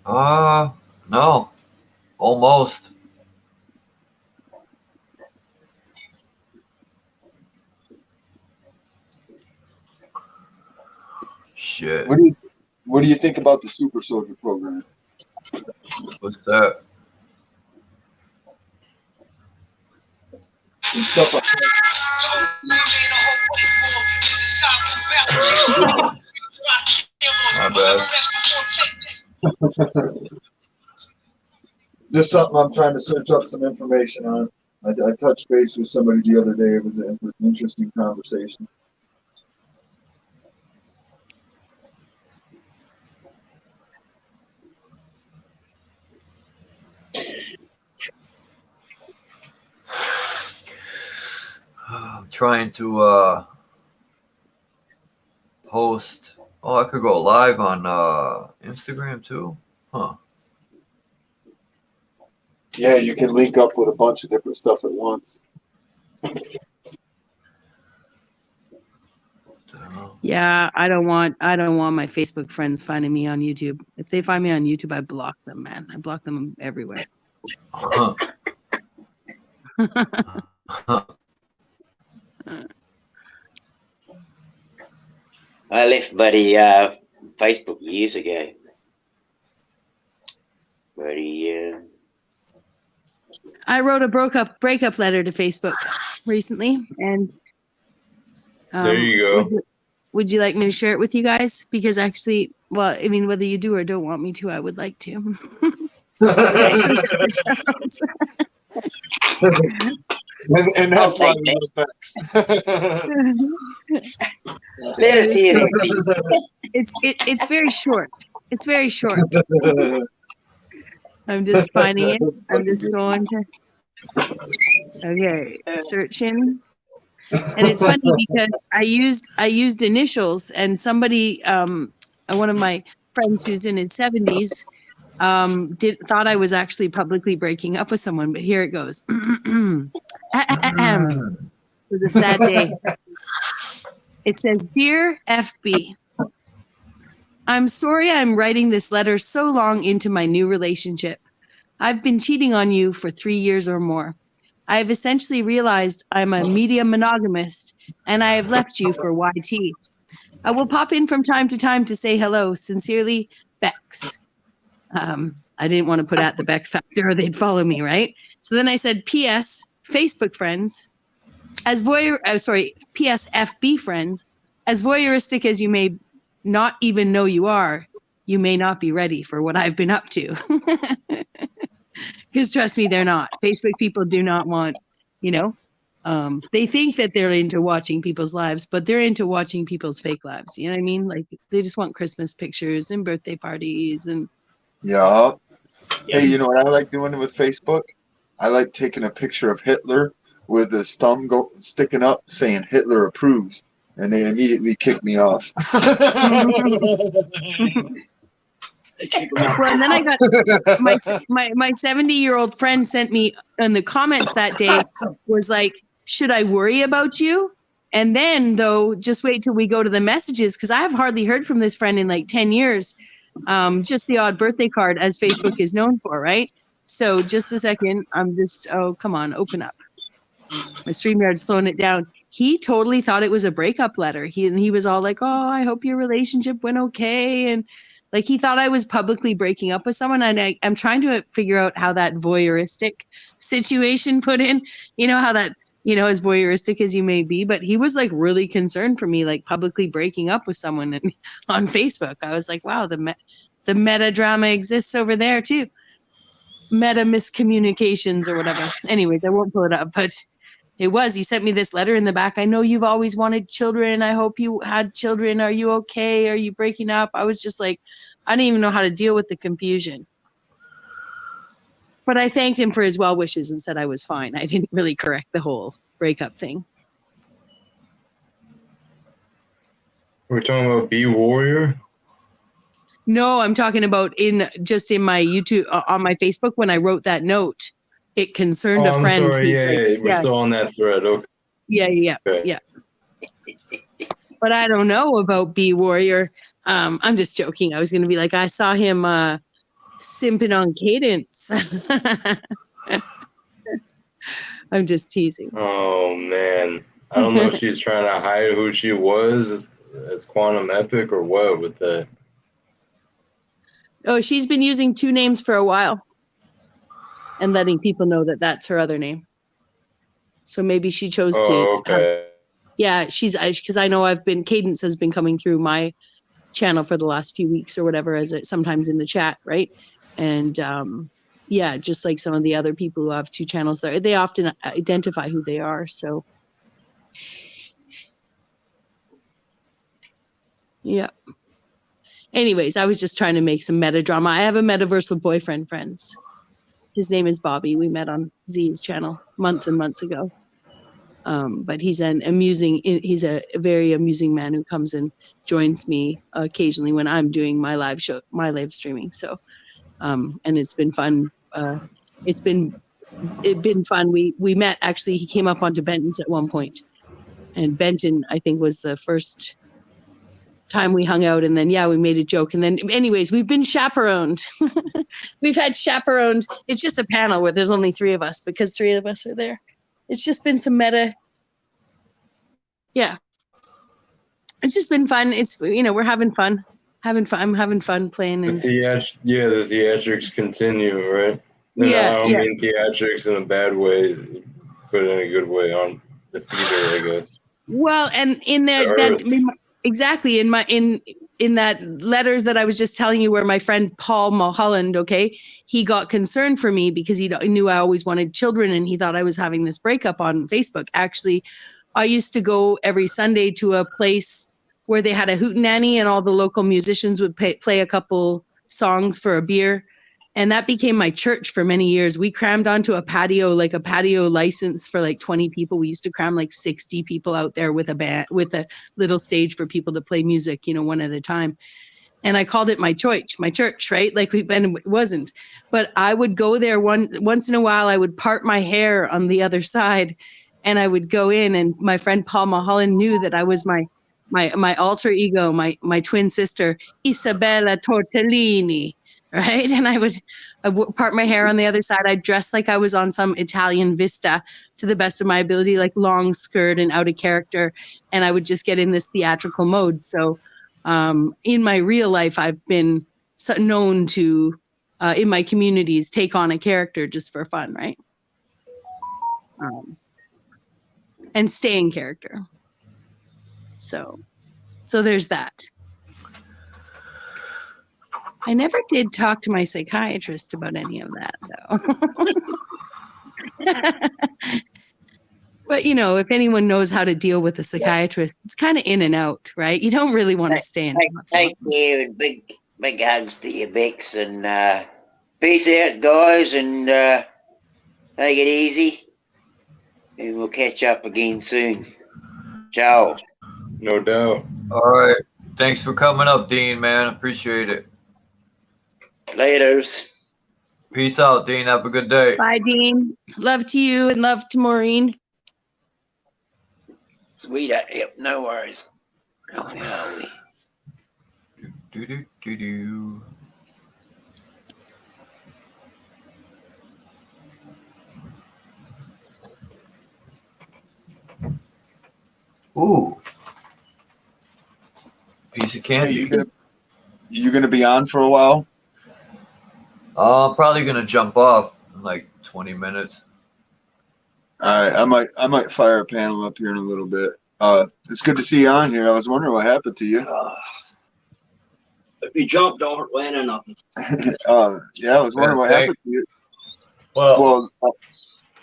No. Almost. Shit. What do you think about the Super Soldier program? What's that? And stuff like that. My bad. Just something I'm trying to search up some information on. I touched base with somebody the other day. It was an interesting conversation. I'm trying to post. Oh, I could go live on Instagram too. Huh. Yeah, you can link up with a bunch of different stuff at once. Yeah, I don't want my Facebook friends finding me on YouTube. If they find me on YouTube, I block them, man. I block them everywhere. I left Buddy Facebook years ago. Buddy, I wrote a breakup letter to Facebook recently, and there you go. Would you like me to share it with you guys? Because actually, well, I mean, whether you do or don't want me to, I would like to. and that's why we go text. Let us hear it. It's very short. It's very short. I'm just finding it. I'm just going to. Okay, searching. And it's funny because I used initials, and somebody, one of my friends who's in his 70s, thought I was actually publicly breaking up with someone. But here it goes. It was a sad day. It says, "Dear FB, I'm sorry I'm writing this letter so long into my new relationship. I've been cheating on you for 3 years or more. I have essentially realized I'm a media monogamist, and I have left you for YT. I will pop in from time to time to say hello. Sincerely, Bex." I didn't want to put out the Bex factor or they'd follow me, right? So then I said, "P.S. Facebook friends, PS FB friends, as voyeuristic as you may not even know you are, you may not be ready for what I've been up to." Because trust me, they're not. Facebook people do not want, they think that they're into watching people's lives, but they're into watching people's fake lives. You know what I mean? Like, they just want Christmas pictures and birthday parties and. Yeah. Hey, you know what I like doing with Facebook? I like taking a picture of Hitler with his thumb sticking up saying Hitler approves, and they immediately kick me off. Well, and then I got my 70-year-old friend sent me in the comments that day was like, "Should I worry about you?" And then, though, just wait till we go to the messages, because I have hardly heard from this friend in like 10 years. Just the odd birthday card, as Facebook is known for, right? So just a second. Come on, open up. My StreamYard's slowing it down. He totally thought it was a breakup letter. He was all like, "Oh, I hope your relationship went okay." And like, he thought I was publicly breaking up with someone. And I'm trying to figure out how that voyeuristic situation put in, how that, as voyeuristic as you may be, but he was like really concerned for me, like publicly breaking up with someone on Facebook. I was like, wow, the meta drama exists over there too. Meta miscommunications or whatever. Anyways, I won't pull it up, but he sent me this letter in the back. "I know you've always wanted children. I hope you had children. Are you okay? Are you breaking up?" I was just like, I didn't even know how to deal with the confusion. But I thanked him for his well wishes and said I was fine. I didn't really correct the whole breakup thing. We're talking about B Warrior? No, I'm talking about in my YouTube, on my Facebook, when I wrote that note, it concerned a friend. I'm sorry, we're still on that thread. Okay. Yeah. But I don't know about B Warrior. I'm just joking. I was going to be like, I saw him simping on Cadence. I'm just teasing. Oh, man. I don't know if she's trying to hide who she was as Quantum Epic or what with that. Oh, she's been using two names for a while and letting people know that that's her other name. So maybe she chose to. Okay. Because I know Cadence has been coming through my channel for the last few weeks or whatever, sometimes in the chat, right? And just like some of the other people who have two channels there, they often identify who they are. So yeah. Anyways, I was just trying to make some meta drama. I have a metaversal boyfriend, friends. His name is Bobby. We met on Z's channel months and months ago. But he's a very amusing man who comes and joins me occasionally when I'm doing my live streaming. So, and it's been fun. It's been fun. We met, actually. He came up onto Benton's at one point, and Benton, I think, was the first time we hung out, and then we made a joke, and then anyways, we've been chaperoned. We've had chaperoned. It's just a panel where there's only 3 of us because 3 of us are there. It's just been some meta. Yeah, it's just been fun. It's, we're having fun. I'm having fun playing. And the theatrics continue, right? And I don't mean theatrics in a bad way, but in a good way on the theater, I guess. Well, and in exactly in that letters that I was just telling you, where my friend Paul Mulholland, he got concerned for me because he knew I always wanted children, and he thought I was having this breakup on Facebook. Actually, I used to go every Sunday to a place where they had a hootenanny, and all the local musicians would play a couple songs for a beer. And that became my church for many years. We crammed onto a patio, like a patio license for like 20 people. We used to cram like 60 people out there with a band, with a little stage for people to play music, one at a time. And I called it my church, right? It wasn't. But I would go there once in a while. I would part my hair on the other side, and I would go in, and my friend Paul Mulholland knew that I was my alter ego, my twin sister, Isabella Tortellini. Right. And I would part my hair on the other side. I'd dress like I was on some Italian vista to the best of my ability, like long skirt and out of character. And I would just get in this theatrical mode. So in my real life, I've been known to, in my communities, take on a character just for fun. Right. And stay in character. So there's that. I never did talk to my psychiatrist about any of that, though. But, if anyone knows how to deal with a psychiatrist, it's kind of in and out, right? You don't really want to stay in. Take care, and big hugs to you, Bex, and peace out, guys, and take it easy, and we'll catch up again soon. Ciao. No doubt. All right. Thanks for coming up, Dean, man. Appreciate it. Laters. Peace out, Dean. Have a good day. Bye, Dean. Love to you and love to Maureen. Sweet. Yep, no worries. Where are we? Ooh. Piece of candy. Hey, you gonna be on for a while? I'm probably gonna jump off in like 20 minutes. All right, I might fire a panel up here in a little bit. It's good to see you on here. I was wondering what happened to you. If you jump, don't land on nothing. Yeah, I was wondering what happened to you. Well,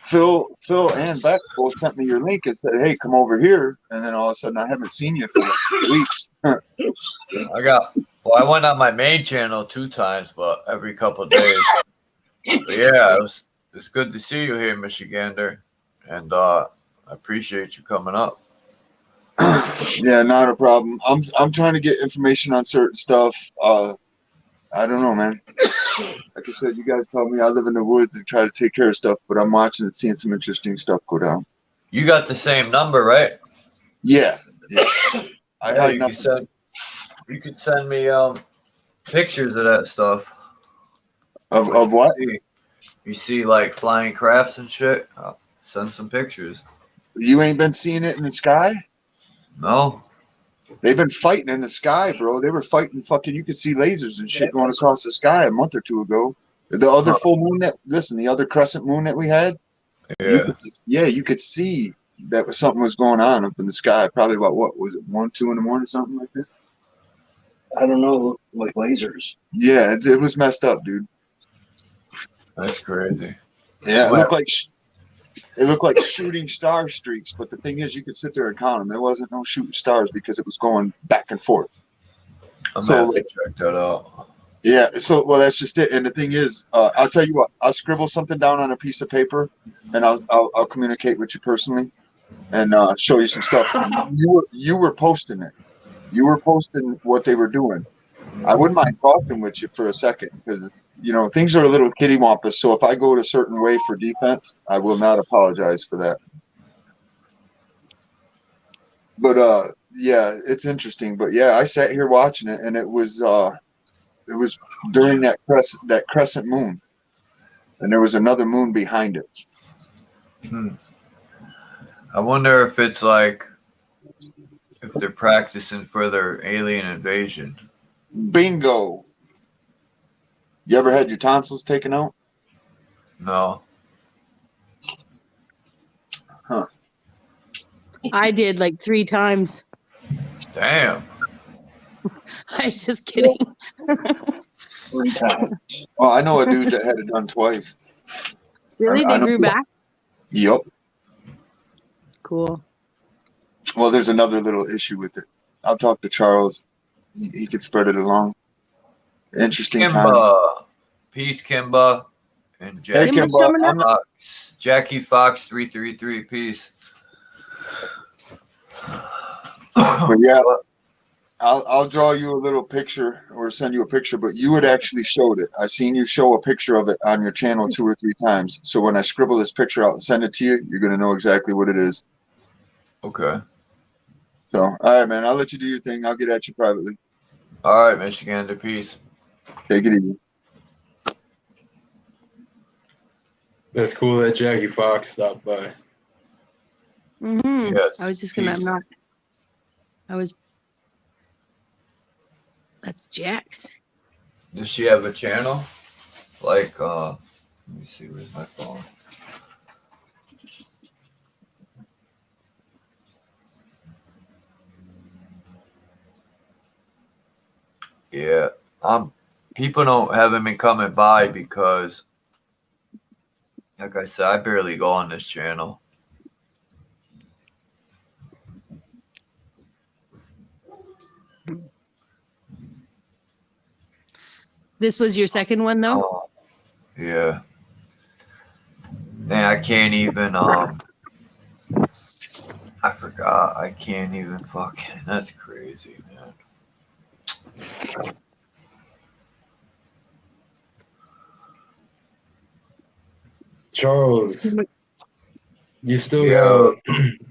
Phil and Beck both sent me your link and said, "Hey, come over here." And then all of a sudden, I haven't seen you for weeks. I went on my main channel 2 times, but every couple of days. But yeah, it was good to see you here, Michigander, and I appreciate you coming up. Yeah, not a problem. I'm trying to get information on certain stuff. I don't know, man. Like I said, you guys told me I live in the woods and try to take care of stuff, but I'm watching and seeing some interesting stuff go down. You got the same number, right? Yeah. You could send me pictures of that stuff. Of what? You see like flying crafts and shit? I'll send some pictures. You ain't been seeing it in the sky? No. They've been fighting in the sky, bro. They were fighting fucking, you could see lasers and shit going across the sky a month or 2 ago. The other full moon the other crescent moon that we had, you could see that something was going on up in the sky. Probably about, what was it, 1, 2 in the morning, something like that? I don't know, like lasers. Yeah, it was messed up, dude. That's crazy. Yeah, it looked like shooting star streaks, but the thing is, you could sit there and count them. There wasn't no shooting stars because it was going back and forth. I'm gonna have to check that out. Yeah, well, that's just it. And the thing is, I'll tell you what, I'll scribble something down on a piece of paper, and I'll communicate with you personally. and show you some stuff. You were posting it. You were posting what they were doing. I wouldn't mind talking with you for a second because things are a little kittywampus. So if I go a certain way for defense, I will not apologize for that. But yeah, it's interesting. But yeah, I sat here watching it, and it was during that crescent moon, and there was another moon behind it. I wonder if it's like if they're practicing for their alien invasion. Bingo. You ever had your tonsils taken out? No. Huh. I did like 3 times. Damn. I was just kidding. 3 times. Well, I know a dude that had it done twice. Really? They grew back? Yep. Cool. Well, there's another little issue with it. I'll talk to Charles. He could spread it along. Interesting Kimba. time. Peace, Kimba. And Jackie Fox. Jackie Fox 333. Peace. But yeah, I'll draw you a little picture or send you a picture, but you had actually showed it. I've seen you show a picture of it on your channel 2 or 3 times. So when I scribble this picture out and send it to you, you're going to know exactly what it is. Okay. So, all right, man, I'll let you do your thing. I'll get at you privately. All right, Michigander. Peace. Take it easy. That's cool that Jackie Fox stopped by. Mm-hmm. Yes. I was just gonna. I'm not. I was. That's Jax. Does she have a channel? Like, let me see. Where's my phone? Yeah. People haven't been coming by because, like I said, I barely go on this channel. This was your second one, though? Oh, yeah. Man, I can't even, I forgot. I can't even fucking, that's crazy, man. Charles, you still got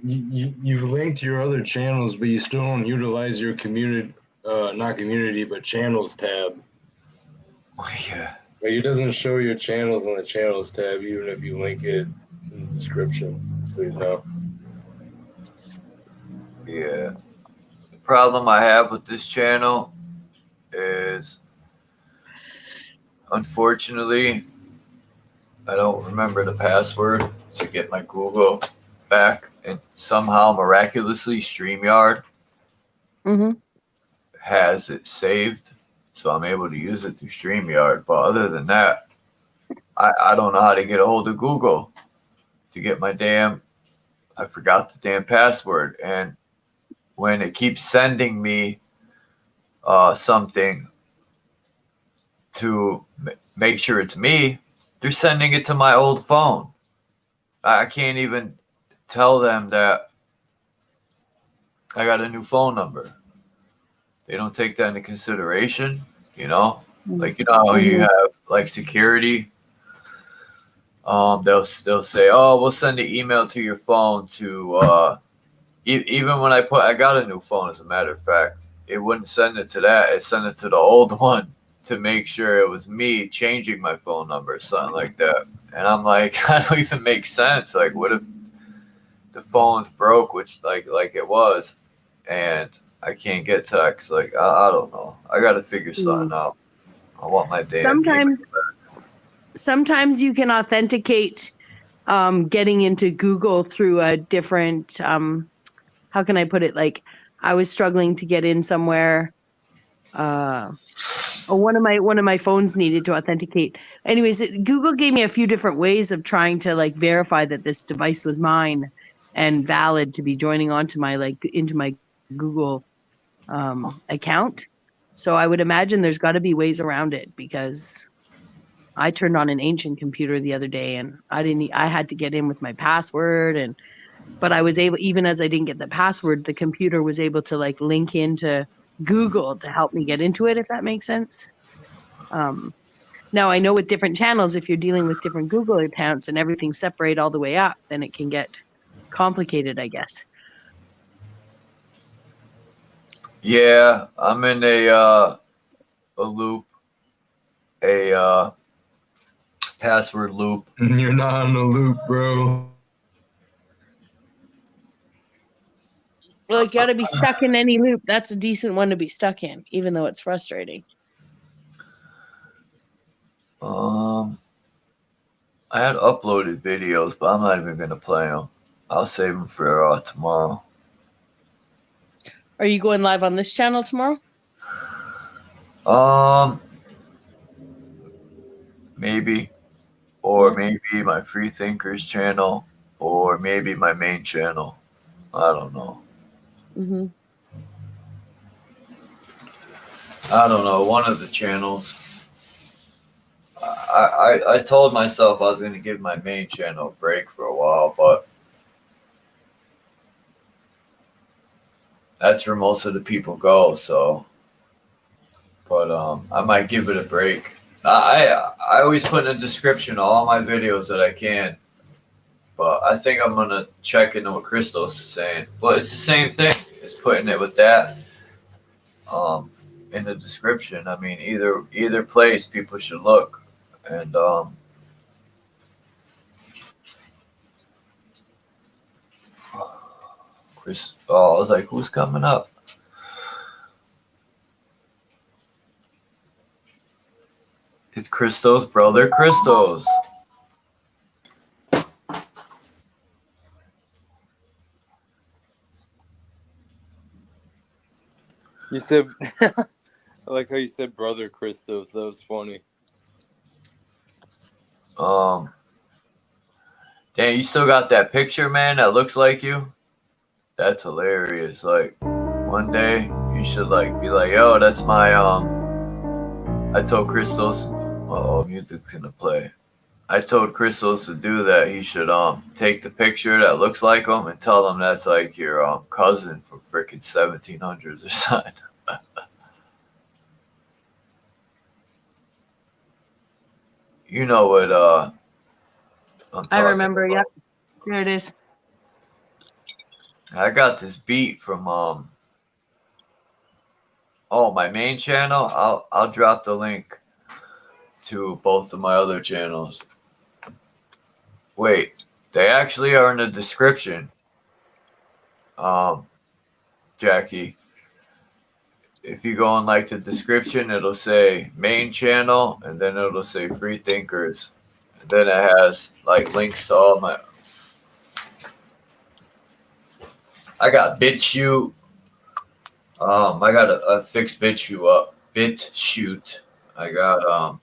you've linked your other channels, but you still don't utilize your community, not community, but channels tab. Yeah. Like it doesn't show your channels on the channels tab, even if you link it in the description. So you know. Yeah. The problem I have with this channel is, unfortunately, I don't remember the password to get my Google back, and somehow miraculously StreamYard has it saved, so I'm able to use it through StreamYard. But other than that, I don't know how to get a hold of Google to get my I forgot the damn password. And when it keeps sending me something to make sure it's me, they're sending it to my old phone. I can't even tell them that I got a new phone number. They don't take that into consideration, you know? Like, you know how you have like security? They'll say, oh, we'll send an email to your phone to even when I got a new phone, as a matter of fact, it wouldn't send it to that. It sent it to the old one to make sure it was me changing my phone number or something like that. And I'm like, that don't even make sense. Like, what if the phone's broke, which like it was, and I can't get text? Like, I don't know. I got to figure something out. I want my damn. Sometimes you can authenticate getting into Google through a different, how can I put it? Like, I was struggling to get in somewhere. One of my phones needed to authenticate. Anyways, Google gave me a few different ways of trying to like verify that this device was mine and valid to be joining onto my into my Google account. So I would imagine there's got to be ways around it, because I turned on an ancient computer the other day and I had to get in with my password, and But I was able, even as I didn't get the password, the computer was able to like link into Google to help me get into it, if that makes sense. Now I know with different channels, if you're dealing with different Google accounts and everything's separate all the way up, then it can get complicated, I guess. Yeah, I'm in a loop, a password loop. You're not in a loop, bro. Well, you got to be stuck in any loop. That's a decent one to be stuck in, even though it's frustrating. I had uploaded videos, but I'm not even gonna play them. I'll save them for tomorrow. Are you going live on this channel tomorrow? Maybe, or maybe my Free Thinkers channel, or maybe my main channel. I don't know. Mm-hmm. I don't know. One of the channels. I told myself I was going to give my main channel a break for a while, but that's where most of the people go. So, but I might give it a break. I always put in the description all my videos that I can, but I think I'm gonna check into what Christos is saying. Well, it's the same thing. It's putting it with that in the description. I mean, either place people should look. And Chris, I was like, who's coming up? It's Christos' brother, Christos. You said, I like how you said brother Christos. That was funny. Dang, you still got that picture, man, that looks like you? That's hilarious. Like, one day you should like be like, yo, that's my I told Christos, music's gonna play. I told Christos to do that. He should take the picture that looks like him and tell him that's like your cousin from freaking 1700s or something. You know what I remember, yep. There it is. I got this beat from my main channel. I'll drop the link to both of my other channels. Wait, they actually are in the description. Jackie, if you go in like the description, it'll say main channel and then it'll say Free Thinkers. And then it has like links to all my. I got BitChute. I got a fixed BitChute up. BitChute. I got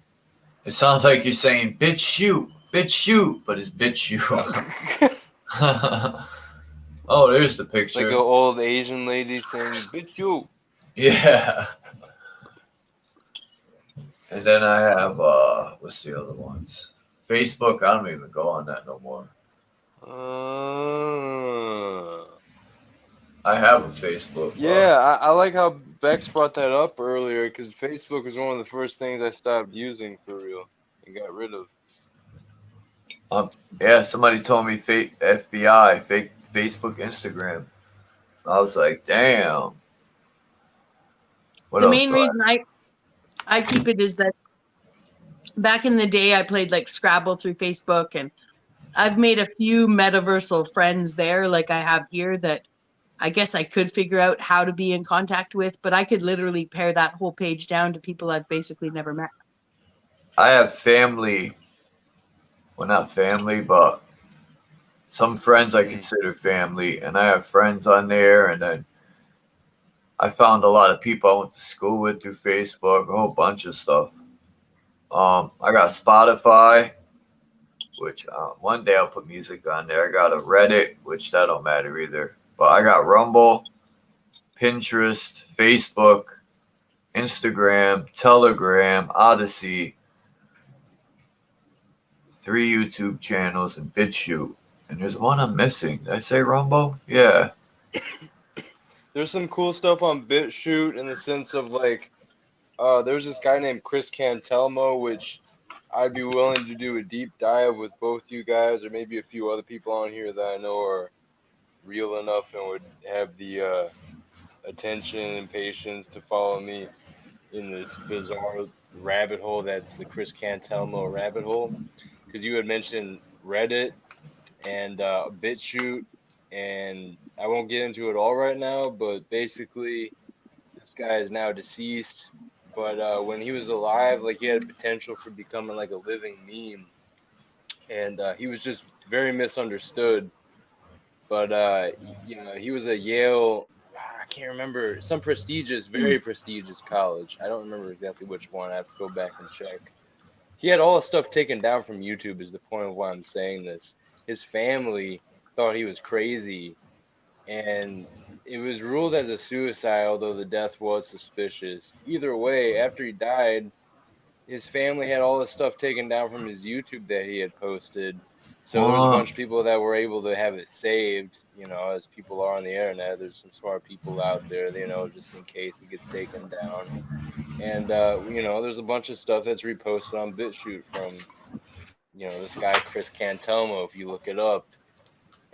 it sounds like you're saying BitChute, but it's BitChute. Oh, there's the picture. Like an old Asian lady saying BitChute. Yeah. And then I have what's the other ones? Facebook. I don't even go on that no more. I have a Facebook. Yeah, I like how Bex brought that up earlier because Facebook was one of the first things I stopped using for real and got rid of. Yeah, somebody told me FBI, fake Facebook, Instagram. I was like, damn. What the else main reason I keep it is that back in the day I played like Scrabble through Facebook, and I've made a few metaversal friends there like I have here that I guess I could figure out how to be in contact with, but I could literally pare that whole page down to people I've basically never met. I have family. Well, not family, but some friends I consider family, and I have friends on there, and then I found a lot of people I went to school with through Facebook, a whole bunch of stuff. I got Spotify, which one day I'll put music on there. I got a Reddit, which that don't matter either. But I got Rumble, Pinterest, Facebook, Instagram, Telegram, Odyssey, 3 YouTube channels, and BitChute. And there's one I'm missing. Did I say Rumble? Yeah. There's some cool stuff on BitChute in the sense of like, there's this guy named Chris Cantelmo, which I'd be willing to do a deep dive with both you guys, or maybe a few other people on here that I know are real enough and would have the attention and patience to follow me in this bizarre rabbit hole that's the Chris Cantelmo rabbit hole. Because you had mentioned Reddit and BitChute, and I won't get into it all right now, but basically, this guy is now deceased. But when he was alive, like he had potential for becoming like a living meme, and he was just very misunderstood. But you know, he was a Yale, I can't remember, some prestigious, very prestigious college. I don't remember exactly which one. I have to go back and check. He had all the stuff taken down from YouTube. Is the point of why I'm saying this. His family thought he was crazy, and it was ruled as a suicide, although the death was suspicious. Either way, after he died, his family had all the stuff taken down from his YouTube that he had posted. So there was a bunch of people that were able to have it saved, you know, as people are on the internet. There's some smart people out there, you know, just in case it gets taken down. And you know, there's a bunch of stuff that's reposted on BitChute from, you know, this guy Chris Cantelmo, if you look it up,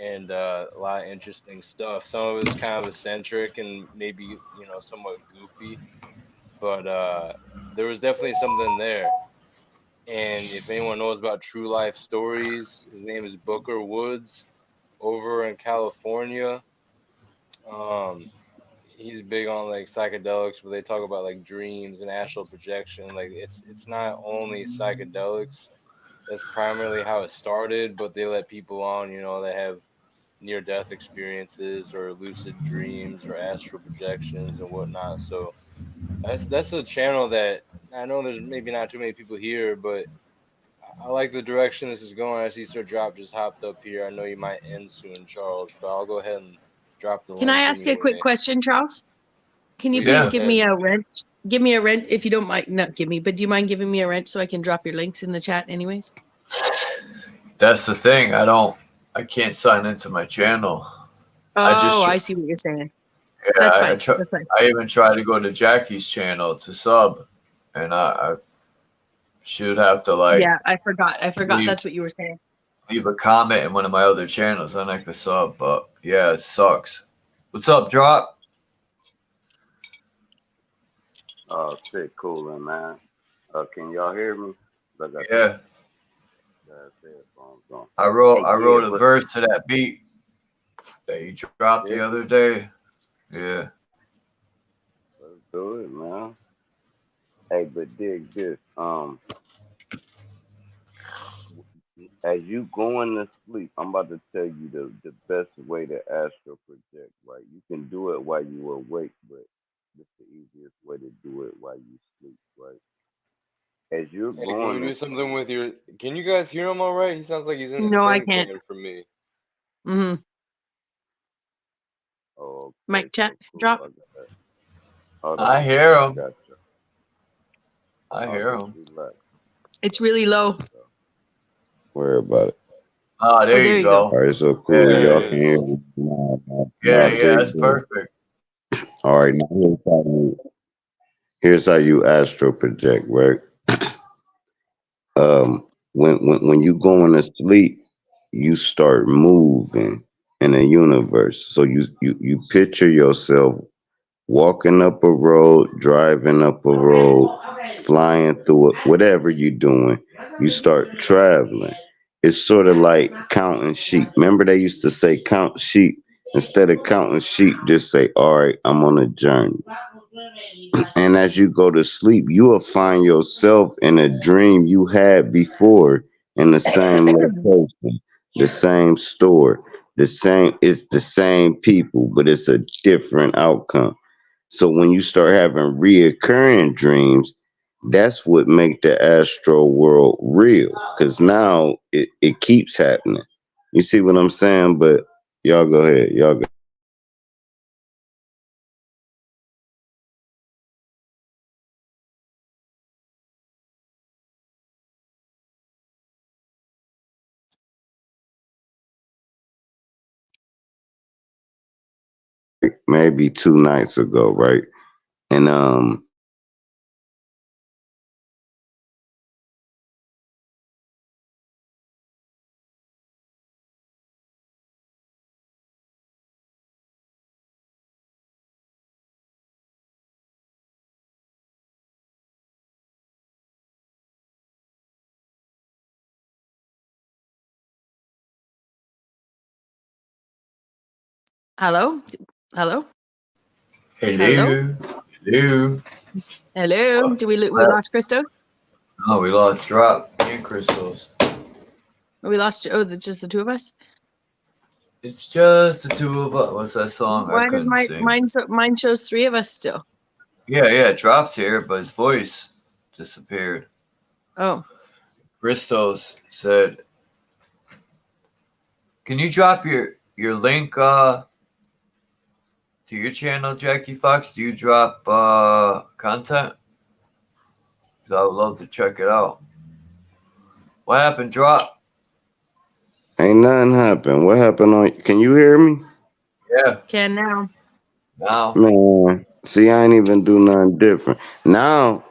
and a lot of interesting stuff. Some of it's kind of eccentric and maybe, you know, somewhat goofy, but there was definitely something there. And if anyone knows about True Life Stories, his name is Booker Woods over in California. Um, he's big on like psychedelics, but they talk about like dreams and astral projection. Like it's not only psychedelics. That's primarily how it started, but they let people on, you know, that have near death experiences or lucid dreams or astral projections and whatnot. So that's a channel that I know there's maybe not too many people here, but I like the direction this is going. I see Sir Drop just hopped up here. I know you might end soon, Charles, but I'll go ahead and drop the Can I link ask you a quick anyway. question, Charles? Can you Please please go give ahead. me a rent? Give me a rent if you don't mind. Not give me, but do you mind giving me a rent so I can drop your links in the chat, anyways? That's the thing. I can't sign into my channel. Oh, I see what you're saying. Yeah, That's fine. That's fine. I even tried to go to Jackie's channel to sub, and I should have to like Yeah, I forgot. leave, That's what you were saying. leave a comment in one of my other channels, then I could sub. But yeah, it sucks. What's up, Drop? Oh, shit, coolin', man. Can y'all hear me? Yeah. Headphones on. I wrote Hey, I yeah, wrote a but verse to that beat that you dropped the other day. Yeah. let's do it, man. Hey, but dig this. As you going to sleep, I'm about to tell you the best way to astral project, right? You can do it while you awake, but it's the easiest way to do it while you sleep, right? As you're Hey, can we going do to something sleep, with your? Can you guys hear him all right? He sounds like he's in a No, I tin can't. can for me. Mm-hmm. oh, okay, Mic chat so cool. drop. I got that. Hold I on, hear I him. got you. I I'll hear just him. relax. It's really low. Worry about it. Oh, there there you you go. go. All right, so cool. There Y'all it can is. hear me. Now, Yeah, dig that's this. perfect. All right, now here's how you astral project, right? When you going to sleep, you start moving in the universe. So you picture yourself walking up a road, driving up a road, flying through it, whatever you're doing, you start traveling. It's sort of like counting sheep. Remember they used to say count sheep? Instead of counting sheep, just say, all right, I'm on a journey. And as you go to sleep, you will find yourself in a dream you had before in the same location, the same store, it's the same people, but it's a different outcome. So when you start having reoccurring dreams, that's what make the astral world real. Cause now it keeps happening. You see what I'm saying? But y'all go ahead. Y'all go. maybe 2 nights ago, right? And Hello? Hello? Hello? Hello. Hello. Hello? Do we lost Christo? Oh, we lost Drop and Crystals. We lost, just the two of us? It's just the two of us. What's that song? I Why does couldn't sing. mine shows three of us still? Yeah, Drop's here, but his voice disappeared. Oh. Christos said, "Can you drop your link to your channel, Jackie Fox? Do you drop content? 'Cause I would love to check it out." What happened, Drop? ain't nothing happened. What happened on? Can you hear me? Yeah. Can now. Now. Man, see, I ain't even do nothing different. Now,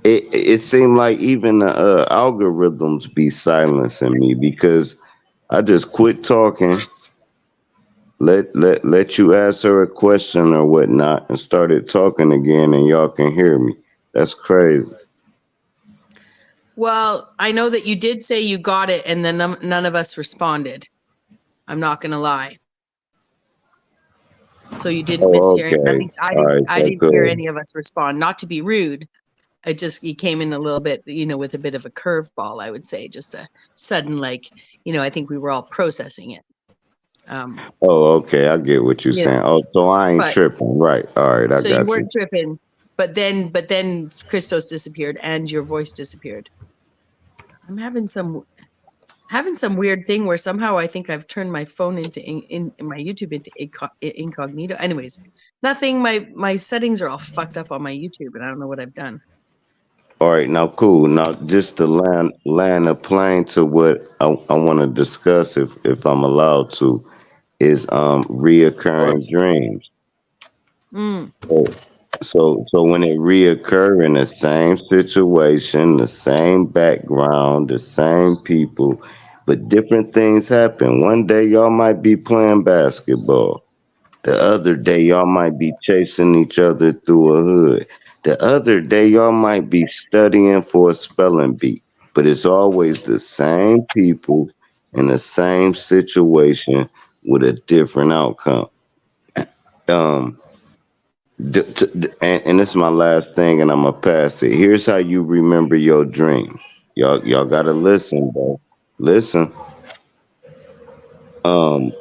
it seemed like even the algorithms be silencing me because I just quit talking, let you ask her a question or whatnot, and started talking again, and y'all can hear me. That's crazy. Well, I know that you did say you got it, and then none of us responded. I'm not gonna lie. So you didn't miss Oh, hearing. At okay. least I All right, I so didn't hear good. any of us respond. Not to be rude. You came in a little bit, with a bit of a curveball, I would say, just a sudden, I think we were all processing it. Oh, okay. I get what you're You know, saying. Oh, so I ain't but tripping. Right. All right. I so you got you. weren't tripping, but then Christos disappeared and your voice disappeared. I'm having some weird thing where somehow I think I've turned my phone into in my YouTube into incognito. Anyways, nothing. My settings are all fucked up on my YouTube, and I don't know what I've done. All right. Now, cool. Now, just to land a plane to what I want to discuss, if I'm allowed to, is reoccurring dreams. Mm. So when it reoccur in the same situation, the same background, the same people, but different things happen. One day y'all might be playing basketball. The other day y'all might be chasing each other through a hood. The other day y'all might be studying for a spelling bee. But it's always the same people in the same situation with a different outcome. Um and this is my last thing, and I'm gonna pass it. Here's how you remember your dream. Y'all gotta listen, bro. Listen. Um,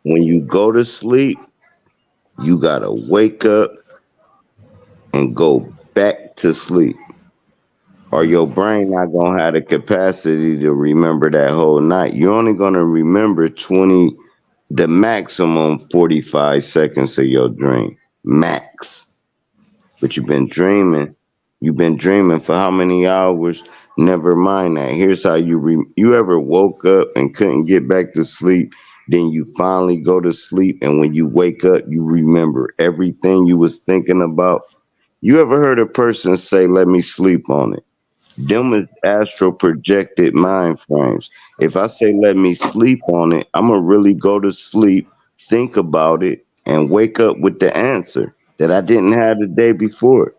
when you go to sleep, you gotta wake up and go back to sleep, or your brain not gonna have the capacity to remember that whole night. You're only gonna remember the maximum 45 seconds of your dream, max. But you've been dreaming for how many hours? Never mind that. Here's how you ever woke up and couldn't get back to sleep, then you finally go to sleep, and when you wake up you remember everything you was thinking about. You ever heard a person say, let me sleep on it? Them is astral projected mind frames. If I say let me sleep on it, I'm gonna really go to sleep, think about it, and wake up with the answer that I didn't have the day before.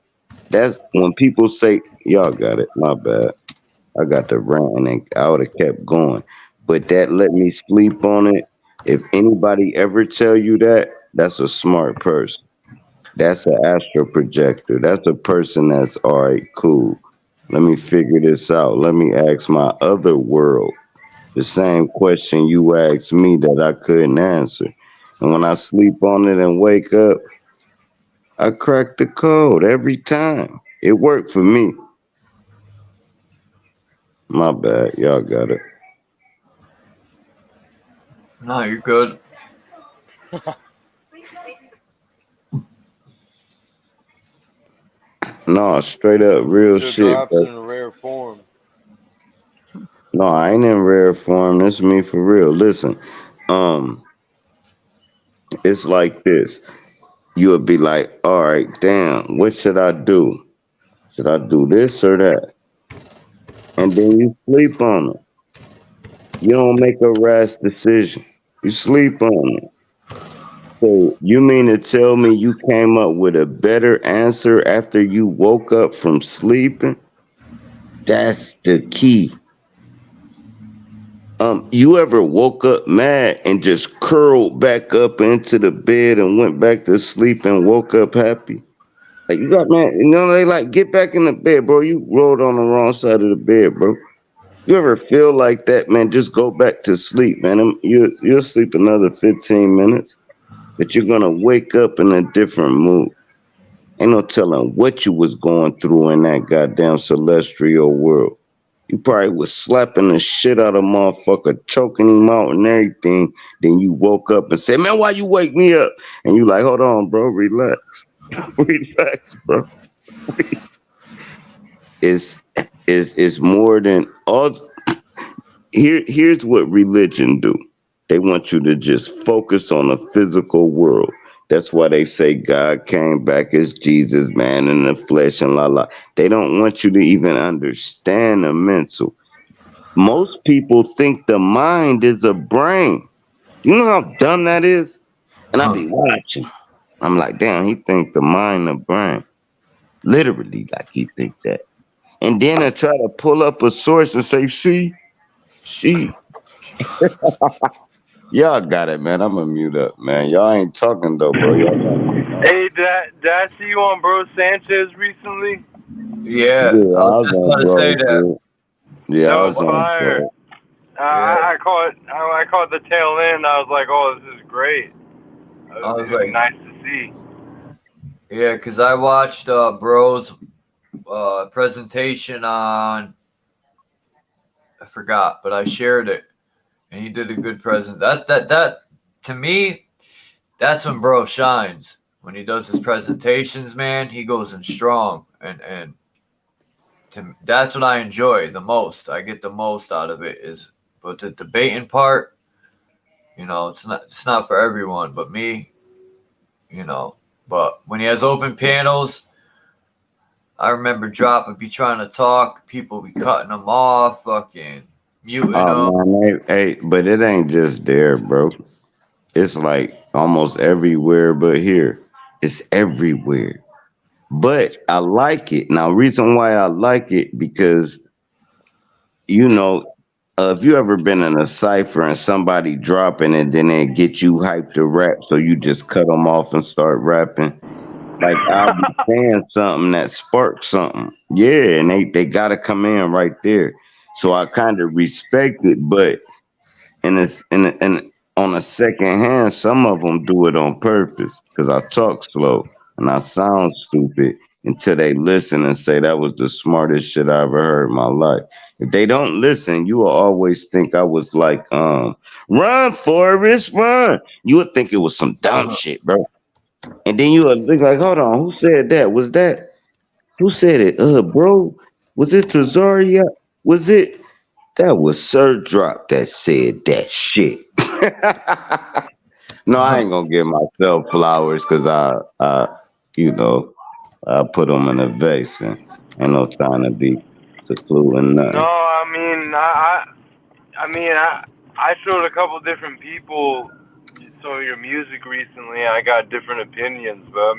That's when people say, y'all got it, my bad. I got the rant and I would have kept going. But that let me sleep on it. If anybody ever tell you that, that's a smart person. That's an astral projector. That's a person that's all right, cool. Let me figure this out. Let me ask my other world the same question you asked me that I couldn't answer. And when I sleep on it and wake up, I crack the code every time. It worked for me. My bad. Y'all got it. No, you're good. No, straight up real Your shit, drops bro. in rare form. No, I ain't in rare form. This is me for real. Listen, um, It's like this. You would be like, all right, damn, what should I do? Should I do this or that? And then you sleep on it. You don't make a rash decision. You sleep on it. So you mean to tell me you came up with a better answer after you woke up from sleeping? That's the key. You ever woke up mad and just curled back up into the bed and went back to sleep and woke up happy? Like you got man, they like get back in the bed, bro. You rolled on the wrong side of the bed, bro. You ever feel like that, man? Just go back to sleep, man. You'll sleep another 15 minutes, but you're gonna wake up in a different mood. Ain't no telling what you was going through in that goddamn celestial world. You probably was slapping the shit out of motherfucker, choking him out and everything. Then you woke up and said, man, why you wake me up? And you like, hold on, bro, relax. Relax, bro. It's more than all. Here's what religion do. They want you to just focus on the physical world. That's why they say God came back as Jesus, man, in the flesh and la la. They don't want you to even understand the mental. Most people think the mind is a brain. You know how dumb that is? And I be watching. I'm like, damn, he think the mind a brain. Literally, like he think that. And then I try to pull up a source and say, see. Y'all got it, man. I'm gonna mute up, man. Y'all ain't talking though, bro. Hey, did I see you on Bro Sanchez recently? Yeah, I was just about to say that. Yeah, I was fire. on I caught the tail end. I was like, oh, this is great. It was like nice to see. Yeah, because I watched Bro's presentation on, I forgot, but I shared it, and he did a good present. That to me, that's when Bro shines. When he does his presentations, man, he goes in strong, and that's what I enjoy the most. I get the most out of it is, but the debating part, it's not for everyone, but me, But when he has open panels, I remember be trying to talk, people be cutting them off, fucking muting them. Man, hey, but it ain't just there, bro. It's like almost everywhere but here. It's everywhere. But I like it. Now, reason why I like it, because, if you ever been in a cipher and somebody dropping it, then they get you hyped to rap, so you just cut them off and start rapping. Like I'll be saying something that sparks something. Yeah, and they gotta come in right there. So I kind of respect it, but and on a second hand, some of them do it on purpose because I talk slow and I sound stupid until they listen and say that was the smartest shit I ever heard in my life. If they don't listen, you will always think I was like, run, Forrest, run. You would think it was some dumb shit, bro. And then you would think like, hold on, who said that? Who said it? Bro, was it Tazaria? Was it? That was Sir Drop that said that shit. No, I ain't gonna give myself flowers because I put them in a vase and ain't no time to be secluding nothing. No, I showed a couple different people some of your music recently. I got different opinions, but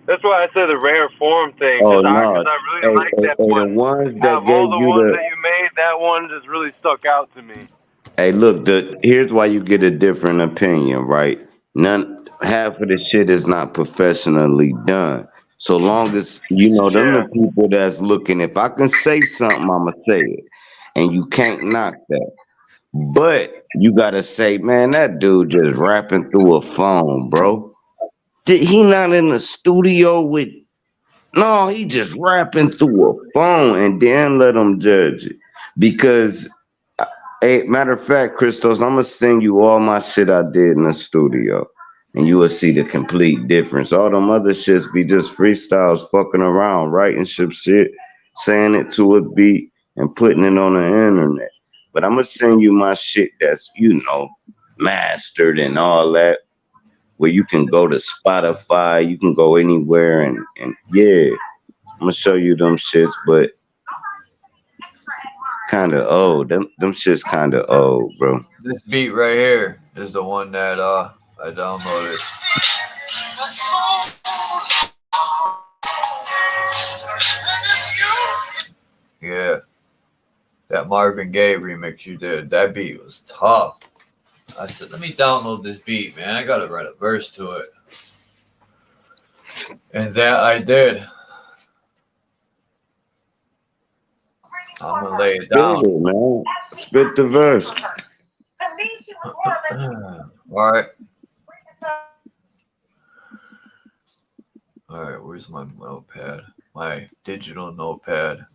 that's why I said the rare form thing. Oh, no. I really like that one. The ones that Out of all gave the you ones that you made, that one just really stuck out to me. Hey, look, here's why you get a different opinion, right? Half of the shit is not professionally done. So long as them the people that's looking. If I can say something, I'ma say it, and you can't knock that. But you gotta say, man, that dude just rapping through a phone, bro. Did he not in the studio with? No, he just rapping through a phone, and then let them judge it because. Hey, matter of fact, Christos, I'm gonna send you all my shit I did in the studio, and you will see the complete difference. All them other shits be just freestyles, fucking around, writing shit, saying it to a beat, and putting it on the internet. But I'm gonna send you my shit that's mastered and all that. where you can go to Spotify, you can go anywhere, and yeah, I'm gonna show you them shits, but kind of old. Them shits kind of old, bro. This beat right here is the one that I downloaded. Yeah, that Marvin Gaye remix you did. That beat was tough. I said, let me download this beat, man. I gotta write a verse to it. And that I did. I'm gonna lay it down. Spit it, man. Spit the verse. All right. All right, where's my notepad? My digital notepad.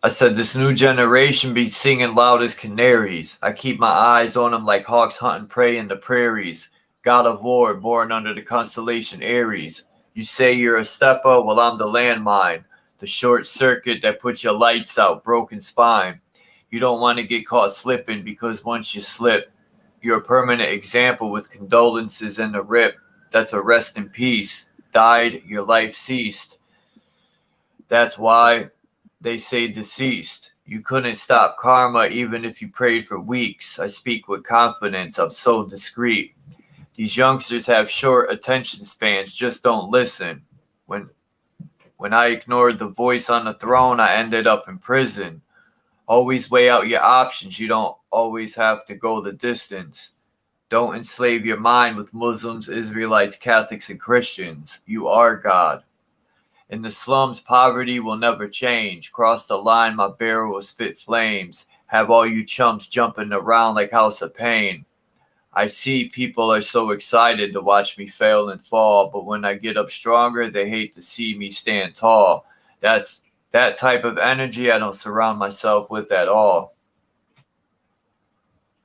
I said, this new generation be singing loud as canaries. I keep my eyes on them like hawks hunting prey in the prairies. God of war, born under the constellation Aries. You say you're a stepper, well, I'm the landmine. The short circuit that puts your lights out, broken spine. You don't want to get caught slipping because once you slip, you're a permanent example with condolences and the rip. That's a rest in peace. Died, your life ceased. That's why they say deceased. You couldn't stop karma even if you prayed for weeks. I speak with confidence. I'm so discreet. These youngsters have short attention spans. Just don't listen. When I ignored the voice on the throne, I ended up in prison. Always weigh out your options. You don't always have to go the distance. Don't enslave your mind with Muslims, Israelites, Catholics, and Christians. You are God. In the slums, poverty will never change. Cross the line, my barrel will spit flames. Have all you chumps jumping around like House of Pain. I see people are so excited to watch me fail and fall, but when I get up stronger, they hate to see me stand tall. That's that type of energy I don't surround myself with at all.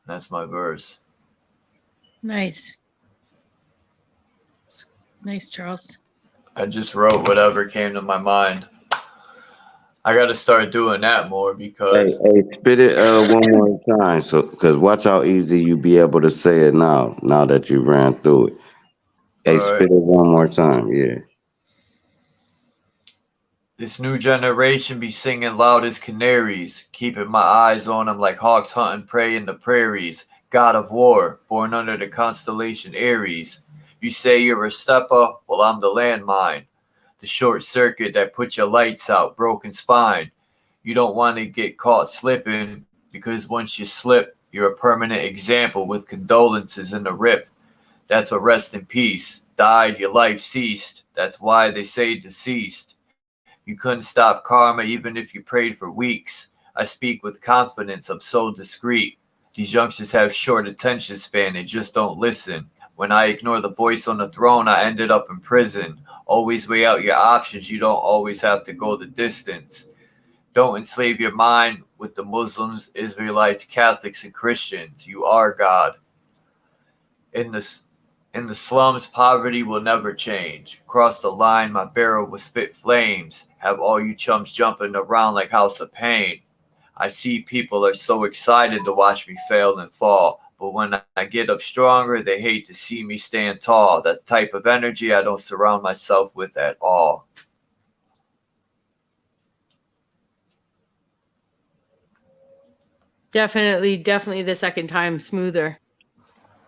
That's my verse. Nice. Nice, Charles. I just wrote whatever came to my mind. I got to start doing that more because. Hey, spit it one more time, so because watch how easy you be able to say it now. Now that you ran through it. Hey, spit it one more time, yeah. This new generation be singing loud as canaries, keeping my eyes on them like hawks hunting prey in the prairies. God of war, born under the constellation Aries. You say you're a stepper, well, I'm the landmine. The short circuit that puts your lights out, broken spine. You don't want to get caught slipping because once you slip, you're a permanent example with condolences in the rip. That's a rest in peace. Died, your life ceased. That's why they say deceased. You couldn't stop karma even if you prayed for weeks. I speak with confidence. I'm so discreet. These youngsters have short attention span. They just don't listen. When I ignore the voice on the throne, I ended up in prison. Always weigh out your options. You don't always have to go the distance. Don't enslave your mind with the Muslims, Israelites, Catholics, and Christians. You are God. In the slums, poverty will never change. Cross the line, my barrel will spit flames. Have all you chumps jumping around like House of Pain. I see people are so excited to watch me fail and fall. But when I get up stronger, they hate to see me stand tall. That type of energy I don't surround myself with at all. Definitely the second time smoother.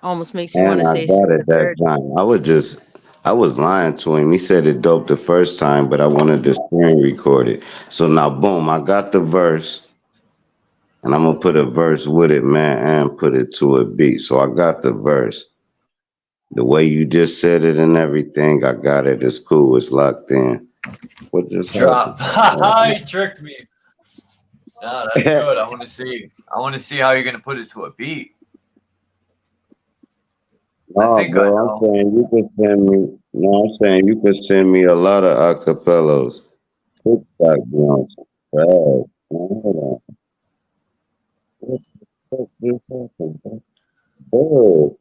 Almost makes you want And to I say got it that third. time. I was lying to him. He said it dope the first time, but I wanted the screen recorded. So now, boom, I got the verse. And I'm gonna put a verse with it, man, and put it to a beat. So I got the verse. The way you just said it and everything, I got it. It's cool. It's locked in. What just Drop. happened? He tricked me. No, that's good. I want to see how you're gonna put it to a beat. No, bro, I'm saying you can send me. No, I'm saying you can send me a lot of acapellas. TikTok Jones. Hold on. What the fuck just happened, bro?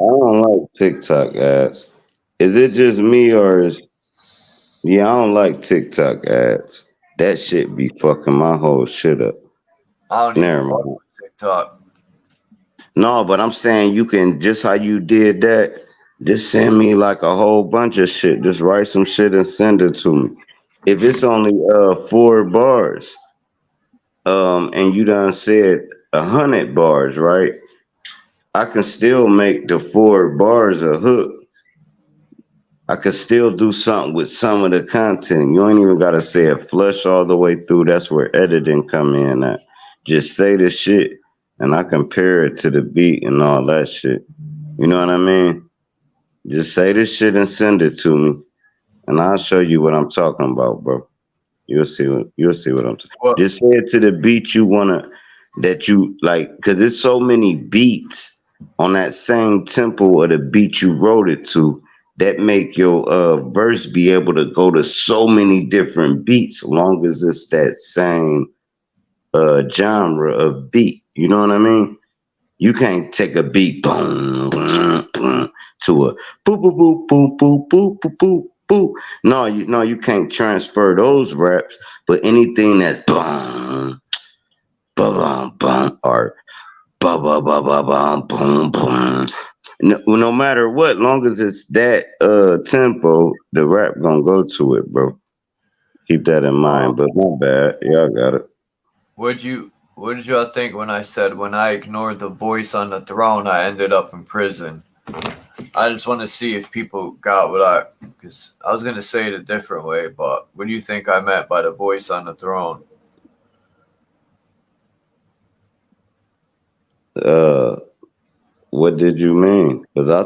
I don't like TikTok ads. Is it just me or is? Yeah, I don't like TikTok ads. that shit be fucking my whole shit up. I don't even Never fuck mind. with TikTok. No, but I'm saying you can, just how you did that, just send me like a whole bunch of shit. Just write some shit and send it to me. If it's only 4 bars, and you done said 100 bars, right? I can still make the 4 bars a hook. I could still do something with some of the content. You ain't even gotta say it flush all the way through. That's where editing come in at. Just say the shit and I compare it to the beat and all that shit. You know what I mean? Just say this shit and send it to me, and I'll show you what I'm talking about, bro. You'll see what I'm talking. Well, Just say it to the beat you wanna, that you like, cause there's so many beats on that same tempo of the beat you wrote it to that make your verse be able to go to so many different beats, long as it's that same genre of beat. You know what I mean? You can't take a beat boom, boom, boom, to a boop boop boop boop boop boop boop boop boop. No, you can't transfer those raps. But anything that's boom, boom, boom, or ba ba ba ba ba boom boom. No matter what, long as it's that tempo, the rap gonna go to it, bro. Keep that in mind. But my bad, y'all got it. What did y'all think when I said when I ignored the voice on the throne, I ended up in prison? I just want to see if people got what because I was gonna say it a different way, but what do you think I meant by the voice on the throne? What did you mean? Because I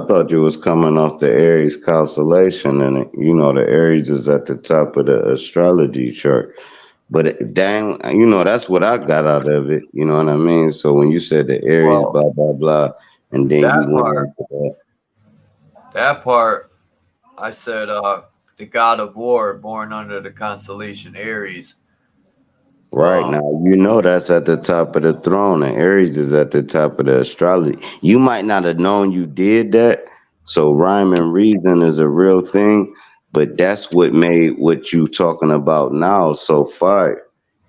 thought you was coming off the Aries constellation, and the Aries is at the top of the astrology chart. But dang, that's what I got out of it. You know what I mean? So when you said the Aries, Well, blah blah blah, and then you that went part, into that. that part, I said, the god of war, born under the constellation Aries. Right now, that's at the top of the throne, and Aries is at the top of the astrology. You might not have known you did that, so rhyme and reason is a real thing, but that's what made what you talking about now so fire,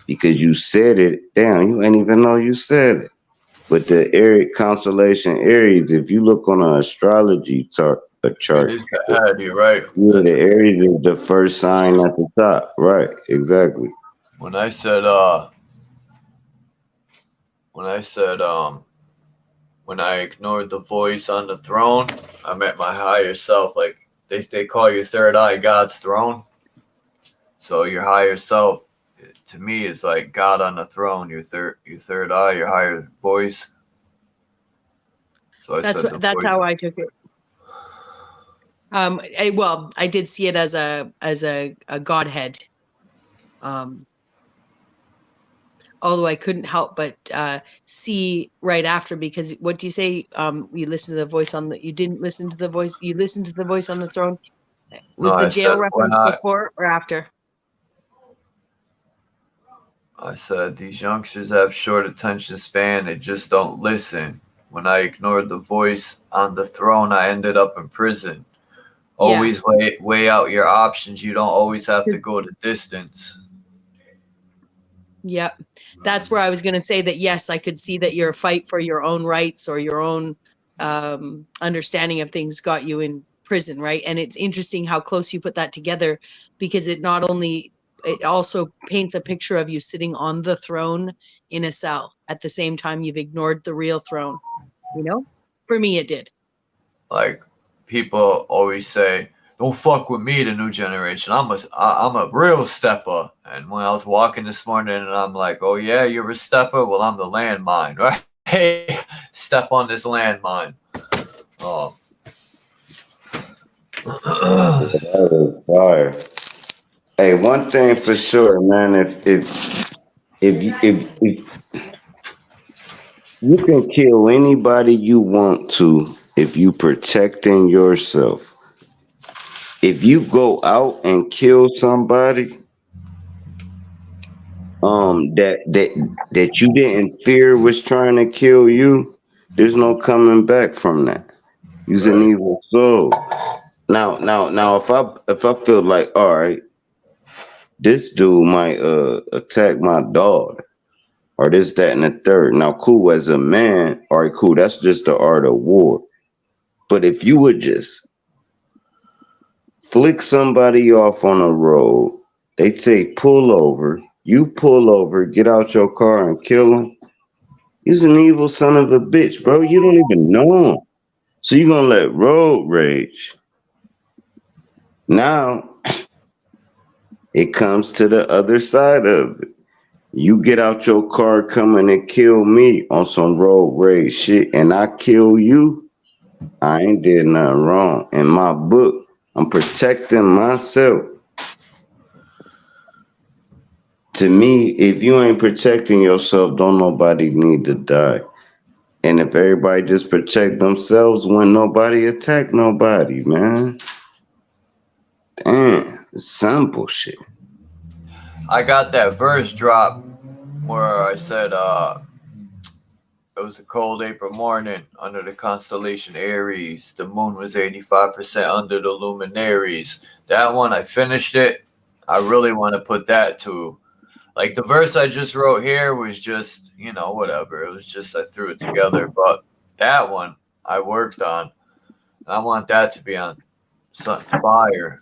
because you said it. Damn, you ain't even know you said it. But the Aries constellation Aries, if you look on an astrology chart, It is the head, you're right. yeah, the Aries is the first sign at the top. Right, exactly. When I said when I ignored the voice on the throne, I meant my higher self. Like they call your third eye God's throne. So your higher self, to me, is like God on the throne. Your third eye, your higher voice. So that's how I took it. I did see it as a godhead. Although I couldn't help but see right after, because what do you say? You listened to the voice you didn't listen to the voice. You listened to the voice on the throne. Was the jail reference before or after? I said these youngsters have short attention span. They just don't listen. When I ignored the voice on the throne, I ended up in prison. Always weigh out your options. You don't always have to go the distance. Yep. That's where I was going to say that, yes, I could see that your fight for your own rights or your own understanding of things got you in prison, right? And it's interesting how close you put that together, because it also paints a picture of you sitting on the throne in a cell at the same time you've ignored the real throne. For me, it did. Like people always say, don't fuck with me, the new generation. I'm a real stepper. And when I was walking this morning and I'm like, oh yeah, you're a stepper? Well, I'm the landmine, right? Hey, step on this landmine. Oh. That was fire. Hey, one thing for sure, man. If you can kill anybody you want to, if you protecting yourself. If you go out and kill somebody, that you didn't fear was trying to kill you, there's no coming back from that. You're an evil soul. Now, if I feel like, all right, this dude might attack my daughter or this, that, and the third. Now, cool, as a man, all right, cool, that's just the art of war. But if you would just flick somebody off on a road, they say pull over, you pull over, get out your car and kill him. He's an evil son of a bitch, bro. You don't even know him. So you're gonna let road rage. Now it comes to the other side of it. You get out your car coming and kill me on some road rage shit, and I kill you. I ain't did nothing wrong. In my book, I'm protecting myself. To me, if you ain't protecting yourself, don't nobody need to die. And if everybody just protect themselves, when nobody attack nobody, man. Damn, it's simple shit. I got that verse drop where I said it was a cold April morning under the constellation Aries. The moon was 85% under the luminaries. That one, I finished it. I really want to put that to, like, the verse I just wrote here was just, you know, whatever. It was just, I threw it together. But that one I worked on. I want that to be on something fire.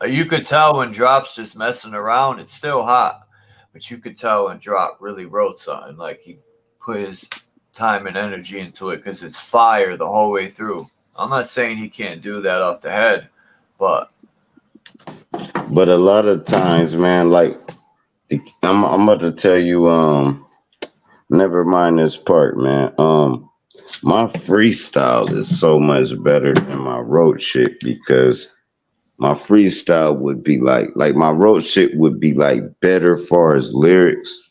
You could tell when Drop's just messing around. It's still hot. But you could tell when Drop really wrote something. Like, he put his time and energy into it because it's fire the whole way through. I'm not saying he can't do that off the head, but a lot of times, man, like I'm about to tell you, never mind this part, man. My freestyle is so much better than my road shit because my freestyle would be like my road shit would be like better far as lyrics.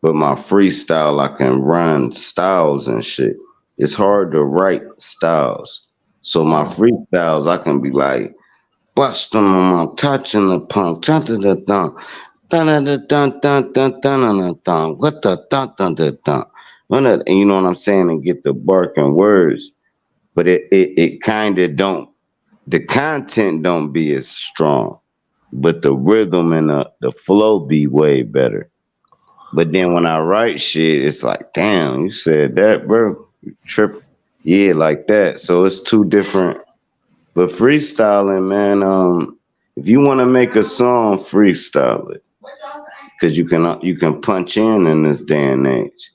But my freestyle, I can run styles and shit. It's hard to write styles. So my freestyles, I can be like, bust them, I'm touching the punk, dun dun dun dun, dun dun dun dun dun dun dun, what the dun dun dun dun. And you know what I'm saying, and get the barking words. But it kind of don't, the content don't be as strong, but the rhythm and the flow be way better. But then when I write shit, it's like, damn, you said that, bro. You trip. Yeah, like that. So it's two different. But freestyling, man, if you want to make a song, freestyle it. Because you can punch in this day and age.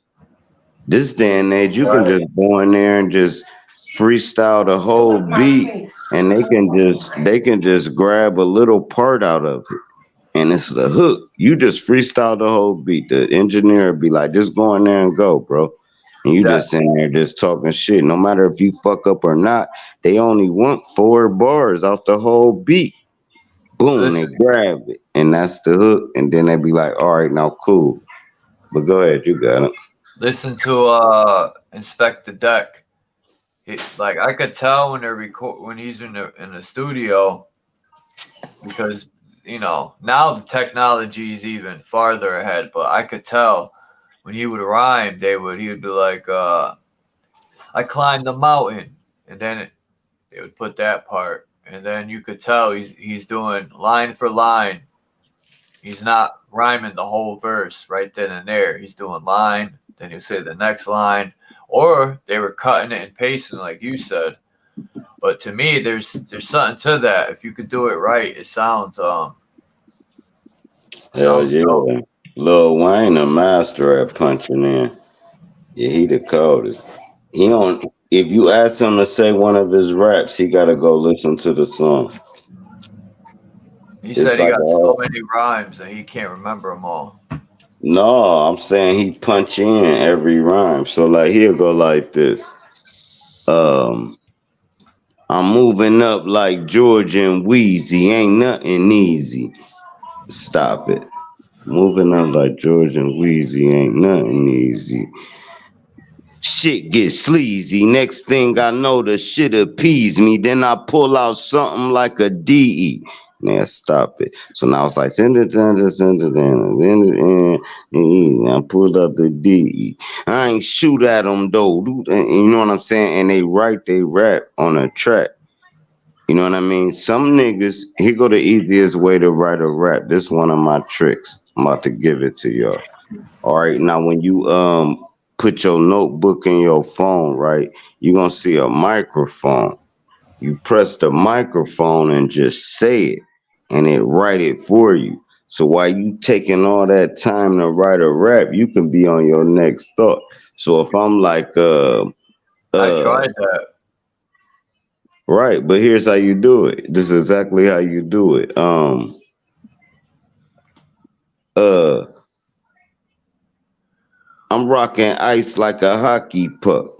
This day and age, you can just go in there and just freestyle the whole beat, and they can just grab a little part out of it. And it's the hook. You just freestyle the whole beat. The engineer be like, just go in there and go, bro. And you just in there just talking shit. No matter if you fuck up or not, they only want 4 bars out the whole beat. Boom, they grab it. And that's the hook. And then they be like, all right, now cool. But go ahead, you got it. Listen to Inspect the Deck. Like, I could tell when when he's in the studio, because, you know, now the technology is even farther ahead, but I could tell when he would rhyme, he would be like, I climbed the mountain, and then they would put that part, and then you could tell he's doing line for line. He's not rhyming the whole verse right then and there. He's doing line, then he'll say the next line, or they were cutting it and pasting like you said. But to me, there's something to that. If you could do it right, it sounds hell yeah. Dope. Lil Wayne a master at punching in. Yeah, he the coldest. He don't. If you ask him to say one of his raps, he gotta go listen to the song. He said he got so many rhymes that he can't remember them all. No, I'm saying he punch in every rhyme. So like he'll go like this. I'm moving up like George and Wheezy. Ain't nothing easy. Stop it. Moving up like George and Wheezy. Ain't nothing easy. Shit gets sleazy. Next thing I know, the shit appease me. Then I pull out something like a DE. Now stop it. So now it's like, I pulled out the DE. I ain't shoot at them though. You know what I'm saying? And they write, they rap on a track. You know what I mean? Some niggas, here go the easiest way to write a rap. This one of my tricks. I'm about to give it to y'all. All right, now when you put your notebook in your phone, right, you're gonna see a microphone. You press the microphone and just say it, and it write it for you. So while you taking all that time to write a rap, you can be on your next thought. So if I'm like I tried that. right, but here's how you do it. This is exactly how you do it. Uh I'm rocking ice like a hockey puck,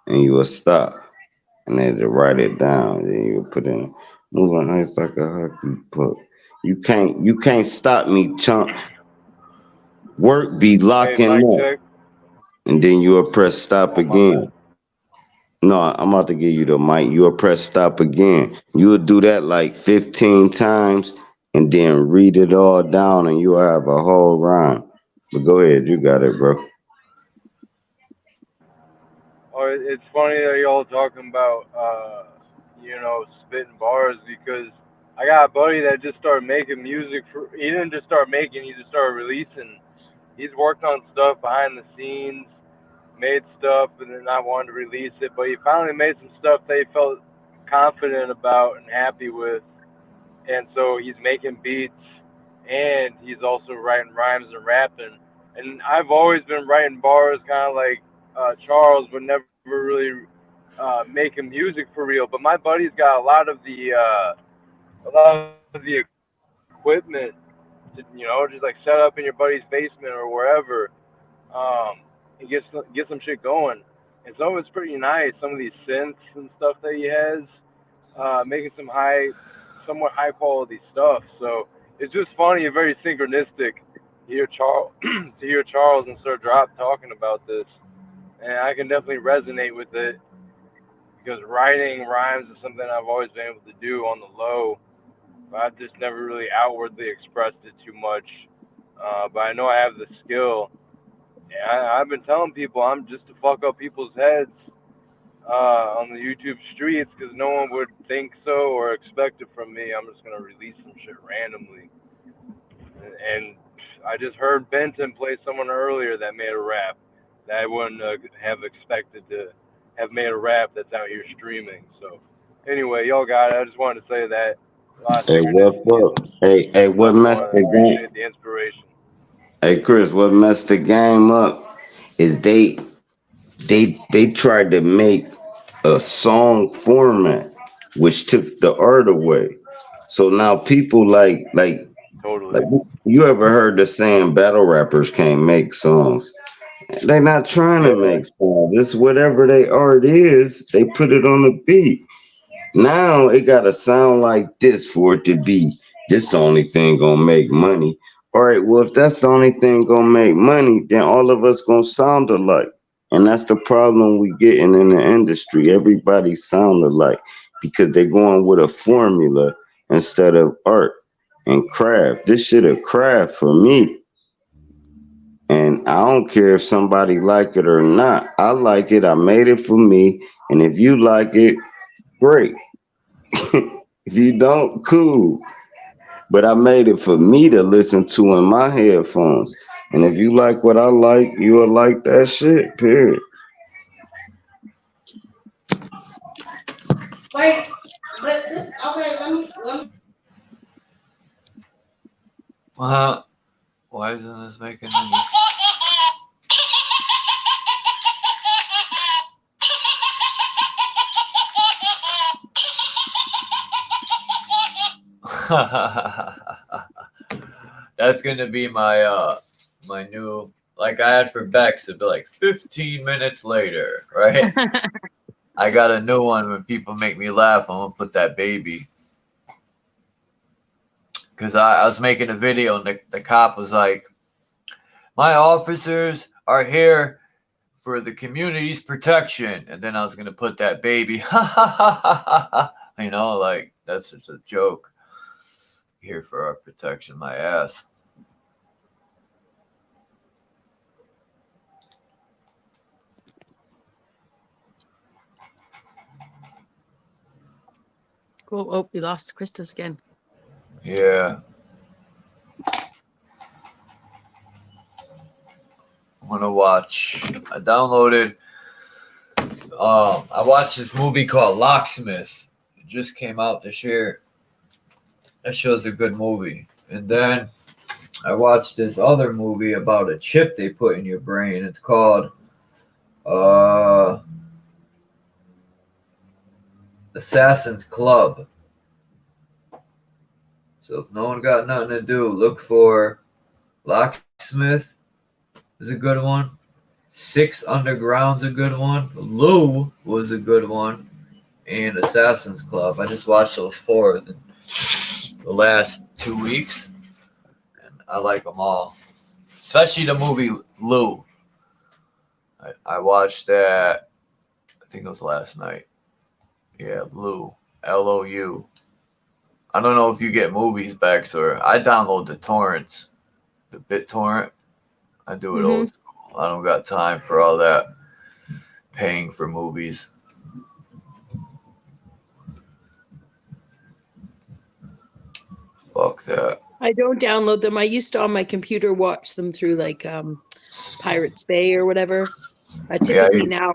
and you will stop. And then to write it down, then you put in moving ice like a hockey puck. You can't stop me, chump. Work be Hey, locking mic up, check. and then you'll press stop Oh, my bad. again. No, I'm about to give you the mic. You'll press stop again. You'll do that like 15 times, and then read it all down, and you'll have a whole rhyme. But go ahead, you got it, bro. Oh, it's funny that y'all talking about, spitting bars because I got a buddy that just started making music. He didn't just start making; he just started releasing. He's worked on stuff behind the scenes, made stuff, and then not wanted to release it. But he finally made some stuff that he felt confident about and happy with, and so he's making beats, and he's also writing rhymes and rapping. And I've always been writing bars, kind of like Charles, but never really making music for real. But my buddy's got a lot of the equipment to, just like set up in your buddy's basement or wherever, and get some shit going. And some of it's pretty nice. Some of these synths and stuff that he has, making some somewhat high quality stuff. So it's just funny and very synchronistic to hear Charles and Sir Drop talking about this, and I can definitely resonate with it because writing rhymes is something I've always been able to do on the low. But I've just never really outwardly expressed it too much. But I know I have the skill. I've been telling people I'm just to fuck up people's heads on the YouTube streets because no one would think so or expect it from me. I'm just gonna release some shit randomly. And I just heard Benton play someone earlier that made a rap that I wouldn't have expected to have made a rap that's out here streaming. So anyway, y'all got it. I just wanted to say that. A lot of Hey, synchronicities what's and up? Hey, what stuff messed going on. the I game? appreciate the inspiration. Hey, Chris, what messed the game up is they tried to make a song format, which took the art away. So now people like Totally. you ever heard the saying battle rappers can't make songs? They not trying to Yeah. make songs. It's whatever they art is, they put it on the beat. Now it gotta sound like this for it to be this the only thing gonna make money. All right, well if that's the only thing gonna make money, then all of us gonna sound alike. And that's the problem we getting in the industry. Everybody sound alike because they're going with a formula instead of art and craft. This shit a craft for me. And I don't care if somebody like it or not. I like it. I made it for me. And if you like it, great. If you don't, cool. But I made it for me to listen to in my headphones. And if you like what I like, you'll like that shit, period. Wait, okay, let me. Why isn't this making any? That's gonna be my my new, like I had for Bex. It'd be like 15 minutes later, right? I got a new one. When people make me laugh, I'm gonna put that baby. Because I was making a video and the cop was like, my officers are here for the community's protection. And then I was going to put that baby. You know, like that's just a joke. Here for our protection, my ass. Cool. Oh, we lost Christos again. Yeah. I'm gonna watch. I downloaded. I watched this movie called Locksmith. It just came out this year. That show's a good movie. And then I watched this other movie about a chip they put in your brain. It's called Assassin's Club. So if no one got nothing to do, look for Locksmith is a good one. 6 Underground's a good one. Lou was a good one. And Assassin's Club. I just watched those 4 in the last 2 weeks. And I like them all. Especially the movie Lou. I watched that, I think it was last night. Yeah, Lou. Lou. I don't know if you get movies back, sir. I download the torrents. The BitTorrent. I do it old school. I don't got time for all that paying for movies. Fuck that. I don't download them. I used to on my computer watch them through like Pirates Bay or whatever. Typically now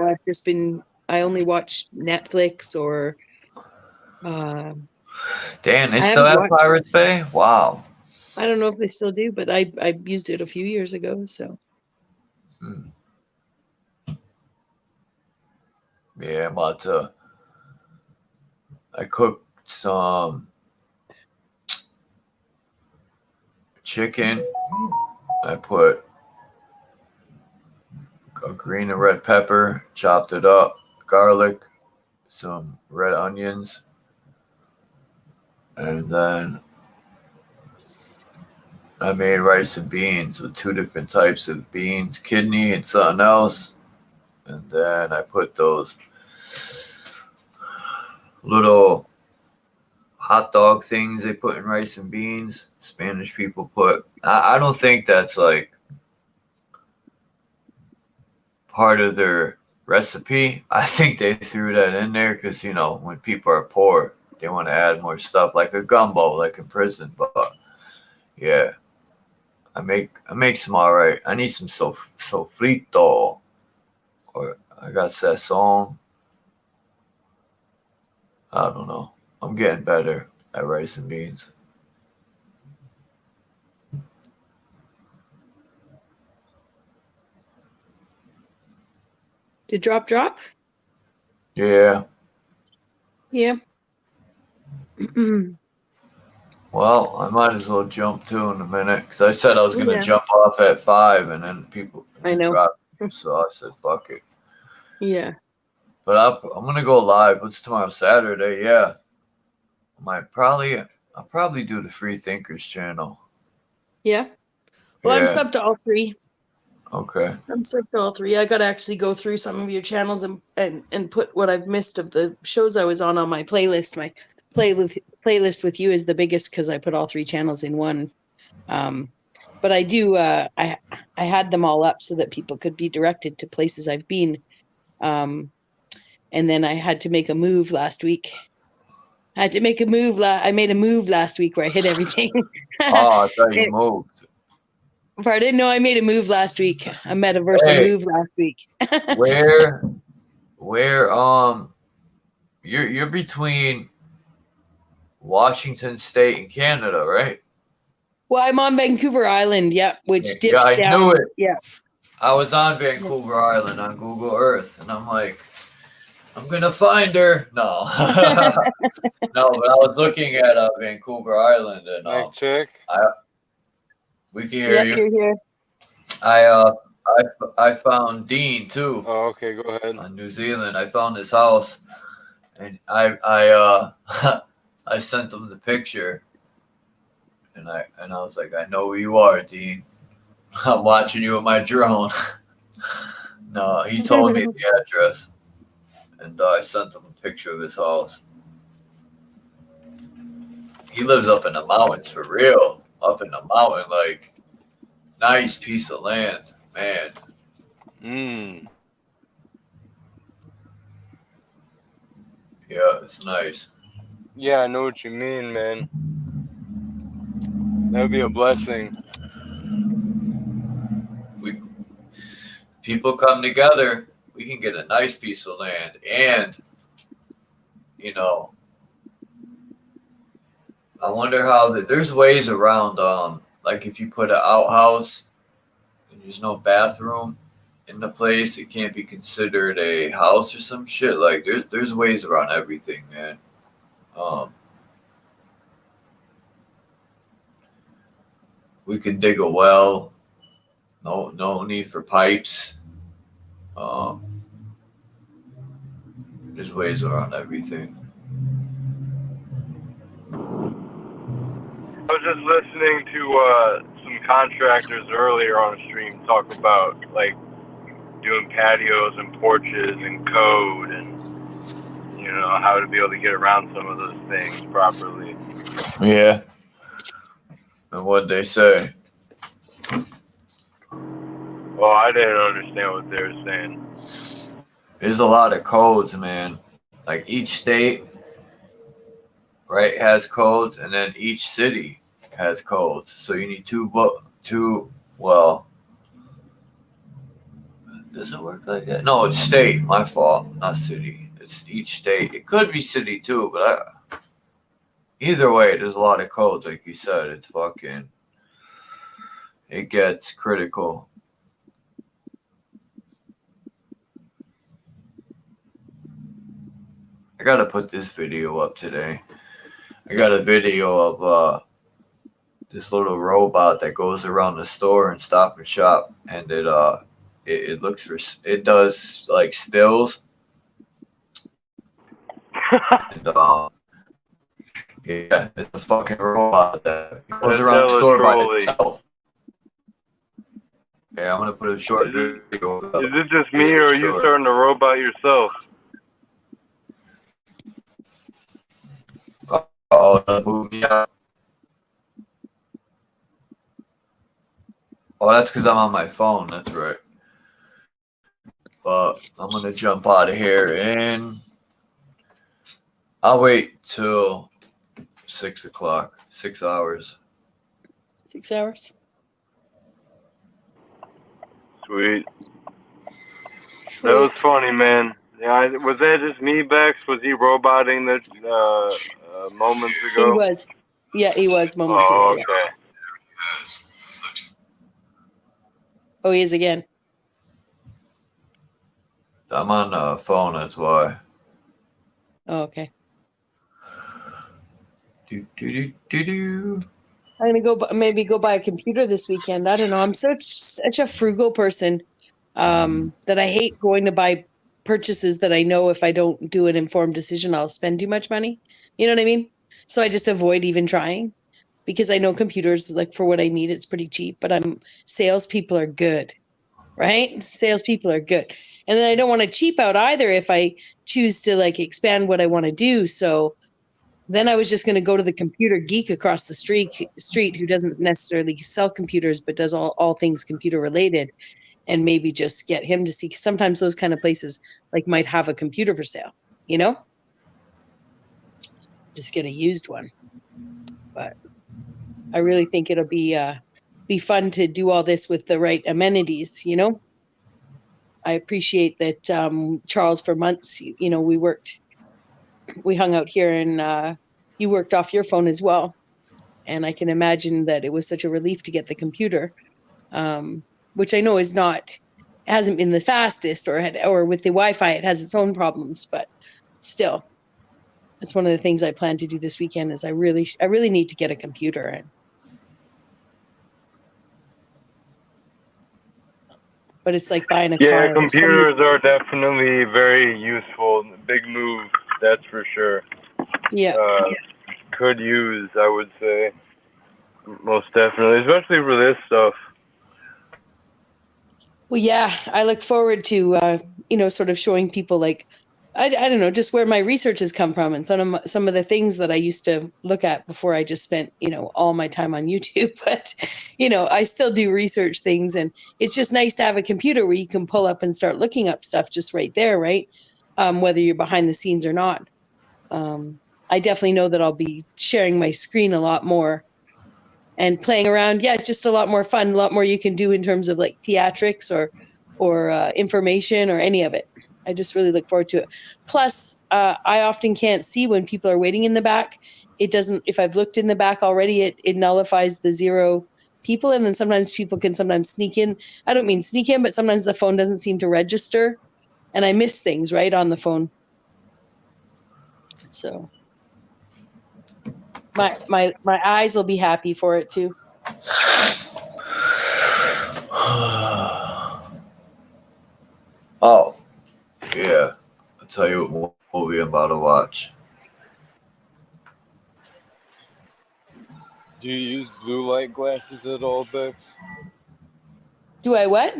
I only watch Netflix or damn, they still have Pirates Bay? Wow. I don't know if they still do, but I used it a few years ago, so. Yeah, I'm about to. I cooked some chicken. I put a green and red pepper, chopped it up, garlic, some red onions, and then I made rice and beans with 2 different types of beans, kidney and something else. And then I put those little hot dog things they put in rice and beans. Spanish people put. I don't think that's like part of their recipe. I think they threw that in there because, you know, when people are poor, they want to add more stuff like a gumbo, like in prison. But yeah, I make some all right. I need some sofrito, or I got sazon. I don't know. I'm getting better at rice and beans. Did drop? Yeah. Yeah. Well, I might as well jump to in a minute because I said I was going to jump off at 5 and then people dropped. So I said, fuck it. Yeah. But I'm going to go live. What's tomorrow? Saturday. Yeah. I'll probably do the Free Thinkers channel. Yeah. Well, I'm subbed to all 3. Okay. I'm subbed to all 3. I got to actually go through some of your channels and put what I've missed of the shows I was on my playlist. My playlist with you is the biggest because I put all 3 channels in one. But I do. I had them all up so that people could be directed to places I've been. And then I had to make a move last week. I made a move last week where I hit everything. Oh, I thought you moved. Pardon? No, I made a move last week. A metaversal move last week. Where you're between Washington State and Canada, right? Well, I'm on Vancouver Island, which dips down. I knew it. Yeah. I was on Vancouver Island on Google Earth, and I'm like, I'm gonna find her. No, no, but I was looking at Vancouver Island, and check. We can hear you. You're here. I found Dean too. Oh, okay, go ahead. On New Zealand, I found his house, and I sent him the picture, and I was like, I know who you are, Dean. I'm watching you with my drone. No, he told me the address, and I sent him a picture of his house. He lives up in the mountains for real. Up in the mountain, like, nice piece of land, man. Yeah, it's nice. Yeah, I know what you mean, man. That would be a blessing. People come together, we can get a nice piece of land. And, you know, I wonder how there's ways around, like if you put an outhouse and there's no bathroom in the place, it can't be considered a house or some shit. Like there's ways around everything, man. We could dig a well. No need for pipes. There's ways around everything. I was just listening to some contractors earlier on the stream talk about like doing patios and porches and code and you know how to be able to get around some of those things properly. Yeah. And what'd they say? Well, I didn't understand what they were saying. There's a lot of codes, man. Like each state, right, has codes, and then each city has codes. So you need well, does it work like that? No, it's state. My fault, not city. It's each state. It could be city too, but either way, there's a lot of codes. Like you said, it gets critical. I gotta put this video up today. I got a video of this little robot that goes around the store and Stop and Shop, and it looks for, it does like spills. And, yeah, it's a fucking robot that goes around the store by itself. Yeah, I'm gonna put a short video. Is it just me, or are you starting to robot yourself? Oh, move me out. Oh, that's because I'm on my phone. That's right. But I'm gonna jump out of here, and I'll wait till 6 o'clock. 6 hours. 6 hours. Sweet. That was funny, man. Yeah, was that just me, Bex? Was he roboting the moments ago? He was. Yeah, he was moments ago. Oh, okay. Yeah. Oh, he is again. I'm on the phone, that's why. Oh, okay. Do. I'm gonna maybe go buy a computer this weekend. I don't know. I'm such a frugal person that I hate going to buy purchases that I know if I don't do an informed decision, I'll spend too much money. You know what I mean? So I just avoid even trying because I know computers, like for what I need, it's pretty cheap. But salespeople are good, right? Salespeople are good, and then I don't want to cheap out either if I choose to like expand what I want to do. So. Then I was just going to go to the computer geek across the street who doesn't necessarily sell computers, but does all things computer related, and maybe just get him to see. Sometimes those kind of places like might have a computer for sale, you know, just get a used one. But I really think it'll be fun to do all this with the right amenities, you know. I appreciate that, Charles, for months, you know, we hung out here and you worked off your phone as well. And I can imagine that it was such a relief to get the computer, which I know hasn't been the fastest or with the Wi-Fi, it has its own problems, but still, that's one of the things I plan to do this weekend is I really need to get a computer. But it's like buying a car. Yeah, computers are definitely very useful. Big move, that's for sure. Yeah. Could use, I would say, most definitely, especially for this stuff. Well, yeah, I look forward to, sort of showing people like, I don't know, just where my research has come from and some of the things that I used to look at before I just spent, all my time on YouTube. But, I still do research things, and it's just nice to have a computer where you can pull up and start looking up stuff just right there, right? Whether you're behind the scenes or not. I definitely know that I'll be sharing my screen a lot more and playing around. Yeah, it's just a lot more fun, a lot more you can do in terms of like theatrics or information or any of it. I just really look forward to it. Plus, I often can't see when people are waiting in the back. It doesn't, if I've looked in the back already, it nullifies the 0 people. And then sometimes people can sometimes sneak in. I don't mean sneak in, but sometimes the phone doesn't seem to register and I miss things right on the phone. So my eyes will be happy for it too. Oh, yeah. I'll tell you what movie I'm about to watch. Do you use blue light glasses at all, Bex? Do I what?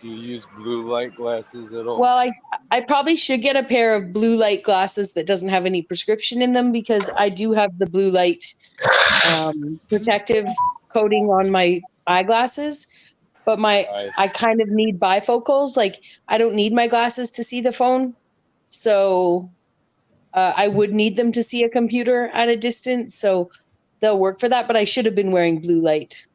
Do you use blue light glasses at all? Well, I probably should get a pair of blue light glasses that doesn't have any prescription in them because I do have the blue light protective coating on my eyeglasses. But I kind of need bifocals. Like I don't need my glasses to see the phone. So I would need them to see a computer at a distance. So they'll work for that. But I should have been wearing blue light.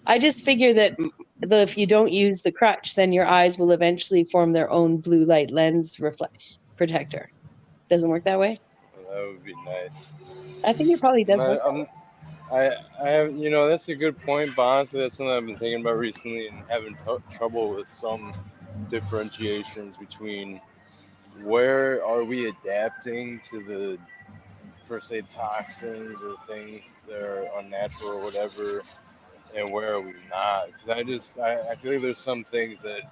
I just figure that if you don't use the crutch, then your eyes will eventually form their own blue light lens protector. Doesn't work that way? Well, that would be nice. I think it probably does work. I have, you know, that's a good point, but honestly, that's something I've been thinking about recently and having trouble with some differentiations between where are we adapting to the, per se, toxins or things that are unnatural or whatever, and where are we not? Because I feel like there's some things that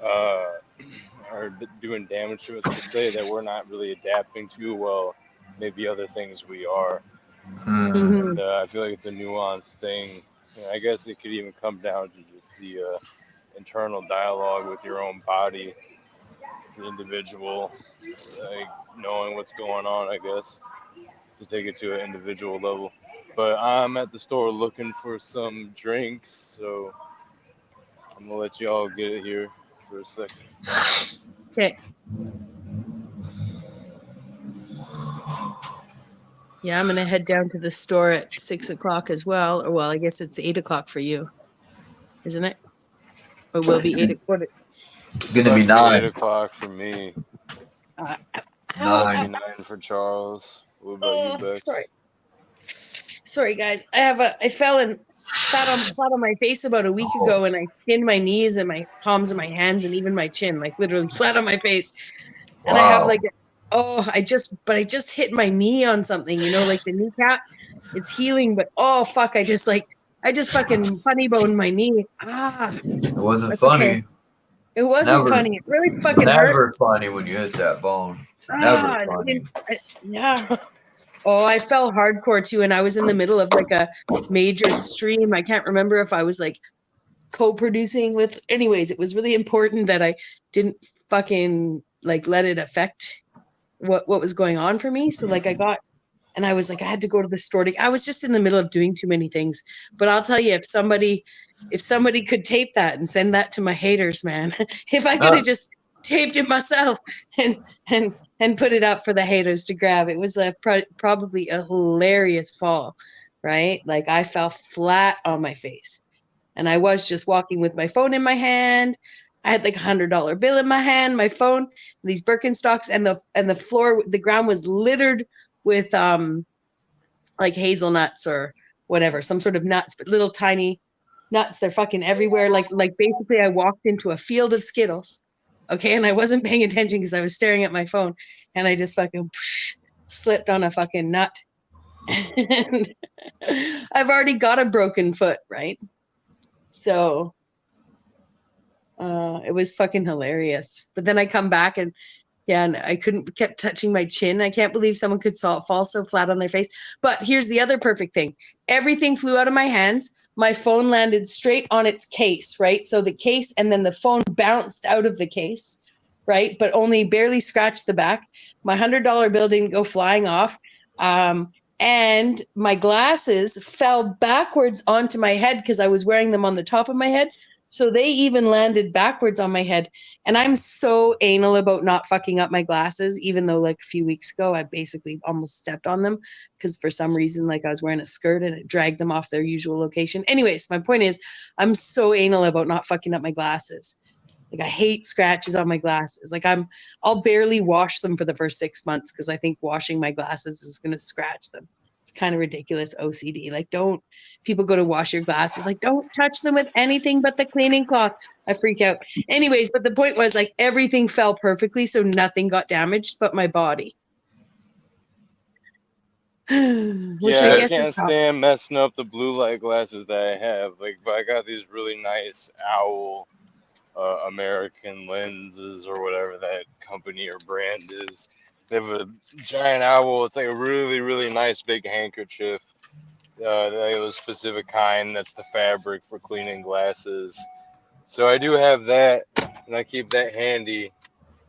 are doing damage to us, per se, that we're not really adapting to. Well, maybe other things we are. And I feel like it's a nuanced thing. And I guess it could even come down to just the internal dialogue with your own body, the individual, like knowing what's going on, I guess, to take it to an individual level. But I'm at the store looking for some drinks, so I'm gonna let y'all get it here for a second. Okay. Yeah, I'm gonna head down to the store at 6 o'clock as well. Or well, I guess it's 8 o'clock for you, isn't it? Or will be 8 o'clock. It's gonna be 9. 8 o'clock for me. 9 for Charles. What about you, Bex? Sorry, guys. I fell and flat on my face about a week ago, and I skinned my knees and my palms of my hands and even my chin, like literally flat on my face. And I have like, I just hit my knee on something, you know, like the kneecap. It's healing, but oh fuck, I just fucking funny boned my knee. It wasn't funny. Okay. It wasn't funny. It really fucking never hurt. funny when you hit that bone. Never funny. Yeah. Oh, I fell hardcore too, and I was in the middle of like a major stream. I can't remember if I was like co-producing with. Anyways, it was really important that I didn't fucking like let it affect what was going on for me. So like I was like, I had to go to the store. I was just in the middle of doing too many things. But I'll tell you, if somebody could tape that and send that to my haters, man, if I could have just taped it myself and put it up for the haters to grab, it was probably a hilarious fall, right? Like I fell flat on my face, and I was just walking with my phone in my hand. I had like $100 bill in my hand, my phone, these Birkenstocks, and the floor, the ground was littered with like hazelnuts or whatever, some sort of nuts, but little tiny nuts. They're fucking everywhere. Like basically I walked into a field of Skittles. Okay. And I wasn't paying attention because I was staring at my phone, and I just fucking slipped on a fucking nut. And I've already got a broken foot, right? So it was fucking hilarious. But then I come back and I kept touching my chin. I can't believe someone could fall so flat on their face. But here's the other perfect thing. Everything flew out of my hands. My phone landed straight on its case, right? So the case, and then the phone bounced out of the case, right? But only barely scratched the back. My $100 bill didn't go flying off. And my glasses fell backwards onto my head because I was wearing them on the top of my head. So they even landed backwards on my head. And I'm so anal about not fucking up my glasses, even though like a few weeks ago, I basically almost stepped on them because for some reason, like I was wearing a skirt and it dragged them off their usual location. Anyways, my point is I'm so anal about not fucking up my glasses. Like I hate scratches on my glasses. Like I'll barely wash them for the first 6 months because I think washing my glasses is going to scratch them. It's kind of ridiculous OCD. Like don't people go to wash your glasses, like don't touch them with anything but the cleaning cloth. I freak out. Anyways, but the point was like everything fell perfectly, so nothing got damaged but my body. Which I Yeah, I guess is can't stand messing up the blue light glasses that I have. Like, but I got these really nice owl American lenses or whatever that company or brand is. They have a giant owl. It's like a really, really nice big handkerchief. They have a specific kind. That's the fabric for cleaning glasses. So I do have that, and I keep that handy.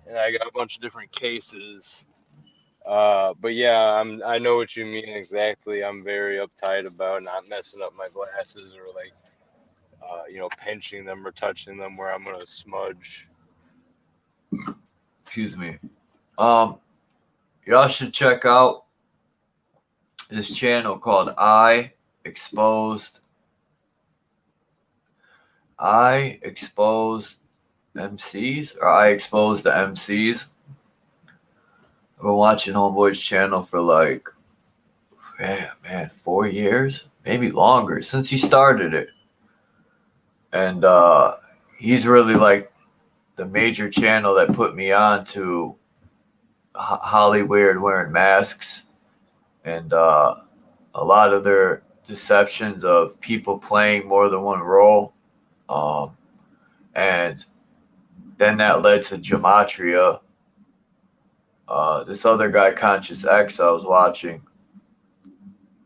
And I got a bunch of different cases. But yeah, I know what you mean exactly. I'm very uptight about not messing up my glasses or like pinching them or touching them where I'm gonna smudge. Excuse me. Y'all should check out this channel called I Exposed MCs, or I Exposed the MCs. I've been watching Homeboy's channel for like, man, 4 years, maybe longer, since he started it. And he's really like the major channel that put me on to Hollywood wearing masks and a lot of their deceptions of people playing more than one role. And then that led to gematria. This other guy, Conscious X, I was watching.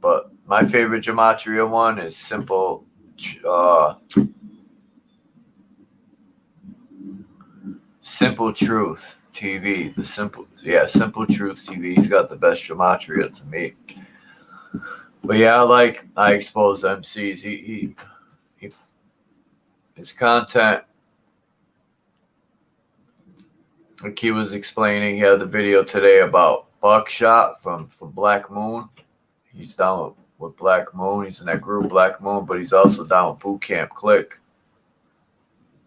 But my favorite gematria one is Simple Truth TV. Simple Truth TV. He's got the best gematria to me. But yeah, I expose MCs. He his content, like he was explaining, he had the video today about Buckshot from Black Moon. He's down with Black Moon. He's in that group Black Moon, but he's also down with Boot Camp Click.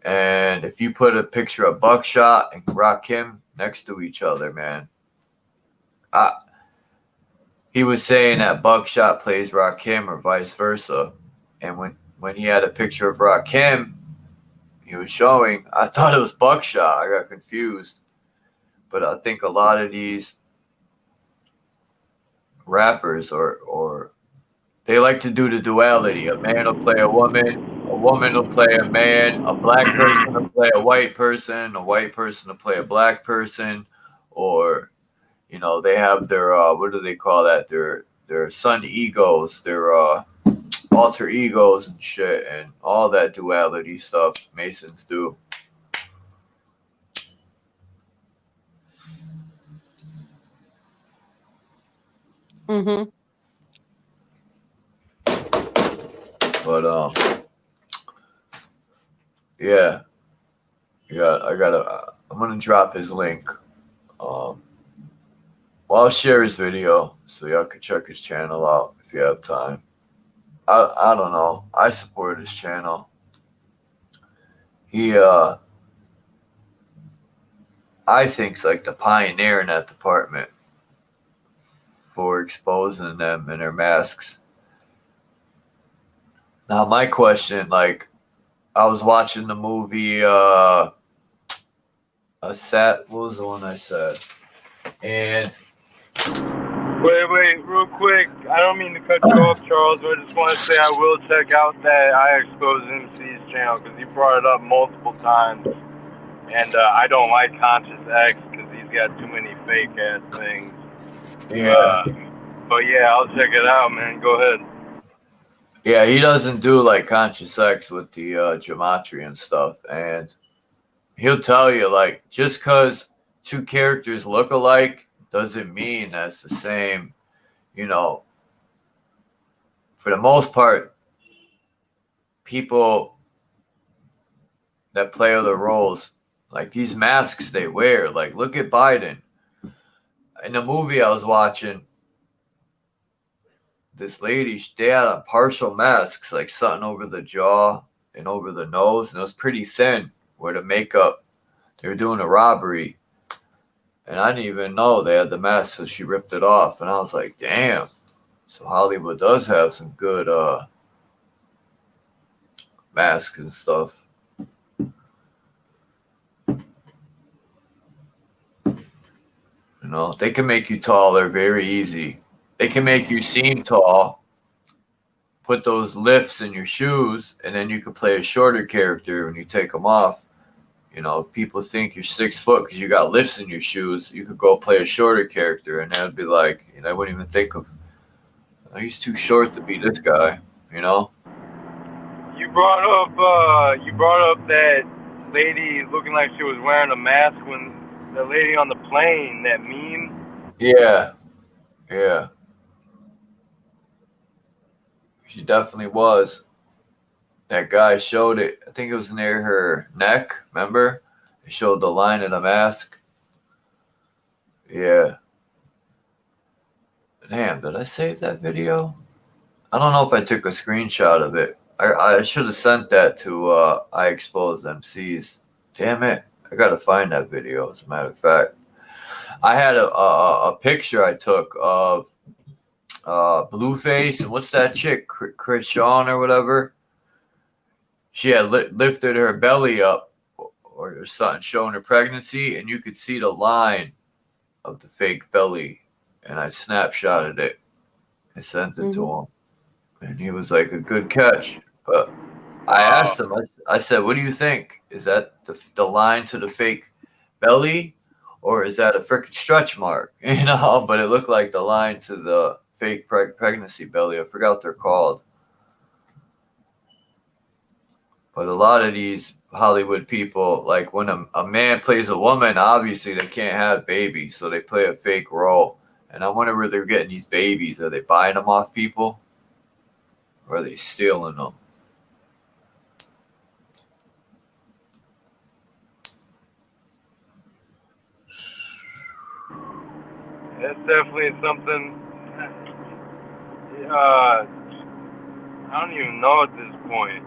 And if you put a picture of Buckshot and Rakim next to each other, man, he was saying that Buckshot plays Rakim or vice versa. And when he had a picture of Rakim, he was showing, I thought it was Buckshot. I got confused. But I think a lot of these rappers or they like to do the duality. A man will play a woman will play a man, a black person will play a white person will play a black person, or they have their what do they call that? Their sun egos, their alter egos and shit, and all that duality stuff Masons do. Mm-hmm. But yeah, I'm gonna drop his link. Well, I'll share his video so y'all can check his channel out if you have time. I don't know. I support his channel. He I think's like the pioneer in that department for exposing them and their masks. Now my question, like, I was watching the movie what was the one I said? And Wait, real quick. I don't mean to cut you off, Charles, but I just want to say I will check out that I Expose MC's channel because he brought it up multiple times. And I don't like Conscious X because he's got too many fake ass things. yeah. But yeah, I'll check it out, man. Go ahead. Yeah, he doesn't do like Conscious X with the gematria and stuff. And he'll tell you, like, just because two characters look alike doesn't mean that's the same. For the most part, people that play other roles. Like these masks they wear. Like look at Biden. In the movie I was watching, this lady, they had on partial masks, like something over the jaw and over the nose, and it was pretty thin where the makeup. They were doing a robbery, and I didn't even know they had the mask, so she ripped it off, and I was like, damn. So Hollywood does have some good masks and stuff. You know, they can make you taller very easy. They can make you seem tall, put those lifts in your shoes, and then you can play a shorter character when you take them off. You know, if people think you're 6 foot because you got lifts in your shoes, you could go play a shorter character, and that'd be like, you know, I wouldn't even think of, oh, he's too short to be this guy, you know? You brought up that lady looking like she was wearing a mask when the lady on the plane, that meme. Yeah. Yeah. She definitely was. That guy showed it. I think it was near her neck. Remember? He showed the line of the mask. Yeah. Damn, did I save that video? I don't know if I took a screenshot of it. I should have sent that to I Expose MCs. Damn it. I got to find that video, as a matter of fact. I had a picture I took of Blueface and what's that chick? Chris Shawn or whatever. She had lifted her belly up or something, showing her pregnancy, and you could see the line of the fake belly. And I snapshotted it. I sent it to him. And he was like, a good catch. But I asked him, I said, what do you think? Is that the line to the fake belly? Or is that a freaking stretch mark? You know, but it looked like the line to the fake pregnancy belly. I forgot what they're called. But a lot of these Hollywood people, like when a man plays a woman, obviously they can't have babies, so they play a fake role. And I wonder where they're getting these babies. Are they buying them off people? Or are they stealing them? That's definitely something. I don't even know at this point.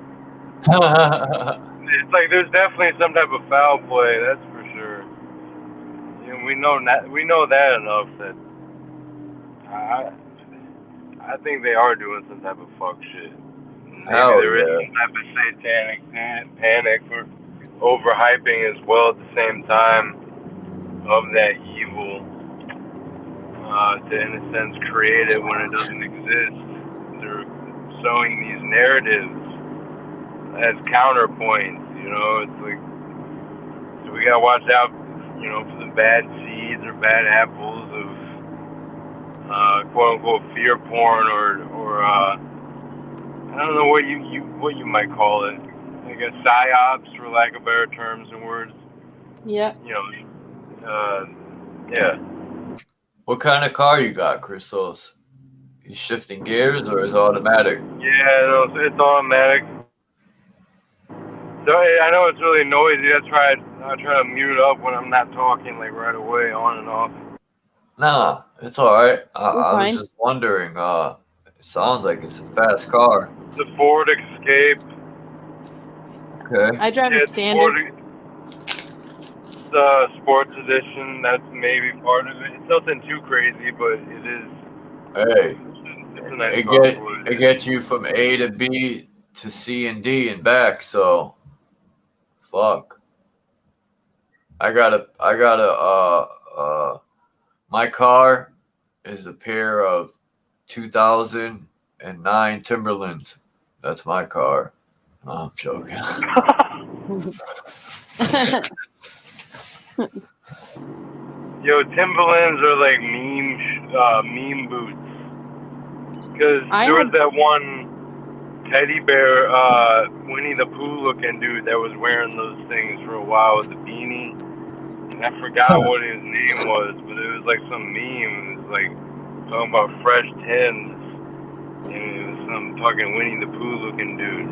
It's like there's definitely some type of foul play. That's for sure. You know, we know that enough that I think they are doing some type of fuck shit. Maybe there is some type of satanic panic for overhyping as well at the same time of that evil. To, in a sense, create it when it doesn't exist. They're sowing these narratives as counterpoints, you know. It's like, so we gotta watch out, you know, for the bad seeds or bad apples of quote unquote fear porn or I don't know what you might call it. I guess psyops, for lack of better terms and words. Yeah. You know, yeah. What kind of car you got, Christos? You shifting gears or is it automatic? Yeah, no, it's automatic. So I know it's really noisy. I try to mute up when I'm not talking, like right away, on and off. Nah, it's all right. I was just wondering. It sounds like it's a fast car. The Ford Escape. Okay. I drive it standard. The sports edition. That's maybe part of it. It's nothing too crazy, but it is. Hey, it's a nice car. It gets you from A to B to C and D and back. So, fuck. My car is a pair of 2009 Timberlands. That's my car. No, I'm joking. Yo, Timberlands are like meme boots. Because there was that one teddy bear, Winnie the Pooh looking dude that was wearing those things for a while with the beanie. And I forgot what his name was, but it was like some meme. It was like talking about fresh Timbs. And it was some fucking Winnie the Pooh looking dude.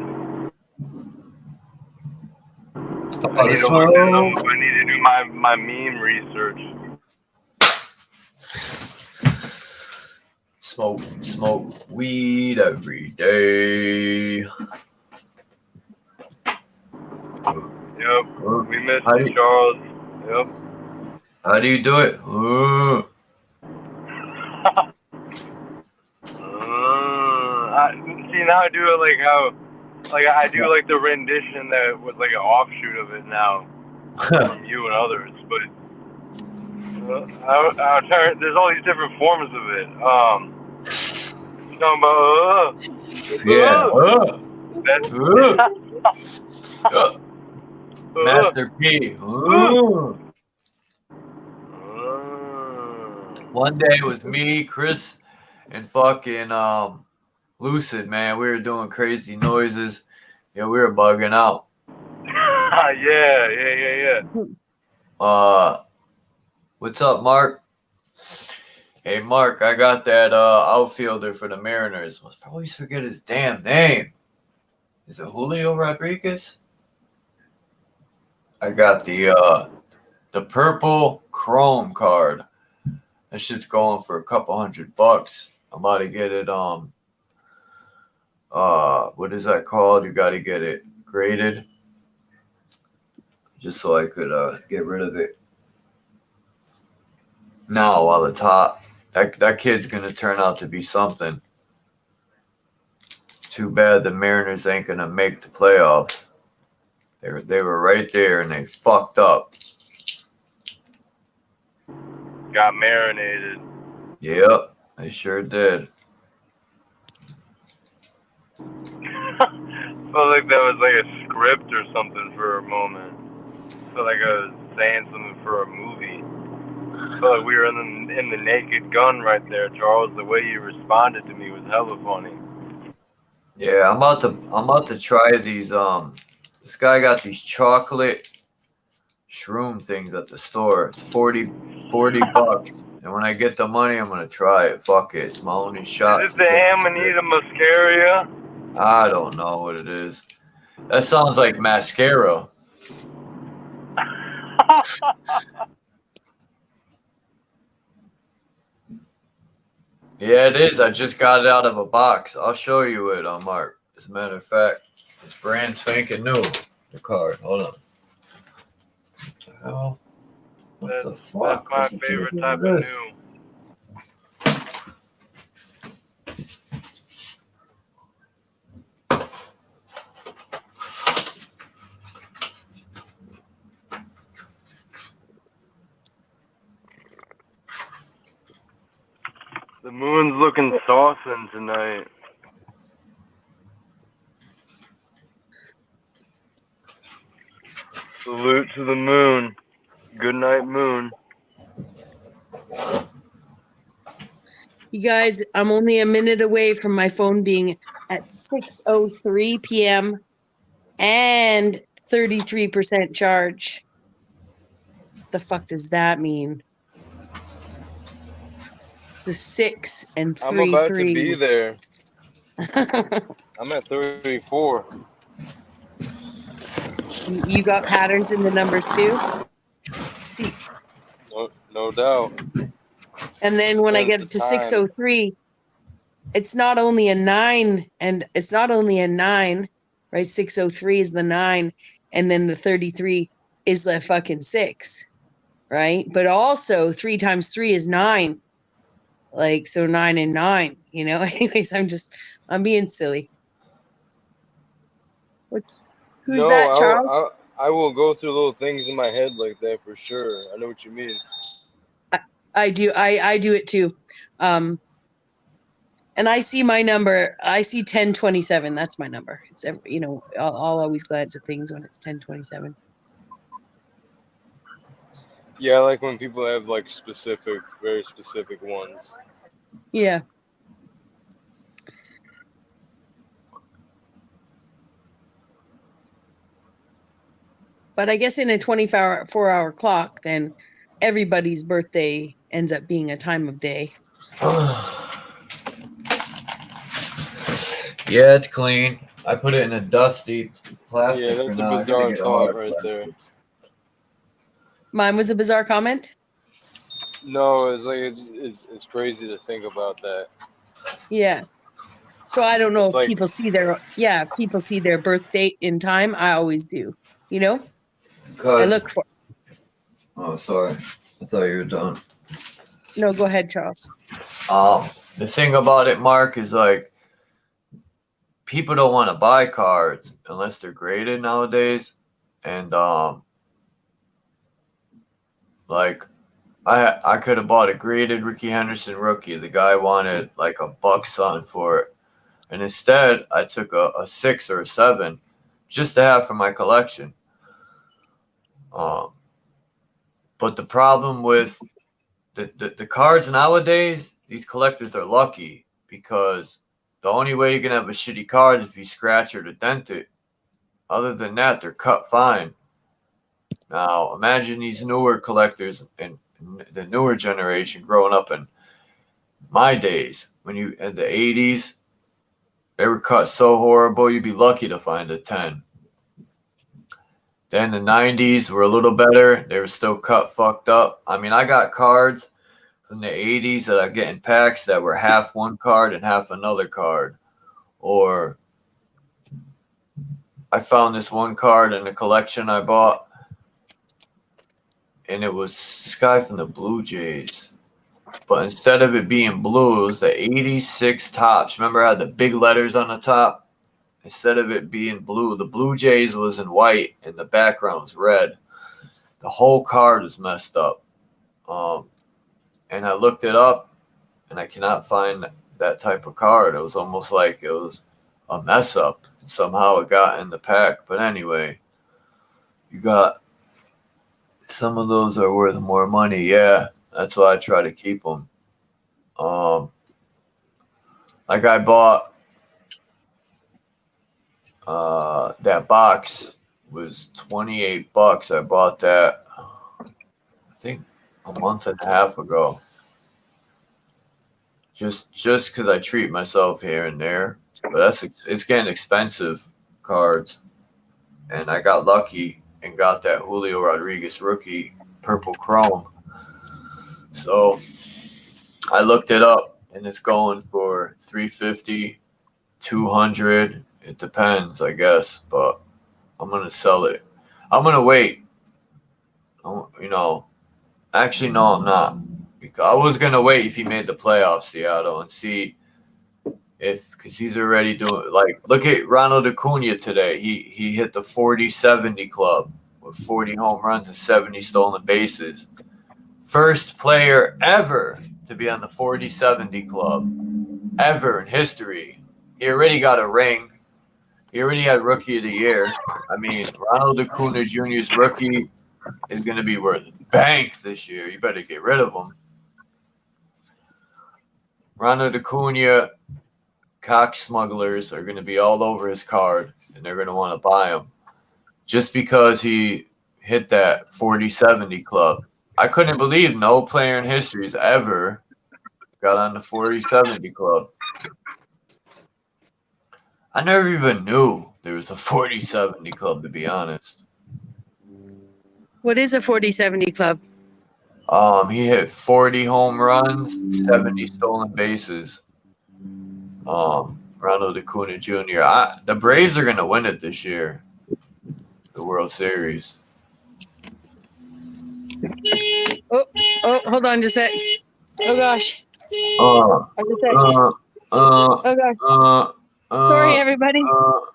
I need to look that up. I need to do my meme research. Smoke weed every day. Yep, we missed you, Charles. Yep. How do you do it? See, now I do it like how, like I do like the rendition that was like an offshoot of it now from you and others, but I'll try. There's all these different forms of it. Talking about Master P. One day it was me, Chris, and fucking Lucid, man. We were doing crazy noises. Yeah, we were bugging out. yeah. What's up, Mark? Hey, Mark, I got that outfielder for the Mariners. I always forget his damn name. Is it Julio Rodriguez? I got the purple chrome card. That shit's going for a couple $100. I'm about to get it what is that called? You gotta get it graded. Just so I could get rid of it. Now while it's hot. That kid's gonna turn out to be something. Too bad the Mariners ain't gonna make the playoffs. They were right there and they fucked up. Got marinated. Yep, they sure did. Felt like that was like a script or something for a moment. Felt like I was saying something for a movie. Felt like we were in the Naked Gun right there, Charles. The way you responded to me was hella funny. Yeah, I'm about to try these. This guy got these chocolate shroom things at the store. It's 40 bucks. And when I get the money, I'm gonna try it. Fuck it, it's my only shot. Is it the Amanita Muscaria? I don't know what it is. That sounds like mascara. Yeah, it is. I just got it out of a box. I'll show you it, Mark. As a matter of fact, it's brand spanking new. The card. Hold on. What the hell? What the fuck? That's my favorite type of new. The moon's looking softened tonight. Salute to the moon. Good night, moon. You guys, I'm only a minute away from my phone being at 6:03 p.m. and 33% charge. The fuck does that mean? It's a 6 and 3. I'm about to be there. I'm at 34. You got patterns in the numbers too? See. No doubt. And then when I get to 6:03, it's not only a 9, and it's not only a 9, right? 6:03 is the 9, and then the 33 is the fucking 6, right? But also 3 times 3 is 9. Like, so 9 and 9, you know? Anyways, I'm being silly. Who's that, Charles? I will go through little things in my head like that for sure. I know what you mean. I do. I do it too. And I see my number. I see 1027. That's my number. It's I'll always glance at things when it's 1027. Yeah, I like when people have like very specific ones. Yeah. But I guess in a 24-hour clock, then everybody's birthday ends up being a time of day. Yeah, it's clean. I put it in a dusty plastic Yeah, for that's a now. I gotta bizarre get a thought hard right there. plastic. Mine was a bizarre comment. No, it's like it's crazy to think about that. Yeah. So I don't know It's if like people see their birth date in time. I always do. You know, I Because look for. oh, sorry, I thought you were done. No, go ahead, Charles. The thing about it, Mark, is like people don't want to buy cards unless they're graded nowadays, and like I could have bought a graded Ricky Henderson rookie. The guy wanted like $1 something for it, and instead I took a 6 or a 7 just to have for my collection. But the problem with the cards nowadays, these collectors are lucky because the only way you can have a shitty card is if you scratch or to dent it. Other than that, they're cut fine. Now, imagine these newer collectors and the newer generation growing up in my days when you in the 80s, they were cut so horrible you'd be lucky to find a 10. Then the 90s were a little better. They were still cut fucked up. I mean, I got cards from the 80s that I get in packs that were half one card and half another card. Or I found this one card in a collection I bought, and it was this guy from the Blue Jays. But instead of it being blue, it was the 86 tops. Remember, I had the big letters on the top? Instead of it being blue, the Blue Jays was in white and the background was red. The whole card was messed up. And I looked it up, and I cannot find that type of card. It was almost like it was a mess up. Somehow it got in the pack. But anyway, you got some of those are worth more money. Yeah, that's why I try to keep them. Like I bought that box was $28. I bought that I think a month and a half ago. Just because I treat myself here and there, but it's getting expensive cards, and I got lucky and got that Julio Rodriguez rookie purple chrome. So I looked it up, and it's going for $350, $200. It depends, I guess, but I'm gonna sell it. I'm gonna wait. Actually, no, I'm not. Because I was gonna wait if he made the playoffs, Seattle, and see because he's already doing look at Ronald Acuna today. He hit the 40-70 club with 40 home runs and 70 stolen bases. First player ever to be on the 40-70 club ever in history. He already got a ring. He already had Rookie of the Year. I mean, Ronald Acuna Jr.'s rookie is going to be worth bank this year. You better get rid of him. Ronald Acuna cock smugglers are going to be all over his card, and they're going to want to buy him just because he hit that 40-70 club. I couldn't believe no player in history has ever got on the 40-70 club. I never even knew there was a 40-70 club, to be honest. What is a 40-70 club? He hit 40 home runs, 70 stolen bases. Ronald Acuna Jr. The Braves are going to win it this year, the World Series. Oh, hold on just a sec. Oh gosh. Oh gosh. Sorry, everybody.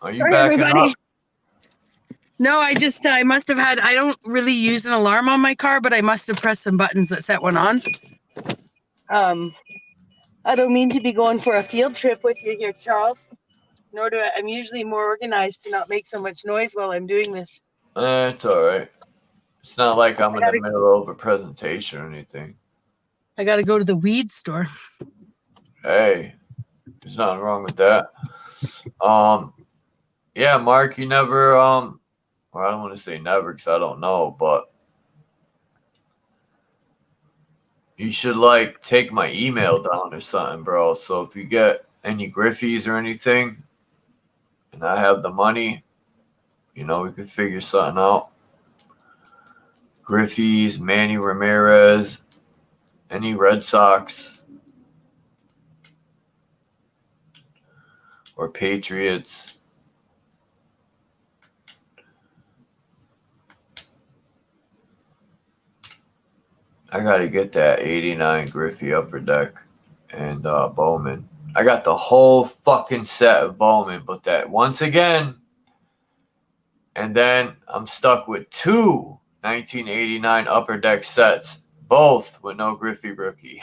Are you backing up? No, I must have had, I don't really use an alarm on my car, but I must have pressed some buttons that set one on. I don't mean to be going for a field trip with you here, Charles. Nor do I'm usually more organized to not make so much noise while I'm doing this. It's all right. It's not like I'm in the middle of a presentation or anything. I got to go to the weed store. Hey, there's nothing wrong with that. Yeah, Mark, you never, or I don't want to say never because I don't know, but you should take my email down or something, bro. So if you get any Griffies or anything, and I have the money, you know, we could figure something out. Griffey's, Manny Ramirez, any Red Sox or Patriots. I got to get that 89 Griffey Upper Deck and Bowman. I got the whole fucking set of Bowman, but that once again, and then I'm stuck with two 1989 Upper Deck sets, both with no Griffey rookie.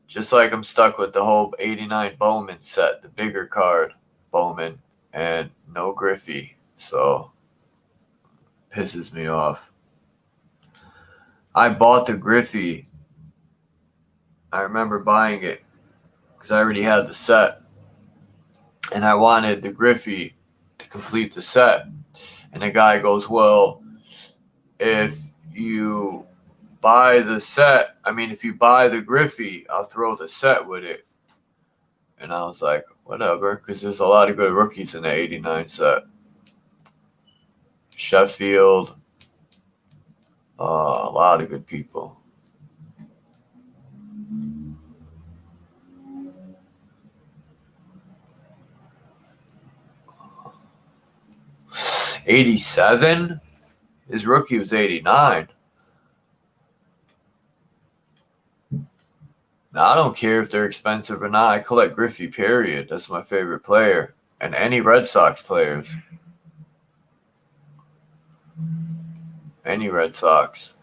Just like I'm stuck with the whole 89 Bowman set, the bigger card Bowman, and no Griffey. So, pisses me off. I bought the Griffey. I remember buying it because I already had the set. And I wanted the Griffey to complete the set. And the guy goes, well, if you buy the set, if you buy the Griffey, I'll throw the set with it. And I was like, whatever, because there's a lot of good rookies in the 89 set. Sheffield, a lot of good people. '87? His rookie was 89. Now, I don't care if they're expensive or not. I collect Griffey, period. That's my favorite player. And any Red Sox players. Any Red Sox.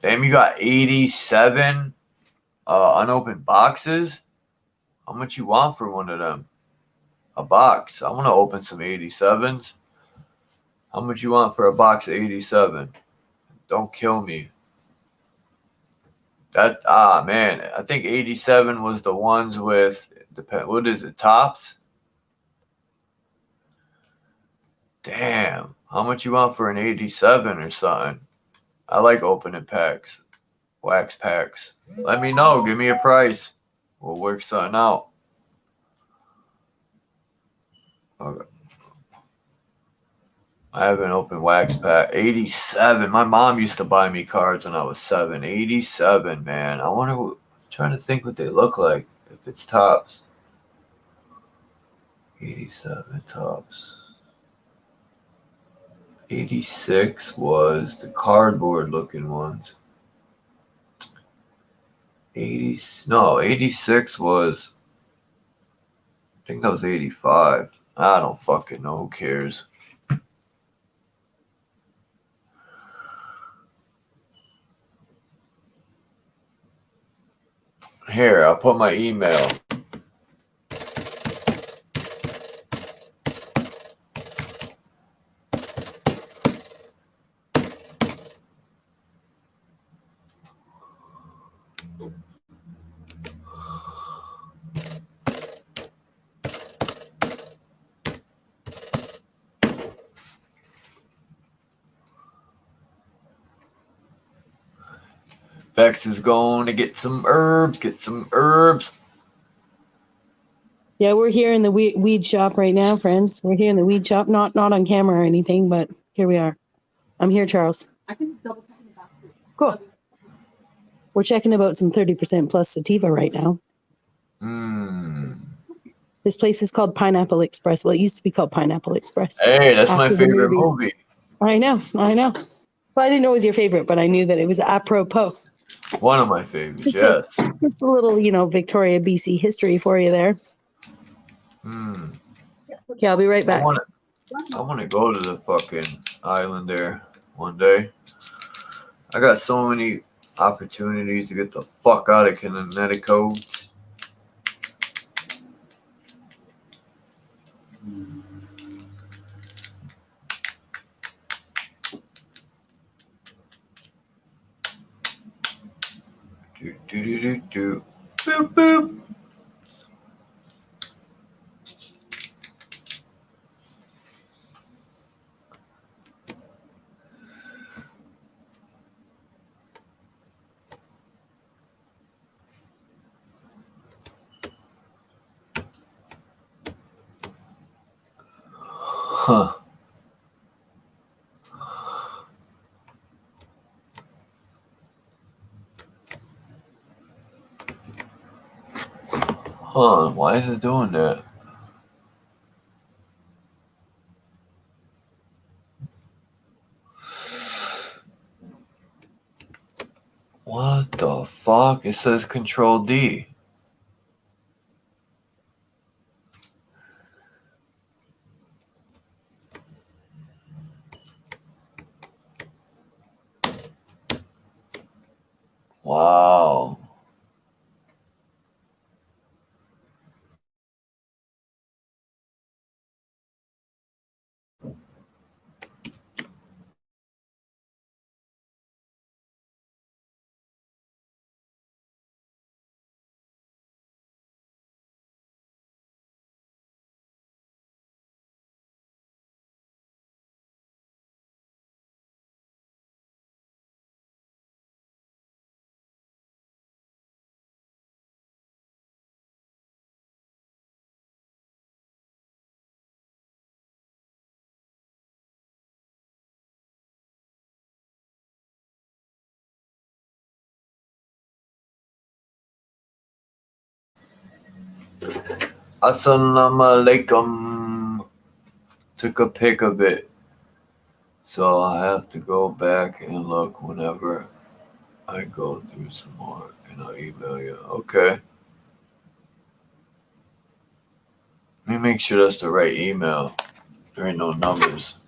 Damn, you got 87 unopened boxes? How much you want for one of them? A box. I want to open some 87s. How much you want for a box of 87? Don't kill me. Man, I think 87 was the ones with, what is it, tops? Damn. How much you want for an 87 or something? I like opening packs. Wax packs. Let me know. Give me a price. We'll work something out. Okay. I haven't opened wax pack. 87. My mom used to buy me cards when I was 7. 87, man. I wonder I'm trying to think what they look like. If it's tops. 87 tops. 86 was the cardboard looking ones. 86 was, I think that was 85. I don't fucking know. Who cares? Here, I'll put my email. Bex is going to get some herbs. Yeah, we're here in the weed shop right now, friends. We're here in the weed shop, not on camera or anything, but here we are. I'm here, Charles. I can double check in the back. Cool. We're checking about some 30% plus sativa right now. This place is called Pineapple Express. Well, it used to be called Pineapple Express. Hey, that's my favorite movie. I know. Well, I didn't know it was your favorite, but I knew that it was apropos. One of my favorites, yes. It's a little, Victoria, BC history for you there. Yeah, I'll be right back. I want to go to the fucking island there one day. I got so many opportunities to get the fuck out of Connecticut. Do. Boop, boop. Huh. Huh, why is it doing that? What the fuck? It says Control D. Wow. Assalamu alaikum. Took a pic of it. So I have to go back and look whenever I go through some more and I'll email you. Okay. Let me make sure that's the right email. There ain't no numbers.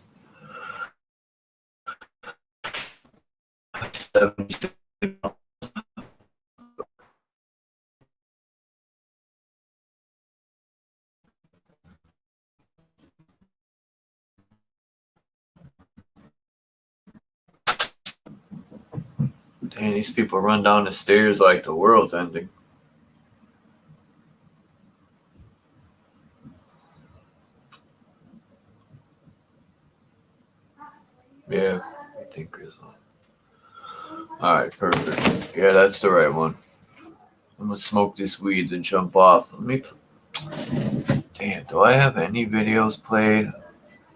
76. Dang, these people run down the stairs like the world's ending. Yeah, I think it's on. Alright, perfect. Yeah, that's the right one. I'm gonna smoke this weed and jump off. Let me. Damn, do I have any videos played?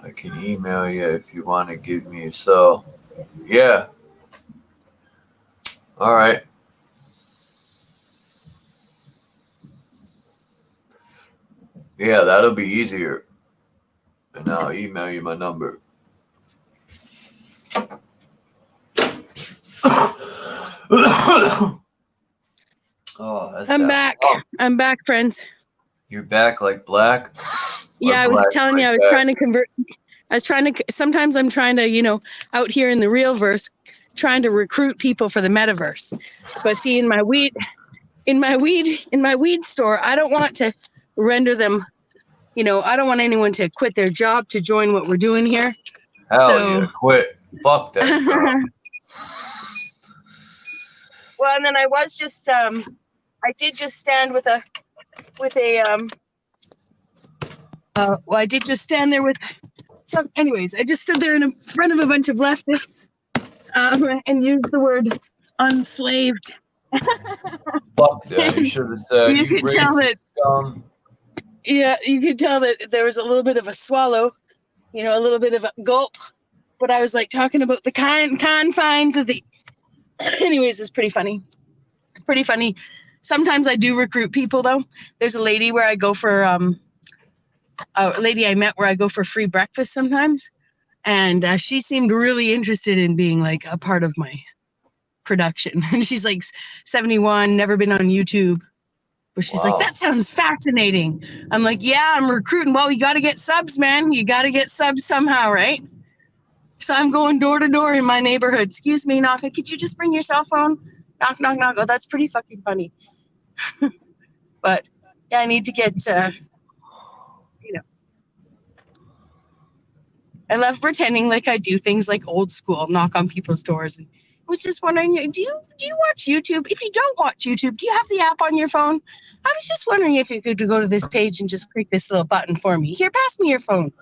I can email you if you want to give me your cell. Yeah. Alright. Yeah, that'll be easier. And I'll email you my number. Oh, that's I'm back. Oh, I'm back, friends. you're back like black? Yeah, I was telling you, I was back? trying to convert. I was trying to. Sometimes I'm trying to, out here in the real verse, trying to recruit people for the metaverse. But see, in my weed store, I don't want to render them. I don't want anyone to quit their job to join what we're doing here. Hell yeah, quit. Fuck that job. Well, and then I was just, I did just stand I did just stand there with some, anyways, I just stood there in front of a bunch of leftists and used the word unslaved. Fuck that. You should have said you could tell that. Yeah, you could tell that there was a little bit of a swallow, a little bit of a gulp. But I was like talking about the confines of the. Anyways, it's pretty funny. It's pretty funny. Sometimes I do recruit people though. There's a lady where I go for a lady I met where I go for free breakfast sometimes, and she seemed really interested in being like a part of my production. And she's like 71, never been on YouTube. But she's like, that sounds fascinating. I'm like, yeah, I'm recruiting. Well, you got to get subs, man. You got to get subs somehow, right? So I'm going door to door in my neighborhood. Excuse me, knock. Could you just bring your cell phone? Knock, knock, knock. Oh, that's pretty fucking funny. But yeah, I need to get, I love pretending like I do things like old school, knock on people's doors. And I was just wondering, do you watch YouTube? If you don't watch YouTube, do you have the app on your phone? I was just wondering if you could go to this page and just click this little button for me. Here, pass me your phone.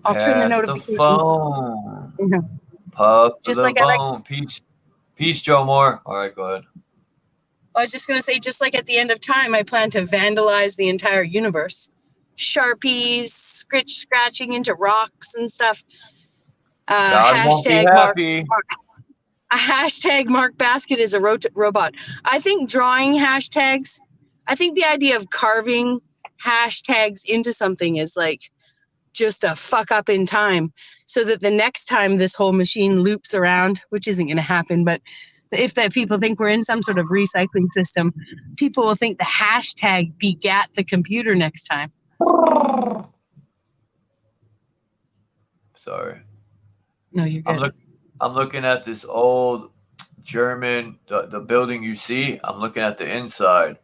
I'll turn the notification. Phone. Puff just the like phone. Peace, Joe Moore. All right, go ahead. I was just going to say, just like at the end of time, I plan to vandalize the entire universe. Sharpies, scratching into rocks and stuff. God won't be Hashtag happy. A hashtag Mark Basket is a robot. I think drawing hashtags, I think the idea of carving hashtags into something is like just a fuck up in time, so that the next time this whole machine loops around, which isn't going to happen, but if that people think we're in some sort of recycling system, people will think the hashtag begat the computer next time. Sorry. No, you're good. I'm looking at this old German, the building you see. I'm looking at the inside,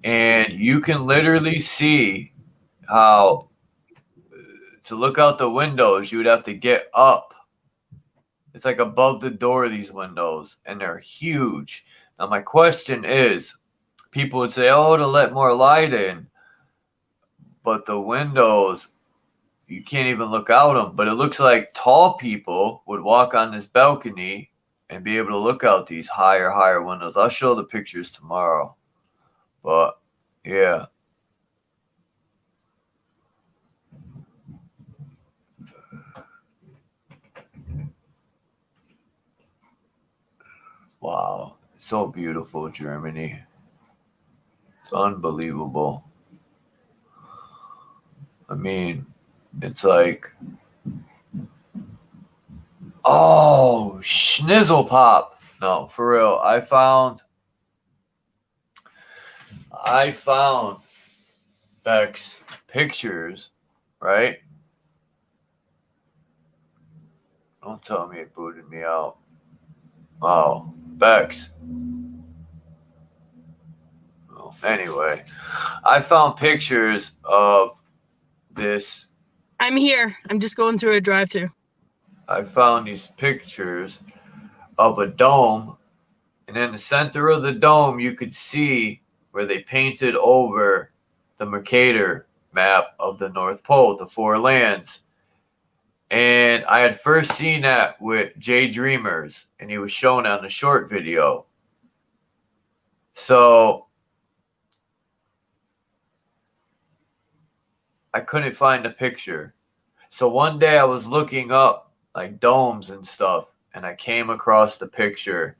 and you can literally see how to look out the windows, you would have to get up. It's like above the door, these windows, and they're huge. Now, my question is, people would say, oh, to let more light in. But the windows, you can't even look out them. But it looks like tall people would walk on this balcony and be able to look out these higher windows. I'll show the pictures tomorrow. But, yeah. Wow. So beautiful, Germany. It's unbelievable. I mean, it's like, oh, schnizzle pop. No, for real. I found Beck's pictures, right? Don't tell me it booted me out. Oh, Beck's. Well, anyway, I found pictures of this. I'm here. I'm just going through a drive-through. I found these pictures of a dome, and in the center of the dome, you could see where they painted over the Mercator map of the North Pole, the four lands. And I had first seen that with Jay Dreamers, and he was shown on the short video. So I couldn't find a picture. So one day I was looking up like domes and stuff, and I came across the picture.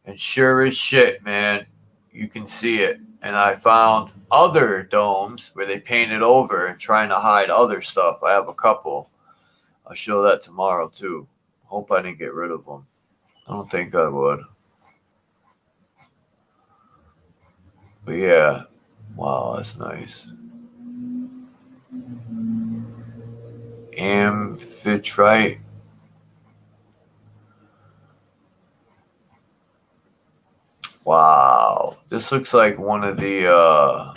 And sure as shit, man, you can see it. And I found other domes where they painted over and trying to hide other stuff. I have a couple. I'll show that tomorrow too. Hope I didn't get rid of them. I don't think I would. But yeah, wow, that's nice. Amphitrite. Wow, this looks like one of the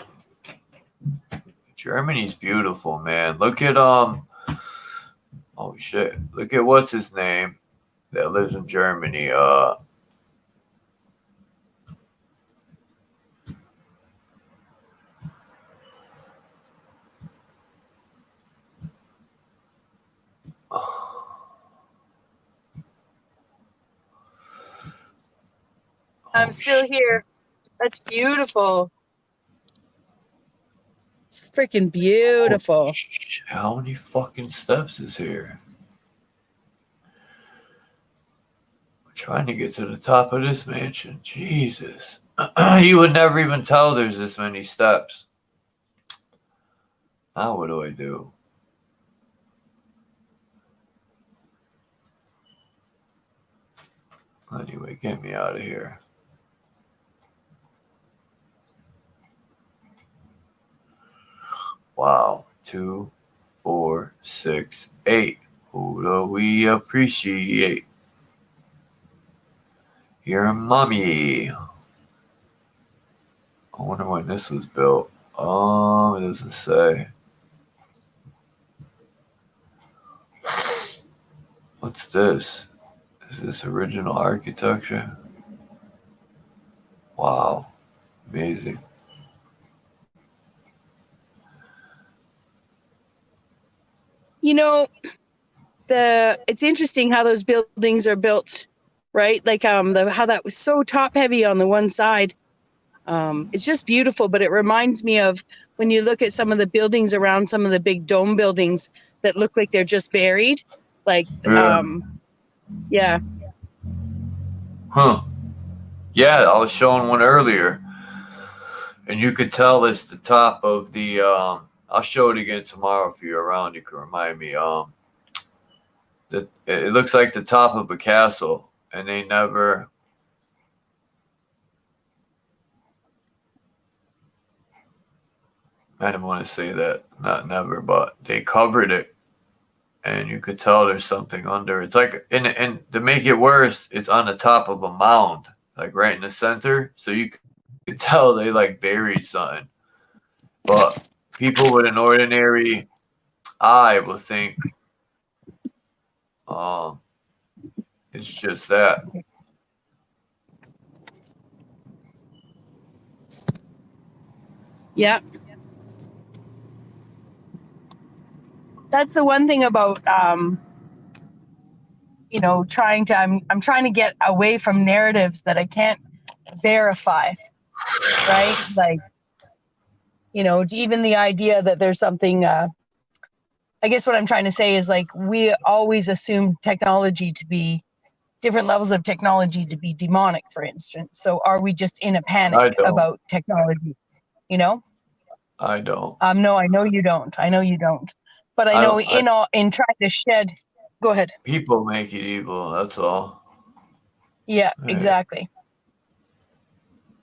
Germany's beautiful, man. Look at oh shit. Look at what's his name that lives in Germany. I'm still here. That's beautiful. It's freaking beautiful. How many fucking steps is here? I'm trying to get to the top of this mansion. Jesus. You would never even tell there's this many steps. Now what do I do? Anyway, get me out of here. Wow. 2, 4, 6, 8. Who do we appreciate? Your mommy. I wonder when this was built. Oh, it doesn't say. What's this? Is this original architecture? Wow. Amazing. You know, it's interesting how those buildings are built, right? Like how that was so top heavy on the one side. It's just beautiful, but it reminds me of when you look at some of the buildings around some of the big dome buildings that look like they're just buried, like, yeah. Huh. Yeah, I was showing one earlier, and you could tell it's the top of the. I'll show it again tomorrow if you're around. You can remind me. It looks like the top of a castle, and they never. I didn't want to say that, not never, but they covered it, and you could tell there's something under. It's like, and to make it worse, it's on the top of a mound, like right in the center, so you could tell they like buried something. But people with an ordinary eye will think, it's just that. Yeah. That's the one thing about, you know, I'm trying to get away from narratives that I can't verify, right? Like, you know, even the idea that there's something, I guess what I'm trying to say is, like, we always assume technology to be, different levels of technology to be demonic, for instance. So are we just in a panic about technology, you know? I don't. No, I know you don't. I know you don't. But I know in trying to shed, go ahead. People make it evil, that's all. Yeah, Right. exactly.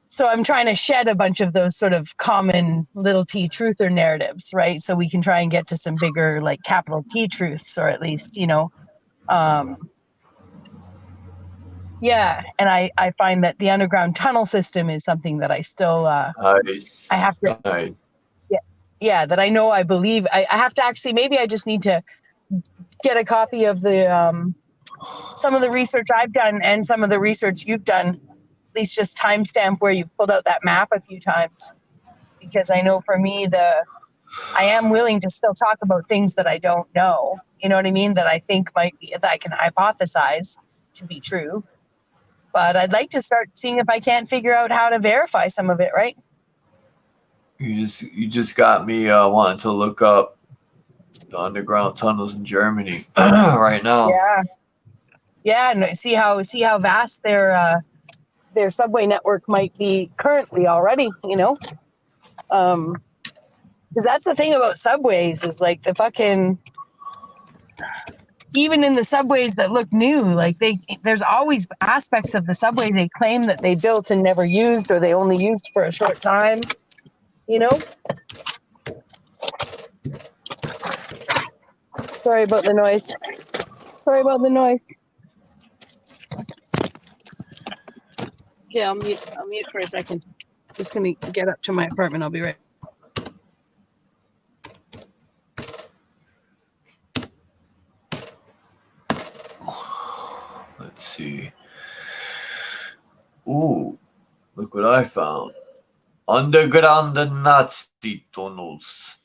So I'm trying to shed a bunch of those sort of common little t truther narratives, right? So we can try and get to some bigger, like, capital T truths, or at least, you know, yeah. And I find that the underground tunnel system is something that I still, I have to, yeah, that I know, I believe. I have to actually, maybe I just need to get a copy of the, some of the research I've done and some of the research you've done, at least just timestamp where you've pulled out that map a few times. Because I know for me, I am willing to still talk about things that I don't know, you know what I mean? That I think might be, that I can hypothesize to be true. But I'd like to start seeing if I can't figure out how to verify some of it, right? You just got me wanting to look up the underground tunnels in Germany right now. Yeah, and see how vast their subway network might be currently already, you know? Because that's the thing about subways, is like the fucking, even in the subways that look new, like there's always aspects of the subway they claim that they built and never used, or they only used for a short time, you know? Sorry about the noise. Yeah, I'll mute for a second. Just gonna get up to my apartment. I'll be right. Let's see. Ooh, look what I found. Underground Nazi tunnels.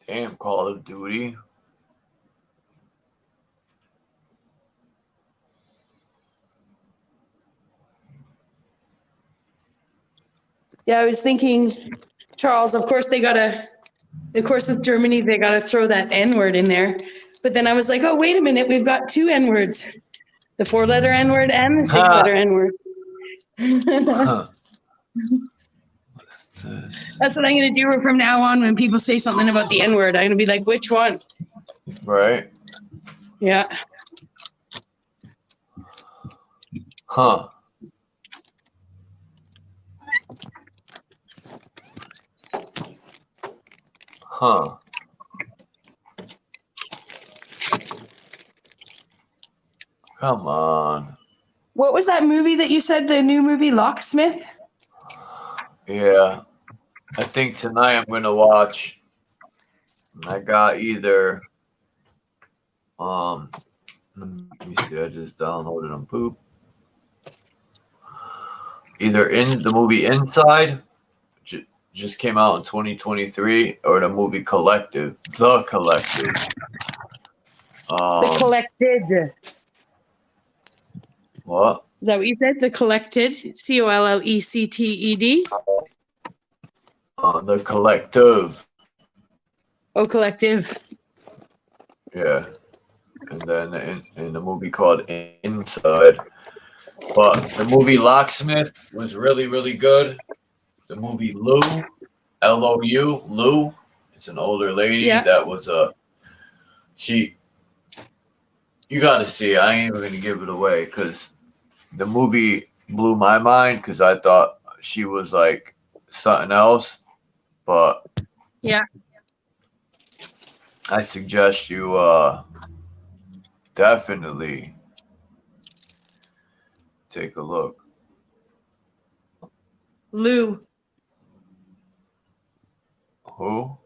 Damn, Call of Duty. Yeah, I was thinking, Charles, of course with Germany, they gotta throw that N-word in there. But then I was like, oh, wait a minute, we've got two N-words. The 4-letter N-word and the 6-letter N-word. That's what I'm gonna do from now on. When people say something about the N-word, I'm gonna be like, which one? Right. Yeah. Huh. Huh. Come on. What was that movie that you said, the new movie, Locksmith? Yeah. I think tonight I'm going to watch. I got either. Let me see. I just downloaded them. Poop. Either in the movie Inside, just came out in 2023, or the movie Collective, The Collective. The Collected. What? Is that what you said? The Collected. COLLECTED. The Collective. Oh, Collective. Yeah. And then in the movie called Inside. But the movie Locksmith was really, really good. The movie Lou, Lou, Lou. It's an older lady that was you got to see it. I ain't even going to give it away because the movie blew my mind because I thought she was like something else. But yeah, I suggest you definitely take a look. Lou. Who?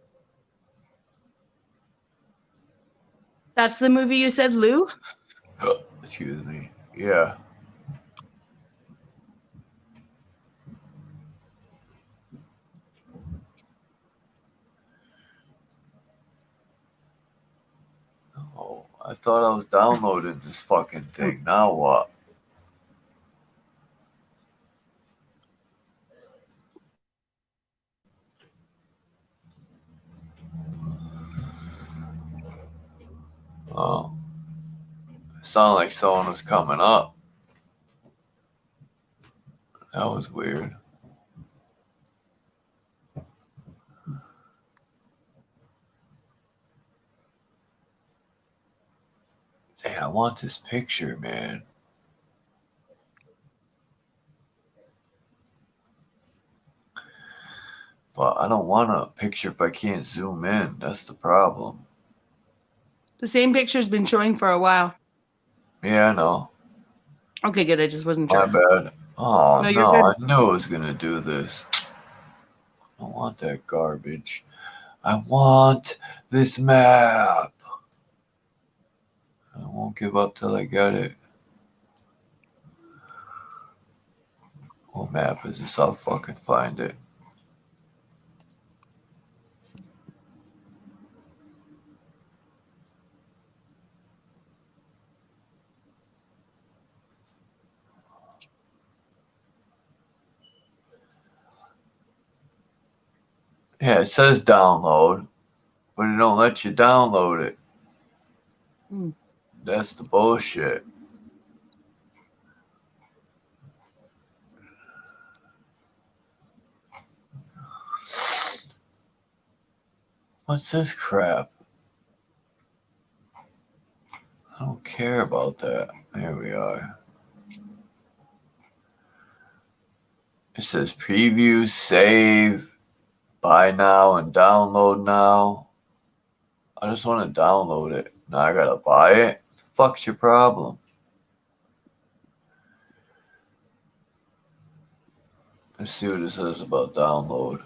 That's the movie you said, Lou? Oh, excuse me. Yeah. Oh, I thought I was downloading this fucking thing. Now what? Oh. It sounded like someone was coming up. That was weird. Hey, I want this picture, man. But I don't want a picture if I can't zoom in. That's the problem. The same picture's been showing for a while. Yeah, I know. Okay, good. I just wasn't My sure. bad. Oh, No, no, you're good. I knew I was going to do this. I don't want that garbage. I want this map. I won't give up till I get it. What map is this? I'll fucking find it. Yeah, it says download, but it don't let you download it. That's the bullshit. What's this crap? I don't care about that. There we are. It says preview, save, buy now, and download now. I just want to download it. Now I gotta buy it? What the fuck's your problem? Let's see what it says about download.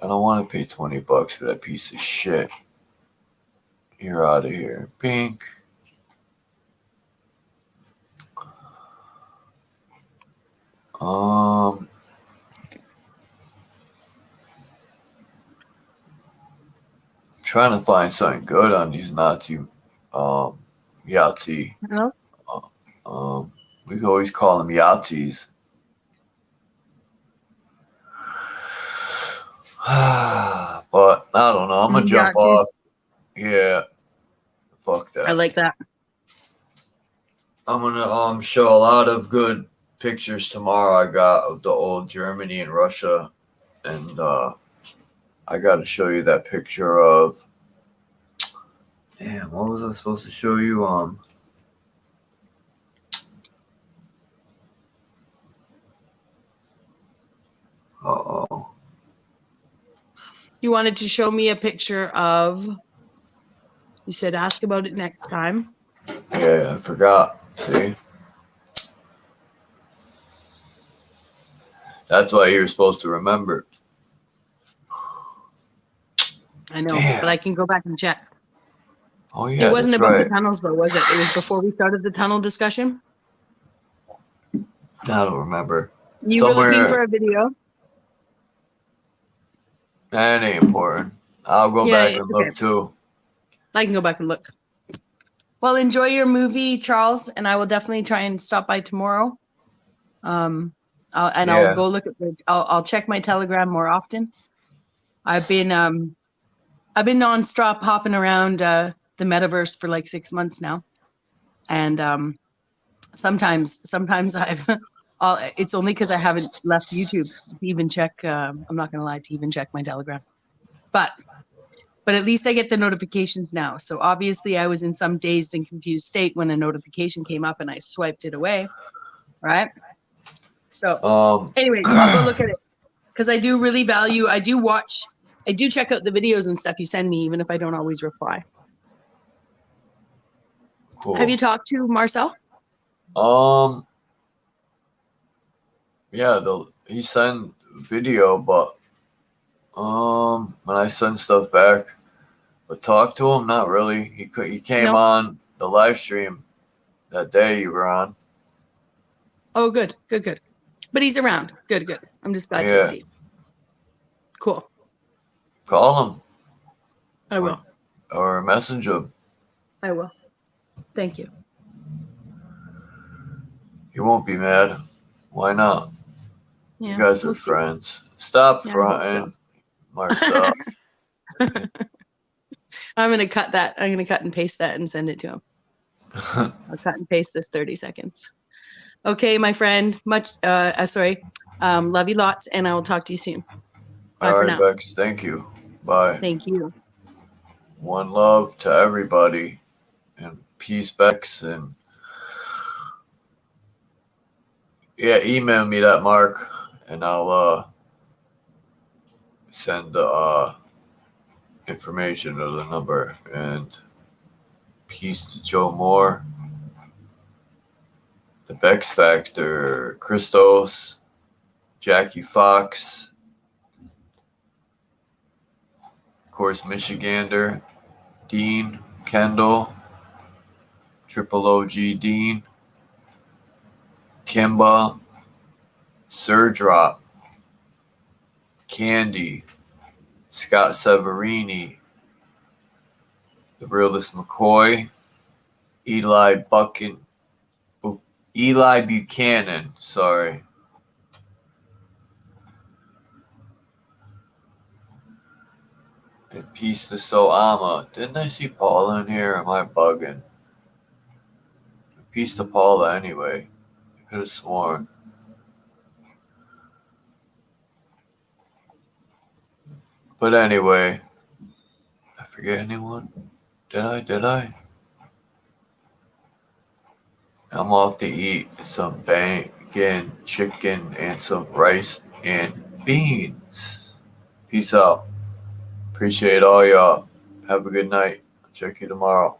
I don't want to pay $20 for that piece of shit. You're out of here. Pink. Trying to find something good on these Nazi Yahtzee. Hello? We can always call them Yahtzees. But I don't know. I'm gonna jump off. Yeah. Fuck that. I like that. I'm gonna show a lot of good pictures tomorrow I got of the old Germany and Russia, and I gotta show you that picture of damn, what was I supposed to show you? Uh-oh. You wanted to show me a picture of, you said ask about it next time. Yeah, I forgot. See? That's why you're supposed to remember. I know, Damn. but I can go back and check. Oh, yeah, It wasn't that's about right. the tunnels, though, was it? It was before we started the tunnel discussion. I don't remember. You were looking for a video. That ain't important. I'll go back and look too. I can go back and look. Well, enjoy your movie, Charles, and I will definitely try and stop by tomorrow. I'll go look at I'll check my Telegram more often. I've been nonstop hopping around the metaverse for like 6 months now, and sometimes I've it's only because I haven't left YouTube to even check. I'm not gonna lie, to even check my Telegram, but at least I get the notifications now. So obviously I was in some dazed and confused state when a notification came up and I swiped it away, right? So anyway, I'll go look at it because I do really value. I do check out the videos and stuff you send me, even if I don't always reply. Cool. Have you talked to Marcel? Yeah, he sent video, but when I send stuff back, but talk to him, not really. He came on the live stream that day you were on. Oh, good. But he's around. Good. I'm just glad to see. Cool. Call him. I will. Or message him. I will. Thank you. He won't be mad. Why not? Yeah, you guys are friends. Stop fronting, Marcel. I'm going to cut that. I'm going to cut and paste that and send it to him. I'll cut and paste this 30 seconds. Okay, my friend. Love you lots, and I will talk to you soon. Bye All for right, now. Bex. Thank you. Bye. Thank you. One love to everybody, and peace, Bex. And email me that, Mark, and I'll send the information or the number. And peace to Joe Moore, the Bex Factor, Christos, Jackie Fox, of course, Michigander, Dean, Kendall, Triple OG Dean, Kimba, Sir Drop, Candy, Scott Severini, The Realist McCoy, Eli Buchanan, sorry. And peace to Soama. Didn't I see Paula in here? Am I bugging? Peace to Paula anyway. I could have sworn. But anyway, I forget anyone. Did I? I'm off to eat some bacon, chicken, and some rice and beans. Peace out. Appreciate all y'all. Have a good night. I'll check you tomorrow.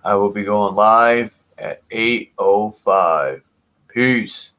I will be going live at 8:05. Peace.